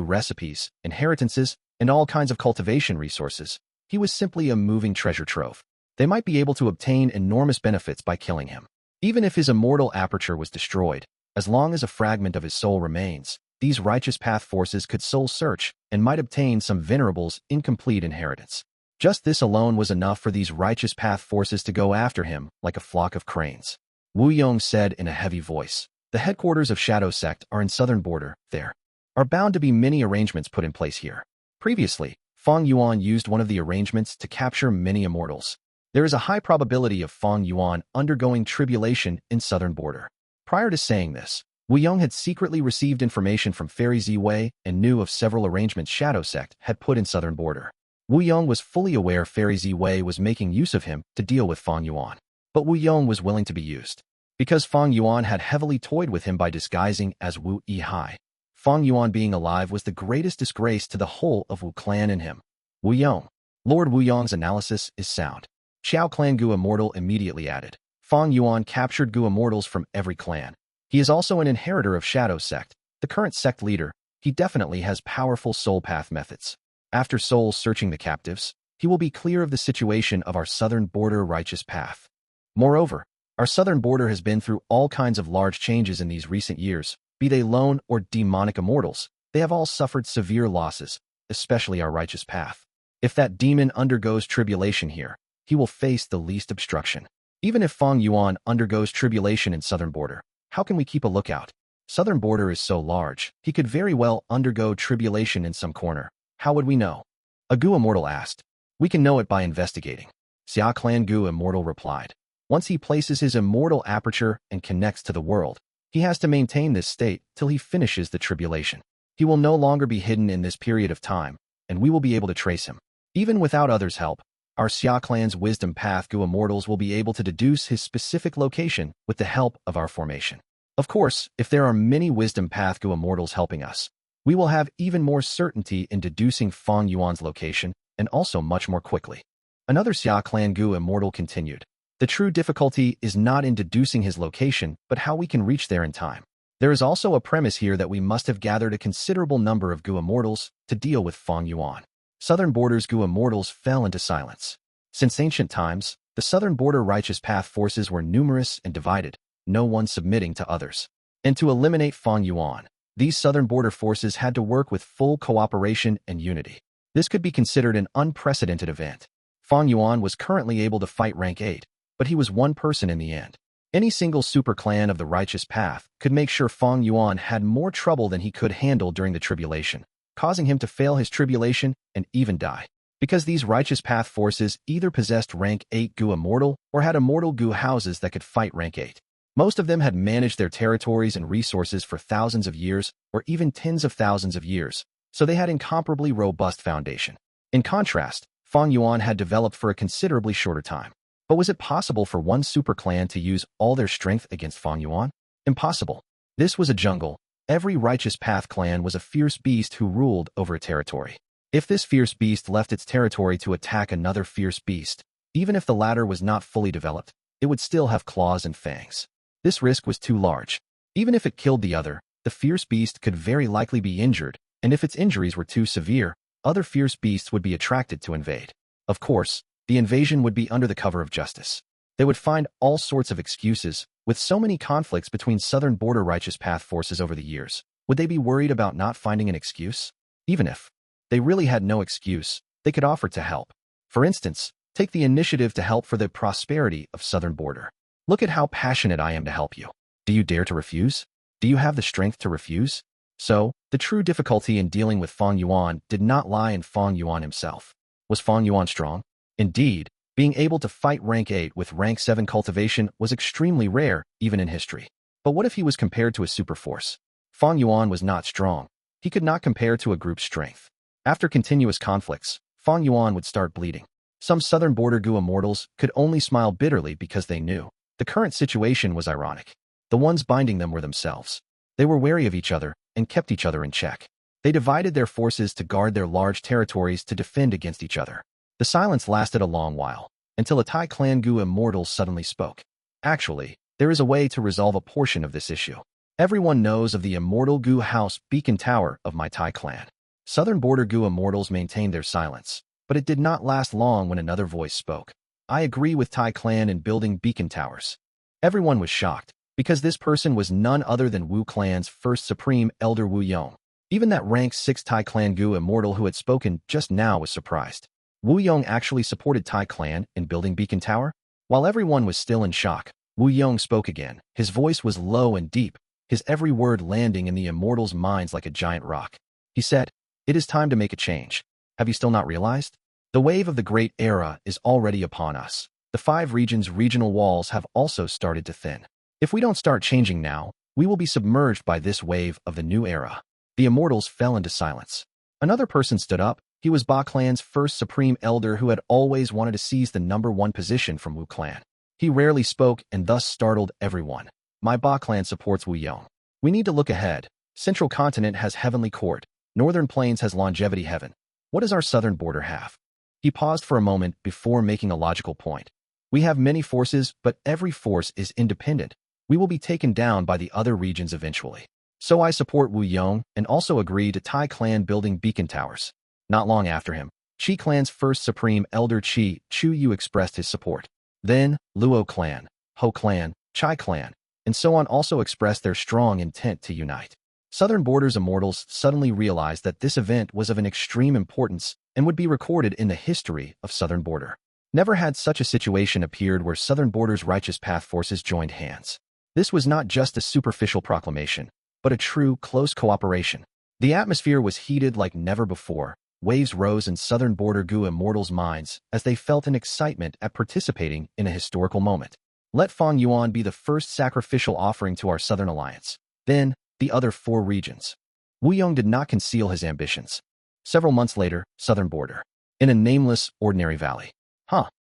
recipes, inheritances, and all kinds of cultivation resources. He was simply a moving treasure trove. They might be able to obtain enormous benefits by killing him. Even if his immortal aperture was destroyed, as long as a fragment of his soul remains, these Righteous Path forces could soul search and might obtain some Venerable's incomplete inheritance. Just this alone was enough for these Righteous Path forces to go after him like a flock of cranes. Wu Yong said in a heavy voice, "The headquarters of Shadow Sect are in Southern Border. There are bound to be many arrangements put in place here." Previously, Fang Yuan used one of the arrangements to capture many immortals. There is a high probability of Fang Yuan undergoing tribulation in Southern Border. Prior to saying this, Wu Yong had secretly received information from Fairy Ziwei and knew of several arrangements Shadow Sect had put in Southern Border. Wu Yong was fully aware Fairy Ziwei was making use of him to deal with Fang Yuan. But Wu Yong was willing to be used. Because Fang Yuan had heavily toyed with him by disguising as Wu Yihai. Fang Yuan being alive was the greatest disgrace to the whole of Wu clan and him. Wu Yong. Lord Wu Yong's analysis is sound. Xiao Clan Gu Immortal immediately added, Fang Yuan captured Gu Immortals from every clan. He is also an inheritor of Shadow Sect, the current sect leader. He definitely has powerful soul path methods. After soul searching the captives, he will be clear of the situation of our Southern Border Righteous Path. Moreover, our Southern Border has been through all kinds of large changes in these recent years, be they lone or demonic immortals. They have all suffered severe losses, especially our Righteous Path. If that demon undergoes tribulation here, he will face the least obstruction. Even if Fang Yuan undergoes tribulation in Southern Border, how can we keep a lookout? Southern Border is so large, he could very well undergo tribulation in some corner. How would we know? A Gu Immortal asked. We can know it by investigating. Xia Clan Gu Immortal replied. Once he places his immortal aperture and connects to the world, he has to maintain this state till he finishes the tribulation. He will no longer be hidden in this period of time, and we will be able to trace him. Even without others' help, our Xia Clan's Wisdom Path Gu Immortals will be able to deduce his specific location with the help of our formation. Of course, if there are many Wisdom Path Gu Immortals helping us, we will have even more certainty in deducing Fang Yuan's location, and also much more quickly. Another Xia Clan Gu Immortal continued. The true difficulty is not in deducing his location, but how we can reach there in time. There is also a premise here that we must have gathered a considerable number of Gu Immortals to deal with Fang Yuan. Southern Border's Gu Immortals fell into silence. Since ancient times, the Southern Border Righteous Path forces were numerous and divided, no one submitting to others. And to eliminate Fang Yuan, these Southern Border forces had to work with full cooperation and unity. This could be considered an unprecedented event. Fang Yuan was currently able to fight rank 8, but he was one person in the end. Any single super clan of the Righteous Path could make sure Fang Yuan had more trouble than he could handle during the tribulation, causing him to fail his tribulation and even die. because these righteous path forces either possessed rank 8 Gu Immortal or had Immortal Gu houses that could fight rank 8. Most of them had managed their territories and resources for thousands of years or even tens of thousands of years, so they had incomparably robust foundation. In contrast, Fang Yuan had developed for a considerably shorter time. But was it possible for one super clan to use all their strength against Fang Yuan? Impossible. This was a jungle. Every righteous path clan was a fierce beast who ruled over a territory. If this fierce beast left its territory to attack another fierce beast, even if the latter was not fully developed, it would still have claws and fangs. This risk was too large. Even if it killed the other, the fierce beast could very likely be injured, and if its injuries were too severe, other fierce beasts would be attracted to invade. Of course, the invasion would be under the cover of justice. They would find all sorts of excuses. With so many conflicts between southern border righteous path forces over the years, would they be worried about not finding an excuse? Even if they really had no excuse, they could offer to help. For instance, take the initiative to help for the prosperity of southern border. Look at how passionate I am to help you. Do you dare to refuse? Do you have the strength to refuse? So, the true difficulty in dealing with Fang Yuan did not lie in Fang Yuan himself. Was Fang Yuan strong? Indeed, being able to fight rank 8 with rank 7 cultivation was extremely rare, even in history. But what if he was compared to a super force? Fang Yuan was not strong. He could not compare to a group's strength. After continuous conflicts, Fang Yuan would start bleeding. Some southern border Gu immortals could only smile bitterly because they knew the current situation was ironic. The ones binding them were themselves. They were wary of each other and kept each other in check. They divided their forces to guard their large territories to defend against each other. The silence lasted a long while, until a Tai clan Gu immortal suddenly spoke. Actually, there is a way to resolve a portion of this issue. Everyone knows of the Immortal Gu House Beacon Tower of my Tai clan. Southern border Gu immortals maintained their silence, but it did not last long when another voice spoke. I agree with Tai clan in building beacon towers. Everyone was shocked, because this person was none other than Wu clan's first supreme elder Wu Yong. Even that rank 6 Tai clan Gu immortal who had spoken just now was surprised. Wu Yong actually supported Tai clan in building beacon tower? While everyone was still in shock, Wu Yong spoke again. His voice was low and deep, his every word landing in the immortals' minds like a giant rock. He said, "It is time to make a change. Have you still not realized? The wave of the Great Era is already upon us. The 5 regions' regional walls have also started to thin. If we don't start changing now, we will be submerged by this wave of the new era." The immortals fell into silence. Another person stood up. He was Ba clan's first supreme elder who had always wanted to seize the #1 position from Wu clan. He rarely spoke and thus startled everyone. My Ba clan supports Wu Yong. We need to look ahead. Central continent has heavenly court. Northern plains has longevity heaven. What does our southern border have? He paused for a moment before making a logical point. We have many forces, but every force is independent. We will be taken down by the other regions eventually. So I support Wu Yong and also agree to Tai clan building beacon towers. Not long after him, Qi clan's first supreme elder Qi Chu Yu expressed his support. Then, Luo clan, Ho clan, Chai clan, and so on also expressed their strong intent to unite. Southern Border's immortals suddenly realized that this event was of an extreme importance and would be recorded in the history of Southern Border. Never had such a situation appeared where Southern Border's righteous path forces joined hands. This was not just a superficial proclamation, but a true, close cooperation. The atmosphere was heated like never before. Waves rose in Southern Border Gu immortals' minds as they felt an excitement at participating in a historical moment. Let Fang Yuan be the first sacrificial offering to our Southern Alliance. Then, the other 4 regions. Wu Yong did not conceal his ambitions. Several months later, Southern Border. In a nameless, ordinary valley.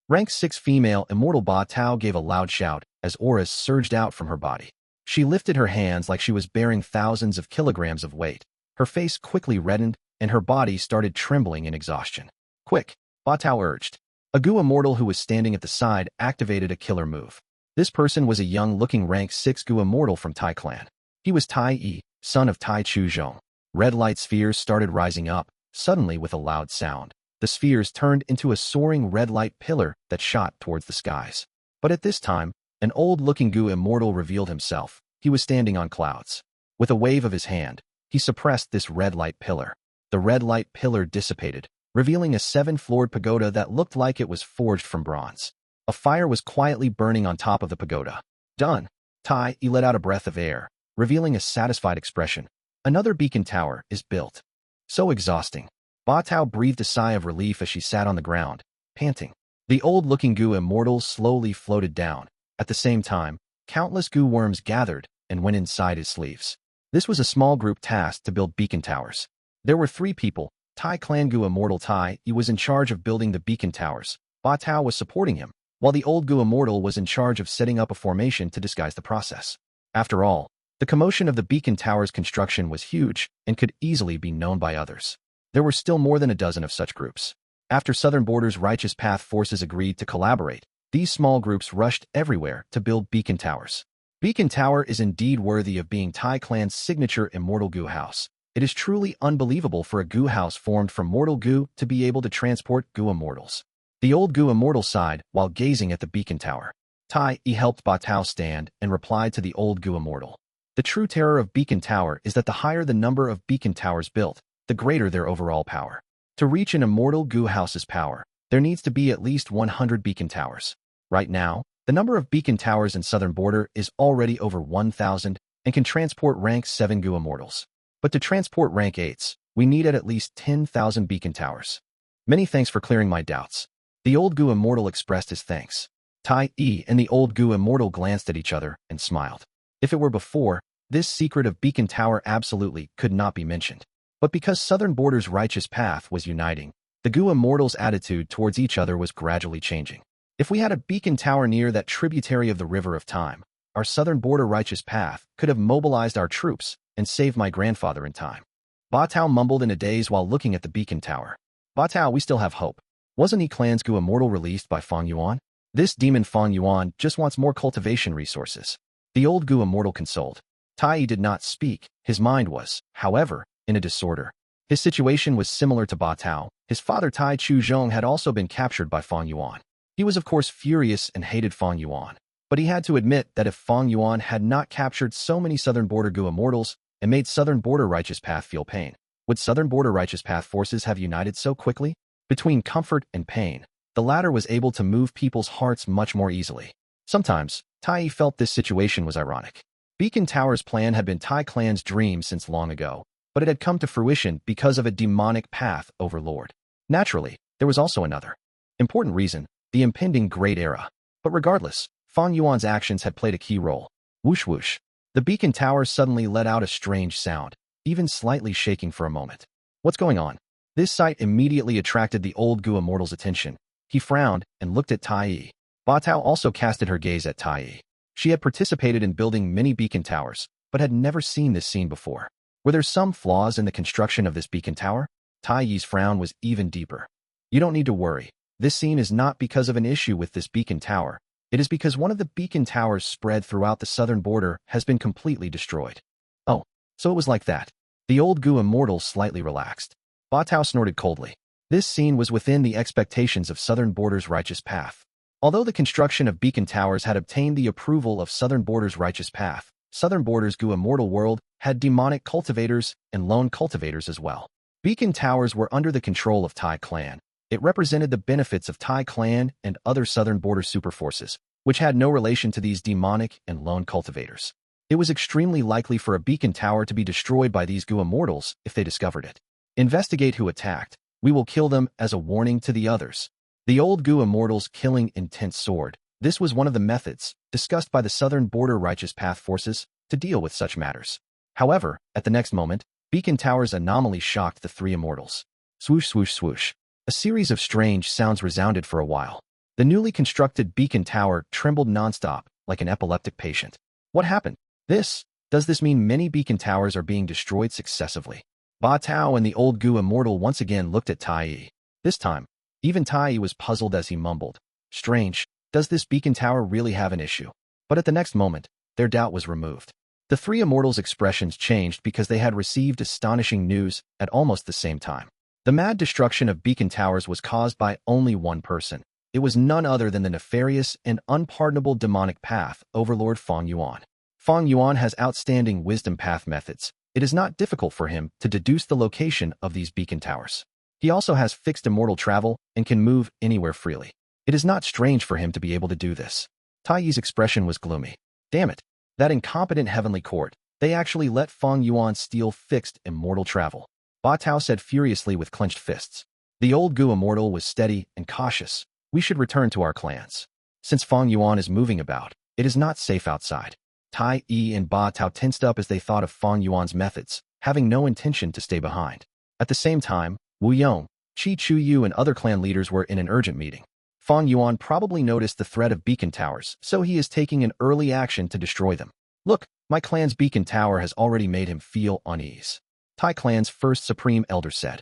Rank 6 female Immortal Ba Tao gave a loud shout as auras surged out from her body. She lifted her hands like she was bearing thousands of kilograms of weight. Her face quickly reddened, and her body started trembling in exhaustion. Quick, Ba Tao urged. A Gu immortal who was standing at the side activated a killer move. This person was a young-looking rank 6 Gu immortal from Tai clan. He was Tai Yi, son of Tai Chu Zhong. Red light spheres started rising up, suddenly with a loud sound. The spheres turned into a soaring red light pillar that shot towards the skies. But at this time, an old-looking Gu immortal revealed himself. He was standing on clouds. With a wave of his hand, he suppressed this red light pillar. The red light pillar dissipated, revealing a 7-floored pagoda that looked like it was forged from bronze. A fire was quietly burning on top of the pagoda. Done. Tai Yi let out a breath of air, revealing a satisfied expression. Another beacon tower is built. So exhausting. Ba Tao breathed a sigh of relief as she sat on the ground, panting. The old-looking Gu Immortal slowly floated down. At the same time, countless Gu worms gathered and went inside his sleeves. This was a small group tasked to build beacon towers. There were 3 people. Tai Clan Gu Immortal Tai he was in charge of building the beacon towers. Ba Tao was supporting him, while the old Gu Immortal was in charge of setting up a formation to disguise the process. After all, the commotion of the beacon tower's construction was huge and could easily be known by others. There were still more than a dozen of such groups. After Southern Border's Righteous Path forces agreed to collaborate, these small groups rushed everywhere to build beacon towers. Beacon Tower is indeed worthy of being Tai Clan's signature Immortal Gu house. It is truly unbelievable for a Gu house formed from mortal Gu to be able to transport Gu Immortals. The old Gu Immortal sighed while gazing at the beacon tower. Tai helped Ba Tao stand and replied to the old Gu Immortal. The true terror of Beacon Tower is that the higher the number of beacon towers built, the greater their overall power. To reach an Immortal Gu house's power, there needs to be at least 100 beacon towers. Right now, the number of beacon towers in Southern Border is already over 1,000 and can transport rank 7 Gu Immortals. But to transport rank 8s, we need at least 10,000 beacon towers. Many thanks for clearing my doubts. The old Gu Immortal expressed his thanks. Tai and the old Gu Immortal glanced at each other and smiled. If it were before, this secret of Beacon Tower absolutely could not be mentioned. But because Southern Border's Righteous Path was uniting, the Gu Immortals' attitude towards each other was gradually changing. If we had a beacon tower near that tributary of the River of Time, our Southern Border Righteous Path could have mobilized our troops and saved my grandfather in time. Ba Tao mumbled in a daze while looking at the beacon tower. Ba Tao, we still have hope. Wasn't he Clan's Gu Immortal released by Fang Yuan? This demon Fang Yuan just wants more cultivation resources. The old Gu Immortal consoled. Tai did not speak. His mind was, however, in a disorder. His situation was similar to Ba Tao. His father Tai Chu Zhong had also been captured by Fang Yuan. He was of course furious and hated Fang Yuan. But he had to admit that if Fang Yuan had not captured so many Southern Border Gu Immortals and made Southern Border Righteous Path feel pain, would Southern Border Righteous Path forces have united so quickly? Between comfort and pain, the latter was able to move people's hearts much more easily. Sometimes, Tai felt this situation was ironic. Beacon Tower's plan had been Tai Clan's dream since long ago, but it had come to fruition because of a demonic path overlord. Naturally, there was also another important reason, the impending Great Era. But regardless, Fang Yuan's actions had played a key role. Whoosh whoosh. The beacon tower suddenly let out a strange sound, even slightly shaking for a moment. What's going on? This sight immediately attracted the old Gu Immortal's attention. He frowned and looked at Tai. Ba Tao also casted her gaze at Tai. She had participated in building many beacon towers, but had never seen this scene before. Were there some flaws in the construction of this beacon tower? Tai's frown was even deeper. You don't need to worry. This scene is not because of an issue with this beacon tower. It is because one of the beacon towers spread throughout the Southern Border has been completely destroyed. Oh, so it was like that. The old Gu Immortal slightly relaxed. Ba Tao snorted coldly. This scene was within the expectations of Southern Border's Righteous Path. Although the construction of beacon towers had obtained the approval of Southern Border's Righteous Path, Southern Border's Gu Immortal world had demonic cultivators and lone cultivators as well. Beacon towers were under the control of Tai Clan. It represented the benefits of Tai Clan and other Southern Border superforces, which had no relation to these demonic and lone cultivators. It was extremely likely for a beacon tower to be destroyed by these Gu Immortals if they discovered it. Investigate who attacked. We will kill them as a warning to the others. The old Gu Immortals killing intense sword. This was one of the methods discussed by the Southern Border Righteous Path forces to deal with such matters. However, at the next moment, Beacon Tower's anomaly shocked the 3 immortals. Swoosh, swoosh, swoosh. A series of strange sounds resounded for a while. The newly constructed Beacon Tower trembled nonstop, like an epileptic patient. What happened? Does this mean many Beacon Towers are being destroyed successively? Ba Tao and the old Gu Immortal once again looked at Tai. This time, even Tai was puzzled as he mumbled. Strange, does this Beacon Tower really have an issue? But at the next moment, their doubt was removed. The 3 immortals' expressions changed because they had received astonishing news at almost the same time. The mad destruction of beacon towers was caused by only one person. It was none other than the nefarious and unpardonable demonic path overlord Fang Yuan. Fang Yuan has outstanding wisdom path methods. It is not difficult for him to deduce the location of these beacon towers. He also has fixed immortal travel and can move anywhere freely. It is not strange for him to be able to do this. Tai's expression was gloomy. Damn it. That incompetent heavenly court. They actually let Fang Yuan steal fixed immortal travel. Ba Tao said furiously with clenched fists. The old Gu Immortal was steady and cautious. We should return to our clans. Since Fang Yuan is moving about, it is not safe outside. Tai Yi and Ba Tao tensed up as they thought of Fang Yuan's methods, having no intention to stay behind. At the same time, Wu Yong, Qi Chu Yu and other clan leaders were in an urgent meeting. Fang Yuan probably noticed the threat of beacon towers, so he is taking an early action to destroy them. Look, my clan's beacon tower has already made him feel unease. Tai clan's first supreme elder said.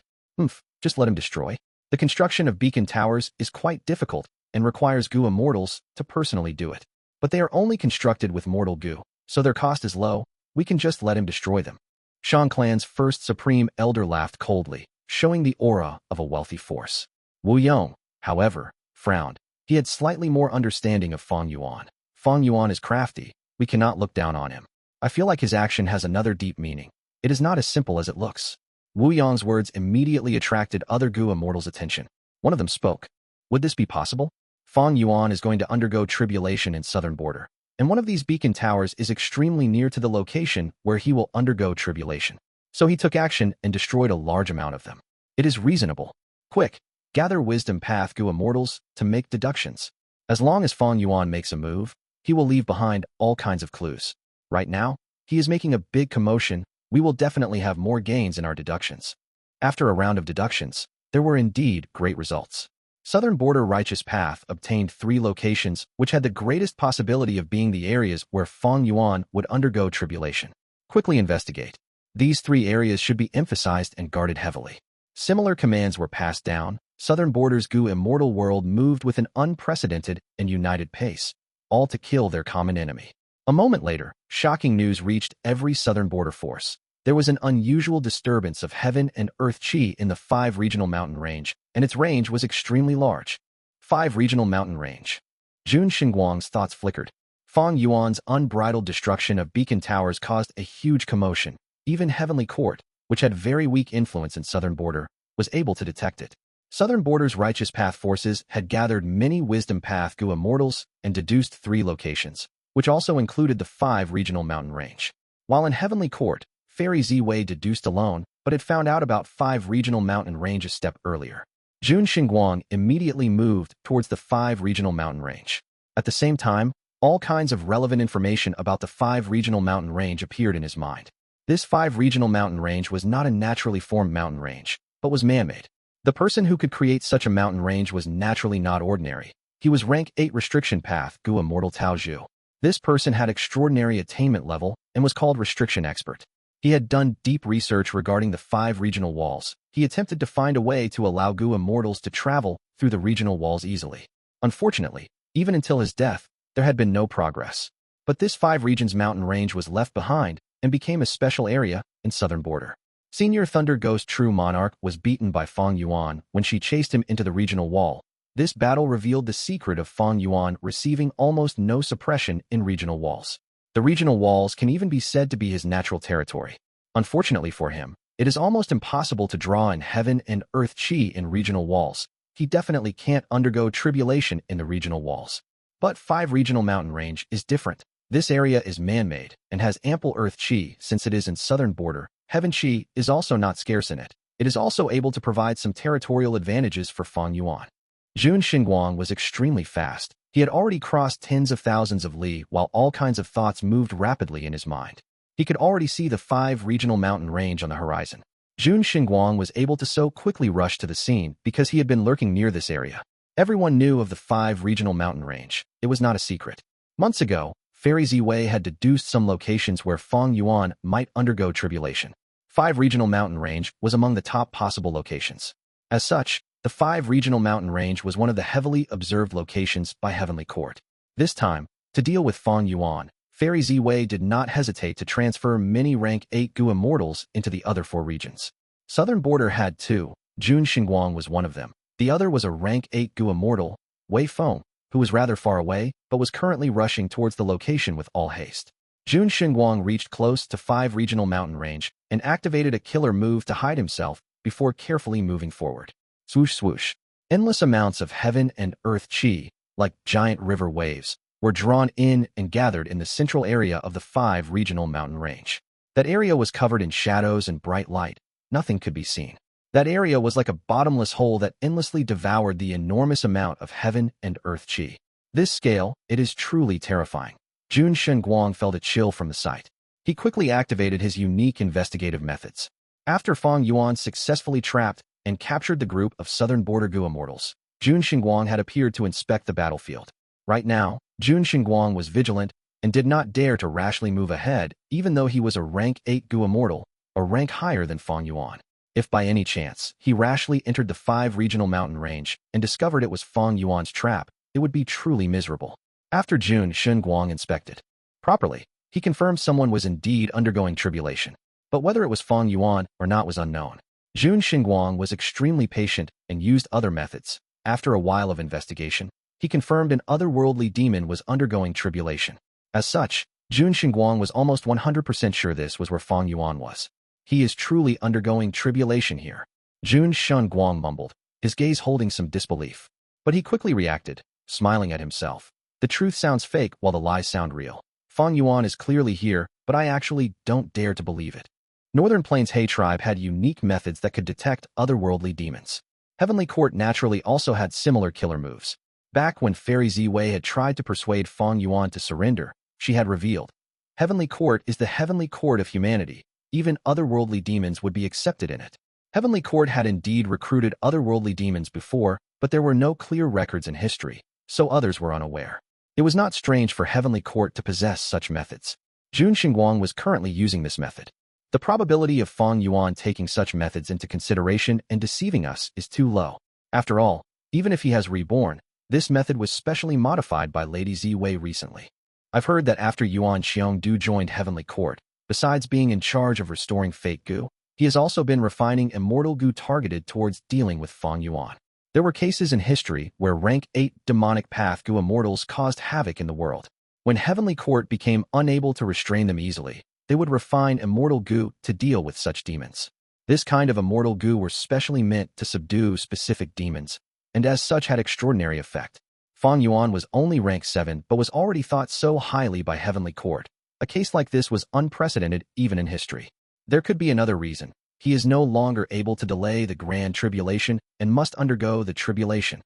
Just let him destroy. The construction of beacon towers is quite difficult and requires Gu Immortals to personally do it. But they are only constructed with mortal Gu, so their cost is low. We can just let him destroy them. Shang clan's first supreme elder laughed coldly, showing the aura of a wealthy force. Wu Yong, however, frowned. He had slightly more understanding of Fang Yuan. Fang Yuan is crafty. We cannot look down on him. I feel like his action has another deep meaning. It is not as simple as it looks. Wu Yong's words immediately attracted other Gu Immortals' attention. One of them spoke. Would this be possible? Fang Yuan is going to undergo tribulation in southern border, and one of these beacon towers is extremely near to the location where he will undergo tribulation. So he took action and destroyed a large amount of them. It is reasonable. Quick, gather wisdom path Gu Immortals to make deductions. As long as Fang Yuan makes a move, he will leave behind all kinds of clues. Right now, he is making a big commotion. We will definitely have more gains in our deductions. After a round of deductions, there were indeed great results. Southern Border Righteous Path obtained 3 locations which had the greatest possibility of being the areas where Fang Yuan would undergo tribulation. Quickly investigate. These 3 areas should be emphasized and guarded heavily. Similar commands were passed down. Southern Border's Gu Immortal world moved with an unprecedented and united pace, all to kill their common enemy. A moment later, shocking news reached every Southern Border force. There was an unusual disturbance of heaven and earth chi in the 5 regional mountain range, and its range was extremely large. 5 regional mountain range. Jun Xinguang's thoughts flickered. Fang Yuan's unbridled destruction of beacon towers caused a huge commotion. Even Heavenly Court, which had very weak influence in Southern Border, was able to detect it. Southern Border's Righteous Path forces had gathered many Wisdom Path Gu Immortals and deduced 3 locations, which also included the 5 regional mountain range. While in Heavenly Court, Fairy Ziwei deduced alone, but had found out about 5 regional mountain range a step earlier. Jun Xinguang immediately moved towards the 5 regional mountain range. At the same time, all kinds of relevant information about the 5 regional mountain range appeared in his mind. This 5 regional mountain range was not a naturally formed mountain range, but was man-made. The person who could create such a mountain range was naturally not ordinary. He was rank 8 restriction path Gu Immortal Tao Zhu. This person had extraordinary attainment level and was called restriction expert. He had done deep research regarding the 5 regional walls. He attempted to find a way to allow Gu Immortals to travel through the regional walls easily. Unfortunately, even until his death, there had been no progress. But this 5 regions mountain range was left behind and became a special area in Southern Border. Senior Thunder Ghost True Monarch was beaten by Fang Yuan when she chased him into the regional wall. This battle revealed the secret of Fang Yuan receiving almost no suppression in regional walls. The regional walls can even be said to be his natural territory. Unfortunately for him, it is almost impossible to draw in heaven and earth chi in regional walls. He definitely can't undergo tribulation in the regional walls. But 5 regional mountain range is different. This area is man-made and has ample earth chi since it is in Southern Border. Heaven chi is also not scarce in it. It is also able to provide some territorial advantages for Fang Yuan. Jun Xinguang was extremely fast. He had already crossed tens of thousands of li while all kinds of thoughts moved rapidly in his mind. He could already see the 5 regional mountain range on the horizon. Jun Xinguang was able to so quickly rush to the scene because he had been lurking near this area. Everyone knew of the 5 regional mountain range. It was not a secret. Months ago, Fairy Ziwei had deduced some locations where Fang Yuan might undergo tribulation. 5 regional mountain range was among the top possible locations. As such, the 5 regional mountain range was one of the heavily observed locations by Heavenly Court. This time, to deal with Fang Yuan, Fairy Ziwei did not hesitate to transfer many rank 8 Gu Immortals into the other 4 regions. Southern Border had 2. Jun Xinguang was one of them. The other was a rank 8 Gu Immortal, Wei Feng, who was rather far away, but was currently rushing towards the location with all haste. Jun Xinguang reached close to 5 regional mountain range and activated a killer move to hide himself before carefully moving forward. Swoosh swoosh. Endless amounts of heaven and earth chi, like giant river waves, were drawn in and gathered in the central area of the 5 regional mountain range. That area was covered in shadows and bright light. nothing could be seen. That area was like a bottomless hole that endlessly devoured the enormous amount of heaven and earth qi. This scale, it is truly terrifying. Jun Shenguang felt a chill from the sight. He quickly activated his unique investigative methods. After Fang Yuan successfully trapped and captured the group of Southern Border Gu Immortals, Jun Shenguang had appeared to inspect the battlefield. Right now, Jun Shenguang was vigilant and did not dare to rashly move ahead, even though he was a rank 8 Gu Immortal, a rank higher than Fang Yuan. If by any chance he rashly entered the 5 regional mountain range and discovered it was Fang Yuan's trap, it would be truly miserable. After Jun Shenguang inspected properly, he confirmed someone was indeed undergoing tribulation, but whether it was Fang Yuan or not was unknown. Jun Shenguang was extremely patient and used other methods. After a while of investigation, he confirmed an otherworldly demon was undergoing tribulation. As such, Jun Shenguang was almost 100% sure this was where Fang Yuan was. He is truly undergoing tribulation here. Jun Shenguang mumbled, his gaze holding some disbelief. But he quickly reacted, smiling at himself. The truth sounds fake while the lies sound real. Fang Yuan is clearly here, but I actually don't dare to believe it. Northern Plains He tribe had unique methods that could detect otherworldly demons. Heavenly Court naturally also had similar killer moves. Back when Fairy Ziwei had tried to persuade Fang Yuan to surrender, she had revealed, Heavenly Court is the Heavenly Court of humanity. Even otherworldly demons would be accepted in it. Heavenly Court had indeed recruited otherworldly demons before, but there were no clear records in history, so others were unaware. It was not strange for Heavenly Court to possess such methods. Jun Shenguang was currently using this method. The probability of Fang Yuan taking such methods into consideration and deceiving us is too low. After all, even if he has reborn, this method was specially modified by Lady Ziwei recently. I've heard that after Yuan Xiongdu joined Heavenly Court, besides being in charge of restoring fake Gu, he has also been refining Immortal Gu targeted towards dealing with Fang Yuan. There were cases in history where rank 8 demonic path Gu Immortals caused havoc in the world. When Heavenly Court became unable to restrain them easily, they would refine Immortal Gu to deal with such demons. This kind of Immortal Gu were specially meant to subdue specific demons, and as such had extraordinary effect. Fang Yuan was only rank 7 but was already thought so highly by Heavenly Court. A case like this was unprecedented even in history. There could be another reason. He is no longer able to delay the Grand Tribulation and must undergo the tribulation.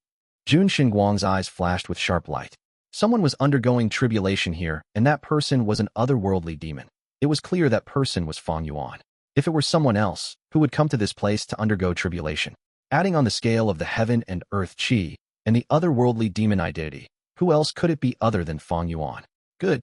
Jun Shenguang's eyes flashed with sharp light. Someone was undergoing tribulation here, and that person was an otherworldly demon. It was clear that person was Fang Yuan. If it were someone else, who would come to this place to undergo tribulation? Adding on the scale of the heaven and earth qi, and the otherworldly demon identity, who else could it be other than Fang Yuan? Good.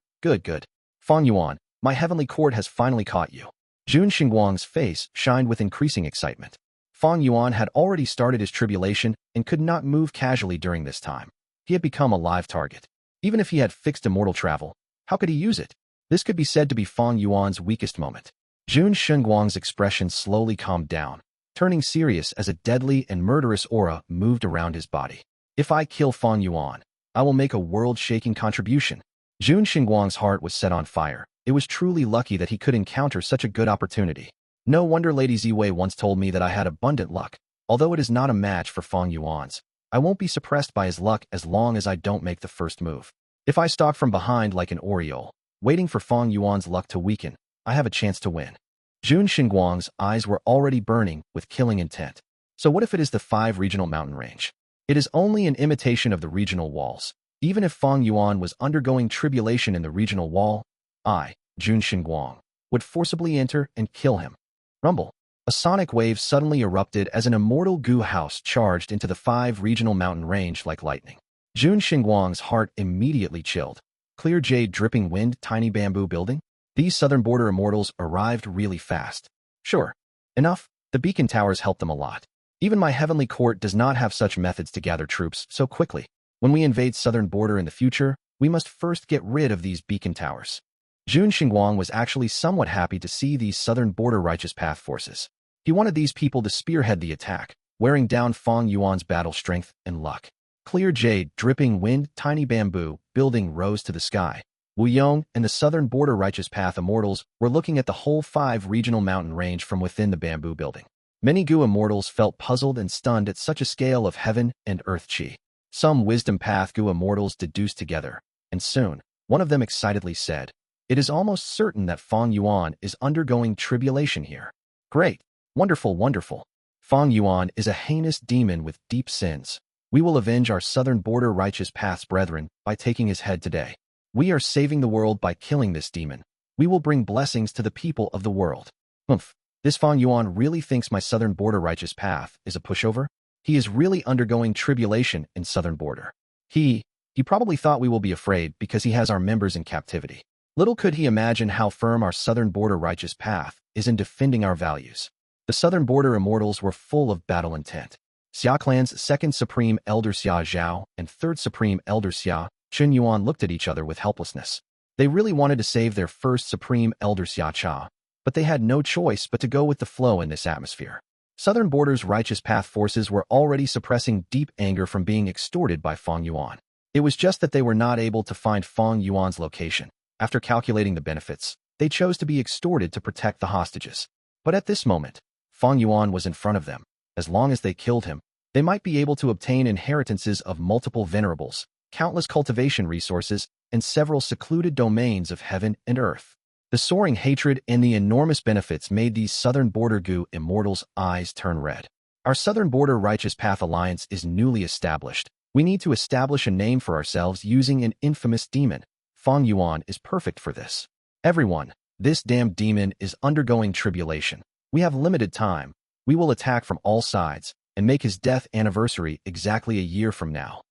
Fang Yuan, my Heavenly Court has finally caught you. Jun Shenguang's face shined with increasing excitement. Fang Yuan had already started his tribulation and could not move casually during this time. He had become a live target. Even if he had fixed immortal travel, how could he use it? This could be said to be Fang Yuan's weakest moment. Jun Shenguang's expression slowly calmed down, turning serious as a deadly and murderous aura moved around his body. If I kill Fang Yuan, I will make a world-shaking contribution. Jun Shenguang's heart was set on fire. It was truly lucky that he could encounter such a good opportunity. No wonder Lady Ziwei once told me that I had abundant luck. Although it is not a match for Fang Yuan's, I won't be suppressed by his luck as long as I don't make the first move. If I stalk from behind like an oriole, waiting for Fang Yuan's luck to weaken, I have a chance to win. Jun Shenguang's eyes were already burning with killing intent. So what if it is the 5 regional mountain range? It is only an imitation of the regional walls. Even if Fang Yuan was undergoing tribulation in the regional wall, I, Jun Shenguang, would forcibly enter and kill him. Rumble. A sonic wave suddenly erupted as an Immortal Gu house charged into the 5 regional mountain range like lightning. Jun Shenguang's heart immediately chilled. Clear jade dripping wind, tiny bamboo building? These southern border immortals arrived really fast. Sure. Enough, the beacon towers helped them a lot. Even my Heavenly Court does not have such methods to gather troops so quickly. When we invade southern border in the future, we must first get rid of these beacon towers. Jun Shenguang was actually somewhat happy to see these southern border righteous path forces. He wanted these people to spearhead the attack, wearing down Fang Yuan's battle strength and luck. Clear jade, dripping wind, tiny bamboo, building rose to the sky. Wu Yong and the southern border righteous path immortals were looking at the whole 5 regional mountain range from within the bamboo building. Many Gu immortals felt puzzled and stunned at such a scale of heaven and earth qi. Some wisdom path Gu immortals deduced together, and soon, one of them excitedly said, "It is almost certain that Fang Yuan is undergoing tribulation here." Great. Wonderful, wonderful. Fang Yuan is a heinous demon with deep sins. We will avenge our southern border righteous path's brethren by taking his head today. We are saving the world by killing this demon. We will bring blessings to the people of the world. Humph. This Fang Yuan really thinks my southern border righteous path is a pushover? He is really undergoing tribulation in southern border. He probably thought we will be afraid because he has our members in captivity. Little could he imagine how firm our southern border righteous path is in defending our values. The southern border immortals were full of battle intent. Xia clan's second supreme elder Xia Zhao and third supreme elder Xia Chen Yuan looked at each other with helplessness. They really wanted to save their first supreme elder Xia Cha, but they had no choice but to go with the flow in this atmosphere. Southern border's righteous path forces were already suppressing deep anger from being extorted by Fang Yuan. It was just that they were not able to find Fang Yuan's location. After calculating the benefits, they chose to be extorted to protect the hostages. But at this moment, Fang Yuan was in front of them. As long as they killed him, they might be able to obtain inheritances of multiple venerables, countless cultivation resources, and several secluded domains of heaven and earth. The soaring hatred and the enormous benefits made these southern border Gu immortals' eyes turn red. Our southern border righteous path alliance is newly established. We need to establish a name for ourselves using an infamous demon. Fang Yuan is perfect for this. Everyone, this damned demon is undergoing tribulation. We have limited time. We will attack from all sides and make his death anniversary exactly a year from now.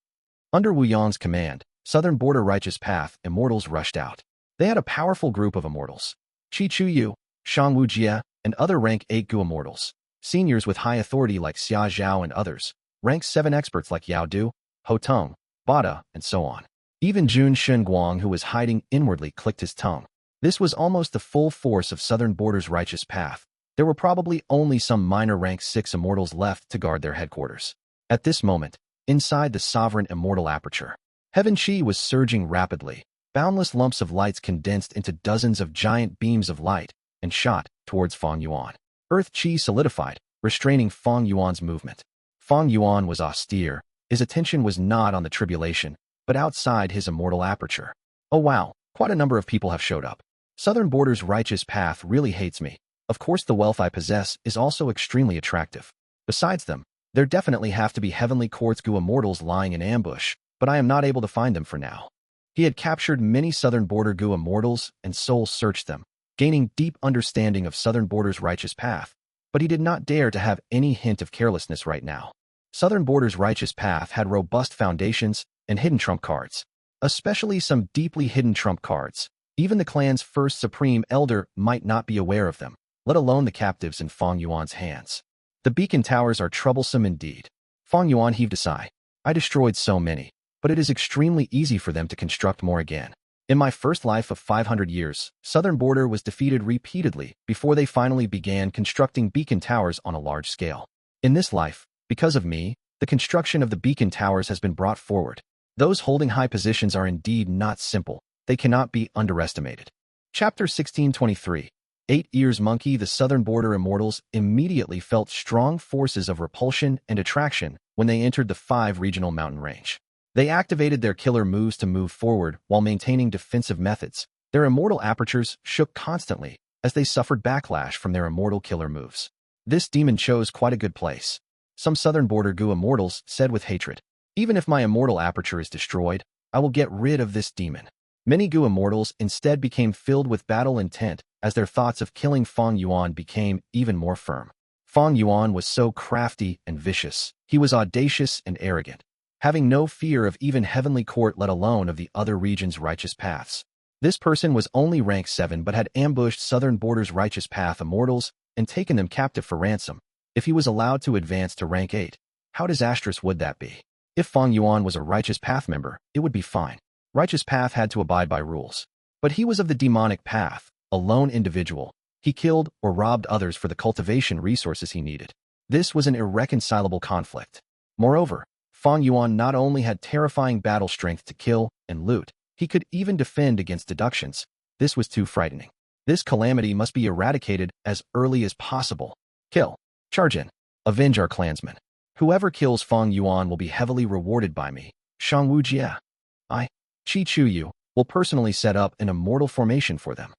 Under Wu Yang's command, southern border righteous path immortals rushed out. They had a powerful group of immortals. Qi Chu Yu, Shang Wu Jie, and other rank 8 Gu immortals. Seniors with high authority like Xia Zhao and others. Rank 7 experts like Yao Du, Ho Tong, Bada, and so on. Even Jun Shenguang, who was hiding inwardly, clicked his tongue. This was almost the full force of southern border's righteous path. There were probably only some minor rank 6 immortals left to guard their headquarters. At this moment, inside the sovereign immortal aperture, heaven chi was surging rapidly. Boundless lumps of lights condensed into dozens of giant beams of light and shot towards Fang Yuan. Earth chi solidified, restraining Fang Yuan's movement. Fang Yuan was austere. His attention was not on the tribulation, but outside his immortal aperture. Oh wow, quite a number of people have showed up. Southern border's righteous path really hates me. Of course the wealth I possess is also extremely attractive. Besides them, there definitely have to be heavenly quartz Gu immortals lying in ambush, but I am not able to find them for now. He had captured many southern border Gu immortals and soul-searched them, gaining deep understanding of southern border's righteous path, but he did not dare to have any hint of carelessness right now. Southern border's righteous path had robust foundations and hidden trump cards, especially some deeply hidden trump cards. Even the clan's first supreme elder might not be aware of them, let alone the captives in Fang Yuan's hands. The beacon towers are troublesome indeed. Fang Yuan heaved a sigh. I destroyed so many, but it is extremely easy for them to construct more again. In my first life of 500 years, southern border was defeated repeatedly before they finally began constructing beacon towers on a large scale. In this life, because of me, the construction of the beacon towers has been brought forward. Those holding high positions are indeed not simple. They cannot be underestimated. Chapter 1623. 8 Ears Monkey. The southern border immortals immediately felt strong forces of repulsion and attraction when they entered the 5 regional mountain range. They activated their killer moves to move forward while maintaining defensive methods. Their immortal apertures shook constantly as they suffered backlash from their immortal killer moves. This demon chose quite a good place. Some southern border Gu immortals said with hatred, even if my immortal aperture is destroyed, I will get rid of this demon. Many Gu immortals instead became filled with battle intent as their thoughts of killing Fang Yuan became even more firm. Fang Yuan was so crafty and vicious. He was audacious and arrogant, having no fear of even heavenly court, let alone of the other region's righteous paths. This person was only rank 7 but had ambushed southern border's righteous path immortals and taken them captive for ransom. If he was allowed to advance to rank 8, how disastrous would that be? If Fang Yuan was a righteous path member, it would be fine. Righteous path had to abide by rules. But he was of the demonic path, a lone individual. He killed or robbed others for the cultivation resources he needed. This was an irreconcilable conflict. Moreover, Fang Yuan not only had terrifying battle strength to kill and loot, he could even defend against deductions. This was too frightening. This calamity must be eradicated as early as possible. Kill. Charge in. Avenge our clansmen. Whoever kills Fang Yuan will be heavily rewarded by me. Shang Wu Jie. I, Qi Chu Yu, will personally set up an immortal formation for them.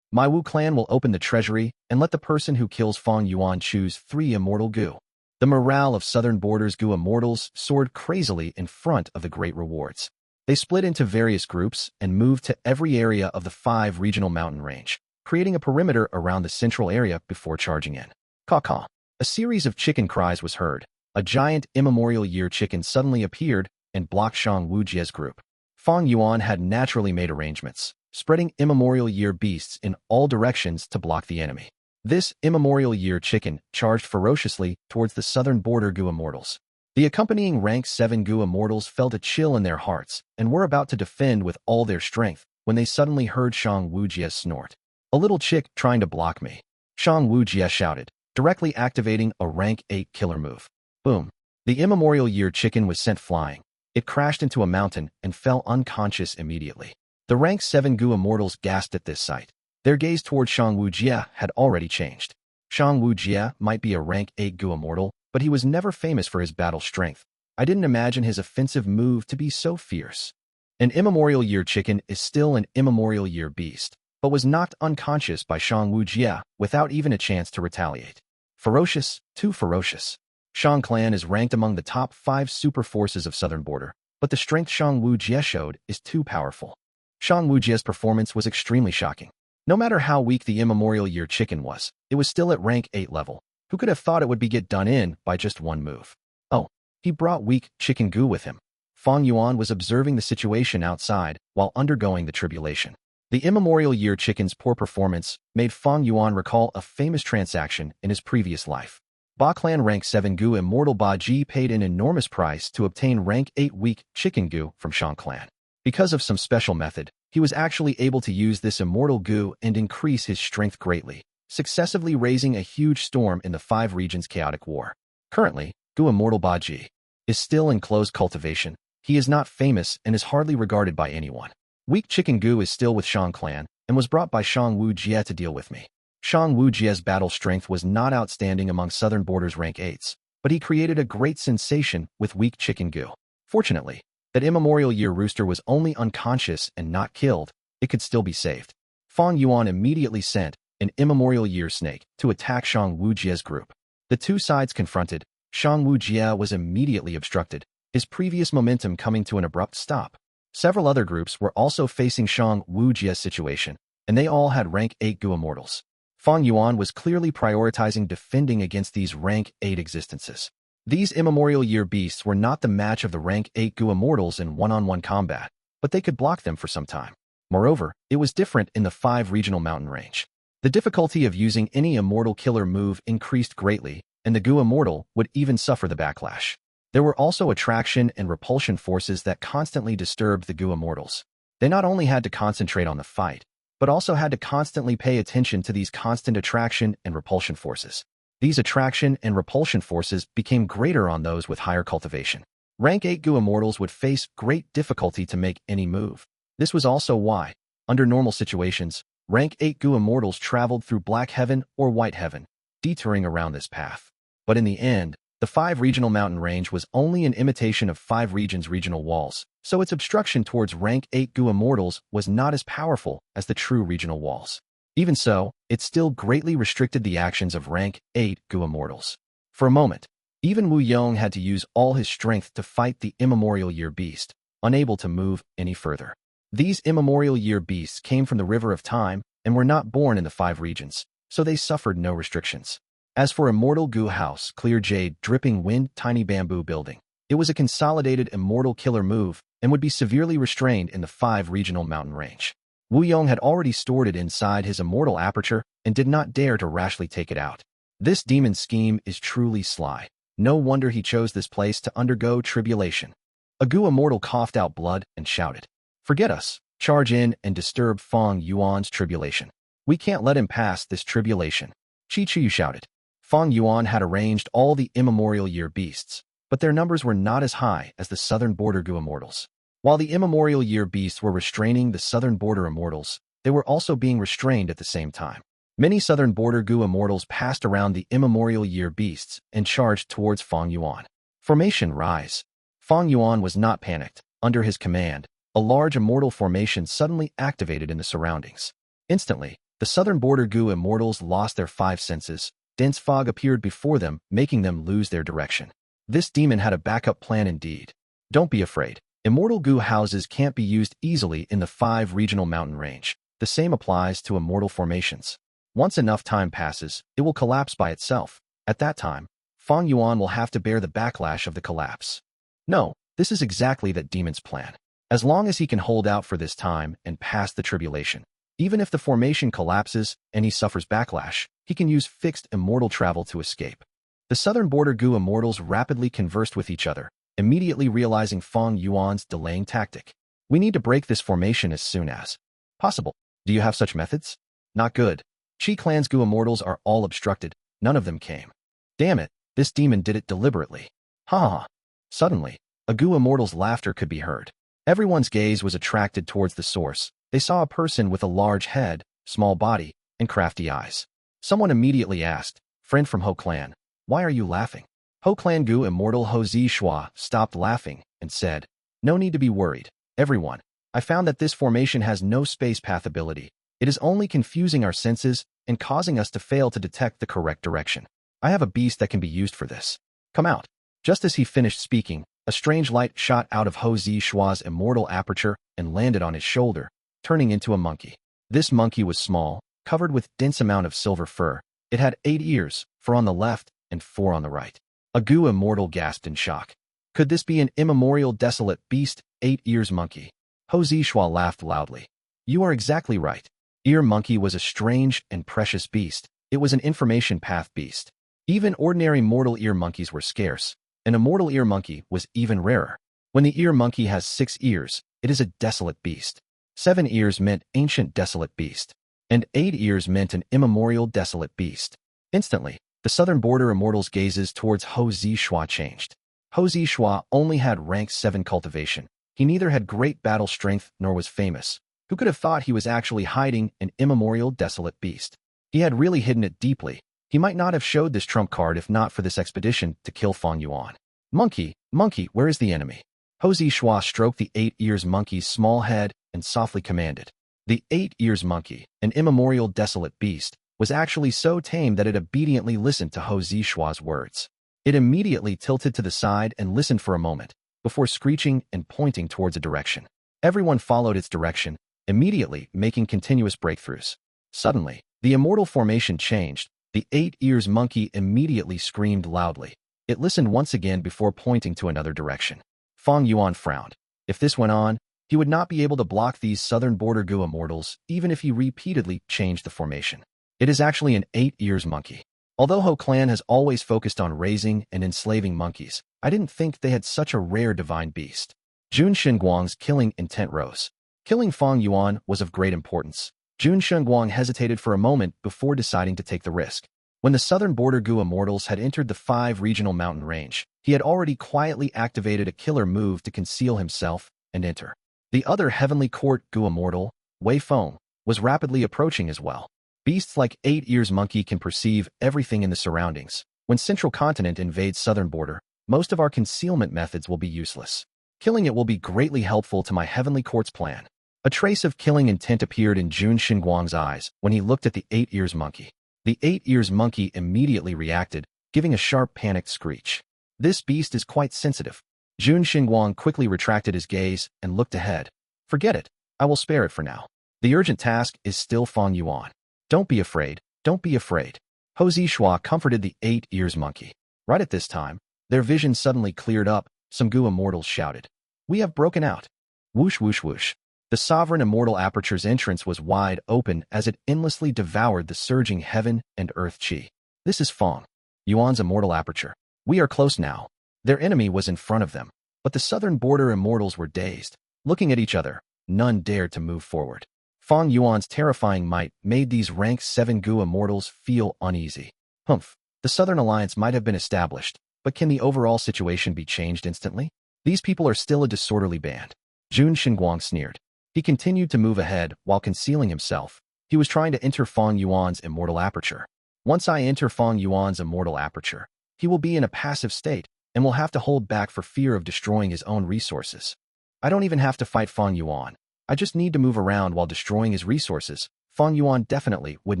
My Wu clan will open the treasury and let the person who kills Fang Yuan choose 3 Immortal Gu. The morale of Southern Borders Gu Immortals soared crazily in front of the great rewards. They split into various groups and moved to every area of the 5 regional mountain range, creating a perimeter around the central area before charging in. Caw-caw. A series of chicken cries was heard. A giant immemorial year chicken suddenly appeared and blocked Shang Wujie's group. Fang Yuan had naturally made arrangements, spreading immemorial year beasts in all directions to block the enemy. This immemorial year chicken charged ferociously towards the southern border Gu Immortals. The accompanying rank 7 Gu Immortals felt a chill in their hearts and were about to defend with all their strength when they suddenly heard Shang Wujie snort. A little chick trying to block me. Shang Wujie shouted, directly activating a rank 8 killer move. Boom. The immemorial year chicken was sent flying. It crashed into a mountain and fell unconscious immediately. The rank 7 Gu Immortals gasped at this sight. Their gaze toward Shang Wujie had already changed. Shang Wujie might be a rank 8 Gu Immortal, but he was never famous for his battle strength. I didn't imagine his offensive move to be so fierce. An immemorial year chicken is still an immemorial year beast, but was knocked unconscious by Shang Wujie without even a chance to retaliate. Ferocious, too ferocious. Shang clan is ranked among the top 5 super forces of Southern Border, but the strength Shang Wujie showed is too powerful. Shang Wujie's performance was extremely shocking. No matter how weak the immemorial year chicken was, it was still at rank 8 level. Who could have thought it would be get done in by just one move? Oh, he brought weak chicken goo with him. Fang Yuan was observing the situation outside while undergoing the tribulation. The immemorial year chicken's poor performance made Fang Yuan recall a famous transaction in his previous life. Ba clan rank 7 Gu Immortal Ba Ji paid an enormous price to obtain rank 8 weak chicken Gu from Shang clan. Because of some special method, he was actually able to use this Immortal Gu and increase his strength greatly, successively raising a huge storm in the 5 regions' chaotic war. Currently, Gu Immortal Ba Ji is still in closed cultivation. He is not famous and is hardly regarded by anyone. Weak Chicken Gu is still with Shang clan and was brought by Shang Wujie to deal with me. Shang Wujie's battle strength was not outstanding among Southern Borders rank 8s, but he created a great sensation with weak Chicken Gu. Fortunately, that immemorial year rooster was only unconscious and not killed. It could still be saved. Fang Yuan immediately sent an immemorial year snake to attack Shang Wujie's group. The two sides confronted. Shang Wujie was immediately obstructed, his previous momentum coming to an abrupt stop. Several other groups were also facing Shang Wujie's situation, and they all had rank 8 Gu Immortals. Fang Yuan was clearly prioritizing defending against these rank 8 existences. These immemorial year beasts were not the match of the rank 8 Gu Immortals in one-on-one combat, but they could block them for some time. Moreover, it was different in the 5 regional mountain range. The difficulty of using any immortal killer move increased greatly, and the Gu Immortal would even suffer the backlash. There were also attraction and repulsion forces that constantly disturbed the Gu Immortals. They not only had to concentrate on the fight, but also had to constantly pay attention to these constant attraction and repulsion forces. These attraction and repulsion forces became greater on those with higher cultivation. Rank 8 Gu Immortals would face great difficulty to make any move. This was also why, under normal situations, rank 8 Gu Immortals traveled through Black Heaven or White Heaven, detouring around this path. But in the end, the 5 regional mountain range was only an imitation of 5 regions' regional walls, so its obstruction towards rank 8 Gu Immortals was not as powerful as the true regional walls. Even so, it still greatly restricted the actions of rank 8 Gu Immortals. For a moment, even Wu Yong had to use all his strength to fight the immemorial year beast, unable to move any further. These immemorial year beasts came from the River of Time and were not born in the 5 regions, so they suffered no restrictions. As for Immortal Gu House, Clear Jade, Dripping Wind, Tiny Bamboo Building, it was a consolidated immortal killer move and would be severely restrained in the 5 regional mountain range. Wu Yong had already stored it inside his immortal aperture and did not dare to rashly take it out. This demon scheme is truly sly. No wonder he chose this place to undergo tribulation. A Gu Immortal coughed out blood and shouted, "Forget us. Charge in and disturb Fang Yuan's tribulation. We can't let him pass this tribulation." Chi-Chi shouted. Fang Yuan had arranged all the immemorial year beasts, but their numbers were not as high as the Southern Border Gu Immortals. While the immemorial year beasts were restraining the Southern Border Immortals, they were also being restrained at the same time. Many Southern Border Gu Immortals passed around the immemorial year beasts and charged towards Fang Yuan. Formation Rise. Fang Yuan was not panicked. Under his command, a large immortal formation suddenly activated in the surroundings. Instantly, the The southern border Gu immortals lost their 5 senses. Dense fog appeared before them, making them lose their direction. This demon had a backup plan indeed. Don't be afraid. Immortal Gu houses can't be used easily in the 5 regional mountain range. The same applies to immortal formations. Once enough time passes, it will collapse by itself. At that time, Fang Yuan will have to bear the backlash of the collapse. No, this is exactly that demon's plan. As long as he can hold out for this time and pass the tribulation, even if the formation collapses and he suffers backlash, he can use fixed immortal travel to escape. The southern border Gu immortals rapidly conversed with each other, immediately realizing Fang Yuan's delaying tactic. We need to break this formation as soon as possible. Do you have such methods? Not good. Qi clan's Gu immortals are all obstructed. None of them came. Damn it, this demon did it deliberately. Ha ha ha. Suddenly, a Gu immortal's laughter could be heard. Everyone's gaze was attracted towards the source. They saw a person with a large head, small body, and crafty eyes. Someone immediately asked, "Friend from Ho clan, why are you laughing?" Ho clan Gu immortal Ho Zishua stopped laughing and said, "No need to be worried, everyone. I found that this formation has no space path ability. It is only confusing our senses and causing us to fail to detect the correct direction. I have a beast that can be used for this. Come out." Just as he finished speaking, a strange light shot out of Ho Zishua's immortal aperture and landed on his shoulder, turning into a monkey. This monkey was small, covered with dense amount of silver fur. It had 8 ears, 4 on the left and 4 on the right. A Gu immortal gasped in shock. Could this be an immemorial desolate beast, 8 ears monkey? Ho Zishua laughed loudly. You are exactly right. Ear monkey was a strange and precious beast. It was an information path beast. Even ordinary mortal ear monkeys were scarce. An immortal ear monkey was even rarer. When the ear monkey has 6 ears, it is a desolate beast. 7 ears meant ancient desolate beast, and 8 ears meant an immemorial desolate beast. Instantly, the southern border immortals' gazes towards Ho Zishua changed. Ho Zishua only had rank 7 cultivation. He neither had great battle strength nor was famous. Who could have thought he was actually hiding an immemorial desolate beast? He had really hidden it deeply. He might not have showed this trump card if not for this expedition to kill Fang Yuan. Monkey, monkey, where is the enemy? Ho Zishua stroked the 8 ears monkey's small head and softly commanded. The 8 ears monkey, an immemorial desolate beast, was actually so tame that it obediently listened to Ho Zishua's words. It immediately tilted to the side and listened for a moment, before screeching and pointing towards a direction. Everyone followed its direction, immediately making continuous breakthroughs. Suddenly, the immortal formation changed. The 8 ears monkey immediately screamed loudly. It listened once again before pointing to another direction. Fang Yuan frowned. If this went on, he would not be able to block these southern border Gu immortals, even if he repeatedly changed the formation. It is actually an 8 ears monkey. Although Ho clan has always focused on raising and enslaving monkeys, I didn't think they had such a rare divine beast. Jun Shenguang's killing intent rose. Killing Fang Yuan was of great importance. Jun Shenguang hesitated for a moment before deciding to take the risk. When the southern border Gu immortals had entered the 5 regional mountain range, he had already quietly activated a killer move to conceal himself and enter. The other heavenly court Gu immortal, Wei Feng, was rapidly approaching as well. Beasts like 8 ears monkey can perceive everything in the surroundings. When central continent invades southern border, most of our concealment methods will be useless. Killing it will be greatly helpful to my heavenly court's plan. A trace of killing intent appeared in Jun Shenguang's eyes when he looked at the 8 ears monkey. The 8 ears monkey immediately reacted, giving a sharp panicked screech. This beast is quite sensitive. Jun Shenguang quickly retracted his gaze and looked ahead. Forget it. I will spare it for now. The urgent task is still Fang Yuan. Don't be afraid. Don't be afraid. Ho Zishua comforted the 8 ears monkey. Right at this time, their vision suddenly cleared up. Some Gu immortals shouted. We have broken out. Whoosh whoosh whoosh. The sovereign immortal aperture's entrance was wide open as it endlessly devoured the surging heaven and earth chi. This is Fang Yuan's immortal aperture. We are close now. Their enemy was in front of them, but the southern border immortals were dazed. Looking at each other, none dared to move forward. Fang Yuan's terrifying might made these rank 7 Gu immortals feel uneasy. Humph. The Southern Alliance might have been established, but can the overall situation be changed instantly? These people are still a disorderly band. Jun Shenguang sneered. He continued to move ahead while concealing himself. He was trying to enter Fang Yuan's immortal aperture. Once I enter Fang Yuan's immortal aperture, he will be in a passive state and will have to hold back for fear of destroying his own resources. I don't even have to fight Fang Yuan. I just need to move around while destroying his resources. Fang Yuan definitely would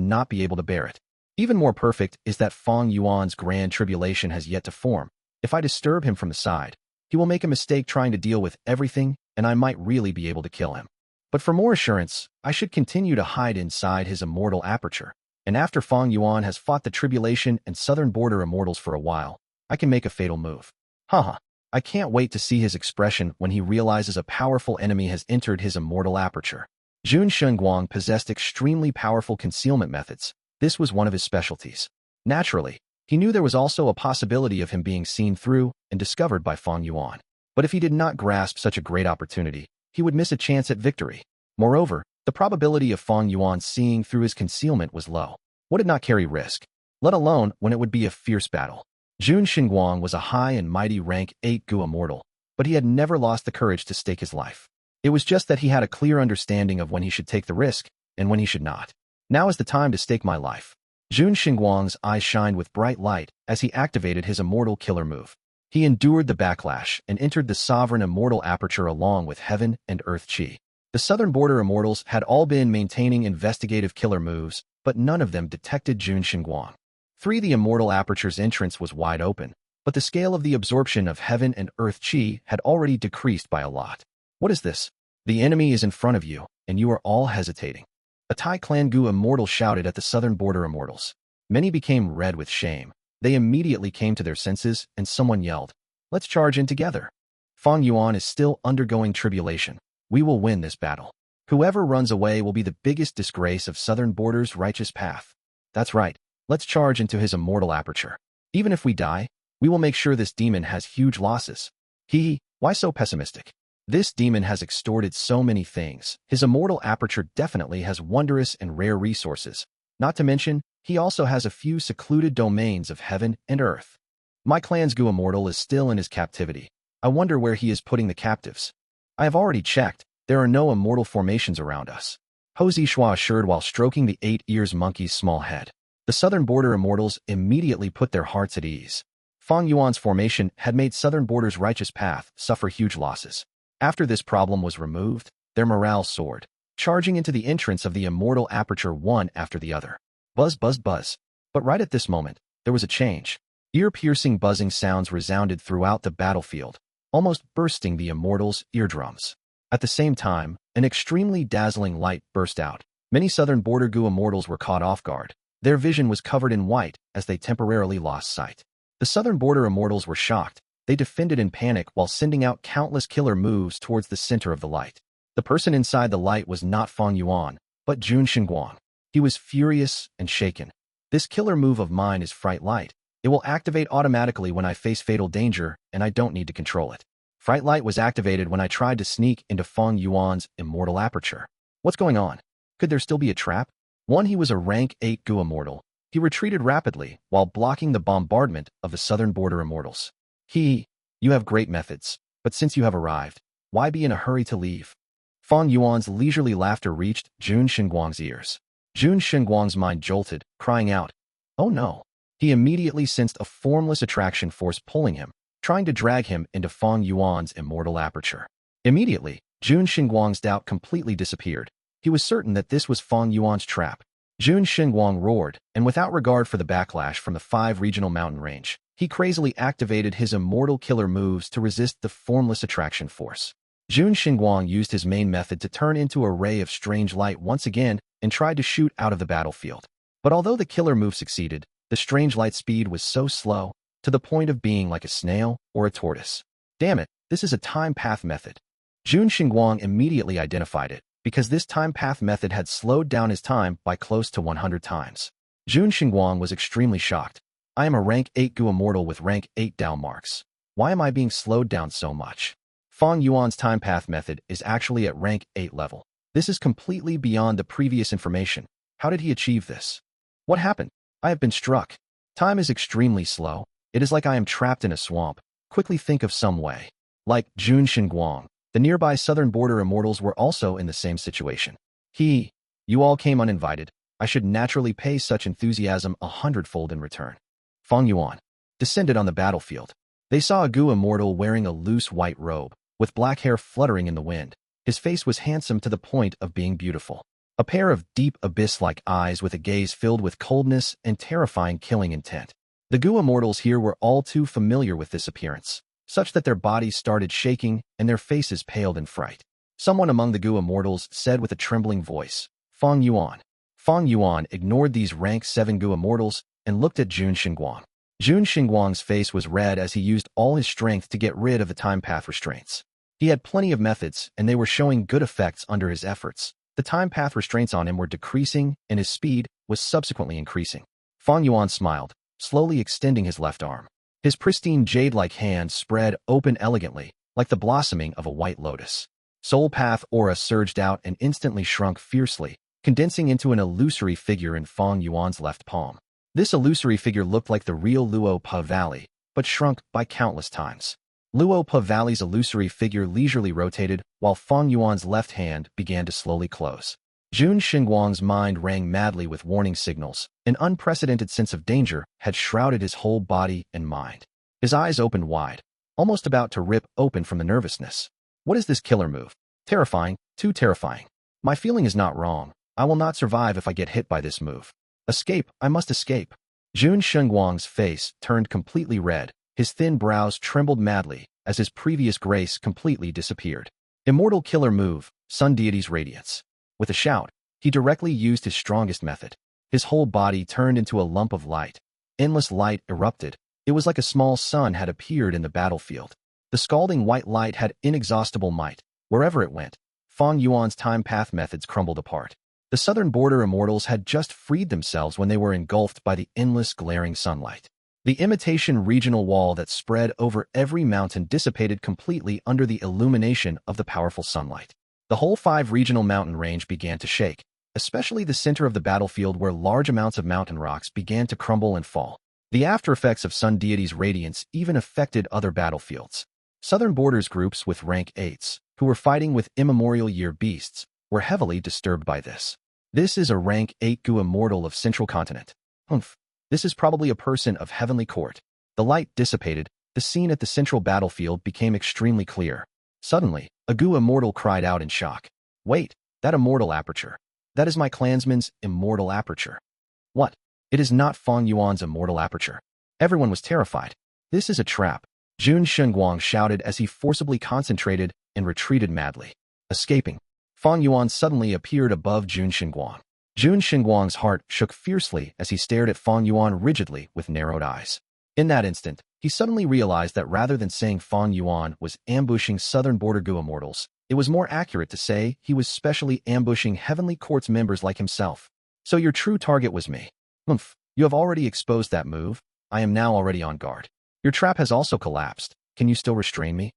not be able to bear it. Even more perfect is that Fang Yuan's grand tribulation has yet to form. If I disturb him from the side, he will make a mistake trying to deal with everything, and I might really be able to kill him. But for more assurance, I should continue to hide inside his immortal aperture. And after Fang Yuan has fought the Tribulation and Southern Border Immortals for a while, I can make a fatal move. Haha, I can't wait to see his expression when he realizes a powerful enemy has entered his immortal aperture. Jun Shengguang possessed extremely powerful concealment methods. This was one of his specialties. Naturally, he knew there was also a possibility of him being seen through and discovered by Fang Yuan. But if he did not grasp such a great opportunity, he would miss a chance at victory. Moreover, the probability of Fang Yuan seeing through his concealment was low. Would it not carry risk, let alone when it would be a fierce battle? Jun Shengguang was a high and mighty rank 8 Gu Immortal, but he had never lost the courage to stake his life. It was just that he had a clear understanding of when he should take the risk and when he should not. Now is the time to stake my life. Jun Shengguang's eyes shined with bright light as he activated his immortal killer move. He endured the backlash and entered the sovereign immortal aperture along with heaven and earth chi. The Southern Border Immortals had all been maintaining investigative killer moves, but none of them detected Jun Shengguang. The immortal aperture's entrance was wide open, but the scale of the absorption of heaven and earth chi had already decreased by a lot. What is this? The enemy is in front of you, and you are all hesitating. A Tai Clan Gu Immortal shouted at the Southern Border Immortals. Many became red with shame. They immediately came to their senses, and someone yelled, "Let's charge in together. Fang Yuan is still undergoing tribulation. We will win this battle. Whoever runs away will be the biggest disgrace of Southern Border's righteous path." That's right. Let's charge into his immortal aperture. Even if we die, we will make sure this demon has huge losses. Why so pessimistic? This demon has extorted so many things. His immortal aperture definitely has wondrous and rare resources. Not to mention, he also has a few secluded domains of heaven and earth. My clan's Gu Immortal is still in his captivity. I wonder where he is putting the captives. I have already checked. There are no immortal formations around us. Ho Zixua assured while stroking the 8 ears monkey's small head. The Southern Border Immortals immediately put their hearts at ease. Fang Yuan's formation had made Southern Border's righteous path suffer huge losses. After this problem was removed, their morale soared, charging into the entrance of the immortal aperture one after the other. Buzz, buzz, buzz. But right at this moment, there was a change. Ear-piercing buzzing sounds resounded throughout the battlefield, almost bursting the immortals' eardrums. At the same time, an extremely dazzling light burst out. Many Southern Border Gu Immortals were caught off guard. Their vision was covered in white as they temporarily lost sight. The Southern Border Immortals were shocked. They defended in panic while sending out countless killer moves towards the center of the light. The person inside the light was not Fang Yuan, but Jun Shengguang. He was furious and shaken. This killer move of mine is Fright Light. It will activate automatically when I face fatal danger, and I don't need to control it. Fright Light was activated when I tried to sneak into Fang Yuan's immortal aperture. What's going on? Could there still be a trap? He was a rank 8 Gu Immortal. He retreated rapidly while blocking the bombardment of the Southern Border Immortals. You have great methods, but since you have arrived, why be in a hurry to leave? Fang Yuan's leisurely laughter reached Jun Shengguang's ears. Jun Shengguang's mind jolted, crying out, "Oh no." He immediately sensed a formless attraction force pulling him, trying to drag him into Fang Yuan's immortal aperture. Immediately, Jun Shengguang's doubt completely disappeared. He was certain that this was Fang Yuan's trap. Jun Shengguang roared, and without regard for the backlash from the 5 regional mountain range, he crazily activated his immortal killer moves to resist the formless attraction force. Jun Shengguang used his main method to turn into a ray of strange light once again and tried to shoot out of the battlefield. But although the killer move succeeded, the strange light speed was so slow, to the point of being like a snail or a tortoise. Damn it, this is a time path method. Jun Shengguang immediately identified it, because this time path method had slowed down his time by close to 100 times. Jun Shengguang was extremely shocked. I am a rank 8 Gu Immortal with rank 8 Dao marks. Why am I being slowed down so much? Fang Yuan's time path method is actually at rank 8 level. This is completely beyond the previous information. How did he achieve this? What happened? I have been struck. Time is extremely slow. It is like I am trapped in a swamp. Quickly think of some way. Like Jun Shengguang, the nearby Southern Border Immortals were also in the same situation. You all came uninvited. I should naturally pay such enthusiasm 100-fold in return. Fang Yuan descended on the battlefield. They saw a Gu Immortal wearing a loose white robe, with black hair fluttering in the wind. His face was handsome to the point of being beautiful. A pair of deep abyss-like eyes with a gaze filled with coldness and terrifying killing intent. The Gu immortals here were all too familiar with this appearance, such that their bodies started shaking and their faces paled in fright. Someone among the Gu immortals said with a trembling voice, Fang Yuan. Fang Yuan ignored these rank 7 Gu immortals and looked at Jun Xinguang. Jun Xinguang's face was red as he used all his strength to get rid of the time path restraints. He had plenty of methods, and they were showing good effects under his efforts. The time path restraints on him were decreasing, and his speed was subsequently increasing. Fang Yuan smiled, slowly extending his left arm. His pristine jade-like hand spread open elegantly, like the blossoming of a white lotus. Soul Path aura surged out and instantly shrunk fiercely, condensing into an illusory figure in Fang Yuan's left palm. This illusory figure looked like the real Luo Po Valley, but shrunk by countless times. Luo Po Valley's illusory figure leisurely rotated, while Fang Yuan's left hand began to slowly close. Jun Xinguang's mind rang madly with warning signals. An unprecedented sense of danger had shrouded his whole body and mind. His eyes opened wide, almost about to rip open from the nervousness. What is this killer move? Terrifying, too terrifying. My feeling is not wrong. I will not survive if I get hit by this move. Escape, I must escape. Jun Xinguang's face turned completely red. His thin brows trembled madly as his previous grace completely disappeared. Immortal killer move, Sun Deity's Radiance. With a shout, he directly used his strongest method. His whole body turned into a lump of light. Endless light erupted. It was like a small sun had appeared in the battlefield. The scalding white light had inexhaustible might. Wherever it went, Fang Yuan's time path methods crumbled apart. The southern border immortals had just freed themselves when they were engulfed by the endless glaring sunlight. The imitation regional wall that spread over every mountain dissipated completely under the illumination of the powerful sunlight. The whole 5 regional mountain range began to shake, especially the center of the battlefield where large amounts of mountain rocks began to crumble and fall. The aftereffects of Sun Deity's radiance even affected other battlefields. Southern borders groups with rank 8s, who were fighting with immemorial year beasts, were heavily disturbed by this. This is a rank 8 Gu immortal of Central Continent. Humph. This is probably a person of heavenly court. The light dissipated. The scene at the central battlefield became extremely clear. Suddenly, a Gu immortal cried out in shock. Wait, that immortal aperture. That is my clansman's immortal aperture. What? It is not Fang Yuan's immortal aperture. Everyone was terrified. This is a trap. Jun Xinguang shouted as he forcibly concentrated and retreated madly. Escaping. Fang Yuan suddenly appeared above Jun Xinguang. Jun Xinguang's heart shook fiercely as he stared at Fang Yuan rigidly with narrowed eyes. In that instant, he suddenly realized that rather than saying Fang Yuan was ambushing southern border Gu immortals, it was more accurate to say he was specially ambushing Heavenly Court's members like himself. So your true target was me. Humph, you have already exposed that move. I am now already on guard. Your trap has also collapsed. Can you still restrain me?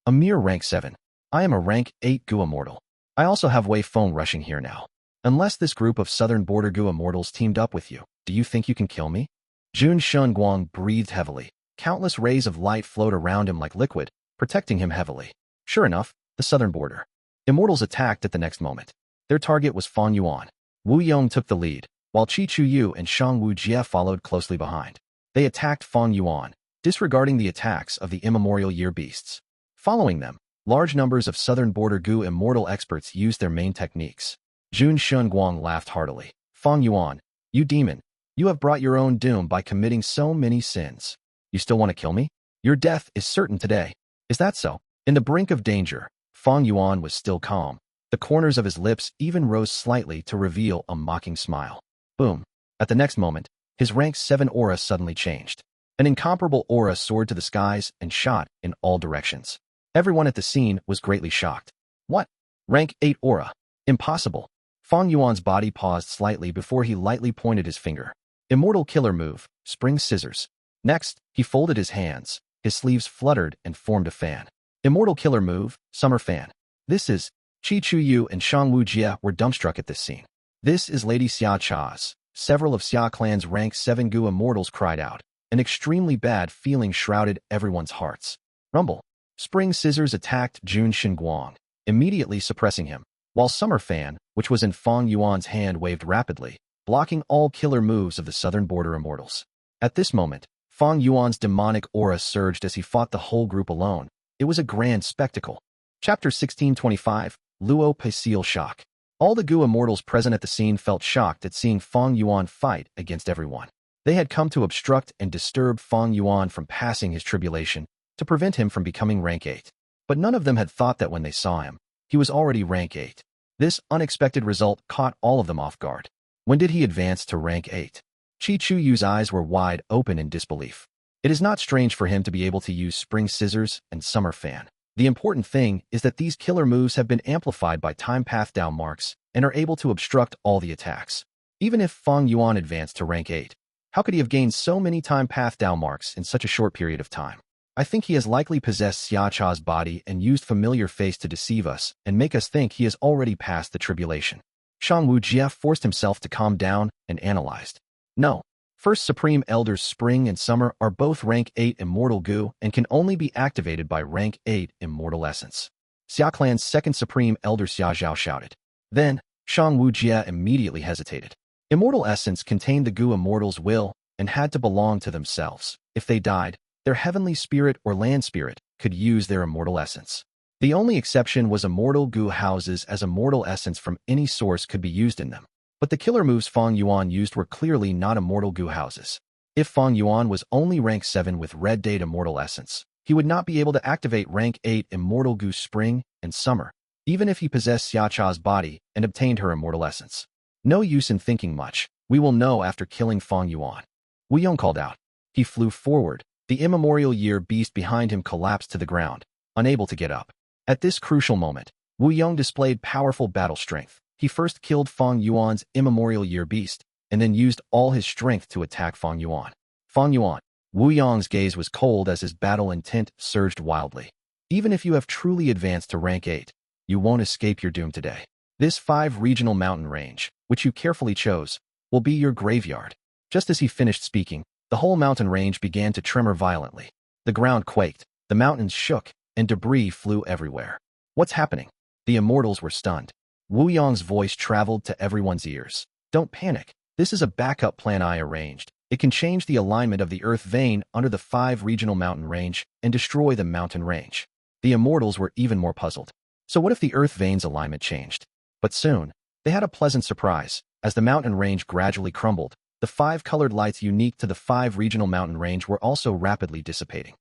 A mere rank 7. I am a rank 8 Gu immortal. I also have Wei Feng rushing here now. Unless this group of southern border Gu immortals teamed up with you, do you think you can kill me? Jun Xinguang breathed heavily. Countless rays of light flowed around him like liquid, protecting him heavily. Sure enough, the southern border immortals attacked at the next moment. Their target was Fang Yuan. Wu Yong took the lead, while Qi Chuyu and Shang Wu Jie followed closely behind. They attacked Fang Yuan, disregarding the attacks of the immemorial year beasts. Following them, large numbers of southern border Gu immortal experts used their main techniques. Jun Xinguang laughed heartily. Fang Yuan, you demon, you have brought your own doom by committing so many sins. You still want to kill me? Your death is certain today. Is that so? In the brink of danger, Fang Yuan was still calm. The corners of his lips even rose slightly to reveal a mocking smile. Boom. At the next moment, his rank 7 aura suddenly changed. An incomparable aura soared to the skies and shot in all directions. Everyone at the scene was greatly shocked. What? Rank 8 aura? Impossible. Fang Yuan's body paused slightly before he lightly pointed his finger. Immortal killer move, spring scissors. Next, he folded his hands. His sleeves fluttered and formed a fan. Immortal killer move, summer fan. This is... Qi Chuyu and Shang Wu Jie were dumbstruck at this scene. This is Lady Xia Cha's. Several of Xia clan's rank 7 Gu immortals cried out. An extremely bad feeling shrouded everyone's hearts. Rumble. Spring scissors attacked Jun Xinguang, immediately suppressing him, while Summer Fan, which was in Fang Yuan's hand, waved rapidly, blocking all killer moves of the southern border immortals. At this moment, Fang Yuan's demonic aura surged as he fought the whole group alone. It was a grand spectacle. Chapter 1625, Luo Po Seal Shock. All the Gu immortals present at the scene felt shocked at seeing Fang Yuan fight against everyone. They had come to obstruct and disturb Fang Yuan from passing his tribulation to prevent him from becoming rank 8. But none of them had thought that when they saw him, he was already rank 8. This unexpected result caught all of them off guard. When did he advance to rank 8? Chi Chu Yu's eyes were wide open in disbelief. It is not strange for him to be able to use Spring Scissors and Summer Fan. The important thing is that these killer moves have been amplified by time path down marks and are able to obstruct all the attacks. Even if Fang Yuan advanced to rank 8, how could he have gained so many time path down marks in such a short period of time? I think he has likely possessed Xia Cha's body and used familiar face to deceive us and make us think he has already passed the tribulation. Shang Wujie forced himself to calm down and analyzed. No. First Supreme Elders Spring and Summer are both rank 8 Immortal Gu and can only be activated by rank 8 Immortal Essence. Xia Clan's second Supreme Elder Xia Zhao shouted. Then, Shang Wujie immediately hesitated. Immortal Essence contained the Gu Immortals' will and had to belong to themselves. If they died, their heavenly spirit or land spirit could use their immortal essence. The only exception was Immortal Gu houses, as immortal essence from any source could be used in them. But the killer moves Fang Yuan used were clearly not Immortal Gu houses. If Fang Yuan was only rank 7 with Red Date Immortal Essence, he would not be able to activate rank 8 Immortal Gu Spring and Summer, even if he possessed Xia Cha's body and obtained her immortal essence. No use in thinking much. We will know after killing Fang Yuan. Wu Yong called out. He flew forward. The immemorial year beast behind him collapsed to the ground, unable to get up. At this crucial moment, Wu Yong displayed powerful battle strength. He first killed Fang Yuan's immemorial year beast, and then used all his strength to attack Fang Yuan. Fang Yuan. Wu Yong's gaze was cold as his battle intent surged wildly. Even if you have truly advanced to rank 8, you won't escape your doom today. This 5 regional mountain range, which you carefully chose, will be your graveyard. Just as he finished speaking, the whole mountain range began to tremor violently. The ground quaked, the mountains shook, and debris flew everywhere. What's happening? The immortals were stunned. Wu Yong's voice traveled to everyone's ears. Don't panic. This is a backup plan I arranged. It can change the alignment of the earth vein under the 5 regional mountain range and destroy the mountain range. The immortals were even more puzzled. So what if the earth vein's alignment changed? But soon, they had a pleasant surprise. As the mountain range gradually crumbled, the 5 colored lights unique to the 5 regional mountain range were also rapidly dissipating.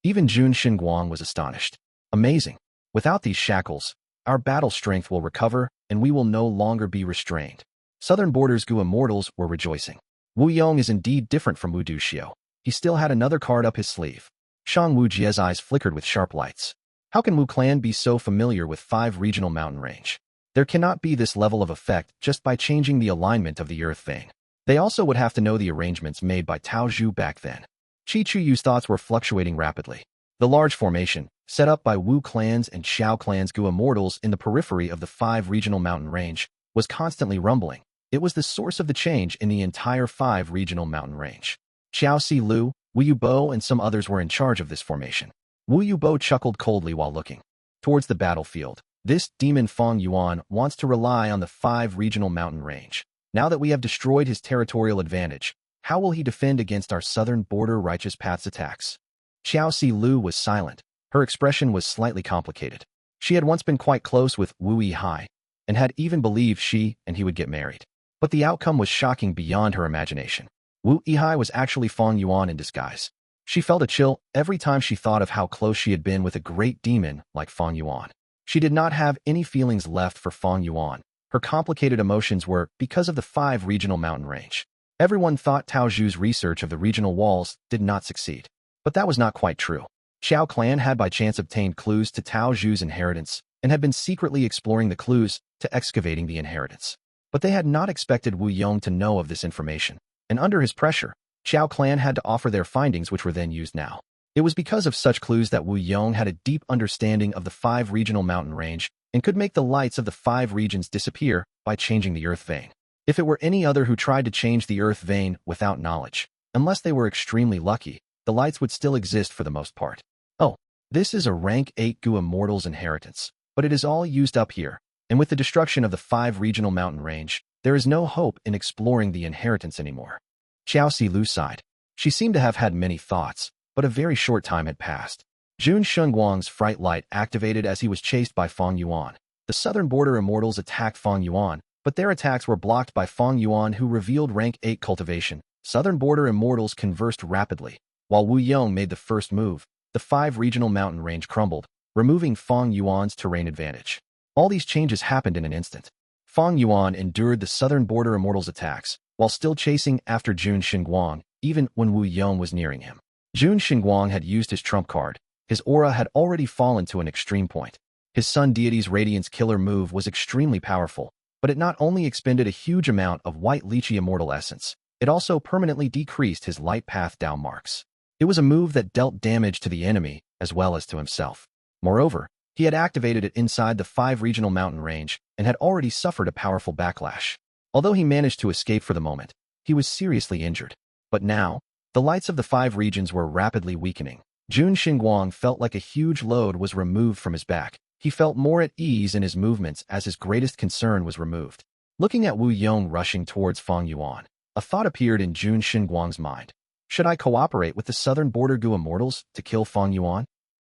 Even Jun Xinguang was astonished. Amazing. Without these shackles, our battle strength will recover and we will no longer be restrained. Southern Borders Gu Immortals were rejoicing. Wu Yong is indeed different from Wu Duxiu. He still had another card up his sleeve. Shang Wujie's eyes flickered with sharp lights. How can Wu Clan be so familiar with 5 regional mountain range? There cannot be this level of effect just by changing the alignment of the earth vein. They also would have to know the arrangements made by Tao Zhu back then. Chi Chu Yu's thoughts were fluctuating rapidly. The large formation, set up by Wu Clan's and Xiao Clan's Gu Immortals in the periphery of the 5 regional mountain range, was constantly rumbling. It was the source of the change in the entire 5 regional mountain range. Xiao Si Lu, Wu Yubo and some others were in charge of this formation. Wu Yubo chuckled coldly while looking towards the battlefield. This demon Fang Yuan wants to rely on the 5 regional mountain range. Now that we have destroyed his territorial advantage, how will he defend against our southern border righteous path's attacks? Xiao Si Lu was silent. Her expression was slightly complicated. She had once been quite close with Wu Yihai, and had even believed she and he would get married. But the outcome was shocking beyond her imagination. Wu Yihai was actually Fang Yuan in disguise. She felt a chill every time she thought of how close she had been with a great demon like Fang Yuan. She did not have any feelings left for Fang Yuan. Her complicated emotions were because of the 5 regional mountain range. Everyone thought Tao Zhu's research of the regional walls did not succeed. But that was not quite true. Xiao Clan had by chance obtained clues to Tao Zhu's inheritance and had been secretly exploring the clues to excavating the inheritance. But they had not expected Wu Yong to know of this information, and under his pressure, Xiao Clan had to offer their findings, which were then used now. It was because of such clues that Wu Yong had a deep understanding of the 5 regional mountain range and could make the lights of the 5 regions disappear by changing the earth vein. If it were any other who tried to change the earth vein without knowledge, unless they were extremely lucky, the lights would still exist for the most part. Oh, this is a rank 8 Gu Immortal's inheritance, but it is all used up here, and with the destruction of the 5 regional mountain range, there is no hope in exploring the inheritance anymore. Xiao Si Lu sighed. She seemed to have had many thoughts, but a very short time had passed. Jun Shengguang's fright light activated as he was chased by Fang Yuan. The southern border Immortals attacked Fang Yuan, but their attacks were blocked by Fang Yuan, who revealed rank 8 cultivation. Southern border Immortals conversed rapidly. While Wu Yong made the first move, the 5 regional mountain range crumbled, removing Fang Yuan's terrain advantage. All these changes happened in an instant. Fang Yuan endured the southern border Immortals' attacks, while still chasing after Jun Xinguang, even when Wu Yong was nearing him. Jun Xinguang had used his trump card. His aura had already fallen to an extreme point. His Sun Deity's Radiance Killer move was extremely powerful, but it not only expended a huge amount of white lychee immortal essence, it also permanently decreased his light path down marks. It was a move that dealt damage to the enemy as well as to himself. Moreover, he had activated it inside the 5 regional mountain range and had already suffered a powerful backlash. Although he managed to escape for the moment, he was seriously injured. But now, the lights of the 5 regions were rapidly weakening. Jun Xinguang felt like a huge load was removed from his back. He felt more at ease in his movements as his greatest concern was removed. Looking at Wu Yong rushing towards Fang Yuan, a thought appeared in Jun Xinguang's mind. Should I cooperate with the southern border Gu Immortals to kill Fang Yuan?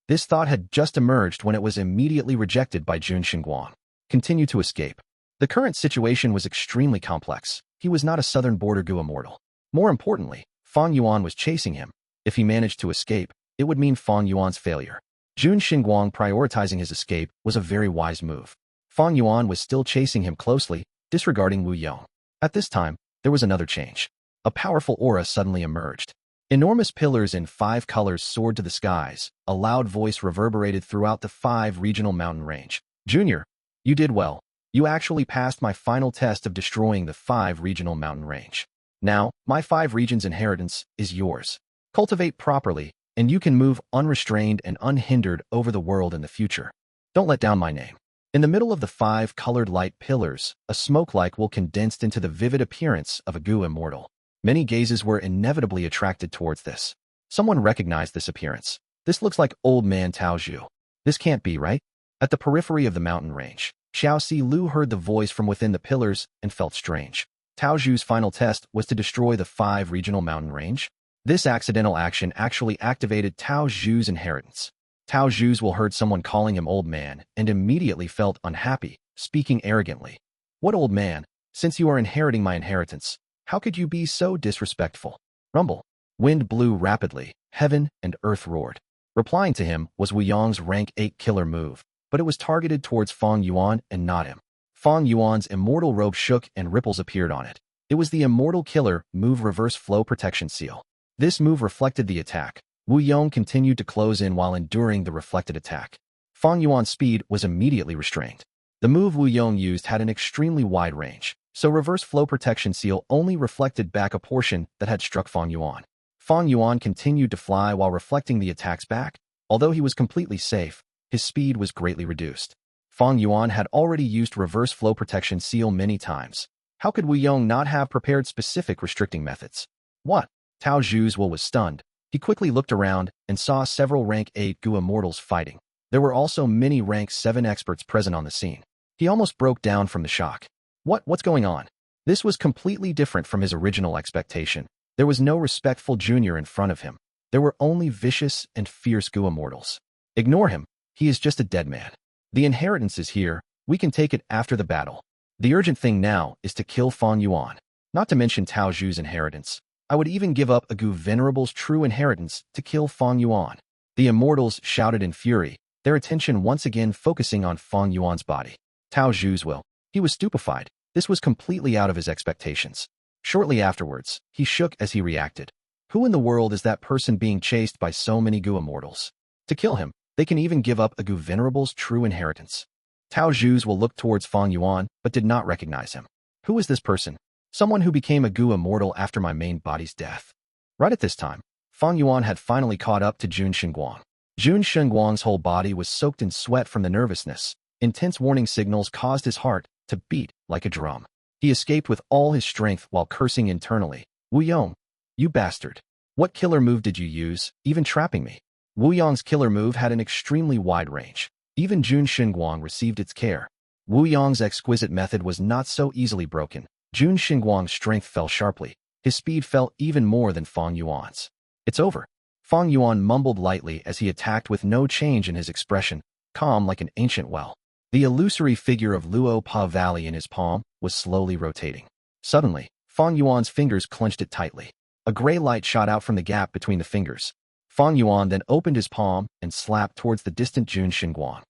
This thought had just emerged when it was immediately rejected by Jun Xinguang. Continue to escape. The current situation was extremely complex. He was not a southern border Gu Immortal. More importantly, Fang Yuan was chasing him. If he managed to escape, it would mean Fang Yuan's failure. Jun Xinguang prioritizing his escape was a very wise move. Fang Yuan was still chasing him closely, disregarding Wu Yong. At this time, there was another change. A powerful aura suddenly emerged. Enormous pillars in 5 colors soared to the skies. A loud voice reverberated throughout the 5 regional mountain range. Junior, you did well. You actually passed my final test of destroying the 5 regional mountain range. Now, my 5 regions inheritance is yours. Cultivate properly, and you can move unrestrained and unhindered over the world in the future. Don't let down my name. In the middle of the 5 colored light pillars, a smoke-like will condensed into the vivid appearance of a Gu Immortal. Many gazes were inevitably attracted towards this. Someone recognized this appearance. This looks like old man Tao Zhu. This can't be right. At the periphery of the mountain range, Xiao Si Lu heard the voice from within the pillars and felt strange. Tao Zhu's final test was to destroy the 5 regional mountain range. This accidental action actually activated Tao Zhu's inheritance. Tao Zhu's heard someone calling him old man and immediately felt unhappy, speaking arrogantly. What old man? Since you are inheriting my inheritance, how could you be so disrespectful? Rumble. Wind blew rapidly, heaven and earth roared. Replying to him was Wu Yong's rank 8 killer move, but it was targeted towards Fang Yuan and not him. Fang Yuan's immortal robe shook and ripples appeared on it. It was the immortal killer move reverse flow protection seal. This move reflected the attack. Wu Yong continued to close in while enduring the reflected attack. Fang Yuan's speed was immediately restrained. The move Wu Yong used had an extremely wide range, so reverse flow protection seal only reflected back a portion that had struck Fang Yuan. Fang Yuan continued to fly while reflecting the attacks back. Although he was completely safe, his speed was greatly reduced. Fang Yuan had already used reverse flow protection seal many times. How could Wu Yong not have prepared specific restricting methods? What? Tao Zhu's was stunned. He quickly looked around and saw several rank 8 Gu Immortals fighting. There were also many rank 7 experts present on the scene. He almost broke down from the shock. What's going on? This was completely different from his original expectation. There was no respectful junior in front of him. There were only vicious and fierce Gu Immortals. Ignore him. He is just a dead man. The inheritance is here. We can take it after the battle. The urgent thing now is to kill Fang Yuan. Not to mention Tao Zhu's inheritance. I would even give up a Gu Venerable's true inheritance to kill Fang Yuan. The Immortals shouted in fury, their attention once again focusing on Fang Yuan's body. Tao Zhu's He was stupefied. This was completely out of his expectations. Shortly afterwards, he shook as he reacted. Who in the world is that person being chased by so many Gu Immortals? To kill him, they can even give up a Gu Venerable's true inheritance. Tao Zhu's looked towards Fang Yuan, but did not recognize him. Who is this person? Someone who became a Gu Immortal after my main body's death. Right at this time, Fang Yuan had finally caught up to Jun Xinguang. Jun Xinguang's whole body was soaked in sweat from the nervousness. Intense warning signals caused his heart to beat like a drum. He escaped with all his strength while cursing internally. Wu Yong, you bastard. What killer move did you use, even trapping me? Wu Yong's killer move had an extremely wide range. Even Jun Xinguang received its care. Wu Yong's exquisite method was not so easily broken. Jun Xinguang's strength fell sharply. His speed fell even more than Fang Yuan's. It's over. Fang Yuan mumbled lightly as he attacked with no change in his expression, calm like an ancient well. The illusory figure of Luo Po Valley in his palm was slowly rotating. Suddenly, Fang Yuan's fingers clenched it tightly. A gray light shot out from the gap between the fingers. Fang Yuan then opened his palm and slapped towards the distant Jun Xinguang.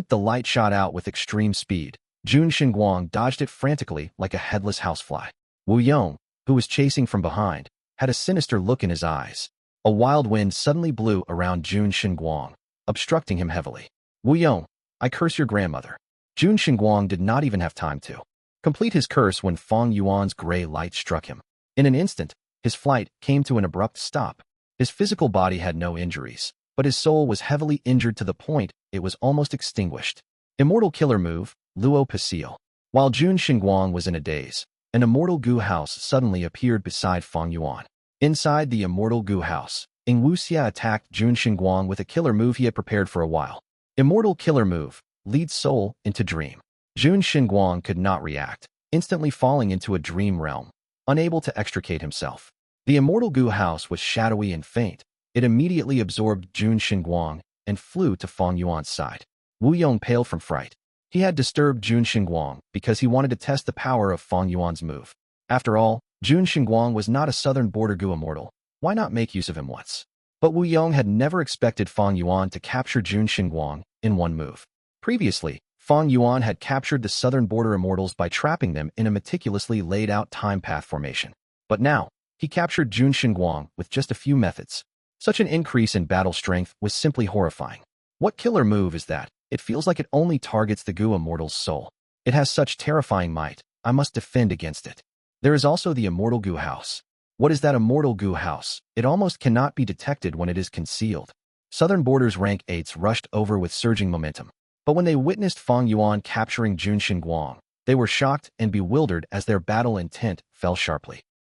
The light shot out with extreme speed. Jun Xinguang dodged it frantically like a headless housefly. Wu Yong, who was chasing from behind, had a sinister look in his eyes. A wild wind suddenly blew around Jun Xinguang, obstructing him heavily. Wu Yong, I curse your grandmother. Jun Xinguang did not even have time to complete his curse when Fang Yuan's gray light struck him. In an instant, his flight came to an abrupt stop. His physical body had no injuries, but his soul was heavily injured to the point it was almost extinguished. Immortal killer move, Luo Po Seal. While Jun Xinguang was in a daze, an Immortal Gu house suddenly appeared beside Fang Yuan. Inside the Immortal Gu house, Ing Wuxia attacked Jun Xinguang with a killer move he had prepared for a while. Immortal killer move, lead soul into dream. Jun Xinguang could not react, instantly falling into a dream realm, unable to extricate himself. The Immortal Gu house was shadowy and faint. It immediately absorbed Jun Xinguang and flew to Fang Yuan's side. Wu Yong paled from fright. He had disturbed Jun Xinguang because he wanted to test the power of Fang Yuan's move. After all, Jun Xinguang was not a southern border Gu immortal. Why not make use of him once? But Wu Yong had never expected Fang Yuan to capture Jun Xinguang in one move. Previously, Fang Yuan had captured the southern border immortals by trapping them in a meticulously laid-out time path formation. But now, he captured Jun Xinguang with just a few methods. Such an increase in battle strength was simply horrifying. What killer move is that? It feels like it only targets the Gu immortal's soul. It has such terrifying might. I must defend against it. There is also the Immortal Gu house. What is that Immortal Gu house? It almost cannot be detected when it is concealed. Southern Border's rank 8s rushed over with surging momentum. But when they witnessed Fang Yuan capturing Jun Xinguang, they were shocked and bewildered as their battle intent fell sharply.